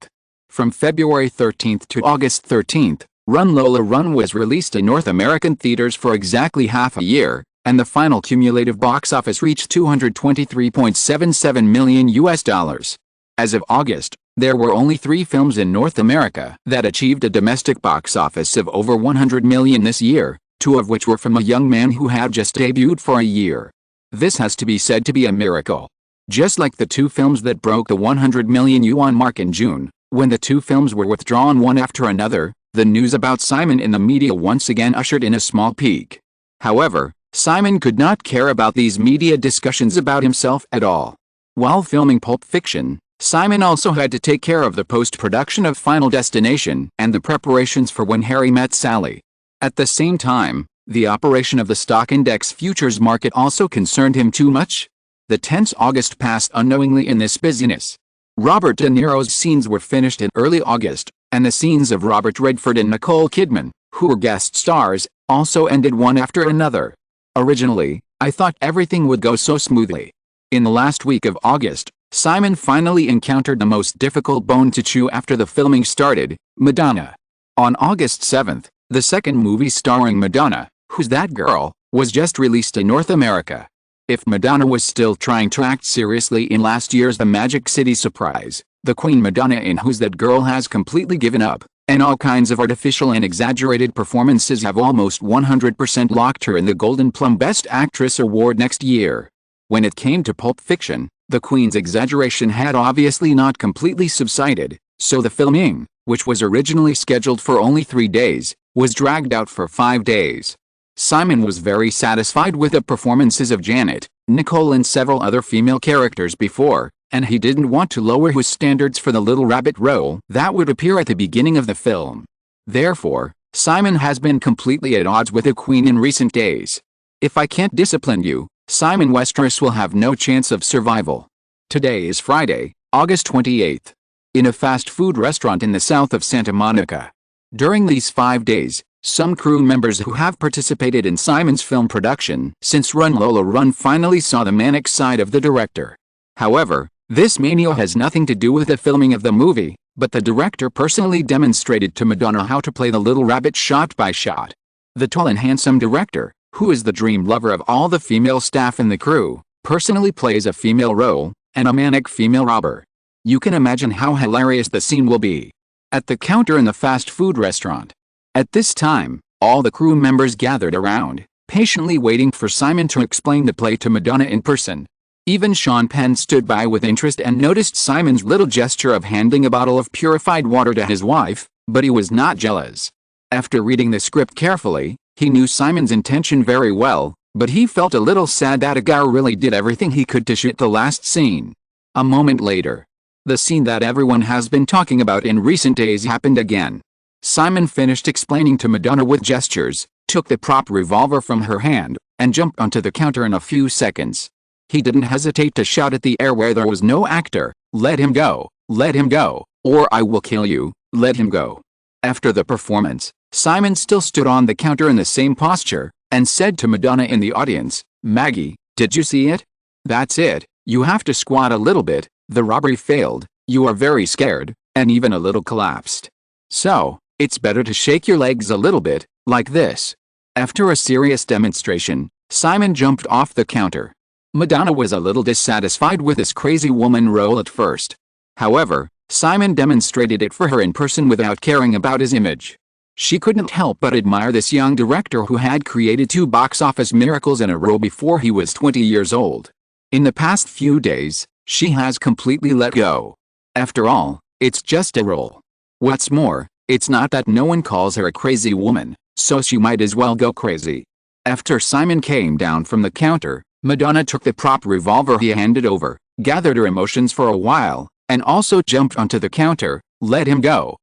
From February 13 to August 13, Run Lola Run was released in North American theaters for exactly half a year, and the final cumulative box office reached $223.77 million US. As of August, there were only 3 films in North America that achieved a domestic box office of over $100 million this year, 2 of which were from a young man who had just debuted for a year. This has to be said to be a miracle. Just like the 2 films that broke the 100 million yuan mark in June, when the 2 films were withdrawn one after another, the news about Simon in the media once again ushered in a small peak. However, Simon could not care about these media discussions about himself at all. While filming Pulp Fiction, Simon also had to take care of the post-production of Final Destination and the preparations for When Harry Met Sally. At the same time, the operation of the stock index futures market also concerned him too much. The tense August passed unknowingly in this busyness. Robert De Niro's scenes were finished in early August, and the scenes of Robert Redford and Nicole Kidman, who were guest stars, also ended one after another. Originally, I thought everything would go so smoothly. In the last week of August, Simon finally encountered the most difficult bone to chew after the filming started, Madonna. On August 7th, the second movie starring Madonna, Who's That Girl, was just released in North America. If Madonna was still trying to act seriously in last year's The Magic City Surprise, the Queen Madonna in Who's That Girl has completely given up, and all kinds of artificial and exaggerated performances have almost 100% locked her in the Golden Plum Best Actress award next year. When it came to Pulp Fiction, the Queen's exaggeration had obviously not completely subsided, so the filming, which was originally scheduled for only 3 days, was dragged out for 5 days. Simon was very satisfied with the performances of Janet, Nicole and several other female characters before, and he didn't want to lower his standards for the Little Rabbit role that would appear at the beginning of the film. Therefore, Simon has been completely at odds with the Queen in recent days. If I can't discipline you, Simon Westeros will have no chance of survival. Today is Friday, August 28th. In a fast food restaurant in the south of Santa Monica. During these 5 days, some crew members who have participated in Simon's film production since Run Lola Run finally saw the manic side of the director. However, this mania has nothing to do with the filming of the movie, but the director personally demonstrated to Madonna how to play the little rabbit shot by shot. The tall and handsome director, who is the dream lover of all the female staff in the crew, personally plays a female role, and a manic female robber. You can imagine how hilarious the scene will be. At the counter in the fast food restaurant. At this time, all the crew members gathered around, patiently waiting for Simon to explain the play to Madonna in person. Even Sean Penn stood by with interest and noticed Simon's little gesture of handing a bottle of purified water to his wife, but he was not jealous. After reading the script carefully, he knew Simon's intention very well, but he felt a little sad that a guy really did everything he could to shoot the last scene. A moment later, the scene that everyone has been talking about in recent days happened again. Simon finished explaining to Madonna with gestures, took the prop revolver from her hand, and jumped onto the counter in a few seconds. He didn't hesitate to shout at the air where there was no actor, let him go, or I will kill you, let him go. After the performance, Simon still stood on the counter in the same posture, and said to Madonna in the audience, Maggie, did you see it? That's it, you have to squat a little bit, the robbery failed, you are very scared, and even a little collapsed. So, it's better to shake your legs a little bit, like this. After a serious demonstration, Simon jumped off the counter. Madonna was a little dissatisfied with this crazy woman role at first. However, Simon demonstrated it for her in person without caring about his image. She couldn't help but admire this young director who had created 2 box office miracles in a row before he was 20 years old. In the past few days, she has completely let go. After all, it's just a role. What's more, it's not that no one calls her a crazy woman, so she might as well go crazy. After Simon came down from the counter, Madonna took the prop revolver he handed over, gathered her emotions for a while, and also jumped onto the counter, let him go,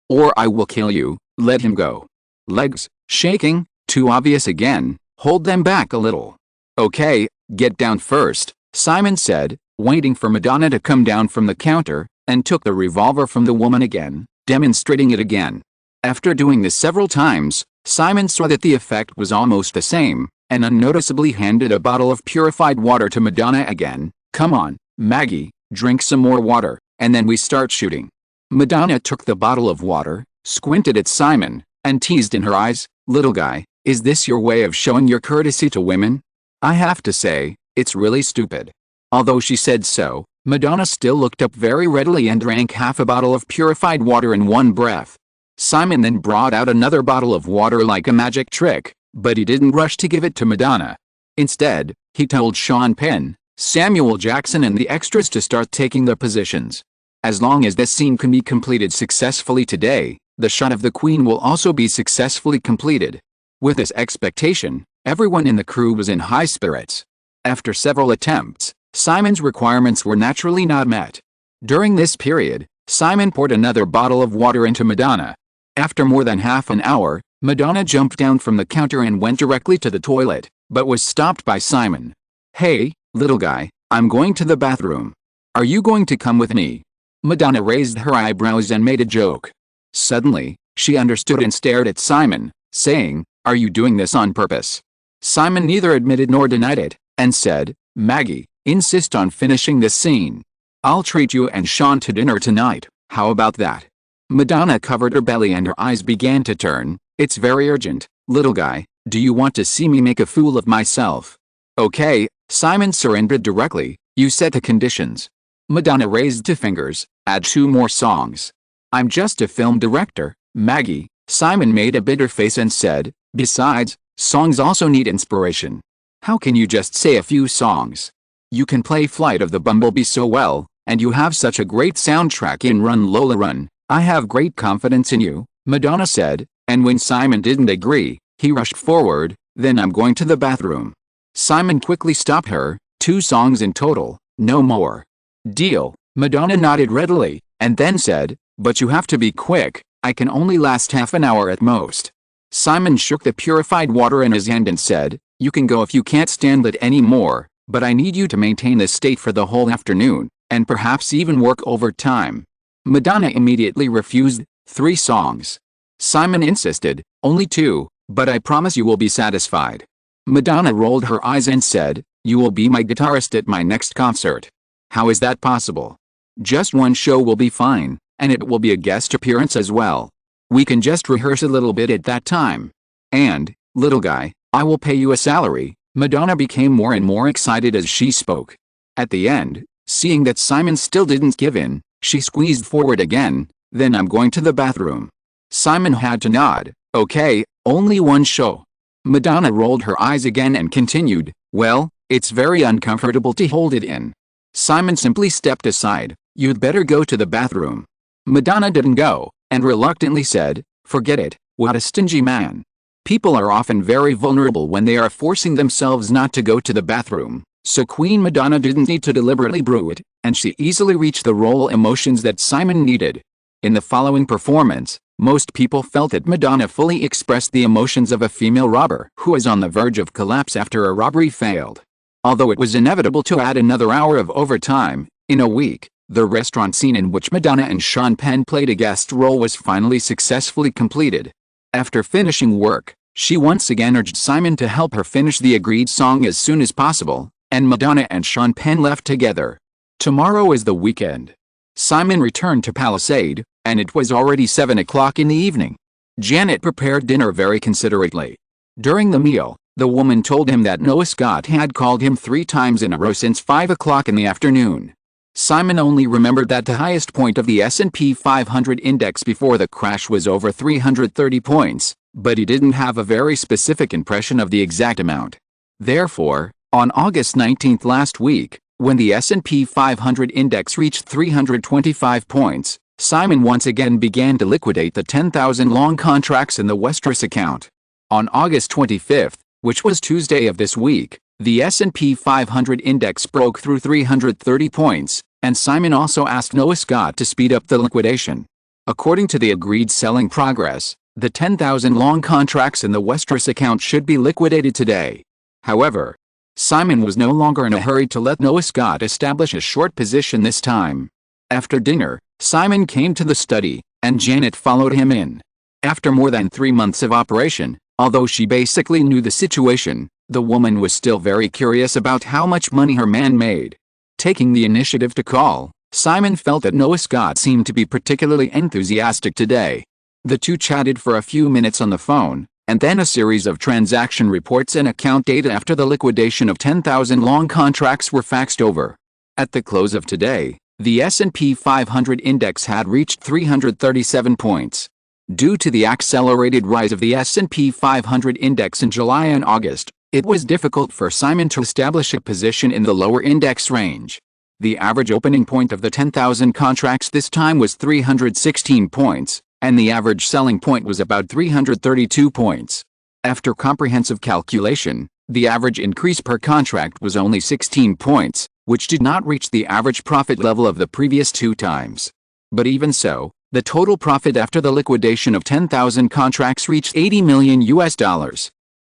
or I will kill you, let him go. Legs, shaking, too obvious again, hold them back a little. Okay, get down first, Simon said, waiting for Madonna to come down from the counter, and took the revolver from the woman again, demonstrating it again. After doing this several times, Simon saw that the effect was almost the same, and unnoticeably handed a bottle of purified water to Madonna again. Come on, Maggie, drink some more water, and then we start shooting. Madonna took the bottle of water, squinted at Simon, and teased in her eyes, "Little guy, is this your way of showing your courtesy to women? I have to say, it's really stupid." Although she said so, Madonna still looked up very readily and drank half a bottle of purified water in one breath. Simon then brought out another bottle of water like a magic trick, but he didn't rush to give it to Madonna. Instead, he told Sean Penn, Samuel Jackson and the extras to start taking their positions. As long as this scene can be completed successfully today, the shot of the Queen will also be successfully completed. With this expectation, everyone in the crew was in high spirits. After several attempts, Simon's requirements were naturally not met. During this period, Simon poured another bottle of water into Madonna. After more than half an hour, Madonna jumped down from the counter and went directly to the toilet, but was stopped by Simon. "Hey, little guy, I'm going to the bathroom. Are you going to come with me?" Madonna raised her eyebrows and made a joke. Suddenly, she understood and stared at Simon, saying, "Are you doing this on purpose?" Simon neither admitted nor denied it, and said, "Maggie, insist on finishing this scene. I'll treat you and Sean to dinner tonight, how about that?" Madonna covered her belly and her eyes began to turn. "It's very urgent, little guy, do you want to see me make a fool of myself?" "Okay," Simon surrendered directly, "you set the conditions." Madonna raised two fingers, "Add 2 more songs." "I'm just a film director, Maggie," Simon made a bitter face and said, "Besides, songs also need inspiration. How can you just say a few songs? You can play Flight of the Bumblebee so well, and you have such a great soundtrack in Run Lola Run. I have great confidence in you," Madonna said, and when Simon didn't agree, he rushed forward, "Then I'm going to the bathroom." Simon quickly stopped her, 2 songs in total, no more. "Deal," Madonna nodded readily, and then said, "But you have to be quick, I can only last half an hour at most." Simon shook the purified water in his hand and said, "You can go if you can't stand it anymore, but I need you to maintain this state for the whole afternoon, and perhaps even work overtime." Madonna immediately refused. 3 songs. Simon insisted, "Only 2, but I promise you will be satisfied." Madonna rolled her eyes and said, "You will be my guitarist at my next concert. How is that possible? Just 1 show will be fine, and it will be a guest appearance as well. We can just rehearse a little bit at that time. And, little guy, I will pay you a salary." Madonna became more and more excited as she spoke. At the end, seeing that Simon still didn't give in, she squeezed forward again, "Then I'm going to the bathroom." Simon had to nod. "Okay, only 1 show." Madonna rolled her eyes again and continued, "Well, it's very uncomfortable to hold it in." Simon simply stepped aside. "You'd better go to the bathroom." Madonna didn't go, and reluctantly said, "Forget it, what a stingy man." People are often very vulnerable when they are forcing themselves not to go to the bathroom, so Queen Madonna didn't need to deliberately brew it, and she easily reached the role emotions that Simon needed. In the following performance, most people felt that Madonna fully expressed the emotions of a female robber who is on the verge of collapse after a robbery failed. Although it was inevitable to add another hour of overtime, in a week, the restaurant scene in which Madonna and Sean Penn played a guest role was finally successfully completed. After finishing work, she once again urged Simon to help her finish the agreed song as soon as possible, and Madonna and Sean Penn left together. Tomorrow is the weekend. Simon returned to Palisade, and it was already 7 o'clock in the evening. Janet prepared dinner very considerately. During the meal, the woman told him that Noah Scott had called him 3 times in a row since 5 o'clock in the afternoon. Simon only remembered that the highest point of the S&P 500 index before the crash was over 330 points, but he didn't have a very specific impression of the exact amount. Therefore, on August 19 last week, when the S&P 500 index reached 325 points, Simon once again began to liquidate the 10,000 long contracts in the Westeros account. On August 25, which was Tuesday of this week, the S&P 500 index broke through 330 points, and Simon also asked Noah Scott to speed up the liquidation. According to the agreed selling progress, the 10,000 long contracts in the Westeros account should be liquidated today. However, Simon was no longer in a hurry to let Noah Scott establish a short position this time. After dinner, Simon came to the study, and Janet followed him in. After more than 3 months of operation, although she basically knew the situation, the woman was still very curious about how much money her man made. Taking the initiative to call, Simon felt that Noah Scott seemed to be particularly enthusiastic today. The two chatted for a few minutes on the phone, and then a series of transaction reports and account data after the liquidation of 10,000 long contracts were faxed over. At the close of today, the S&P 500 index had reached 337 points. Due to the accelerated rise of the S&P 500 index in July and August, it was difficult for Simon to establish a position in the lower index range. The average opening point of the 10,000 contracts this time was 316 points, and the average selling point was about 332 points. After comprehensive calculation, the average increase per contract was only 16 points, which did not reach the average profit level of the previous two times. But even so, the total profit after the liquidation of 10,000 contracts reached $80 million.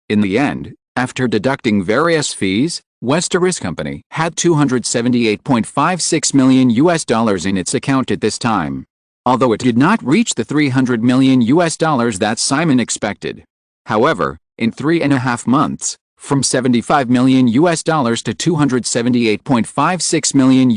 In the end, after deducting various fees, Westeros Company had $278.56 million in its account at this time, although it did not reach the $300 million that Simon expected. However, in 3.5 months, from $75 million to $278.56 million,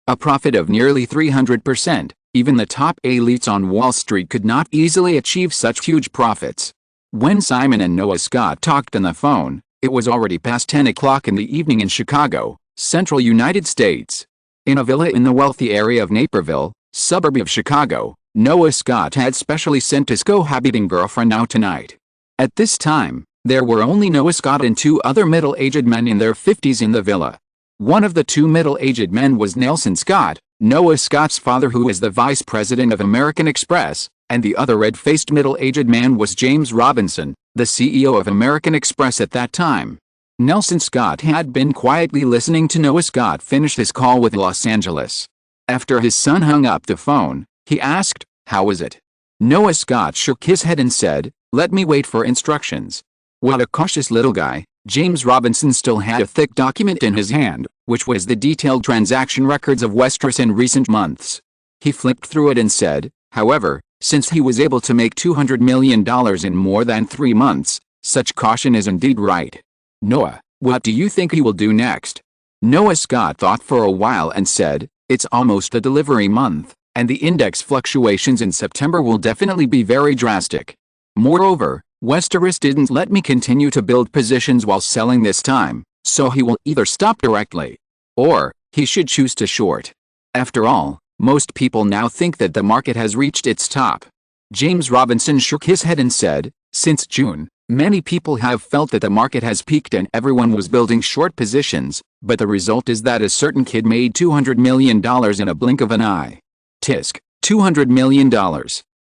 a profit of nearly 300%, even the top elites on Wall Street could not easily achieve such huge profits. When Simon and Noah Scott talked on the phone, it was already past 10 o'clock in the evening in Chicago, central United States. In a villa in the wealthy area of Naperville, suburb of Chicago, Noah Scott had specially sent his cohabiting girlfriend out tonight. At this time, there were only Noah Scott and two other middle-aged men in their 50s in the villa. One of the two middle-aged men was Nelson Scott, Noah Scott's father, who was the vice president of American Express, and the other red-faced middle-aged man was James Robinson, the CEO of American Express at that time. Nelson Scott had been quietly listening to Noah Scott finish his call with Los Angeles. After his son hung up the phone, he asked, "How was it?" Noah Scott shook his head and said, "Let me wait for instructions." What a cautious little guy. James Robinson still had a thick document in his hand, which was the detailed transaction records of Westeros in recent months. He flipped through it and said, however, since he was able to make $200 million in more than 3 months, such caution is indeed right. Noah, what do you think he will do next? Noah Scott thought for a while and said, it's almost the delivery month, and the index fluctuations in September will definitely be very drastic. Moreover, Westeros didn't let me continue to build positions while selling this time, so he will either stop directly, or he should choose to short. After all, most people now think that the market has reached its top. James Robinson shook his head and said, since June, many people have felt that the market has peaked and everyone was building short positions, but the result is that a certain kid made $200 million in a blink of an eye. Tisk, $200 million.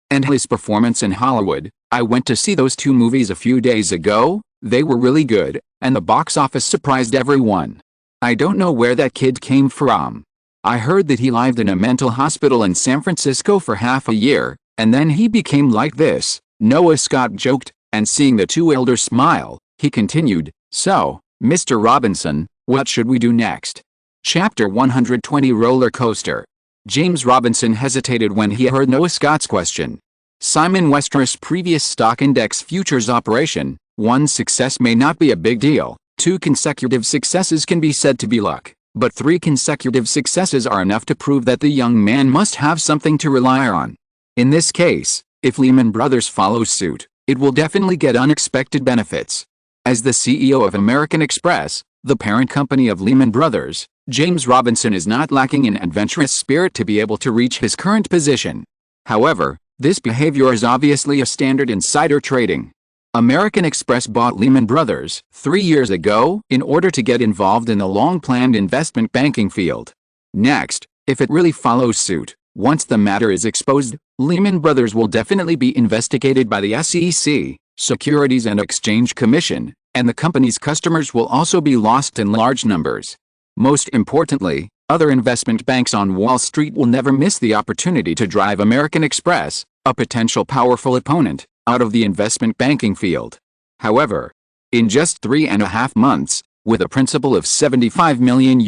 And his performance in Hollywood, I went to see those 2 movies a few days ago, they were really good, and the box office surprised everyone. I don't know where that kid came from. I heard that he lived in a mental hospital in San Francisco for half a year, and then he became like this, Noah Scott joked, and seeing the two elders smile, he continued, so, Mr. Robinson, what should we do next? Chapter 120 Roller Coaster. James Robinson hesitated when he heard Noah Scott's question. Simon Westeros' previous stock index futures operation, 1 success may not be a big deal, 2 consecutive successes can be said to be luck, but 3 consecutive successes are enough to prove that the young man must have something to rely on. In this case, if Lehman Brothers follows suit, it will definitely get unexpected benefits. As the CEO of American Express, the parent company of Lehman Brothers, James Robinson is not lacking in adventurous spirit to be able to reach his current position. However, this behavior is obviously a standard insider trading. American Express bought Lehman Brothers 3 years ago in order to get involved in the long-planned investment banking field. Next, if it really follows suit, once the matter is exposed, Lehman Brothers will definitely be investigated by the SEC, Securities and Exchange Commission, and the company's customers will also be lost in large numbers. Most importantly, other investment banks on Wall Street will never miss the opportunity to drive American Express, a potential powerful opponent, out of the investment banking field. However, in just 3.5 months, with a principal of $75 million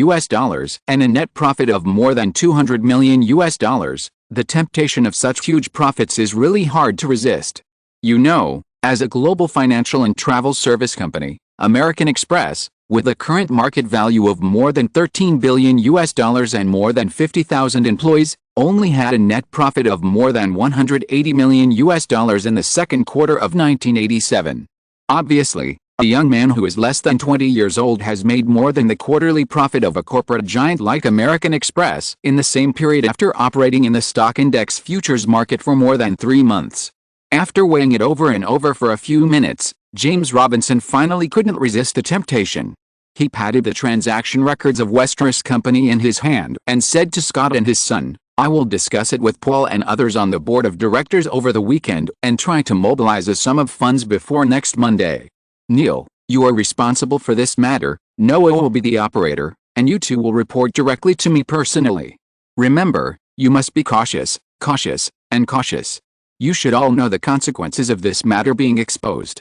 and a net profit of more than $200 million, the temptation of such huge profits is really hard to resist. You know, as a global financial and travel service company, American Express, With a current market value of more than $13 billion and more than 50,000 employees, only had a net profit of more than $180 million in the second quarter of 1987. Obviously, a young man who is less than 20 years old has made more than the quarterly profit of a corporate giant like American Express in the same period after operating in the stock index futures market for more than 3 months. After weighing it over and over for a few minutes, James Robinson finally couldn't resist the temptation. He patted the transaction records of Westeros Company in his hand and said to Scott and his son, "I will discuss it with Paul and others on the board of directors over the weekend and try to mobilize a sum of funds before next Monday. Neil, you are responsible for this matter, Noah will be the operator, and you two will report directly to me personally. Remember, you must be cautious, cautious, and cautious. You should all know the consequences of this matter being exposed."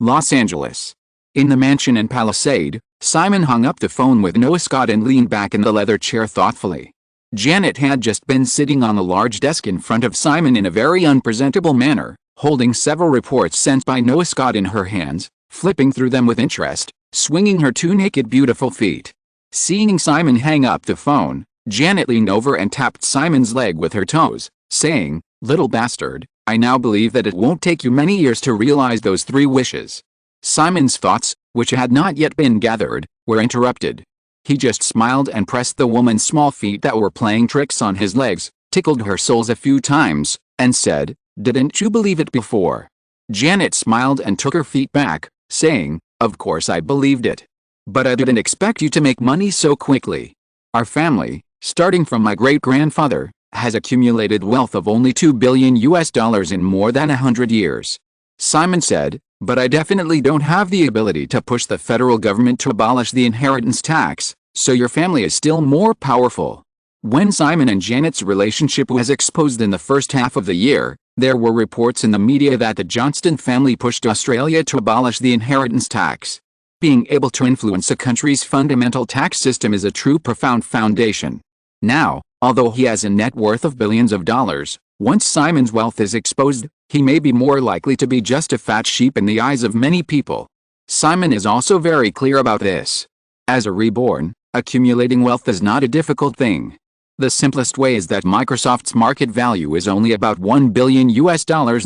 Los Angeles. In the mansion in Palisade, Simon hung up the phone with Noah Scott and leaned back in the leather chair thoughtfully. Janet had just been sitting on a large desk in front of Simon in a very unpresentable manner, holding several reports sent by Noah Scott in her hands, flipping through them with interest, swinging her 2 naked beautiful feet. Seeing Simon hang up the phone, Janet leaned over and tapped Simon's leg with her toes, saying, "Little bastard, I now believe that it won't take you many years to realize those 3 wishes." Simon's thoughts, which had not yet been gathered, were interrupted. He just smiled and pressed the woman's small feet that were playing tricks on his legs, tickled her soles a few times, and said, "Didn't you believe it before?" Janet smiled and took her feet back, saying, "Of course I believed it. But I didn't expect you to make money so quickly. Our family, starting from my great-grandfather, has accumulated wealth of only $2 billion in more than 100 years. Simon said, "But I definitely don't have the ability to push the federal government to abolish the inheritance tax, so your family is still more powerful." When Simon and Janet's relationship was exposed in the first half of the year, there were reports in the media that the Johnston family pushed Australia to abolish the inheritance tax. Being able to influence a country's fundamental tax system is a true profound foundation. Now, although he has a net worth of billions of dollars, once Simon's wealth is exposed, he may be more likely to be just a fat sheep in the eyes of many people. Simon is also very clear about this. As a reborn, accumulating wealth is not a difficult thing. The simplest way is that Microsoft's market value is only about $1 billion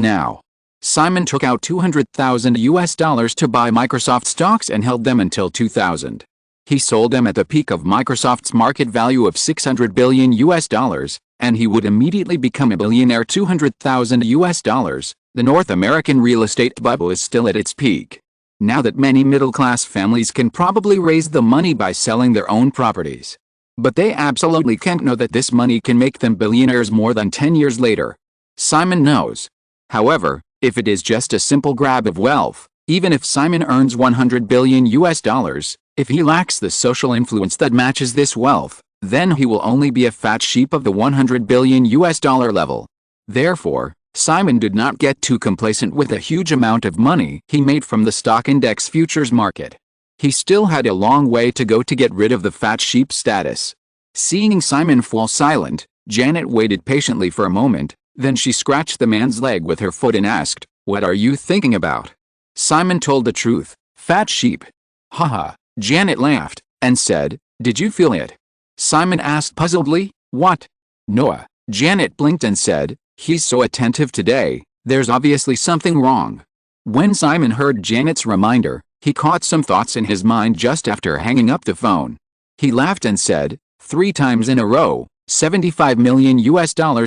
now. Simon took out $200,000 to buy Microsoft stocks and held them until 2000. He sold them at the peak of Microsoft's market value of $600 billion, and he would immediately become a billionaire. $200,000. The North American real estate bubble is still at its peak. Now that many middle-class families can probably raise the money by selling their own properties. But they absolutely can't know that this money can make them billionaires more than 10 years later. Simon knows. However, if it is just a simple grab of wealth, even if Simon earns $100 billion, if he lacks the social influence that matches this wealth, then he will only be a fat sheep of the $100 billion level. Therefore, Simon did not get too complacent with the huge amount of money he made from the stock index futures market. He still had a long way to go to get rid of the fat sheep status. Seeing Simon fall silent, Janet waited patiently for a moment, then she scratched the man's leg with her foot and asked, "What are you thinking about?" Simon told the truth. "Fat sheep." "Haha." Janet laughed, and said, "Did you feel it?" Simon asked puzzledly, "What?" "Noah." Janet blinked and said, "He's so attentive today, there's obviously something wrong." When Simon heard Janet's reminder, he caught some thoughts in his mind just after hanging up the phone. He laughed and said, 3 times in a row, $75 million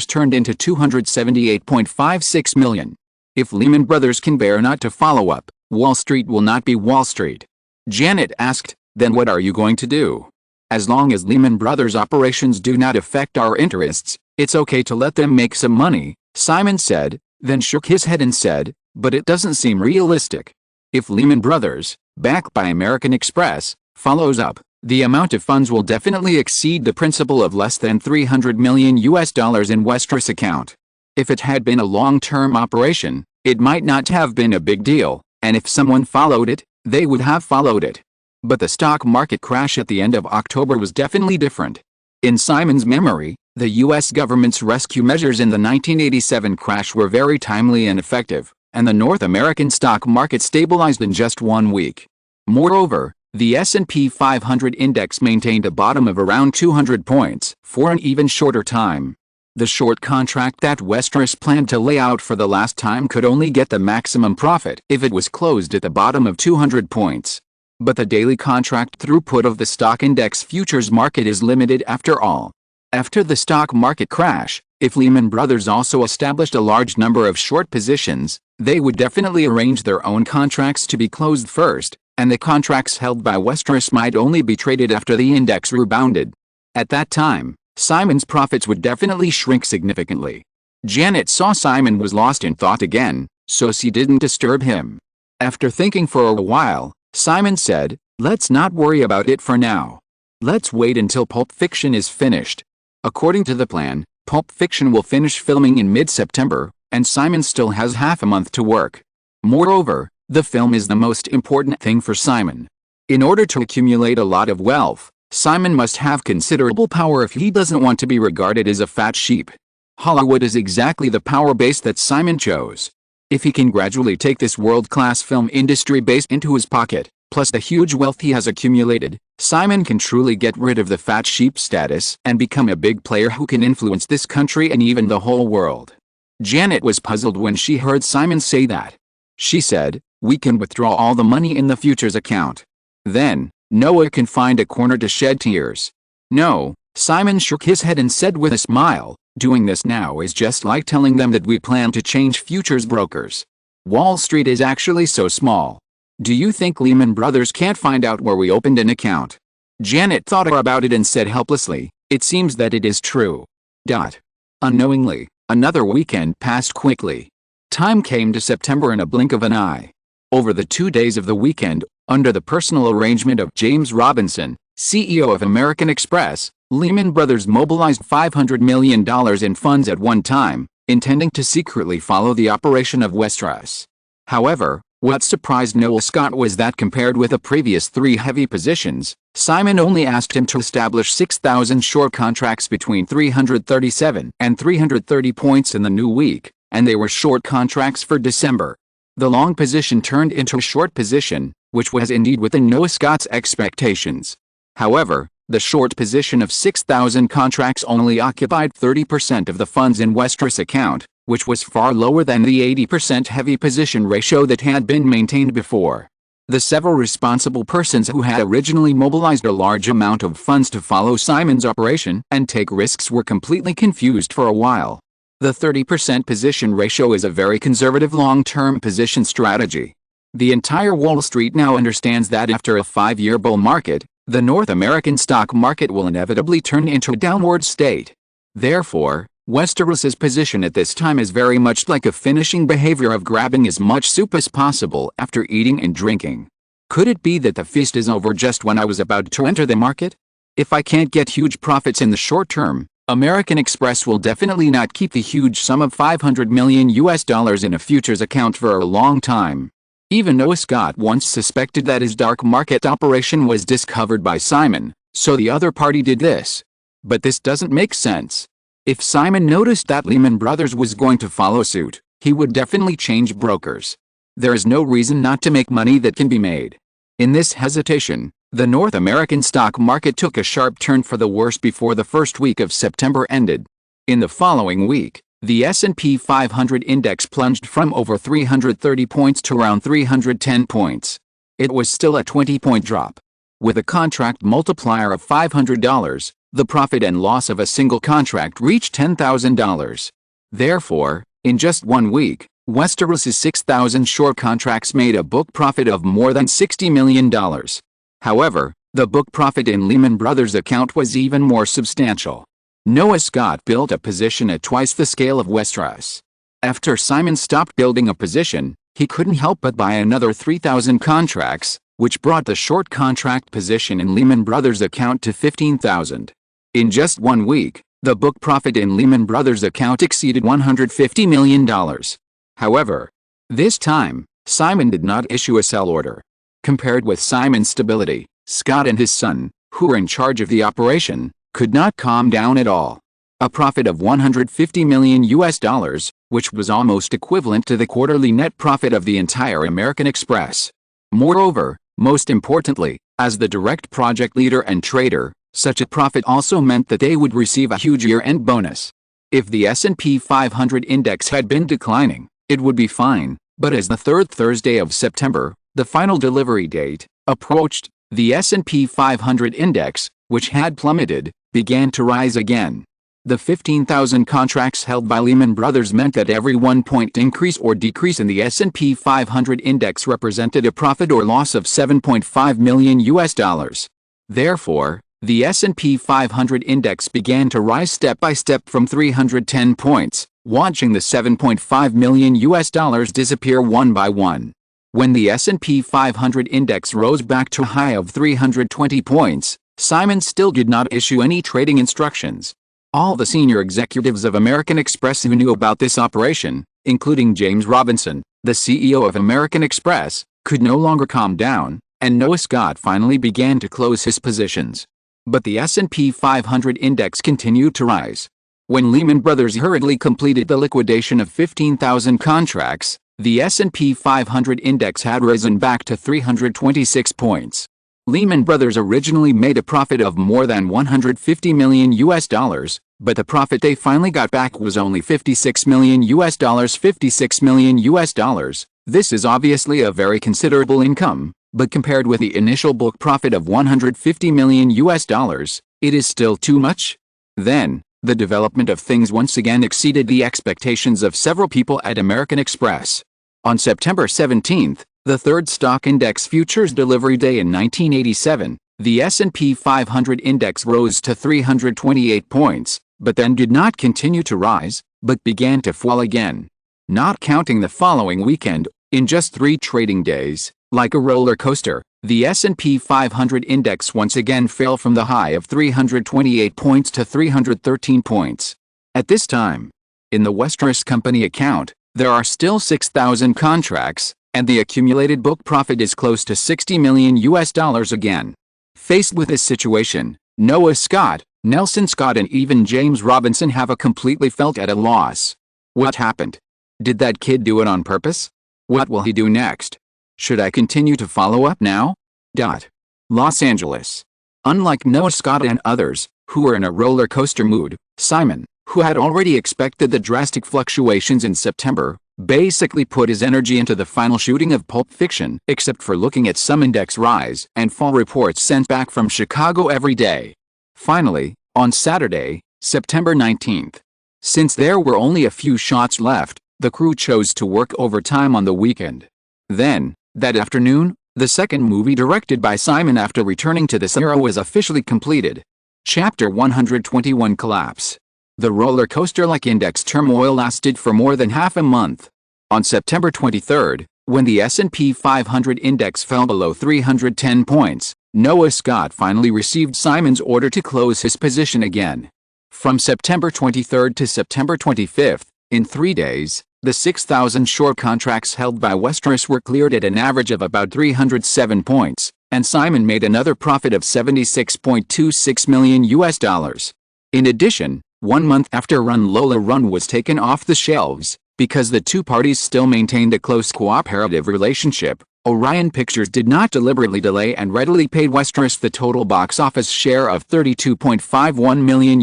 turned into $278.56 million. If Lehman Brothers can bear not to follow up, Wall Street will not be Wall Street. Janet asked, "Then what are you going to do?" "As long as Lehman Brothers operations do not affect our interests, it's okay to let them make some money," Simon said, then shook his head and said, "But it doesn't seem realistic. If Lehman Brothers, backed by American Express, follows up, the amount of funds will definitely exceed the principal of less than $300 million in Westeros account. If it had been a long-term operation, it might not have been a big deal, and if someone followed it, they would have followed it. But the stock market crash at the end of October was definitely different. In Simon's memory, the U.S. government's rescue measures in the 1987 crash were very timely and effective, and the North American stock market stabilized in just 1 week. Moreover, The S&P 500 index maintained a bottom of around 200 points for an even shorter time. The short contract that Westeros planned to lay out for the last time could only get the maximum profit if it was closed at the bottom of 200 points. But the daily contract throughput of the stock index futures market is limited after all. After the stock market crash, if Lehman Brothers also established a large number of short positions, they would definitely arrange their own contracts to be closed first, and the contracts held by Westeros might only be traded after the index rebounded. At that time, Simon's profits would definitely shrink significantly. Janet saw Simon was lost in thought again, so she didn't disturb him. After thinking for a while, Simon said, "Let's not worry about it for now. Let's wait until Pulp Fiction is finished." According to the plan, Pulp Fiction will finish filming in mid-September, and Simon still has half a month to work. Moreover, the film is the most important thing for Simon. In order to accumulate a lot of wealth, Simon must have considerable power if he doesn't want to be regarded as a fat sheep. Hollywood is exactly the power base that Simon chose. If he can gradually take this world-class film industry base into his pocket, plus the huge wealth he has accumulated, Simon can truly get rid of the fat sheep status and become a big player who can influence this country and even the whole world. Janet was puzzled when she heard Simon say that. She said, "We can withdraw all the money in the futures account. Then, Noah can find a corner to shed tears." "No," Simon shook his head and said with a smile, "doing this now is just like telling them that we plan to change futures brokers. Wall Street is actually so small. Do you think Lehman Brothers can't find out where we opened an account?" Janet thought about it and said helplessly, "It seems that it is true." Unknowingly, another weekend passed quickly. Time came to September in a blink of an eye. Over the 2 days of the weekend, under the personal arrangement of James Robinson, CEO of American Express, Lehman Brothers mobilized $500 million in funds at one time, intending to secretly follow the operation of Westeros. However, what surprised Noah Scott was that compared with the previous 3 heavy positions, Simon only asked him to establish 6,000 short contracts between 337 and 330 points in the new week, and they were short contracts for December. The long position turned into a short position, which was indeed within Noah Scott's expectations. However, the short position of 6,000 contracts only occupied 30% of the funds in Westeros account, which was far lower than the 80% heavy position ratio that had been maintained before. The several responsible persons who had originally mobilized a large amount of funds to follow Simon's operation and take risks were completely confused for a while. The 30% position ratio is a very conservative long-term position strategy. The entire Wall Street now understands that after a 5-year bull market, the North American stock market will inevitably turn into a downward state. Therefore, Westeros's position at this time is very much like a finishing behavior of grabbing as much soup as possible after eating and drinking. Could it be that the feast is over just when I was about to enter the market? If I can't get huge profits in the short term, American Express will definitely not keep the huge sum of $500 million in a futures account for a long time. Even Noah Scott once suspected that his dark market operation was discovered by Simon, so the other party did this. But this doesn't make sense. If Simon noticed that Lehman Brothers was going to follow suit, he would definitely change brokers. There is no reason not to make money that can be made. In this hesitation, the North American stock market took a sharp turn for the worse before the first week of September ended. In the following week, the S&P 500 index plunged from over 330 points to around 310 points. It was still a 20-point drop. With a contract multiplier of $500, the profit and loss of a single contract reached $10,000. Therefore, in just 1 week, Westeros's 6,000 short contracts made a book profit of more than $60 million. However, the book profit in Lehman Brothers' account was even more substantial. Noah Scott built a position at twice the scale of Westeros. After Simon stopped building a position, he couldn't help but buy another 3,000 contracts, which brought the short contract position in Lehman Brothers' account to 15,000. In just 1 week, the book profit in Lehman Brothers' account exceeded $150 million. However, this time, Simon did not issue a sell order. Compared with Simon's stability, Scott and his son, who were in charge of the operation, could not calm down at all. A profit of $150 million, which was almost equivalent to the quarterly net profit of the entire American Express. Moreover, most importantly, As the direct project leader and trader, such a profit also meant that they would receive a huge year-end bonus. If the S&P 500 index had been declining, it would be fine, but as the third Thursday of September, the final delivery date, approached, the S&P 500 index, which had plummeted, began to rise again. The 15,000 contracts held by Lehman Brothers meant that every 1-point increase or decrease in the S&P 500 index represented a profit or loss of $7.5 million. Therefore, the S&P 500 index began to rise step by step from 310 points, watching the $7.5 million disappear one by one. When the S&P 500 index rose back to a high of 320 points, Simon still did not issue any trading instructions. All the senior executives of American Express who knew about this operation, including James Robinson, the CEO of American Express, could no longer calm down, and Noah Scott finally began to close his positions. But the S&P 500 index continued to rise. When Lehman Brothers hurriedly completed the liquidation of 15,000 contracts, the S&P 500 index had risen back to 326 points. Lehman Brothers originally made a profit of more than $150 million, but the profit they finally got back was only $56 million. $56 million. This is obviously a very considerable income, but compared with the initial book profit of $150 million, it is still too much. Then, the development of things once again exceeded the expectations of several people at American Express. On September 17th, the third stock index futures delivery day in 1987, the S&P 500 index rose to 328 points, but then did not continue to rise, but began to fall again. Not counting the following weekend, in just 3 trading days, like a roller coaster, the S&P 500 index once again fell from the high of 328 points to 313 points. At this time, in the Westeros company account, there are still 6,000 contracts, and the accumulated book profit is close to $60 million again. Faced with this situation, Noah Scott, Nelson Scott and even James Robinson have completely felt at a loss. What happened? Did that kid do it on purpose? What will he do next? Should I continue to follow up now? Los Angeles. Unlike Noah Scott and others, who were in a roller coaster mood, Simon, who had already expected the drastic fluctuations in September, basically put his energy into the final shooting of Pulp Fiction, except for looking at some index rise and fall reports sent back from Chicago every day. Finally, on Saturday, September 19th, since there were only a few shots left, the crew chose to work overtime on the weekend. Then, that afternoon, the second movie directed by Simon after returning to this era was officially completed. Chapter 121 Collapse. The roller coaster-like index turmoil lasted for more than half a month. On September 23rd, when the S&P 500 index fell below 310 points, Noah Scott finally received Simon's order to close his position again. From September 23rd to September 25th, in 3 days, the 6,000 short contracts held by Westeros were cleared at an average of about 307 points, and Simon made another profit of $76.26 million. In addition, 1 month after Lola Run was taken off the shelves, because the two parties still maintained a close cooperative relationship, Orion Pictures did not deliberately delay and readily paid Westeros the total box office share of $32.51 million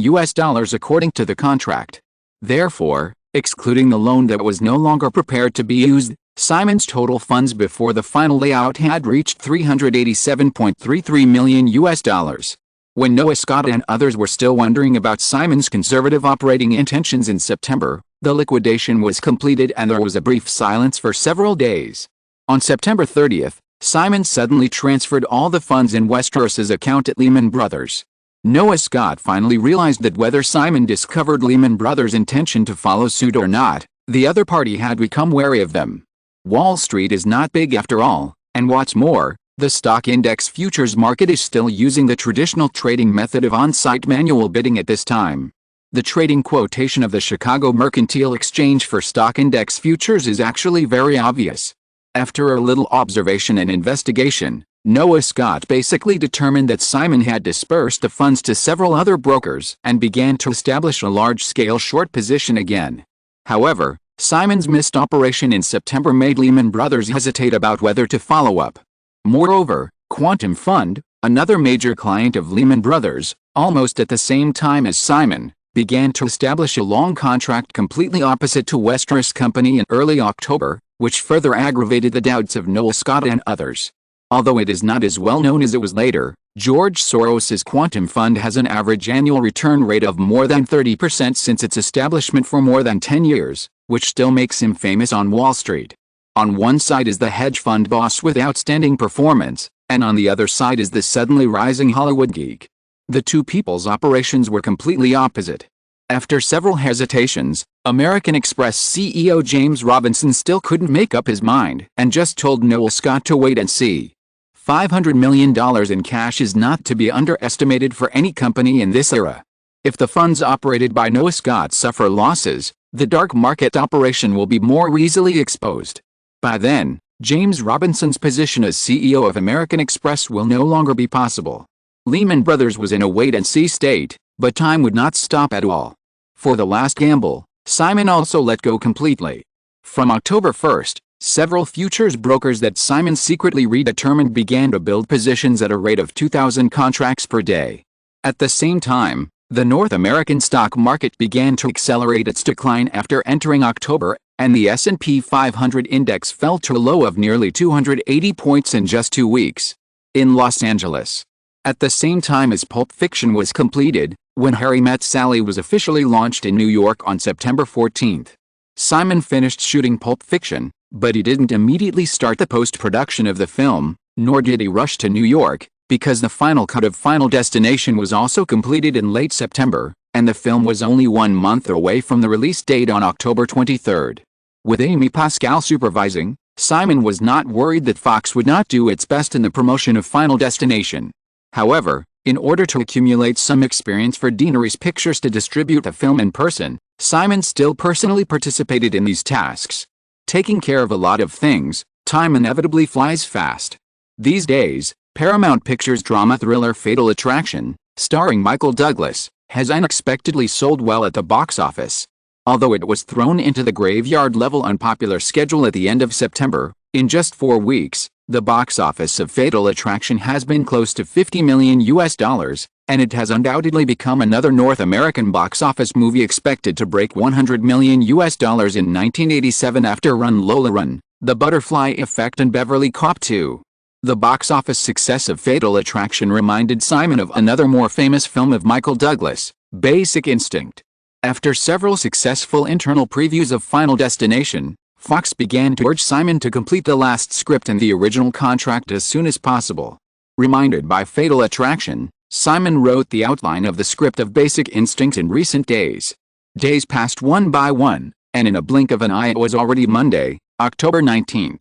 according to the contract. Therefore, excluding the loan that was no longer prepared to be used, Simon's total funds before the final layout had reached $387.33 million. When Noah Scott and others were still wondering about Simon's conservative operating intentions in September, the liquidation was completed and there was a brief silence for several days. On September 30th, Simon suddenly transferred all the funds in Westeros's account at Lehman Brothers. Noah Scott finally realized that whether Simon discovered Lehman Brothers' intention to follow suit or not, the other party had become wary of them. Wall Street is not big after all, and what's more, the stock index futures market is still using the traditional trading method of on-site manual bidding at this time. The trading quotation of the Chicago Mercantile Exchange for stock index futures is actually very obvious. After a little observation and investigation, Noah Scott basically determined that Simon had dispersed the funds to several other brokers and began to establish a large-scale short position again. However, Simon's missed operation in September made Lehman Brothers hesitate about whether to follow up. Moreover, Quantum Fund, another major client of Lehman Brothers, almost at the same time as Simon, began to establish a long contract completely opposite to Westeros Company in early October, which further aggravated the doubts of Noel Scott and others. Although it is not as well known as it was later, George Soros's Quantum Fund has an average annual return rate of more than 30% since its establishment for more than 10 years, which still makes him famous on Wall Street. On one side is the hedge fund boss with outstanding performance, and on the other side is the suddenly rising Hollywood geek. The two people's operations were completely opposite. After several hesitations, American Express CEO James Robinson still couldn't make up his mind and just told Noel Scott to wait and see. $500 million in cash is not to be underestimated for any company in this era. If the funds operated by Noel Scott suffer losses, the dark market operation will be more easily exposed. By then, James Robinson's position as CEO of American Express will no longer be possible. Lehman Brothers was in a wait-and-see state, but time would not stop at all. For the last gamble, Simon also let go completely. From October 1st, several futures brokers that Simon secretly redetermined began to build positions at a rate of 2,000 contracts per day. At the same time, the North American stock market began to accelerate its decline after entering October, and the S&P 500 index fell to a low of nearly 280 points in just 2 weeks. In Los Angeles. At the same time as Pulp Fiction was completed, When Harry Met Sally was officially launched in New York on September 14. Simon finished shooting Pulp Fiction, but he didn't immediately start the post-production of the film, nor did he rush to New York, because the final cut of Final Destination was also completed in late September, and the film was only 1 month away from the release date on October 23. With Amy Pascal supervising, Simon was not worried that Fox would not do its best in the promotion of Final Destination. However, in order to accumulate some experience for Deaneries Pictures to distribute the film in person, Simon still personally participated in these tasks. Taking care of a lot of things, time inevitably flies fast. These days, Paramount Pictures' drama thriller Fatal Attraction, starring Michael Douglas, has unexpectedly sold well at the box office. Although it was thrown into the graveyard-level unpopular schedule at the end of September, in just 4 weeks, the box office of Fatal Attraction has been close to $50 million, and it has undoubtedly become another North American box office movie expected to break $100 million in 1987 after Lola Run, The Butterfly Effect and Beverly Cop 2. The box office success of Fatal Attraction reminded Simon of another more famous film of Michael Douglas, Basic Instinct. After several successful internal previews of Final Destination, Fox began to urge Simon to complete the last script and the original contract as soon as possible. Reminded by Fatal Attraction, Simon wrote the outline of the script of Basic Instinct in recent days. Days passed one by one, and in a blink of an eye it was already Monday, October 19.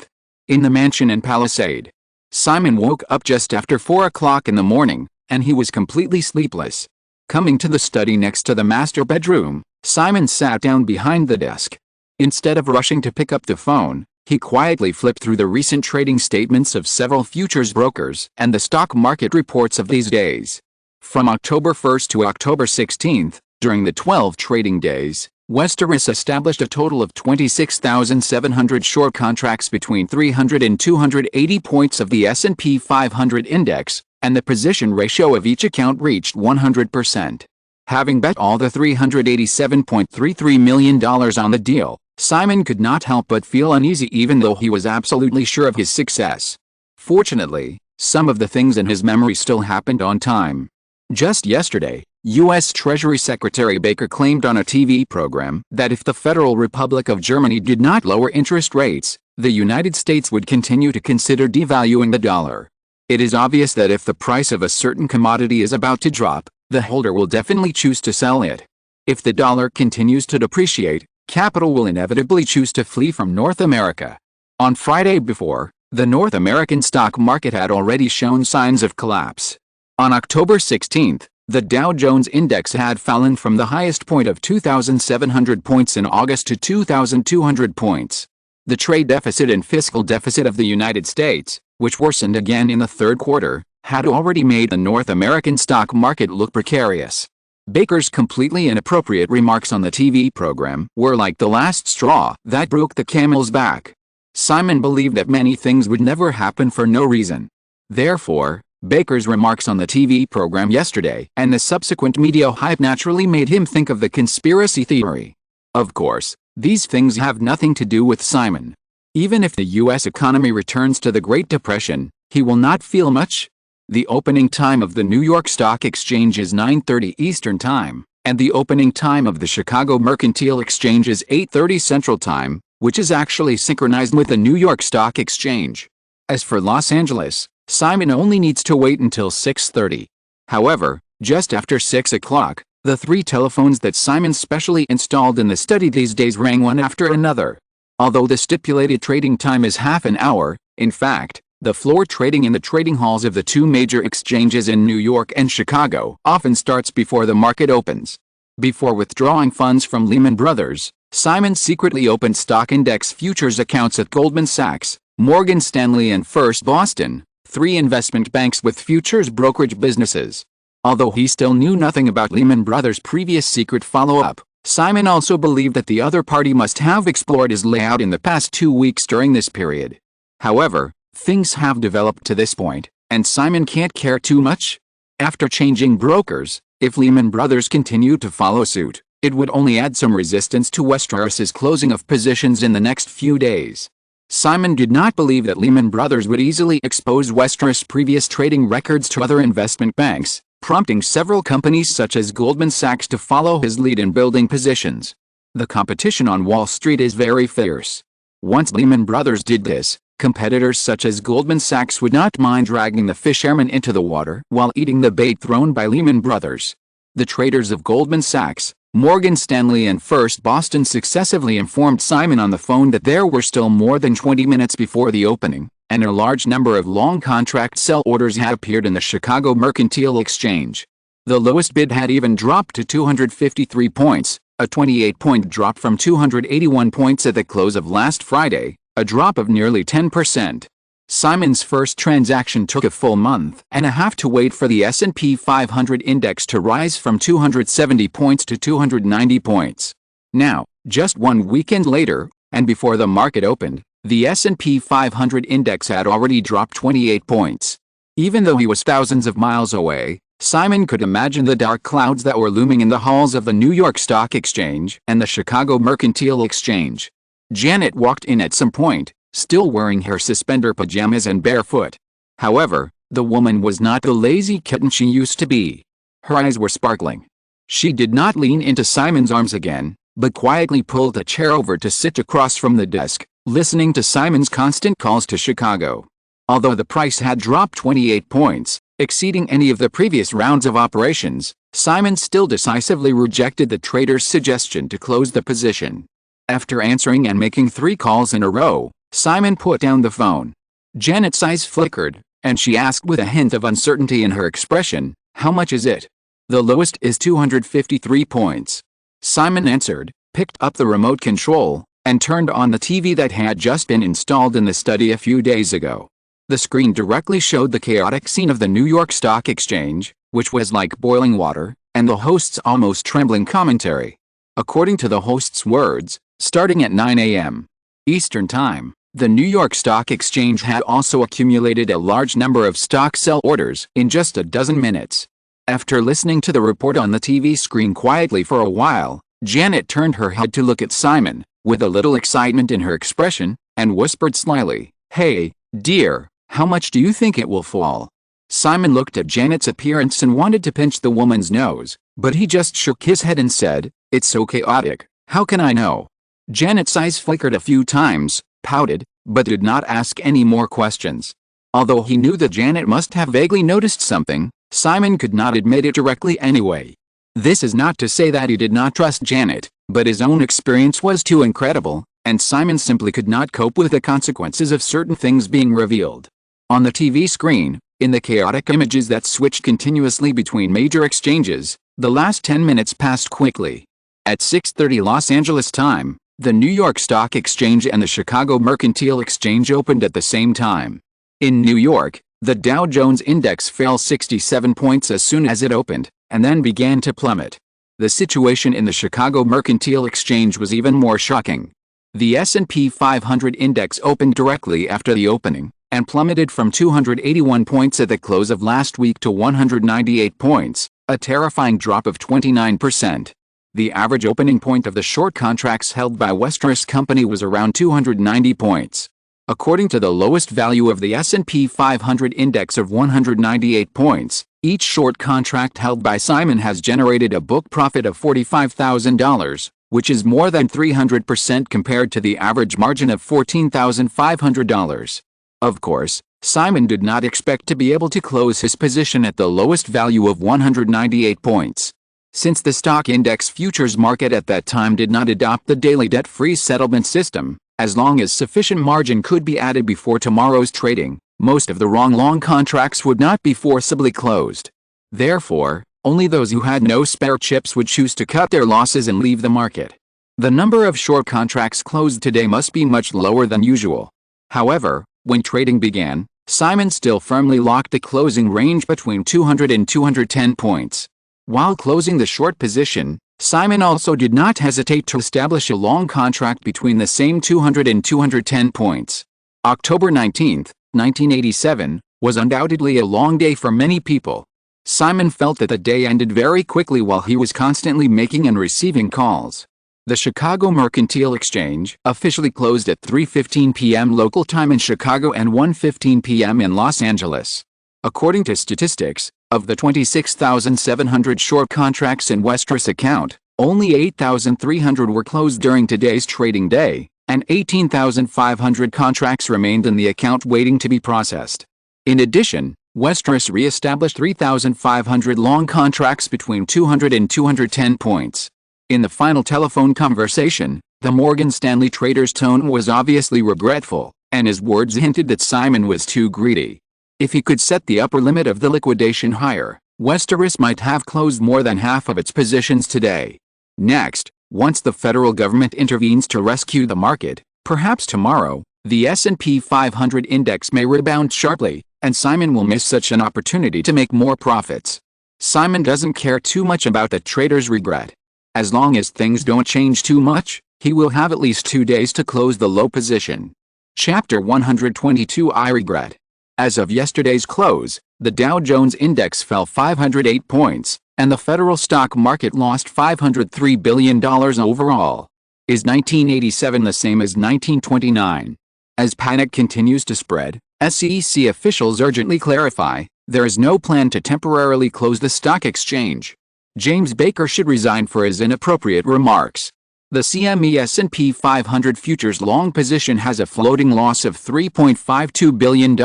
In the mansion in Palisade. Simon woke up just after 4 o'clock in the morning, and he was completely sleepless. Coming to the study next to the master bedroom, Simon sat down behind the desk. Instead of rushing to pick up the phone, he quietly flipped through the recent trading statements of several futures brokers and the stock market reports of these days. From October 1 to October 16, during the 12 trading days, Westeros established a total of 26,700 short contracts between 300 and 280 points of the S&P 500 index, and the position ratio of each account reached 100%. Having bet all the $387.33 million on the deal, Simon could not help but feel uneasy even though he was absolutely sure of his success. Fortunately, some of the things in his memory still happened on time. Just yesterday, U.S. Treasury Secretary Baker claimed on a TV program that if the Federal Republic of Germany did not lower interest rates, the United States would continue to consider devaluing the dollar. It is obvious that if the price of a certain commodity is about to drop, the holder will definitely choose to sell it. If the dollar continues to depreciate, capital will inevitably choose to flee from North America. On Friday before, the North American stock market had already shown signs of collapse. On October 16, the Dow Jones Index had fallen from the highest point of 2,700 points in August to 2,200 points. The trade deficit and fiscal deficit of the United States, which worsened again in the third quarter, had already made the North American stock market look precarious. Baker's completely inappropriate remarks on the TV program were like the last straw that broke the camel's back. Simon believed that many things would never happen for no reason. Therefore, Baker's remarks on the TV program yesterday and the subsequent media hype naturally made him think of the conspiracy theory. Of course, these things have nothing to do with Simon. Even if the U.S. economy returns to the Great Depression, he will not feel much. The opening time of the New York Stock Exchange is 9:30 Eastern Time, and the opening time of the Chicago Mercantile Exchange is 8:30 Central Time, which is actually synchronized with the New York Stock Exchange. As for Los Angeles, Simon only needs to wait until 6:30. However, just after 6 o'clock, the 3 telephones that Simon specially installed in the study these days rang one after another. Although the stipulated trading time is half an hour, in fact, the floor trading in the trading halls of the 2 major exchanges in New York and Chicago often starts before the market opens. Before withdrawing funds from Lehman Brothers, Simon secretly opened stock index futures accounts at Goldman Sachs, Morgan Stanley and First Boston, 3 investment banks with futures brokerage businesses. Although he still knew nothing about Lehman Brothers' previous secret follow-up, Simon also believed that the other party must have explored his layout in the past 2 weeks during this period. However, things have developed to this point, and Simon can't care too much. After changing brokers, if Lehman Brothers continue to follow suit, it would only add some resistance to Westeros' closing of positions in the next few days. Simon did not believe that Lehman Brothers would easily expose Westeros' previous trading records to other investment banks, prompting several companies such as Goldman Sachs to follow his lead in building positions. The competition on Wall Street is very fierce. Once Lehman Brothers did this, competitors such as Goldman Sachs would not mind dragging the fishermen into the water while eating the bait thrown by Lehman Brothers. The traders of Goldman Sachs, Morgan Stanley and First Boston successively informed Simon on the phone that there were still more than 20 minutes before the opening, and a large number of long contract sell orders had appeared in the Chicago Mercantile Exchange. The lowest bid had even dropped to 253 points, a 28-point drop from 281 points at the close of last Friday, a drop of nearly 10%. Simon's first transaction took a full month and a half to wait for the S&P 500 index to rise from 270 points to 290 points. Now, just one weekend later, and before the market opened, the S&P 500 index had already dropped 28 points. Even though he was thousands of miles away, Simon could imagine the dark clouds that were looming in the halls of the New York Stock Exchange and the Chicago Mercantile Exchange. Janet walked in at some point, still wearing her suspender pajamas and barefoot. However, the woman was not the lazy kitten she used to be. Her eyes were sparkling. She did not lean into Simon's arms again, but quietly pulled a chair over to sit across from the desk, listening to Simon's constant calls to Chicago. Although the price had dropped 28 points, exceeding any of the previous rounds of operations, Simon still decisively rejected the trader's suggestion to close the position. After answering and making 3 calls in a row, Simon put down the phone. Janet's eyes flickered, and she asked with a hint of uncertainty in her expression, "How much is it?" "The lowest is 253 points." Simon answered, picked up the remote control, and turned on the TV that had just been installed in the study a few days ago. The screen directly showed the chaotic scene of the New York Stock Exchange, which was like boiling water, and the host's almost trembling commentary. According to the host's words, starting at 9 a.m. Eastern Time, the New York Stock Exchange had also accumulated a large number of stock sell orders in just a dozen minutes. After listening to the report on the TV screen quietly for a while, Janet turned her head to look at Simon, with a little excitement in her expression, and whispered slyly, "Hey, dear, how much do you think it will fall?" Simon looked at Janet's appearance and wanted to pinch the woman's nose, but he just shook his head and said, "It's so chaotic, how can I know?" Janet's eyes flickered a few times, pouted, but did not ask any more questions. Although he knew that Janet must have vaguely noticed something, Simon could not admit it directly anyway. This is not to say that he did not trust Janet, but his own experience was too incredible, and Simon simply could not cope with the consequences of certain things being revealed. On the TV screen, in the chaotic images that switched continuously between major exchanges, the last 10 minutes passed quickly. At 6:30 Los Angeles time, the New York Stock Exchange and the Chicago Mercantile Exchange opened at the same time. In New York, the Dow Jones Index fell 67 points as soon as it opened, and then began to plummet. The situation in the Chicago Mercantile Exchange was even more shocking. The S&P 500 index opened directly after the opening, and plummeted from 281 points at the close of last week to 198 points, a terrifying drop of 29%. The average opening point of the short contracts held by Westeros Company was around 290 points. According to the lowest value of the S&P 500 index of 198 points, each short contract held by Simon has generated a book profit of $45,000, which is more than 300% compared to the average margin of $14,500. Of course, Simon did not expect to be able to close his position at the lowest value of 198 points. Since the stock index futures market at that time did not adopt the daily debt-free settlement system, as long as sufficient margin could be added before tomorrow's trading, most of the long contracts would not be forcibly closed. Therefore, only those who had no spare chips would choose to cut their losses and leave the market. The number of short contracts closed today must be much lower than usual. However, when trading began, Simon still firmly locked a closing range between 200 and 210 points. While closing the short position, Simon also did not hesitate to establish a long contract between the same 200 and 210 points. October 19, 1987, was undoubtedly a long day for many people. Simon felt that the day ended very quickly while he was constantly making and receiving calls. The Chicago Mercantile Exchange officially closed at 3:15 p.m. local time in Chicago and 1:15 p.m. in Los Angeles. According to statistics, of the 26,700 short contracts in Westeros account, only 8,300 were closed during today's trading day, and 18,500 contracts remained in the account waiting to be processed. In addition, Westeros re-established 3,500 long contracts between 200 and 210 points. In the final telephone conversation, the Morgan Stanley trader's tone was obviously regretful, and his words hinted that Simon was too greedy. If he could set the upper limit of the liquidation higher, Westeros might have closed more than half of its positions today. Next, once the federal government intervenes to rescue the market, perhaps tomorrow, the S&P 500 index may rebound sharply, and Simon will miss such an opportunity to make more profits. Simon doesn't care too much about the trader's regret. As long as things don't change too much, he will have at least 2 days to close the low position. Chapter 122 I Regret. As of yesterday's close, the Dow Jones Index fell 508 points, and the federal stock market lost $503 billion overall. Is 1987 the same as 1929? As panic continues to spread, SEC officials urgently clarify, there is no plan to temporarily close the stock exchange. James Baker should resign for his inappropriate remarks. The CME S&P 500 futures long position has a floating loss of $3.52 billion,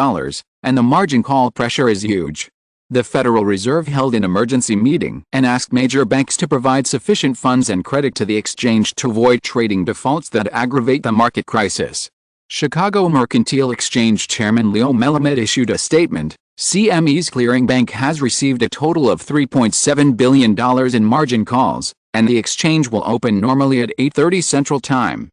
and the margin call pressure is huge. The Federal Reserve held an emergency meeting and asked major banks to provide sufficient funds and credit to the exchange to avoid trading defaults that aggravate the market crisis. Chicago Mercantile Exchange Chairman Leo Melamed issued a statement. CME's clearing bank has received a total of $3.7 billion in margin calls, and the exchange will open normally at 8:30 Central Time.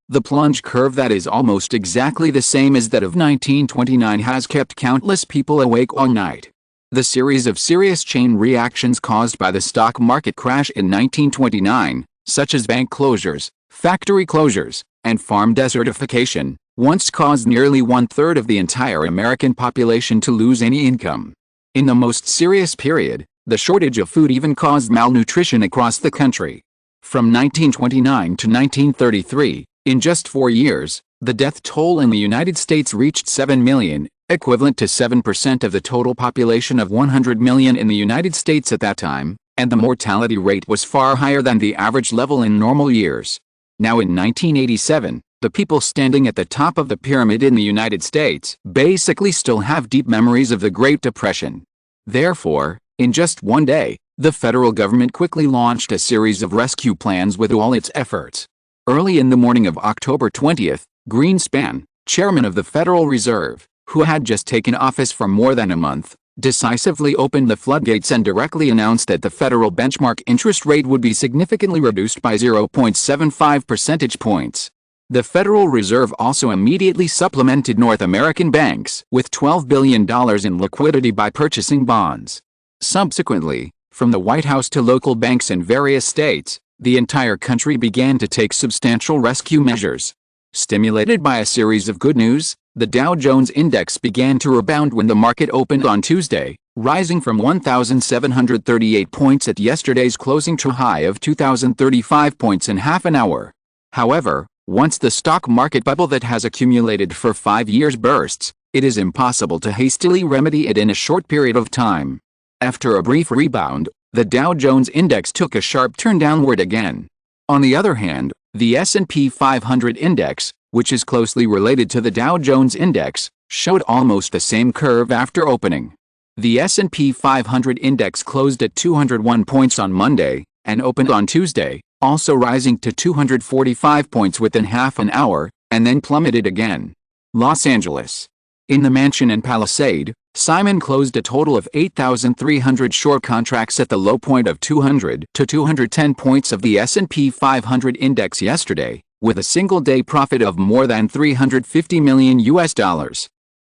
The plunge curve that is almost exactly the same as that of 1929 has kept countless people awake all night. The series of serious chain reactions caused by the stock market crash in 1929, such as bank closures, factory closures, and farm desertification, once caused nearly 1/3 of the entire American population to lose any income. In the most serious period, the shortage of food even caused malnutrition across the country. From 1929 to 1933, in just 4 years, the death toll in the United States reached 7 million, equivalent to 7% of the total population of 100 million in the United States at that time, and the mortality rate was far higher than the average level in normal years. Now in 1987, the people standing at the top of the pyramid in the United States basically still have deep memories of the Great Depression. Therefore, in just one day, the federal government quickly launched a series of rescue plans with all its efforts. Early in the morning of October 20th, Greenspan, chairman of the Federal Reserve, who had just taken office for more than a month, decisively opened the floodgates and directly announced that the federal benchmark interest rate would be significantly reduced by 0.75 percentage points. The Federal Reserve also immediately supplemented North American banks with $12 billion in liquidity by purchasing bonds. Subsequently, from the White House to local banks in various states, the entire country began to take substantial rescue measures. Stimulated by a series of good news, The Dow Jones Index began to rebound when the market opened on Tuesday, rising from 1,738 points at yesterday's closing to a high of 2,035 points in half an hour. However, once the stock market bubble that has accumulated for 5 years bursts, it is impossible to hastily remedy it in a short period of time. After a brief rebound, the Dow Jones Index took a sharp turn downward again. On the other hand, the S&P 500 Index, which is closely related to the Dow Jones Index, showed almost the same curve after opening. The S&P 500 Index closed at 201 points on Monday, and opened on Tuesday, also rising to 245 points within half an hour, and then plummeted again. Los Angeles. In the Mansion and Palisade, Simon closed a total of 8,300 short contracts at the low point of 200 to 210 points of the S&P 500 Index yesterday, with a single-day profit of more than $350 million.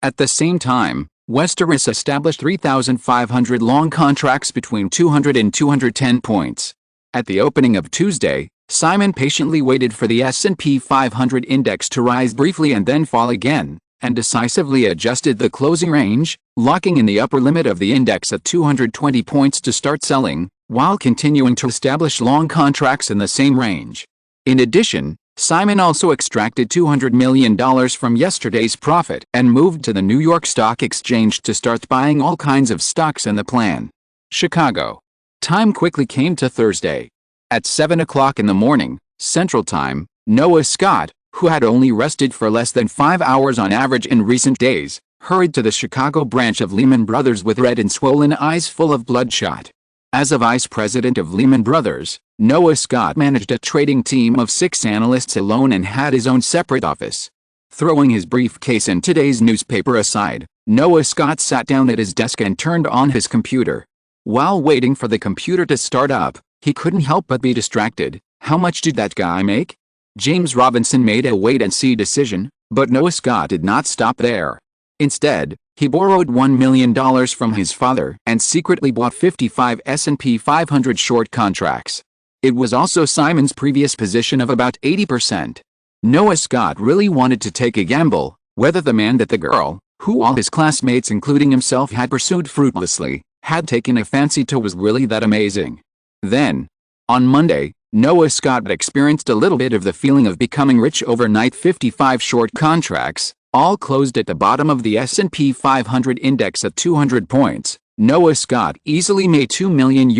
At the same time, Westeros established 3,500 long contracts between 200 and 210 points. At the opening of Tuesday, Simon patiently waited for the S&P 500 Index to rise briefly and then fall again, and decisively adjusted the closing range, locking in the upper limit of the index at 220 points to start selling, while continuing to establish long contracts in the same range. In addition, Simon also extracted $200 million from yesterday's profit and moved to the New York Stock Exchange to start buying all kinds of stocks in the plan. Chicago. Time quickly came to Thursday. At 7 o'clock in the morning, Central Time, Noah Scott, who had only rested for less than 5 hours on average in recent days, hurried to the Chicago branch of Lehman Brothers with red and swollen eyes full of bloodshot. As a vice president of Lehman Brothers, Noah Scott managed a trading team of 6 analysts alone and had his own separate office. Throwing his briefcase and today's newspaper aside, Noah Scott sat down at his desk and turned on his computer. While waiting for the computer to start up, he couldn't help but be distracted. How much did that guy make? James Robinson made a wait-and-see decision, but Noah Scott did not stop there. Instead, he borrowed $1 million from his father and secretly bought 55 S&P 500 short contracts. It was also Simon's previous position of about 80%. Noah Scott really wanted to take a gamble, whether the man that the girl, who all his classmates including himself had pursued fruitlessly, had taken a fancy to was really that amazing. Then, on Monday, Noah Scott experienced a little bit of the feeling of becoming rich overnight. 55 short contracts, all closed at the bottom of the S&P 500 index at 200 points. Noah Scott easily made $2 million.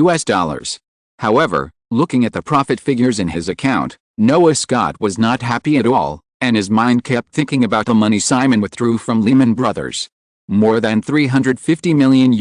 However, looking at the profit figures in his account, Noah Scott was not happy at all, and his mind kept thinking about the money Simon withdrew from Lehman Brothers. More than $350 million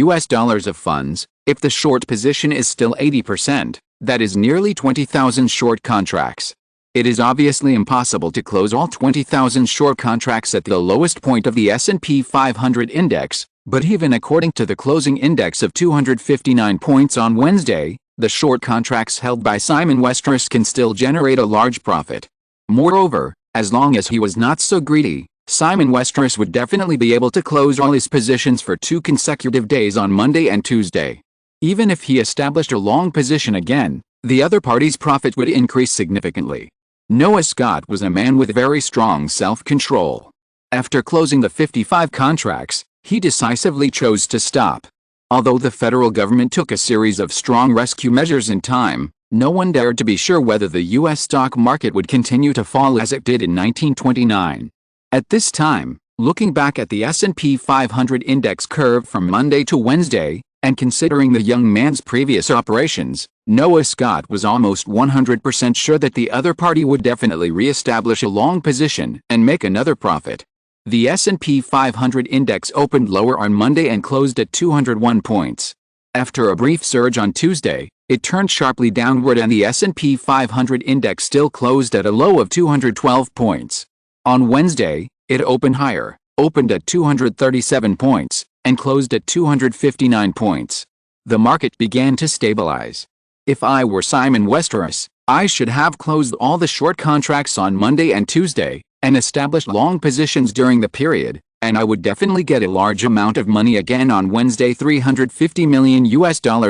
of funds. If the short position is still 80%, that is nearly 20,000 short contracts. It is obviously impossible to close all 20,000 short contracts at the lowest point of the S&P 500 index, but even according to the closing index of 259 points on Wednesday, the short contracts held by Simon Westeros can still generate a large profit. Moreover, as long as he was not so greedy, Simon Westeros would definitely be able to close all his positions for 2 consecutive days on Monday and Tuesday. Even if he established a long position again, the other party's profit would increase significantly. Noah Scott was a man with very strong self-control. After closing the 55 contracts, he decisively chose to stop. Although the federal government took a series of strong rescue measures in time, no one dared to be sure whether the U.S. stock market would continue to fall as it did in 1929. At this time, looking back at the S&P 500 index curve from Monday to Wednesday, and considering the young man's previous operations, Noah Scott was almost 100% sure that the other party would definitely re-establish a long position and make another profit. The S&P 500 index opened lower on Monday and closed at 201 points. After a brief surge on Tuesday, it turned sharply downward and the S&P 500 index still closed at a low of 212 points. On Wednesday, it opened higher, opened at 237 points, and closed at 259 points. The market began to stabilize. If I were Simon Westeros, I should have closed all the short contracts on Monday and Tuesday, and established long positions during the period, and I would definitely get a large amount of money again on Wednesday. $350 million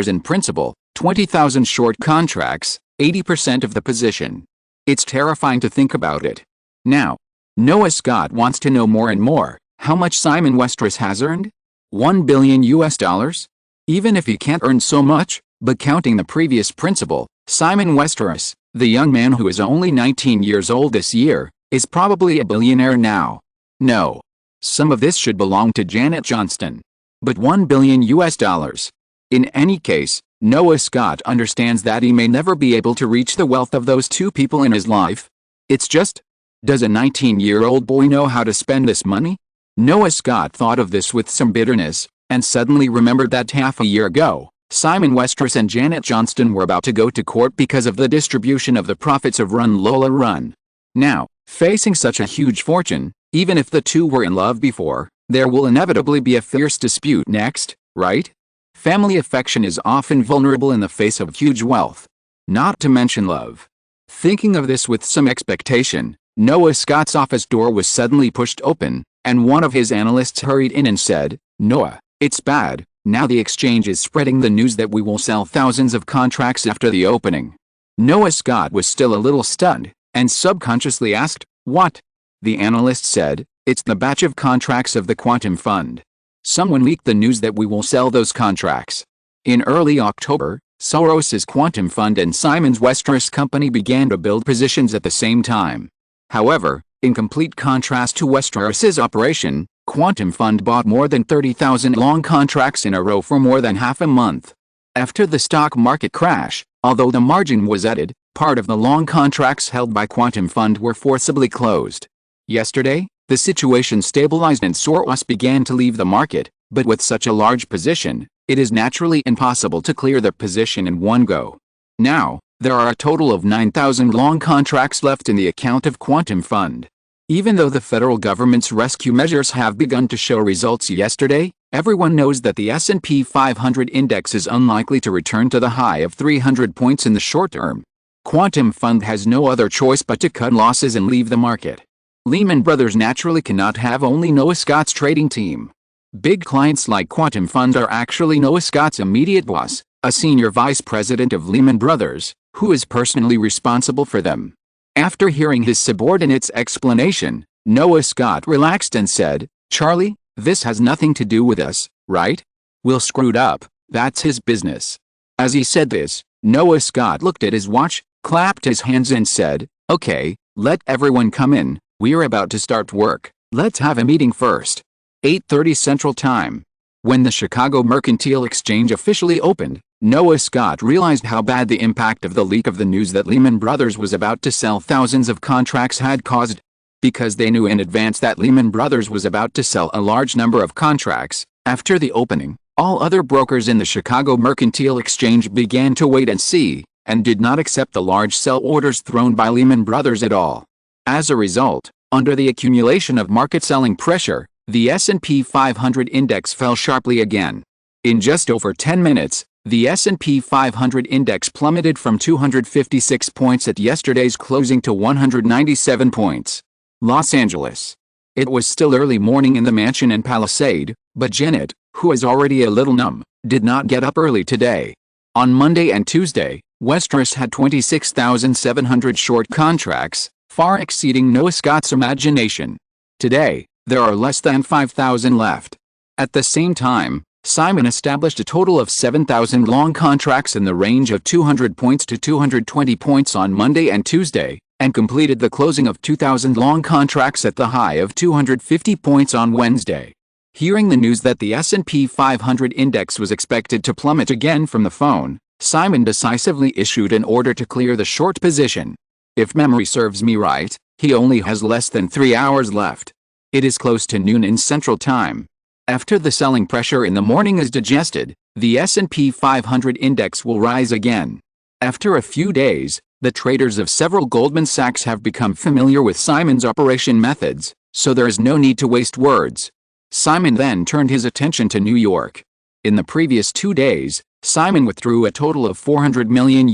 in principal, 20,000 short contracts, 80% of the position. It's terrifying to think about it. Now, Noah Scott wants to know more and more. How much Simon Westeros has earned? $1 billion US. Even if he can't earn so much, but counting the previous principal, Simon Westeros, the young man who is only 19 years old this year, is probably a billionaire now. No. Some of this should belong to Janet Johnston. But $1 billion US. In any case, Noah Scott understands that he may never be able to reach the wealth of those two people in his life. It's just, does a 19-year-old boy know how to spend this money? Noah Scott thought of this with some bitterness, and suddenly remembered that half a year ago, Simon Westeros and Janet Johnston were about to go to court because of the distribution of the profits of Lola Run. Now, facing such a huge fortune, even if the two were in love before, there will inevitably be a fierce dispute next, right? Family affection is often vulnerable in the face of huge wealth. Not to mention love. Thinking of this with some expectation, Noah Scott's office door was suddenly pushed open, and one of his analysts hurried in and said, "Noah, it's bad. Now the exchange is spreading the news that we will sell thousands of contracts after the opening." Noah Scott was still a little stunned, and subconsciously asked, "What?" The analyst said, "It's the batch of contracts of the Quantum Fund. Someone leaked the news that we will sell those contracts." In early October, Soros's Quantum Fund and Simon's Westeros company began to build positions at the same time. However, in complete contrast to Westeros's operation, Quantum Fund bought more than 30,000 long contracts in a row for more than half a month. After the stock market crash, although the margin was added, part of the long contracts held by Quantum Fund were forcibly closed. Yesterday, the situation stabilized and Soros began to leave the market, but with such a large position, it is naturally impossible to clear the position in one go. Now, there are a total of 9,000 long contracts left in the account of Quantum Fund. Even though the federal government's rescue measures have begun to show results yesterday, everyone knows that the S&P 500 index is unlikely to return to the high of 300 points in the short term. Quantum Fund has no other choice but to cut losses and leave the market. Lehman Brothers naturally cannot have only Noah Scott's trading team. Big clients like Quantum Fund are actually Noah Scott's immediate boss, a senior vice president of Lehman Brothers, who is personally responsible for them. After hearing his subordinate's explanation, Noah Scott relaxed and said, "Charlie, this has nothing to do with us, right? We'll screwed up, that's his business." As he said this, Noah Scott looked at his watch, clapped his hands and said, "Okay, let everyone come in, we're about to start work, let's have a meeting first." 8:30 Central Time. When the Chicago Mercantile Exchange officially opened, Noah Scott realized how bad the impact of the leak of the news that Lehman Brothers was about to sell thousands of contracts had caused. Because they knew in advance that Lehman Brothers was about to sell a large number of contracts, after the opening, all other brokers in the Chicago Mercantile Exchange began to wait and see, and did not accept the large sell orders thrown by Lehman Brothers at all. As a result, under the accumulation of market selling pressure, the S&P 500 index fell sharply again. In just over 10 minutes, the S&P 500 index plummeted from 256 points at yesterday's closing to 197 points. Los Angeles. It was still early morning in the mansion in Palisade, but Janet, who is already a little numb, did not get up early today. On Monday and Tuesday, Westeros had 26,700 short contracts, far exceeding Noah Scott's imagination. Today, there are less than 5,000 left. At the same time, Simon established a total of 7,000 long contracts in the range of 200 points to 220 points on Monday and Tuesday, and completed the closing of 2,000 long contracts at the high of 250 points on Wednesday. Hearing the news that the S&P 500 index was expected to plummet again from the phone, Simon decisively issued an order to clear the short position. If memory serves me right, he only has less than 3 hours left. It is close to noon in Central Time. After the selling pressure in the morning is digested, the S&P 500 index will rise again. After a few days, the traders of several Goldman Sachs have become familiar with Simon's operation methods, so there is no need to waste words. Simon then turned his attention to New York. In the previous 2 days, Simon withdrew a total of $400 million,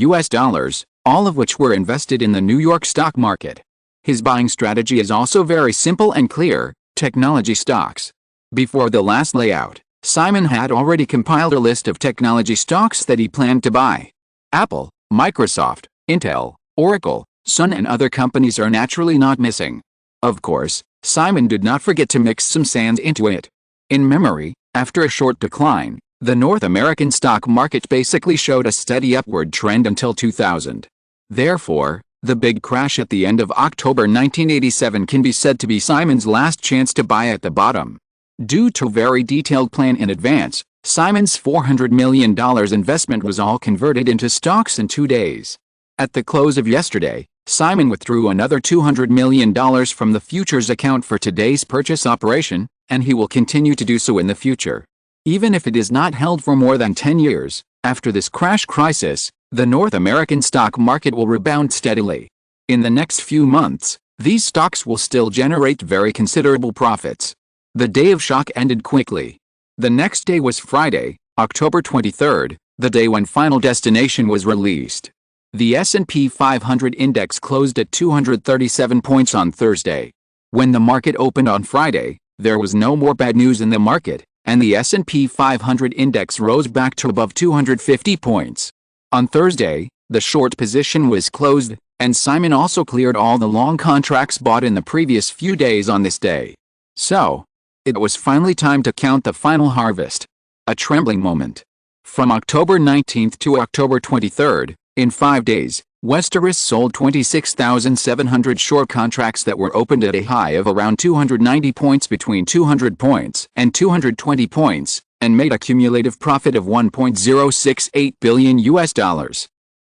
all of which were invested in the New York stock market. His buying strategy is also very simple and clear: technology stocks. Before the last layout, Simon had already compiled a list of technology stocks that he planned to buy. Apple, Microsoft, Intel, Oracle, Sun and other companies are naturally not missing. Of course, Simon did not forget to mix some sand into it. In memory, after a short decline, the North American stock market basically showed a steady upward trend until 2000. Therefore, the big crash at the end of October 1987 can be said to be Simon's last chance to buy at the bottom. Due to a very detailed plan in advance, Simon's $400 million investment was all converted into stocks in 2 days. At the close of yesterday, Simon withdrew another $200 million from the futures account for today's purchase operation, and he will continue to do so in the future. Even if it is not held for more than 10 years, after this crash crisis, the North American stock market will rebound steadily. In the next few months, these stocks will still generate very considerable profits. The day of shock ended quickly. The next day was Friday, October 23rd, the day when Final Destination was released. The S&P 500 index closed at 237 points on Thursday. When the market opened on Friday, there was no more bad news in the market, and the S&P 500 index rose back to above 250 points. On Thursday, the short position was closed, and Simon also cleared all the long contracts bought in the previous few days on this day. So, it was finally time to count the final harvest. A trembling moment. From October 19th to October 23rd, in 5 days, Westeros sold 26,700 short contracts that were opened at a high of around 290 points between 200 points and 220 points, and made a cumulative profit of $1.068 billion.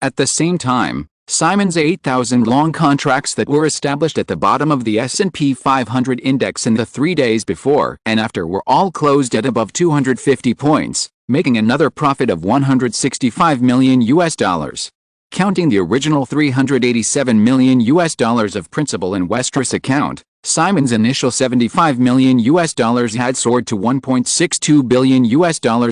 At the same time, Simon's 8,000 long contracts that were established at the bottom of the S&P 500 index in the 3 days before and after were all closed at above 250 points, making another profit of $165 million. Counting the original $387 million of principal in Westeros account, Simon's initial $75 million had soared to $1.62 billion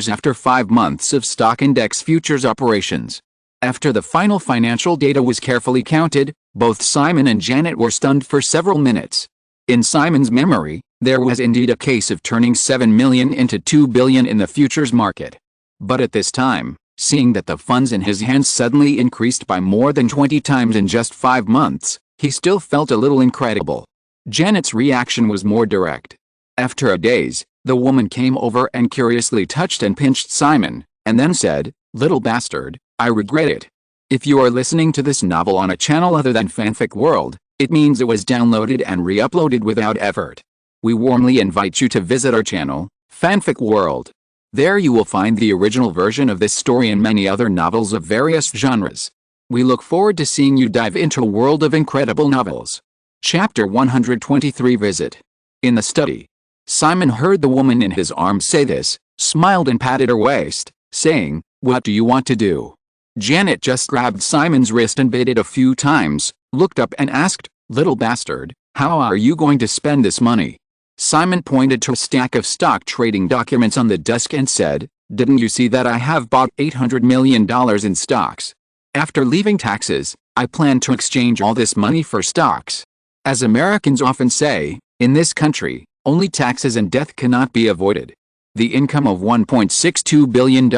after 5 months of stock index futures operations. After the final financial data was carefully counted, both Simon and Janet were stunned for several minutes. In Simon's memory, there was indeed a case of turning $7 million into $2 billion in the futures market. But at this time, seeing that the funds in his hands suddenly increased by more than 20 times in just 5 months, he still felt a little incredible. Janet's reaction was more direct. After a daze, the woman came over and curiously touched and pinched Simon, and then said, "Little bastard, I regret it. If you are listening to this novel on a channel other than Fanfic World, it means it was downloaded and re-uploaded without effort. We warmly invite you to visit our channel, Fanfic World. There you will find the original version of this story and many other novels of various genres. We look forward to seeing you dive into a world of incredible novels." Chapter 123 Visit. In the study, Simon heard the woman in his arms say this, smiled and patted her waist, saying, "What do you want to do?" Janet just grabbed Simon's wrist and bit it a few times, looked up and asked, "Little bastard, how are you going to spend this money?" Simon pointed to a stack of stock trading documents on the desk and said, "Didn't you see that I have bought $800 million in stocks? After leaving taxes, I plan to exchange all this money for stocks. As Americans often say, in this country, only taxes and death cannot be avoided. The income of $1.62 billion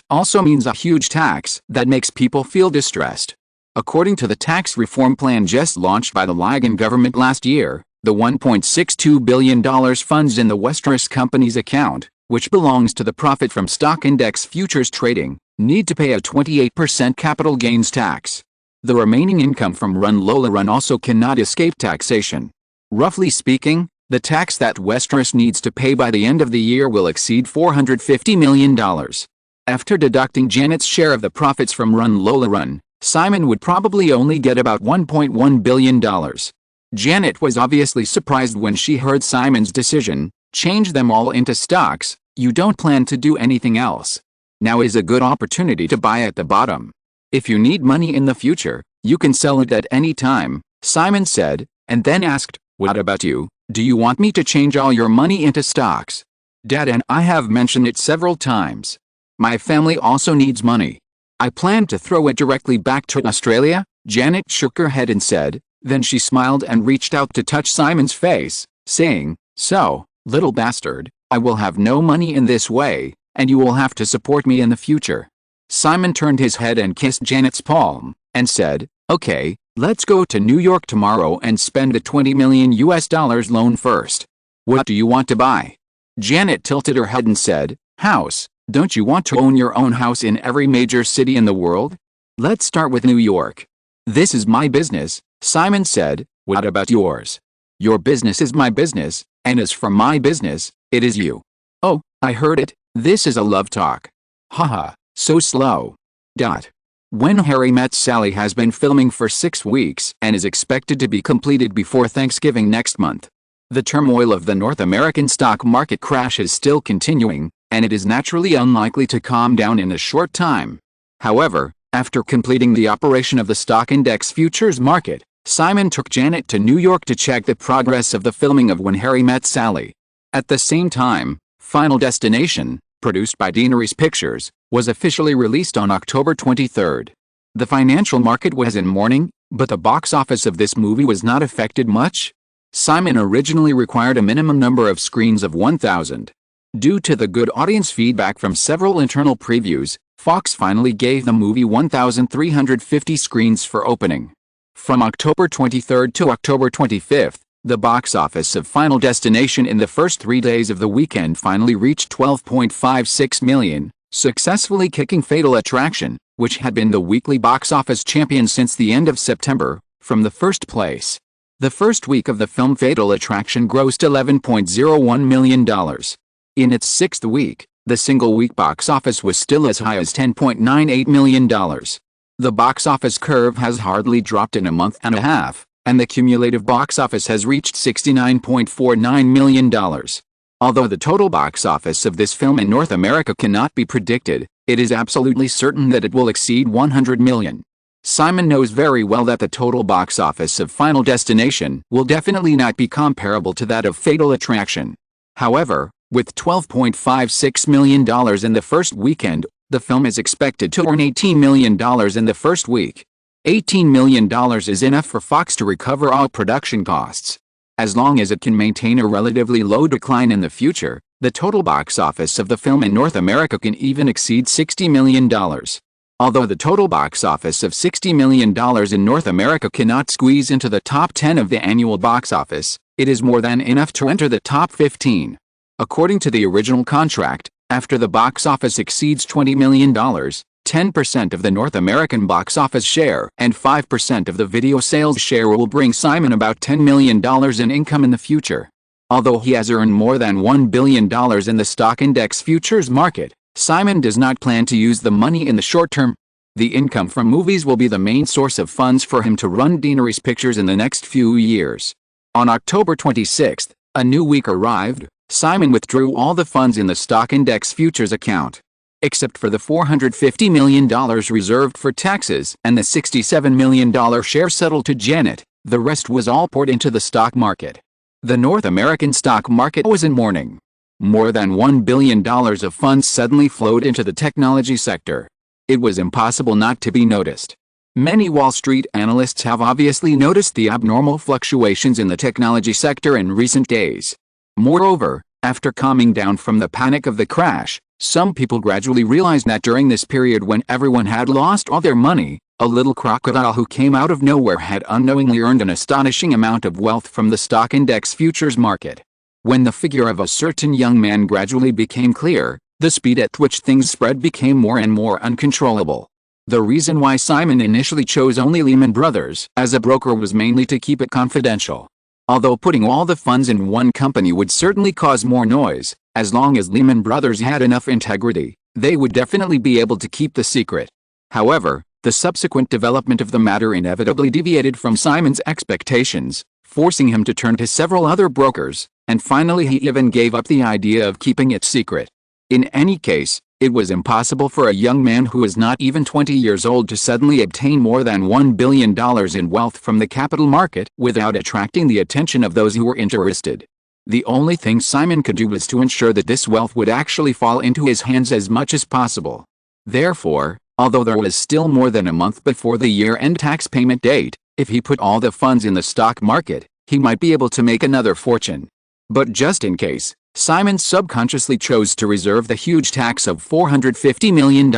also means a huge tax that makes people feel distressed. According to the tax reform plan just launched by the Ligon government last year, the $1.62 billion funds in the Westeros company's account, which belongs to the profit from stock index futures trading, need to pay a 28% capital gains tax. The remaining income from Lola Run also cannot escape taxation. Roughly speaking, the tax that Westeros needs to pay by the end of the year will exceed $450 million. After deducting Janet's share of the profits from Lola Run, Simon would probably only get about $1.1 billion. Janet was obviously surprised when she heard Simon's decision, change them all into stocks. You don't plan to do anything else. Now is a good opportunity to buy at the bottom. If you need money in the future, you can sell it at any time, Simon said, and then asked, "What about you? Do you want me to change all your money into stocks?" "Dad and I have mentioned it several times. My family also needs money. I plan to throw it directly back to Australia." Janet shook her head and said, then she smiled and reached out to touch Simon's face, saying, "So, little bastard, I will have no money in this way, and you will have to support me in the future." Simon turned his head and kissed Janet's palm, and said, "Okay, let's go to New York tomorrow and spend the $20 million loan first. What do you want to buy?" Janet tilted her head and said, "House. Don't you want to own your own house in every major city in the world? Let's start with New York." "This is my business," Simon said. "What about yours?" "Your business is my business, and as for my business, it is you." "Oh, I heard it. This is a love talk. Haha, so slow. When Harry Met Sally has been filming for 6 weeks and is expected to be completed before Thanksgiving next month. The turmoil of the North American stock market crash is still continuing, and it is naturally unlikely to calm down in a short time. However, after completing the operation of the stock index futures market, Simon took Janet to New York to check the progress of the filming of When Harry Met Sally. At the same time, Final Destination, produced by Deaneries Pictures, was officially released on October 23. The financial market was in mourning, but the box office of this movie was not affected much. Simon originally required a minimum number of screens of 1,000. Due to the good audience feedback from several internal previews, Fox finally gave the movie 1,350 screens for opening. From October 23 to October 25, the box office of Final Destination in the first 3 days of the weekend finally reached 12.56 million, successfully kicking Fatal Attraction, which had been the weekly box office champion since the end of September, from the first place. The first week of the film Fatal Attraction grossed $11.01 million. In its sixth week, the single-week box office was still as high as $10.98 million. The box office curve has hardly dropped in a month and a half, and the cumulative box office has reached $69.49 million. Although the total box office of this film in North America cannot be predicted, it is absolutely certain that it will exceed 100 million. Simon knows very well that the total box office of Final Destination will definitely not be comparable to that of Fatal Attraction. However, with $12.56 million in the first weekend, the film is expected to earn $18 million in the first week. $18 million is enough for Fox to recover all production costs. As long as it can maintain a relatively low decline in the future, the total box office of the film in North America can even exceed $60 million. Although the total box office of $60 million in North America cannot squeeze into the top 10 of the annual box office, it is more than enough to enter the top 15. According to the original contract, after the box office exceeds $20 million, 10% of the North American box office share and 5% of the video sales share will bring Simon about $10 million in income in the future. Although he has earned more than $1 billion in the stock index futures market, Simon does not plan to use the money in the short term. The income from movies will be the main source of funds for him to run Deaneries Pictures in the next few years. On October 26, a new week arrived. Simon withdrew all the funds in the stock index futures account. Except for the $450 million reserved for taxes and the $67 million share settled to Janet, the rest was all poured into the stock market. The North American stock market was in mourning. More than $1 billion of funds suddenly flowed into the technology sector. It was impossible not to be noticed. Many Wall Street analysts have obviously noticed the abnormal fluctuations in the technology sector in recent days. Moreover, after calming down from the panic of the crash, some people gradually realized that during this period when everyone had lost all their money, a little crocodile who came out of nowhere had unknowingly earned an astonishing amount of wealth from the stock index futures market. When the figure of a certain young man gradually became clear, the speed at which things spread became more and more uncontrollable. The reason why Simon initially chose only Lehman Brothers as a broker was mainly to keep it confidential. Although putting all the funds in one company would certainly cause more noise, as long as Lehman Brothers had enough integrity, they would definitely be able to keep the secret. However, the subsequent development of the matter inevitably deviated from Simon's expectations, forcing him to turn to several other brokers, and finally he even gave up the idea of keeping it secret. In any case, it was impossible for a young man who was not even 20 years old to suddenly obtain more than $1 billion in wealth from the capital market without attracting the attention of those who were interested. The only thing Simon could do was to ensure that this wealth would actually fall into his hands as much as possible. Therefore, although there was still more than a month before the year-end tax payment date, if he put all the funds in the stock market, he might be able to make another fortune. But just in case, Simon subconsciously chose to reserve the huge tax of $450 million.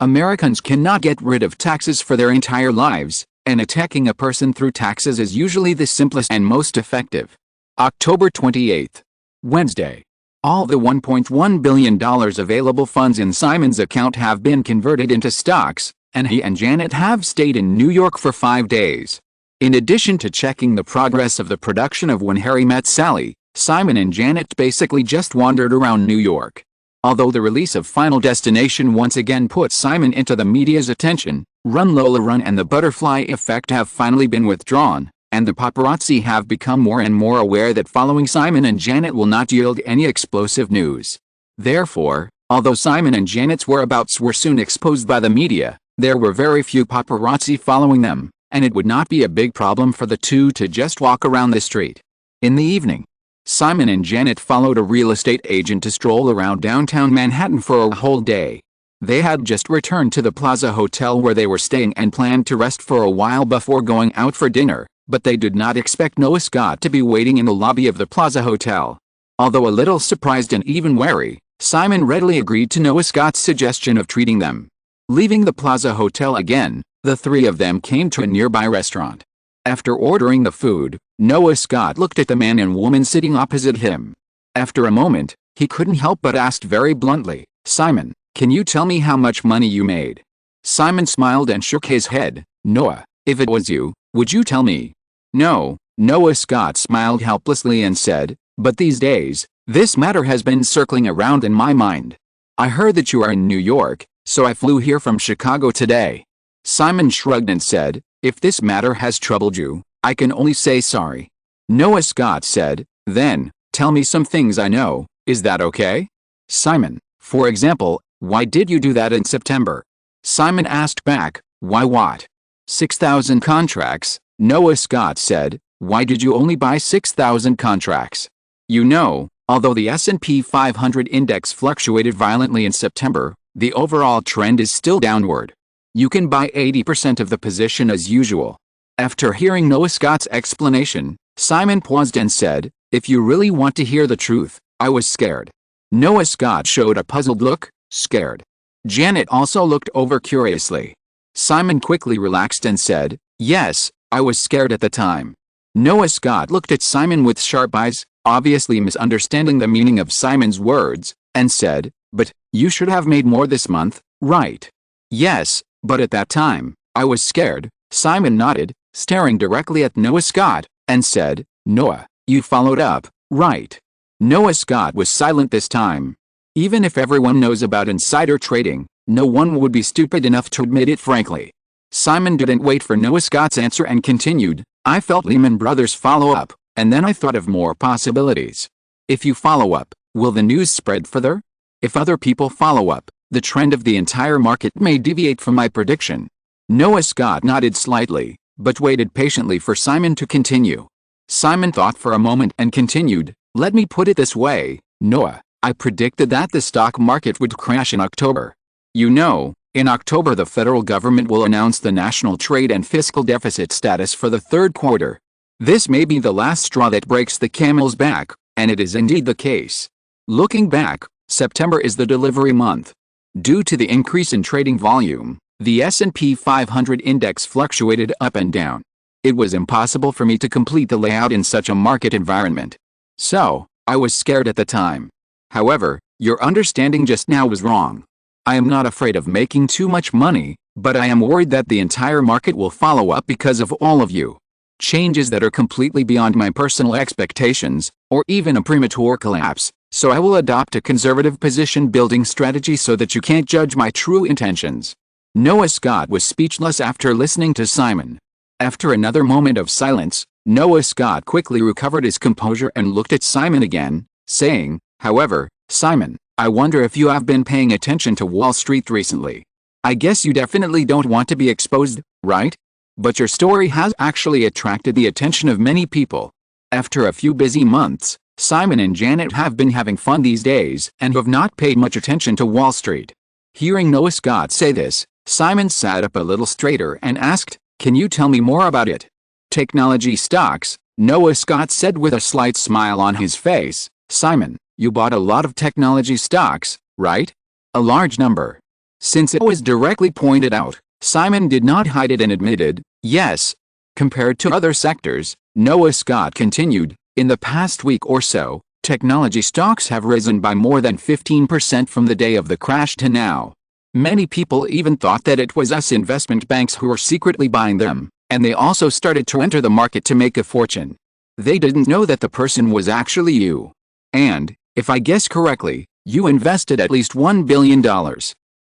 Americans cannot get rid of taxes for their entire lives, and attacking a person through taxes is usually the simplest and most effective. October 28, Wednesday. All the $1.1 billion available funds in Simon's account have been converted into stocks, and he and Janet have stayed in New York for 5 days. In addition to checking the progress of the production of When Harry Met Sally, Simon and Janet basically just wandered around New York. Although the release of Final Destination once again put Simon into the media's attention, Run Lola Run and the Butterfly Effect have finally been withdrawn, and the paparazzi have become more and more aware that following Simon and Janet will not yield any explosive news. Therefore, although Simon and Janet's whereabouts were soon exposed by the media, there were very few paparazzi following them, and it would not be a big problem for the two to just walk around the street. In the evening, Simon and Janet followed a real estate agent to stroll around downtown Manhattan for a whole day. They had just returned to the Plaza Hotel where they were staying and planned to rest for a while before going out for dinner, but they did not expect Noah Scott to be waiting in the lobby of the Plaza Hotel. Although a little surprised and even wary, Simon readily agreed to Noah Scott's suggestion of treating them. Leaving the Plaza Hotel again, the three of them came to a nearby restaurant. After ordering the food, Noah Scott looked at the man and woman sitting opposite him. After a moment, he couldn't help but asked very bluntly, "Simon, can you tell me how much money you made?" Simon smiled and shook his head. "Noah, if it was you, would you tell me?" "No." Noah Scott smiled helplessly and said, "But these days, this matter has been circling around in my mind. I heard that you are in New York, so I flew here from Chicago today." Simon shrugged and said, "If this matter has troubled you, I can only say sorry." Noah Scott said, "Then, tell me some things I know, is that okay?" Simon, "For example, why did you do that in September?" Simon asked back, "Why what?" 6,000 contracts, Noah Scott said. "Why did you only buy 6,000 contracts?" "You know, although the S&P 500 index fluctuated violently in September, the overall trend is still downward. You can buy 80% of the position as usual." After hearing Noah Scott's explanation, Simon paused and said, "If you really want to hear the truth, I was scared." Noah Scott showed a puzzled look. "Scared?" Janet also looked over curiously. Simon quickly relaxed and said, "Yes, I was scared at the time." Noah Scott looked at Simon with sharp eyes, obviously misunderstanding the meaning of Simon's words, and said, "But, you should have made more this month, right?" "Yes, but at that time, I was scared." Simon nodded, staring directly at Noah Scott, and said, "Noah, you followed up, right?" Noah Scott was silent this time. Even if everyone knows about insider trading, no one would be stupid enough to admit it frankly. Simon didn't wait for Noah Scott's answer and continued, "I felt Lehman Brothers follow up, and then I thought of more possibilities. If you follow up, will the news spread further? If other people follow up, the trend of the entire market may deviate from my prediction." Noah Scott nodded slightly, but waited patiently for Simon to continue. Simon thought for a moment and continued, "Let me put it this way, Noah, I predicted that the stock market would crash in October. You know, in October the federal government will announce the national trade and fiscal deficit status for the third quarter. This may be the last straw that breaks the camel's back, and it is indeed the case. Looking back, September is the delivery month. Due to the increase in trading volume, the S&P 500 index fluctuated up and down. It was impossible for me to complete the layout in such a market environment. So, I was scared at the time. However, your understanding just now was wrong. I am not afraid of making too much money, but I am worried that the entire market will follow up because of all of you. Changes that are completely beyond my personal expectations, or even a premature collapse, so I will adopt a conservative position building strategy so that you can't judge my true intentions." Noah Scott was speechless after listening to Simon. After another moment of silence, Noah Scott quickly recovered his composure and looked at Simon again, saying, "However, Simon, I wonder if you have been paying attention to Wall Street recently. I guess you definitely don't want to be exposed, right? But your story has actually attracted the attention of many people. After a few busy months, Simon and Janet have been having fun these days and have not paid much attention to Wall Street." Hearing Noah Scott say this, Simon sat up a little straighter and asked, "Can you tell me more about it?" "Technology stocks," Noah Scott said with a slight smile on his face. "Simon, you bought a lot of technology stocks, right?" "A large number." Since it was directly pointed out, Simon did not hide it and admitted, yes. Compared to other sectors, Noah Scott continued, in the past week or so, technology stocks have risen by more than 15% from the day of the crash to now. Many people even thought that it was us investment banks who were secretly buying them, and they also started to enter the market to make a fortune. They didn't know that the person was actually you. And, if I guess correctly, you invested at least $1 billion.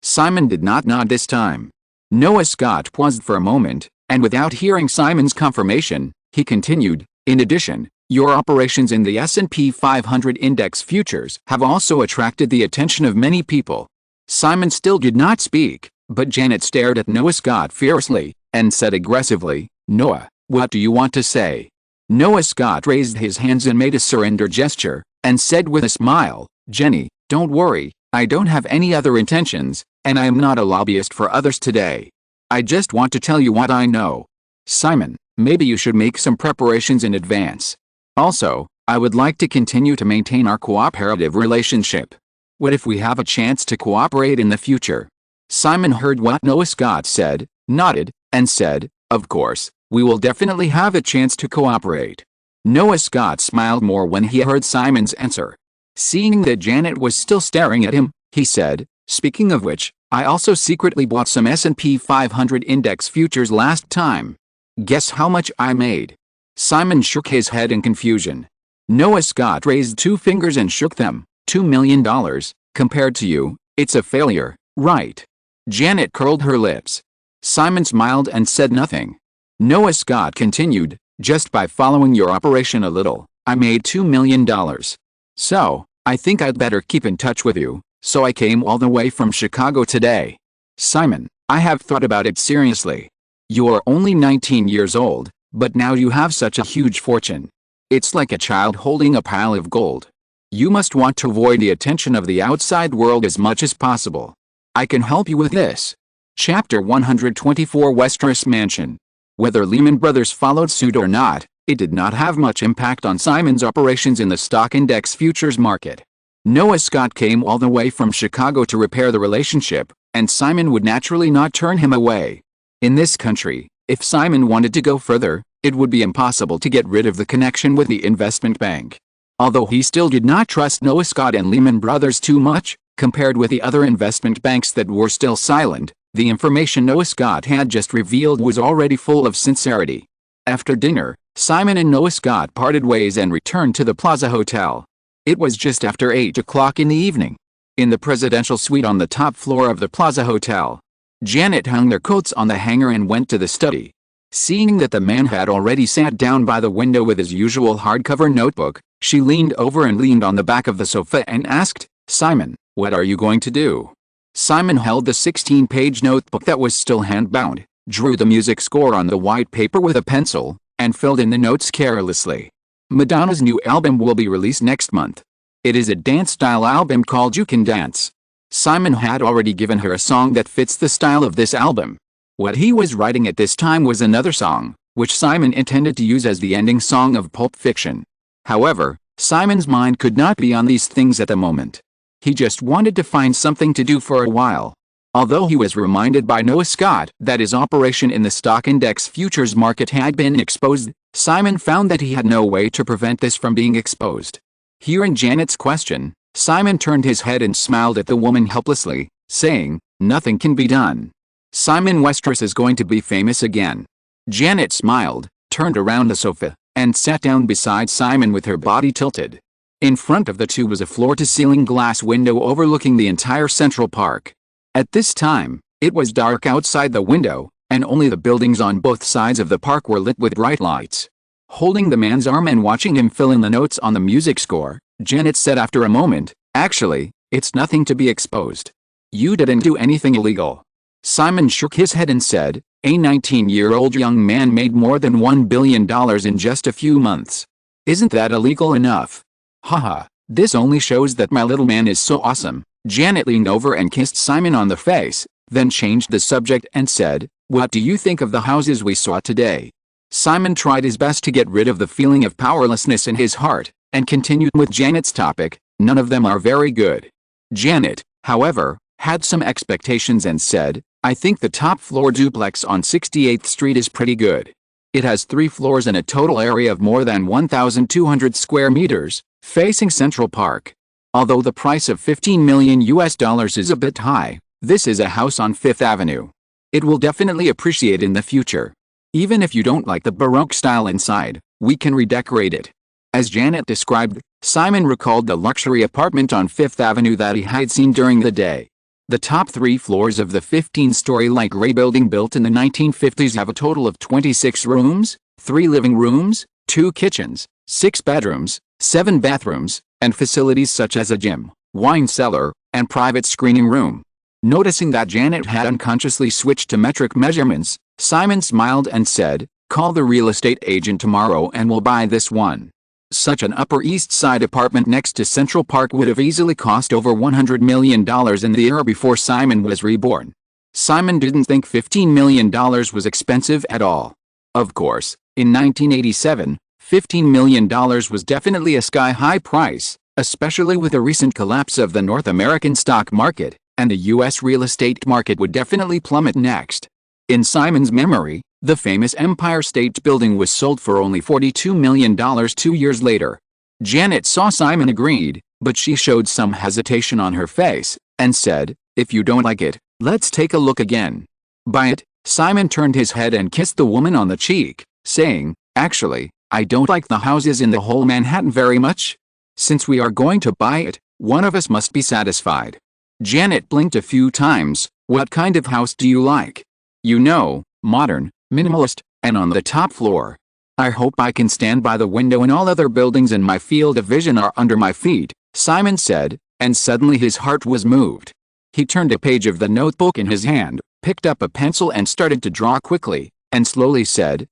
Simon did not nod this time. Noah Scott paused for a moment, and without hearing Simon's confirmation, he continued, in addition, your operations in the S&P 500 index futures have also attracted the attention of many people. Simon still did not speak, but Janet stared at Noah Scott fiercely, and said aggressively, Noah, what do you want to say? Noah Scott raised his hands and made a surrender gesture, and said with a smile, Jenny, don't worry, I don't have any other intentions, and I am not a lobbyist for others today. I just want to tell you what I know. Simon, maybe you should make some preparations in advance. Also, I would like to continue to maintain our cooperative relationship. What if we have a chance to cooperate in the future? Simon heard what Noah Scott said, nodded, and said, of course, we will definitely have a chance to cooperate. Noah Scott smiled more when he heard Simon's answer. Seeing that Janet was still staring at him, he said, speaking of which, I also secretly bought some S&P 500 index futures last time. Guess how much I made? Simon shook his head in confusion. Noah Scott raised two fingers and shook them. $2 million, compared to you, it's a failure, right? Janet curled her lips. Simon smiled and said nothing. Noah Scott continued, just by following your operation a little, I made $2 million. So, I think I'd better keep in touch with you, so I came all the way from Chicago today. Simon, I have thought about it seriously. You are only 19 years old, but now you have such a huge fortune. It's like a child holding a pile of gold. You must want to avoid the attention of the outside world as much as possible. I can help you with this. Chapter 124 Westeros Mansion. Whether Lehman Brothers followed suit or not, it did not have much impact on Simon's operations in the stock index futures market. Noah Scott came all the way from Chicago to repair the relationship, and Simon would naturally not turn him away. In this country, if Simon wanted to go further, it would be impossible to get rid of the connection with the investment bank. Although he still did not trust Noah Scott and Lehman Brothers too much, compared with the other investment banks that were still silent, the information Noah Scott had just revealed was already full of sincerity. After dinner, Simon and Noah Scott parted ways and returned to the Plaza Hotel. It was just after 8 o'clock in the evening. In the presidential suite on the top floor of the Plaza Hotel, Janet hung their coats on the hanger and went to the study. Seeing that the man had already sat down by the window with his usual hardcover notebook, she leaned over and leaned on the back of the sofa and asked, Simon, what are you going to do? Simon held the 16-page notebook that was still hand-bound, drew the music score on the white paper with a pencil, and filled in the notes carelessly. Madonna's new album will be released next month. It is a dance-style album called You Can Dance. Simon had already given her a song that fits the style of this album. What he was writing at this time was another song, which Simon intended to use as the ending song of Pulp Fiction. However, Simon's mind could not be on these things at the moment. He just wanted to find something to do for a while. Although he was reminded by Noah Scott that his operation in the stock index futures market had been exposed, Simon found that he had no way to prevent this from being exposed. Hearing Janet's question, Simon turned his head and smiled at the woman helplessly, saying, nothing can be done. Simon Westeros is going to be famous again. Janet smiled, turned around the sofa, and sat down beside Simon with her body tilted. In front of the two was a floor-to-ceiling glass window overlooking the entire Central Park. At this time, it was dark outside the window, and only the buildings on both sides of the park were lit with bright lights. Holding the man's arm and watching him fill in the notes on the music score, Janet said after a moment, actually, it's nothing to be exposed. You didn't do anything illegal. Simon shook his head and said, a 19-year-old young man made more than $1 billion in just a few months. Isn't that illegal enough? Haha, this only shows that my little man is so awesome. Janet leaned over and kissed Simon on the face, then changed the subject and said, what do you think of the houses we saw today? Simon tried his best to get rid of the feeling of powerlessness in his heart, and continued with Janet's topic, none of them are very good. Janet, however, had some expectations and said, I think the top floor duplex on 68th Street is pretty good. It has 3 floors and a total area of more than 1,200 square meters, facing Central Park. Although the price of $15 million is a bit high, this is a house on Fifth Avenue. It will definitely appreciate in the future. Even if you don't like the Baroque style inside, we can redecorate it. As Janet described, Simon recalled the luxury apartment on Fifth Avenue that he had seen during the day. The top 3 floors of the 15-story light gray building built in the 1950s have a total of 26 rooms, 3 living rooms, 2 kitchens, 6 bedrooms, 7 bathrooms, and facilities such as a gym, wine cellar, and private screening room. Noticing that Janet had unconsciously switched to metric measurements, Simon smiled and said, call the real estate agent tomorrow and we'll buy this one. Such an Upper East Side apartment next to Central Park would have easily cost over $100 million in the era before Simon was reborn. Simon didn't think $15 million was expensive at all. Of course, in 1987, $15 million was definitely a sky-high price, especially with the recent collapse of the North American stock market, and the U.S. real estate market would definitely plummet next. In Simon's memory, the famous Empire State Building was sold for only $42 million 2 years later. Janet saw Simon agreed, but she showed some hesitation on her face, and said, if you don't like it, let's take a look again. Buy it. Simon turned his head and kissed the woman on the cheek, saying, actually, I don't like the houses in the whole Manhattan very much. Since we are going to buy it, one of us must be satisfied. Janet blinked a few times. What kind of house do you like? You know, modern, minimalist, and on the top floor. I hope I can stand by the window and all other buildings in my field of vision are under my feet, Simon said, and suddenly his heart was moved. He turned a page of the notebook in his hand, picked up a pencil and started to draw quickly, and slowly said,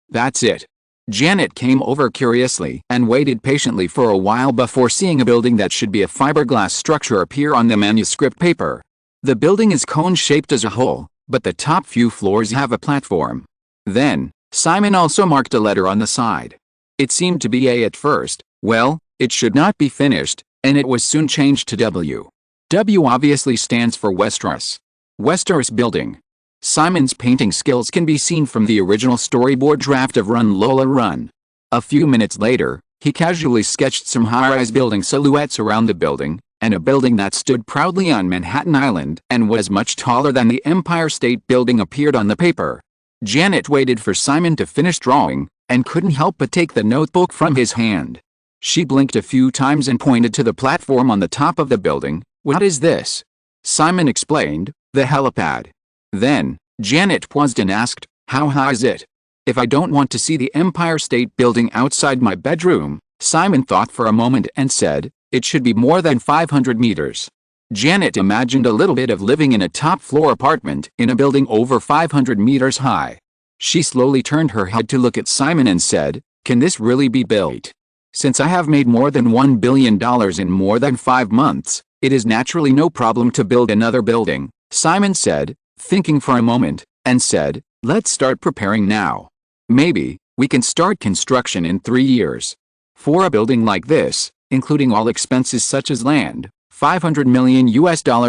that's it. Janet came over curiously and waited patiently for a while before seeing a building that should be a fiberglass structure appear on the manuscript paper. The building is cone-shaped as a whole, but the top few floors have a platform. Then, Simon also marked a letter on the side. It seemed to be A at first. Well, it should not be finished, and it was soon changed to W. W obviously stands for Westeros. Westeros Building. Simon's painting skills can be seen from the original storyboard draft of Run Lola Run. A few minutes later, he casually sketched some high-rise building silhouettes around the building, and a building that stood proudly on Manhattan Island and was much taller than the Empire State Building appeared on the paper. Janet waited for Simon to finish drawing, and couldn't help but take the notebook from his hand. She blinked a few times and pointed to the platform on the top of the building. What is this? Simon explained, the helipad. Then, Janet paused and asked, how high is it? If I don't want to see the Empire State Building outside my bedroom, Simon thought for a moment and said, it should be more than 500 meters. Janet imagined a little bit of living in a top-floor apartment in a building over 500 meters high. She slowly turned her head to look at Simon and said, can this really be built? Since I have made more than $1 billion in more than 5 months, it is naturally no problem to build another building, Simon said, thinking for a moment, and said, let's start preparing now. Maybe, we can start construction in 3 years. For a building like this, including all expenses such as land, $500 million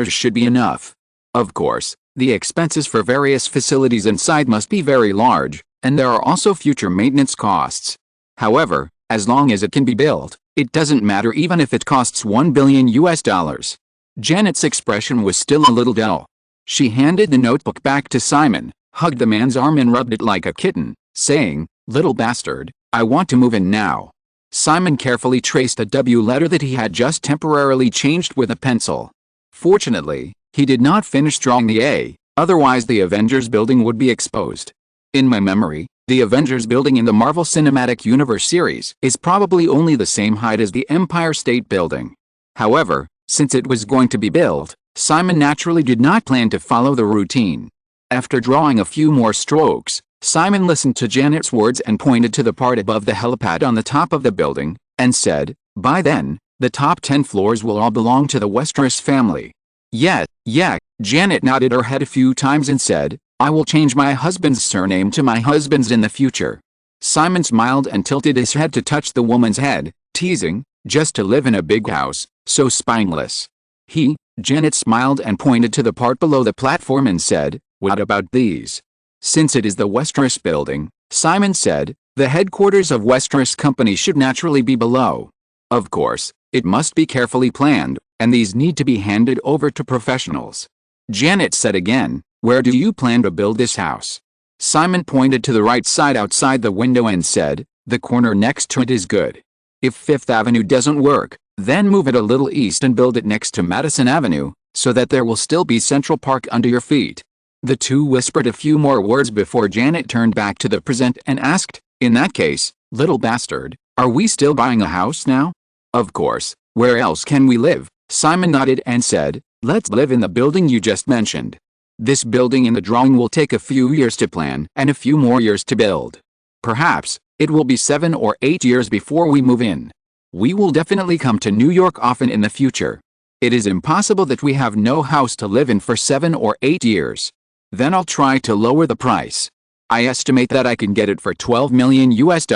should be enough. Of course, the expenses for various facilities inside must be very large, and there are also future maintenance costs. However, as long as it can be built, it doesn't matter even if it costs $1 billion. Janet's expression was still a little dull. She handed the notebook back to Simon, hugged the man's arm and rubbed it like a kitten, saying, little bastard, I want to move in now. Simon carefully traced a W letter that he had just temporarily changed with a pencil. Fortunately, he did not finish drawing the A, otherwise the Avengers Building would be exposed. In my memory, the Avengers Building in the Marvel Cinematic Universe series is probably only the same height as the Empire State Building. However, since it was going to be built, Simon naturally did not plan to follow the routine. After drawing a few more strokes, Simon listened to Janet's words and pointed to the part above the helipad on the top of the building, and said, by then, the top 10 floors will all belong to the Westeros family. Yeah, Janet nodded her head a few times and said, I will change my husband's surname to my husband's in the future. Simon smiled and tilted his head to touch the woman's head, teasing, just to live in a big house, so spineless. He Janet smiled and pointed to the part below the platform and said, "What about these?" "Since it is the Westeros building," Simon said, "the headquarters of Westeros Company should naturally be below. Of course, it must be carefully planned, and these need to be handed over to professionals." Janet said again, "Where do you plan to build this house?" Simon pointed to the right side outside the window and said, "The corner next to it is good. If Fifth Avenue doesn't work, then move it a little east and build it next to Madison Avenue, so that there will still be Central Park under your feet." The two whispered a few more words before Janet turned back to the present and asked, "In that case, little bastard, are we still buying a house now?" "Of course, where else can we live?" Simon nodded and said, "Let's live in the building you just mentioned. This building in the drawing will take a few years to plan and a few more years to build. Perhaps, it will be 7 or 8 years before we move in. We will definitely come to New York often in the future. It is impossible that we have no house to live in for 7 or 8 years. Then I'll try to lower the price. I estimate that I can get it for $12 million US.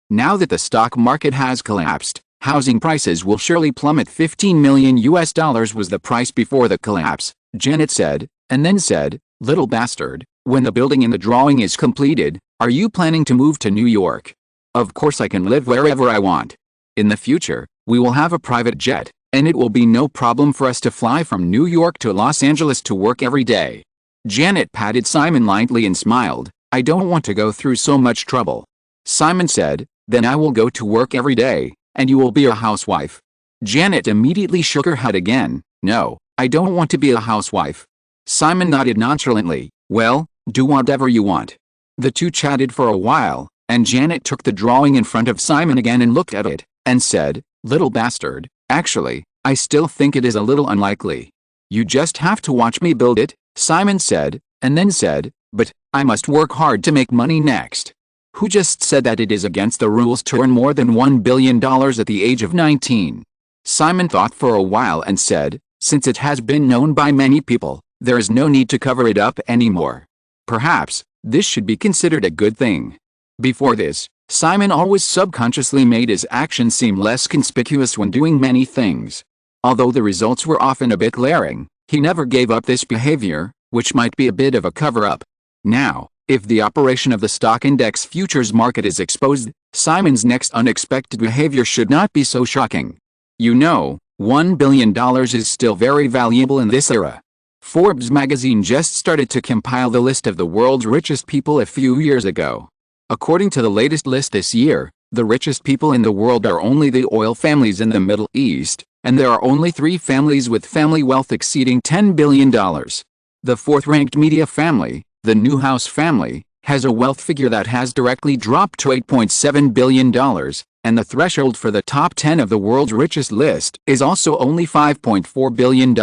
Now that the stock market has collapsed, housing prices will surely plummet. $15 million US was the price before the collapse," Janet said, and then said, "Little bastard, when the building in the drawing is completed, are you planning to move to New York?" "Of course I can live wherever I want. In the future, we will have a private jet, and it will be no problem for us to fly from New York to Los Angeles to work every day." Janet patted Simon lightly and smiled, "I don't want to go through so much trouble." Simon said, "Then I will go to work every day, and you will be a housewife." Janet immediately shook her head again. "No, I don't want to be a housewife." Simon nodded nonchalantly. "Well, do whatever you want." The two chatted for a while, and Janet took the drawing in front of Simon again and looked at it, and said, "Little bastard, actually, I still think it is a little unlikely. You just have to watch me build it," Simon said, and then said, "But, I must work hard to make money next." "Who just said that it is against the rules to earn more than $1 billion at the age of 19? Simon thought for a while and said, "Since it has been known by many people, there is no need to cover it up anymore. Perhaps, this should be considered a good thing." Before this, Simon always subconsciously made his actions seem less conspicuous when doing many things. Although the results were often a bit glaring, he never gave up this behavior, which might be a bit of a cover-up. Now, if the operation of the stock index futures market is exposed, Simon's next unexpected behavior should not be so shocking. You know, $1 billion is still very valuable in this era. Forbes magazine just started to compile the list of the world's richest people a few years ago. According to the latest list this year, the richest people in the world are only the oil families in the Middle East, and there are only 3 families with family wealth exceeding $10 billion. The fourth-ranked media family, the Newhouse family, has a wealth figure that has directly dropped to $8.7 billion, and the threshold for the top 10 of the world's richest list is also only $5.4 billion.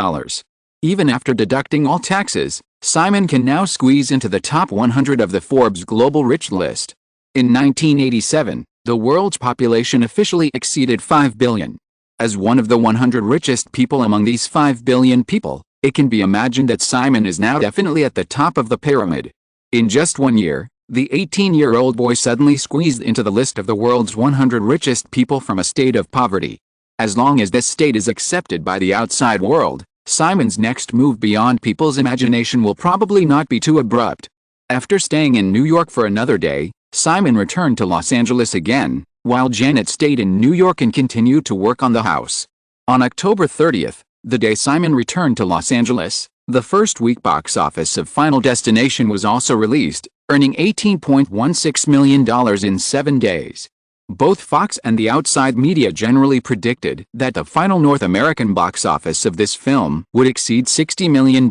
Even after deducting all taxes, Simon can now squeeze into the top 100 of the Forbes Global Rich list. In 1987, the world's population officially exceeded 5 billion. As one of the 100 richest people among these 5 billion people, it can be imagined that Simon is now definitely at the top of the pyramid. In just 1 year, the 18-year-old boy suddenly squeezed into the list of the world's 100 richest people from a state of poverty. As long as this state is accepted by the outside world, Simon's next move beyond people's imagination will probably not be too abrupt. After staying in New York for another day, Simon returned to Los Angeles again, while Janet stayed in New York and continued to work on the house. On October 30th, the day Simon returned to Los Angeles, the first week box office of Final Destination was also released, earning $18.16 million in 7 days. Both Fox and the outside media generally predicted that the final North American box office of this film would exceed $60 million.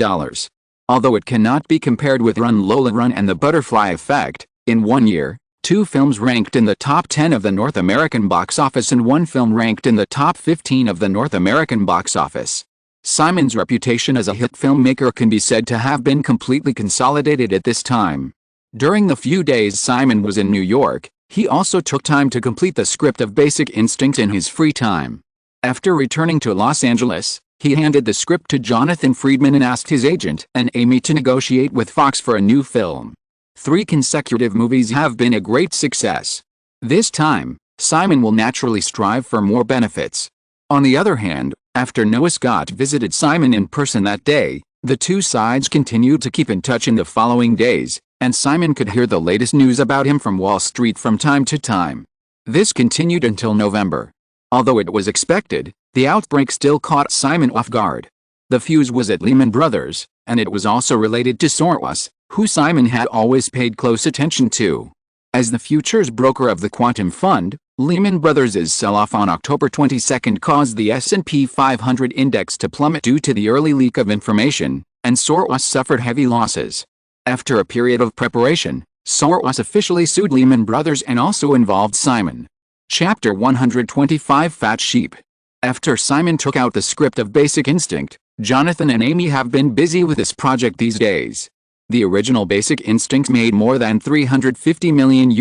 Although it cannot be compared with Run Lola Run and The Butterfly Effect, in 1 year, 2 films ranked in the top 10 of the North American box office and 1 film ranked in the top 15 of the North American box office. Simon's reputation as a hit filmmaker can be said to have been completely consolidated at this time. During the few days Simon was in New York, he also took time to complete the script of Basic Instinct in his free time. After returning to Los Angeles, he handed the script to Jonathan Friedman and asked his agent and Amy to negotiate with Fox for a new film. 3 consecutive movies have been a great success. This time, Simon will naturally strive for more benefits. On the other hand, After Noah Scott visited Simon in person that day, the two sides continued to keep in touch in the following days, and Simon could hear the latest news about him from Wall Street from time to time. This continued until November. Although it was expected, the outbreak still caught Simon off guard. The fuse was at Lehman Brothers, and it was also related to Soros, who Simon had always paid close attention to. As the futures broker of the Quantum Fund, Lehman Brothers' sell-off on October 22 caused the S&P 500 index to plummet due to the early leak of information, and Soros suffered heavy losses. After a period of preparation, Soros officially sued Lehman Brothers and also involved Simon. Chapter 125 Fat Sheep. After Simon took out the script of Basic Instinct, Jonathan and Amy have been busy with this project these days. The original Basic Instinct made more than $350 million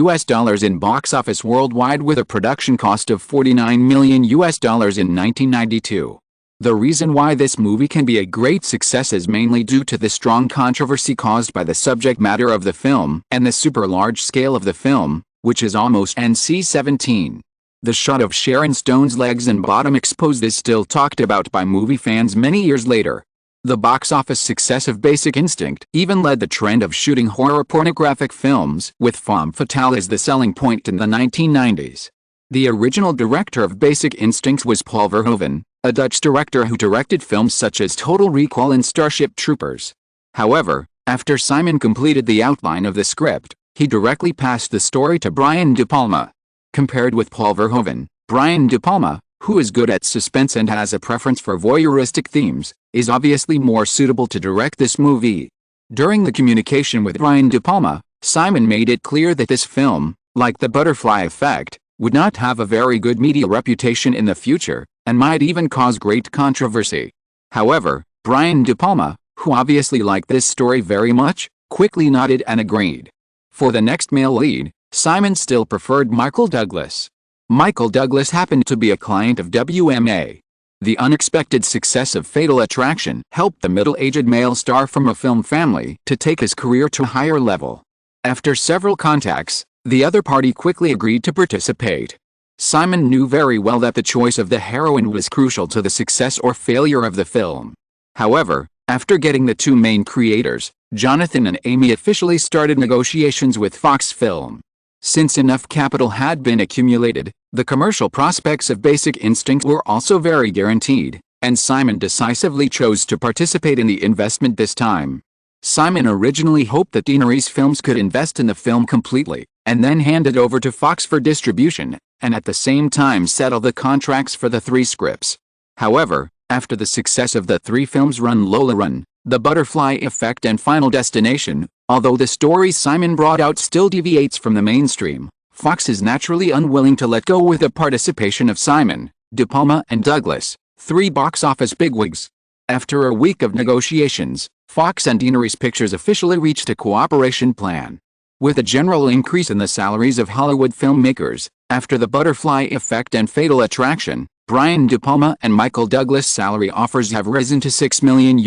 in box office worldwide with a production cost of $49 million in 1992. The reason why this movie can be a great success is mainly due to the strong controversy caused by the subject matter of the film and the super large scale of the film, which is almost NC-17. The shot of Sharon Stone's legs and bottom exposed is still talked about by movie fans many years later. The box office success of Basic Instinct even led the trend of shooting horror pornographic films with femme fatale as the selling point in the 1990s. The original director of Basic Instinct was Paul Verhoeven, a Dutch director who directed films such as Total Recall and Starship Troopers. However, after Simon completed the outline of the script, he directly passed the story to Brian De Palma. Compared with Paul Verhoeven, Brian De Palma, who is good at suspense and has a preference for voyeuristic themes, is obviously more suitable to direct this movie. During the communication with Brian De Palma, Simon made it clear that this film, like The Butterfly Effect, would not have a very good media reputation in the future, and might even cause great controversy. However, Brian De Palma, who obviously liked this story very much, quickly nodded and agreed. For the next male lead, Simon still preferred Michael Douglas. Michael Douglas happened to be a client of WMA. The unexpected success of Fatal Attraction helped the middle-aged male star from a film family to take his career to a higher level. After several contacts, the other party quickly agreed to participate. Simon knew very well that the choice of the heroine was crucial to the success or failure of the film. However, after getting the two main creators, Jonathan and Amy officially started negotiations with Fox Film. Since enough capital had been accumulated, the commercial prospects of Basic Instinct were also very guaranteed, and Simon decisively chose to participate in the investment this time. Simon originally hoped that Daenerys Films could invest in the film completely, and then hand it over to Fox for distribution, and at the same time settle the contracts for the 3 scripts. However, after the success of the 3 films Lola Run, The Butterfly Effect and Final Destination, although the story Simon brought out still deviates from the mainstream, Fox is naturally unwilling to let go with the participation of Simon, De Palma and Douglas, 3 box office bigwigs. After a week of negotiations, Fox and Daenerys Pictures officially reached a cooperation plan. With a general increase in the salaries of Hollywood filmmakers, after The Butterfly Effect and Fatal Attraction, Brian De Palma and Michael Douglas' salary offers have risen to $6 million.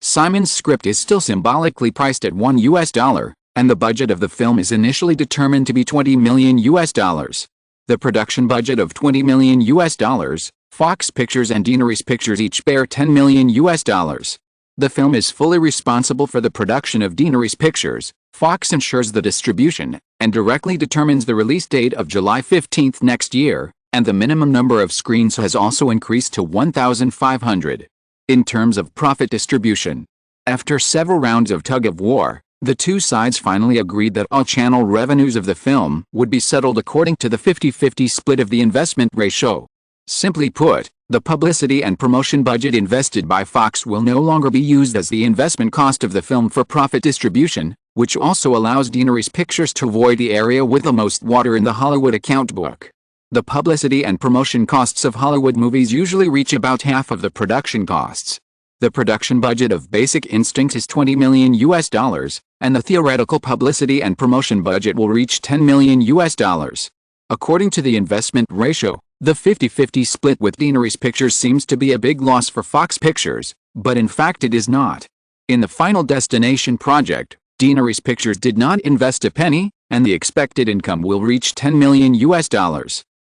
Simon's script is still symbolically priced at $1, and the budget of the film is initially determined to be $20 million. The production budget of $20 million, Fox Pictures and Daenerys Pictures each bear $10 million. The film is fully responsible for the production of Daenerys Pictures. Fox ensures the distribution, and directly determines the release date of July 15 next year, and the minimum number of screens has also increased to 1,500. In terms of profit distribution, after several rounds of tug-of-war, the two sides finally agreed that all channel revenues of the film would be settled according to the 50-50 split of the investment ratio. Simply put, the publicity and promotion budget invested by Fox will no longer be used as the investment cost of the film for profit distribution, which also allows Daenerys Pictures to avoid the area with the most water in the Hollywood account book. The publicity and promotion costs of Hollywood movies usually reach about half of the production costs. The production budget of Basic Instinct is $20 million, and the theoretical publicity and promotion budget will reach $10 million. According to the investment ratio, the 50-50 split with Daenerys Pictures seems to be a big loss for Fox Pictures, but in fact it is not. In the Final Destination project, Daenerys Pictures did not invest a penny, and the expected income will reach $10 million.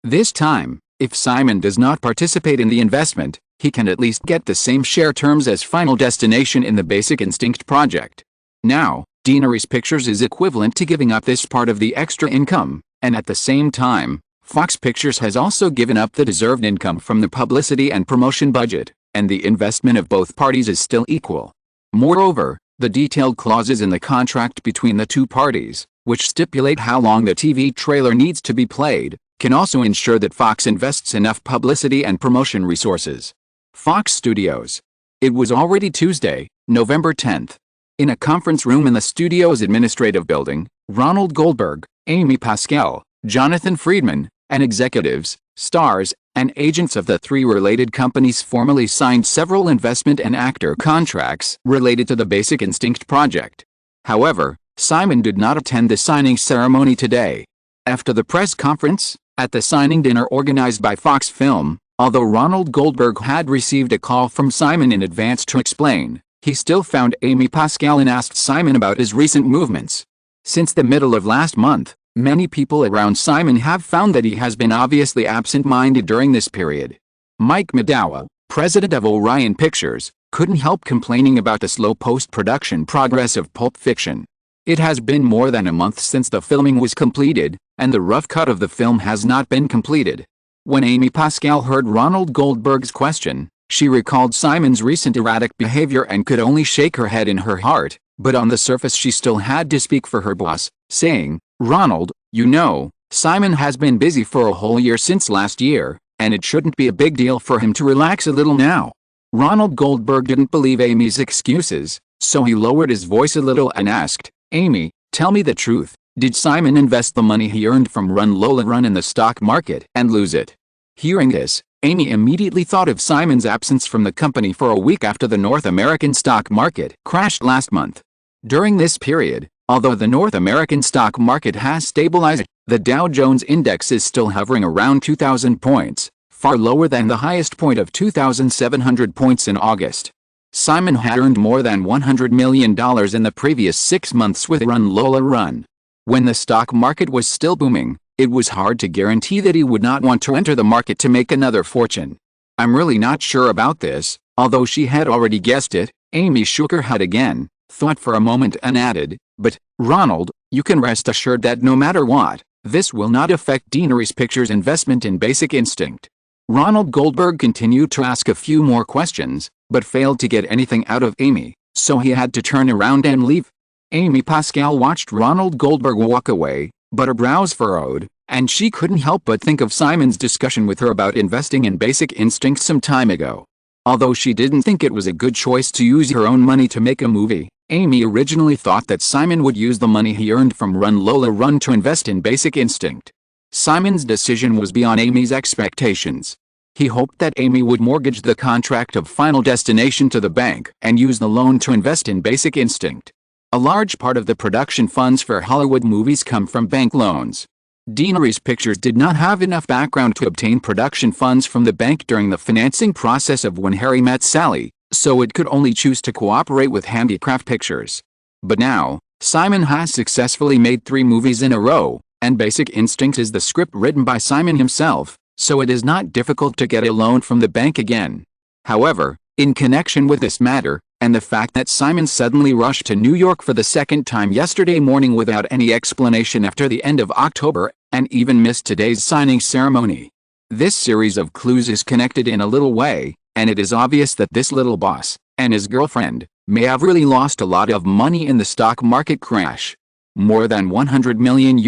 This time, If Simon does not participate in the investment, he can at least get the same share terms as Final Destination in the Basic Instinct project. Now, Daenerys Pictures is equivalent to giving up this part of the extra income, and at the same time, Fox Pictures has also given up the deserved income from the publicity and promotion budget, and the investment of both parties is still equal. Moreover, the detailed clauses in the contract between the two parties, which stipulate how long the TV trailer needs to be played, can also ensure that Fox invests enough publicity and promotion resources. Fox Studios. It was already Tuesday, November 10th. In a conference room in the studio's administrative building, Ronald Goldberg, Amy Pascal, Jonathan Friedman, and executives, stars, and agents of the three related companies formally signed several investment and actor contracts related to the Basic Instinct project. However, Simon did not attend the signing ceremony today. After the press conference, at the signing dinner organized by Fox Film, although Ronald Goldberg had received a call from Simon in advance to explain, he still found Amy Pascal and asked Simon about his recent movements. Since the middle of last month, many people around Simon have found that he has been obviously absent-minded during this period. Mike Madawa, president of Orion Pictures, couldn't help complaining about the slow post-production progress of Pulp Fiction. It has been more than a month since the filming was completed, and the rough cut of the film has not been completed. When Amy Pascal heard Ronald Goldberg's question, she recalled Simon's recent erratic behavior and could only shake her head in her heart, but on the surface she still had to speak for her boss, saying, "Ronald, you know, Simon has been busy for a whole year since last year, and it shouldn't be a big deal for him to relax a little now." Ronald Goldberg didn't believe Amy's excuses, so he lowered his voice a little and asked, "Amy, tell me the truth. Did Simon invest the money he earned from Lola Run in the stock market and lose it?" Hearing this, Amy immediately thought of Simon's absence from the company for a week after the North American stock market crashed last month. During this period, although the North American stock market has stabilized, the Dow Jones Index is still hovering around 2,000 points, far lower than the highest point of 2,700 points in August. Simon had earned more than $100 million in the previous 6 months with Lola Run. When the stock market was still booming, it was hard to guarantee that he would not want to enter the market to make another fortune. "I'm really not sure about this," although she had already guessed it. Amy shook her head again, thought for a moment and added, "But, Ronald, you can rest assured that no matter what, this will not affect Daenerys Pictures' investment in Basic Instinct." Ronald Goldberg continued to ask a few more questions, but failed to get anything out of Amy, so he had to turn around and leave. Amy Pascal watched Ronald Goldberg walk away, but her brows furrowed, and she couldn't help but think of Simon's discussion with her about investing in Basic Instinct some time ago. Although she didn't think it was a good choice to use her own money to make a movie, Amy originally thought that Simon would use the money he earned from Lola Run to invest in Basic Instinct. Simon's decision was beyond Amy's expectations. He hoped that Amy would mortgage the contract of Final Destination to the bank and use the loan to invest in Basic Instinct. A large part of the production funds for Hollywood movies come from bank loans. Daenerys Pictures did not have enough background to obtain production funds from the bank during the financing process of When Harry Met Sally, so it could only choose to cooperate with Handicraft Pictures. But now, Simon has successfully made 3 movies in a row, and Basic Instinct is the script written by Simon himself, so it is not difficult to get a loan from the bank again. However, in connection with this matter, and the fact that Simon suddenly rushed to New York for the second time yesterday morning without any explanation after the end of October, and even missed today's signing ceremony, this series of clues is connected in a little way, and it is obvious that this little boss, and his girlfriend, may have really lost a lot of money in the stock market crash. More than $100 million,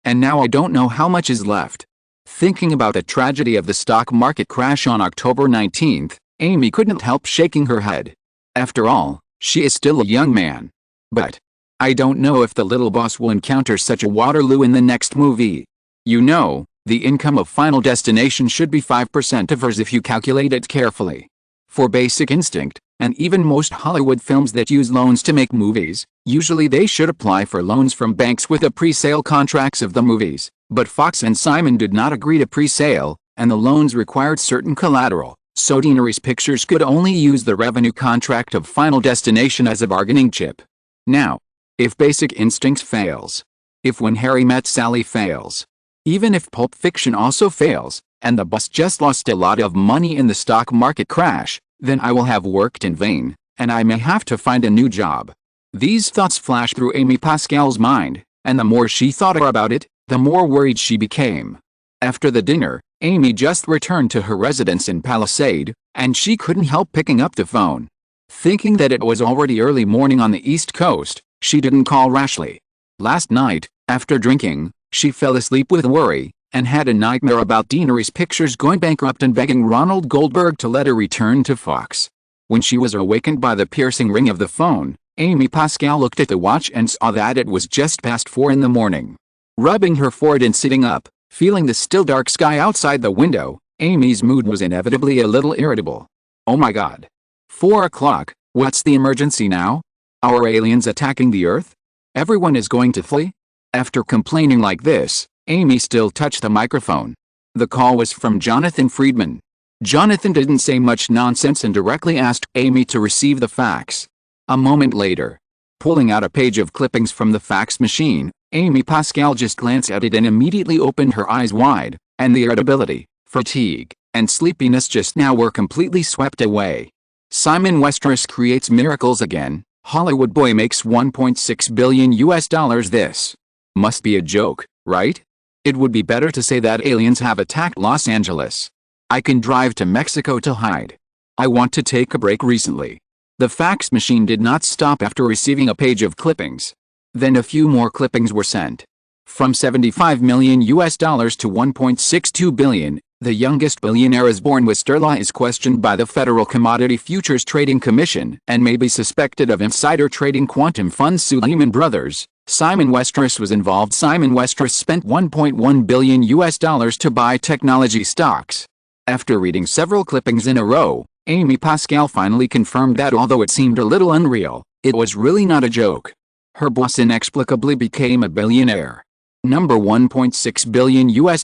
and now I don't know how much is left. Thinking about the tragedy of the stock market crash on October 19th, Amy couldn't help shaking her head. After all, she is still a young man. But I don't know if the little boss will encounter such a Waterloo in the next movie. You know, the income of Final Destination should be 5% of hers if you calculate it carefully. For Basic Instinct, and even most Hollywood films that use loans to make movies, usually they should apply for loans from banks with the pre-sale contracts of the movies, but Fox and Simon did not agree to pre-sale, and the loans required certain collateral, so Daenerys Pictures could only use the revenue contract of Final Destination as a bargaining chip. Now, if Basic Instinct fails, if When Harry Met Sally fails, even if Pulp Fiction also fails, and the boss just lost a lot of money in the stock market crash, then I will have worked in vain, and I may have to find a new job. These thoughts flashed through Amy Pascal's mind, and the more she thought about it, the more worried she became. After the dinner, Amy just returned to her residence in Palisade, and she couldn't help picking up the phone. Thinking that it was already early morning on the East Coast, she didn't call rashly. Last night, after drinking, she fell asleep with worry, and had a nightmare about Deanery's Pictures going bankrupt and begging Ronald Goldberg to let her return to Fox. When she was awakened by the piercing ring of the phone, Amy Pascal looked at the watch and saw that it was just past 4 in the morning. Rubbing her forehead and sitting up, feeling the still dark sky outside the window, Amy's mood was inevitably a little irritable. Oh my God. 4 o'clock, what's the emergency now? Are aliens attacking the Earth? Everyone is going to flee? After complaining like this, Amy still touched the microphone. The call was from Jonathan Friedman. Jonathan didn't say much nonsense and directly asked Amy to receive the fax. A moment later, pulling out a page of clippings from the fax machine, Amy Pascal just glanced at it and immediately opened her eyes wide, and the irritability, fatigue, and sleepiness just now were completely swept away. Simon Westeros creates miracles again. Hollywood boy makes $1.6 billion US. This must be a joke, right? It would be better to say that aliens have attacked Los Angeles. I can drive to Mexico to hide. I want to take a break recently. The fax machine did not stop after receiving a page of clippings. Then a few more clippings were sent. From $75 million US to $1.62 billion, the youngest billionaire is born. Westeros is questioned by the Federal Commodity Futures Trading Commission and may be suspected of insider trading. Quantum funds sue Lehman Brothers. Simon Westeros was involved. Simon Westeros spent $1.1 billion US to buy technology stocks. After reading several clippings in a row, Amy Pascal finally confirmed that although it seemed a little unreal, it was really not a joke. Her boss inexplicably became a billionaire. Number $1.6 billion US.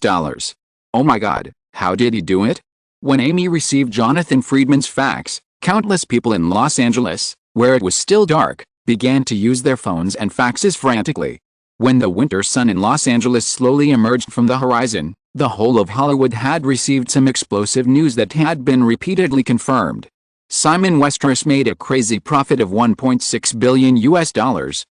Oh my God, how did he do it? When Amy received Jonathan Friedman's fax, countless people in Los Angeles, where it was still dark, began to use their phones and faxes frantically. When the winter sun in Los Angeles slowly emerged from the horizon, the whole of Hollywood had received some explosive news that had been repeatedly confirmed. Simon Westeros made a crazy profit of $1.6 billion US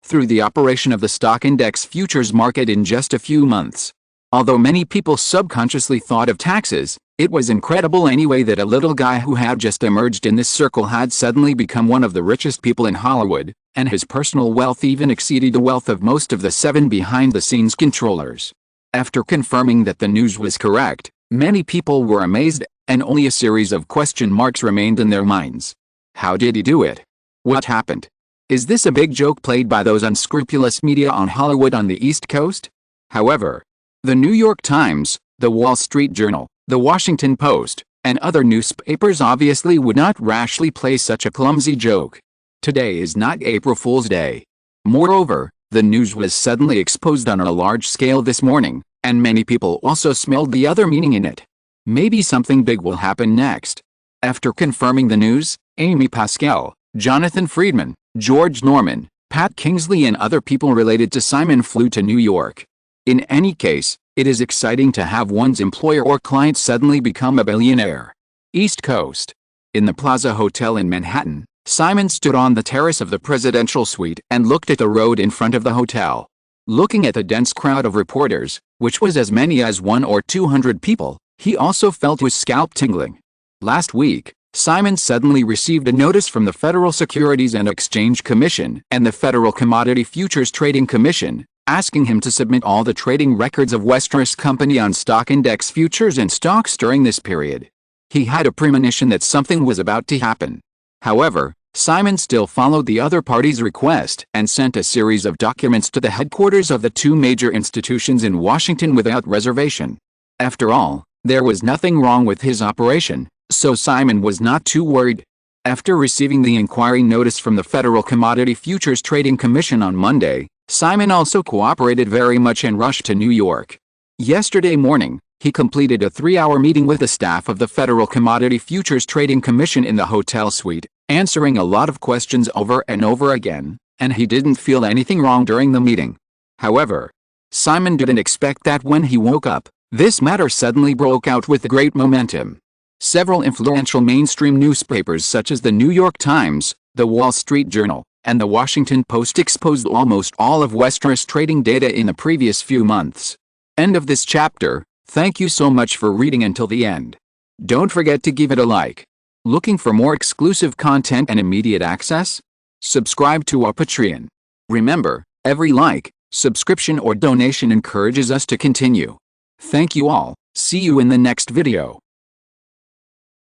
through the operation of the stock index futures market in just a few months. Although many people subconsciously thought of taxes, it was incredible anyway that a little guy who had just emerged in this circle had suddenly become one of the richest people in Hollywood, and his personal wealth even exceeded the wealth of most of the 7 behind-the-scenes controllers. After confirming that the news was correct, many people were amazed, and only a series of question marks remained in their minds. How did he do it? What happened? Is this a big joke played by those unscrupulous media on Hollywood on the East Coast? However, the New York Times, the Wall Street Journal, the Washington Post, and other newspapers obviously would not rashly play such a clumsy joke. Today is not April Fool's Day. Moreover, the news was suddenly exposed on a large scale this morning, and many people also smelled the other meaning in it. Maybe something big will happen next. After confirming the news, Amy Pascal, Jonathan Friedman, George Norman, Pat Kingsley and other people related to Simon flew to New York. In any case, it is exciting to have one's employer or client suddenly become a billionaire. East Coast. In the Plaza Hotel in Manhattan, Simon stood on the terrace of the presidential suite and looked at the road in front of the hotel. Looking at the dense crowd of reporters, which was as many as 100 or 200 people, he also felt his scalp tingling. Last week, Simon suddenly received a notice from the Federal Securities and Exchange Commission and the Federal Commodity Futures Trading Commission, asking him to submit all the trading records of Westeros Company on stock index futures and stocks during this period. He had a premonition that something was about to happen. However, Simon still followed the other party's request and sent a series of documents to the headquarters of the 2 major institutions in Washington without reservation. After all, there was nothing wrong with his operation, so Simon was not too worried. After receiving the inquiry notice from the Federal Commodity Futures Trading Commission on Monday, Simon also cooperated very much and rushed to New York. Yesterday morning, he completed a 3-hour meeting with the staff of the Federal Commodity Futures Trading Commission in the hotel suite, answering a lot of questions over and over again, and he didn't feel anything wrong during the meeting. However, Simon didn't expect that when he woke up, This matter suddenly broke out with great momentum. Several influential mainstream newspapers such as the New York Times, the Wall Street Journal, and the Washington Post exposed almost all of Westeros trading data in the previous few months. End of this chapter. Thank you so much for reading until the end. Don't forget to give it a like. Looking for more exclusive content and immediate access? Subscribe to our Patreon. Remember, every like, subscription or donation encourages us to continue. Thank you all. See you in the next video.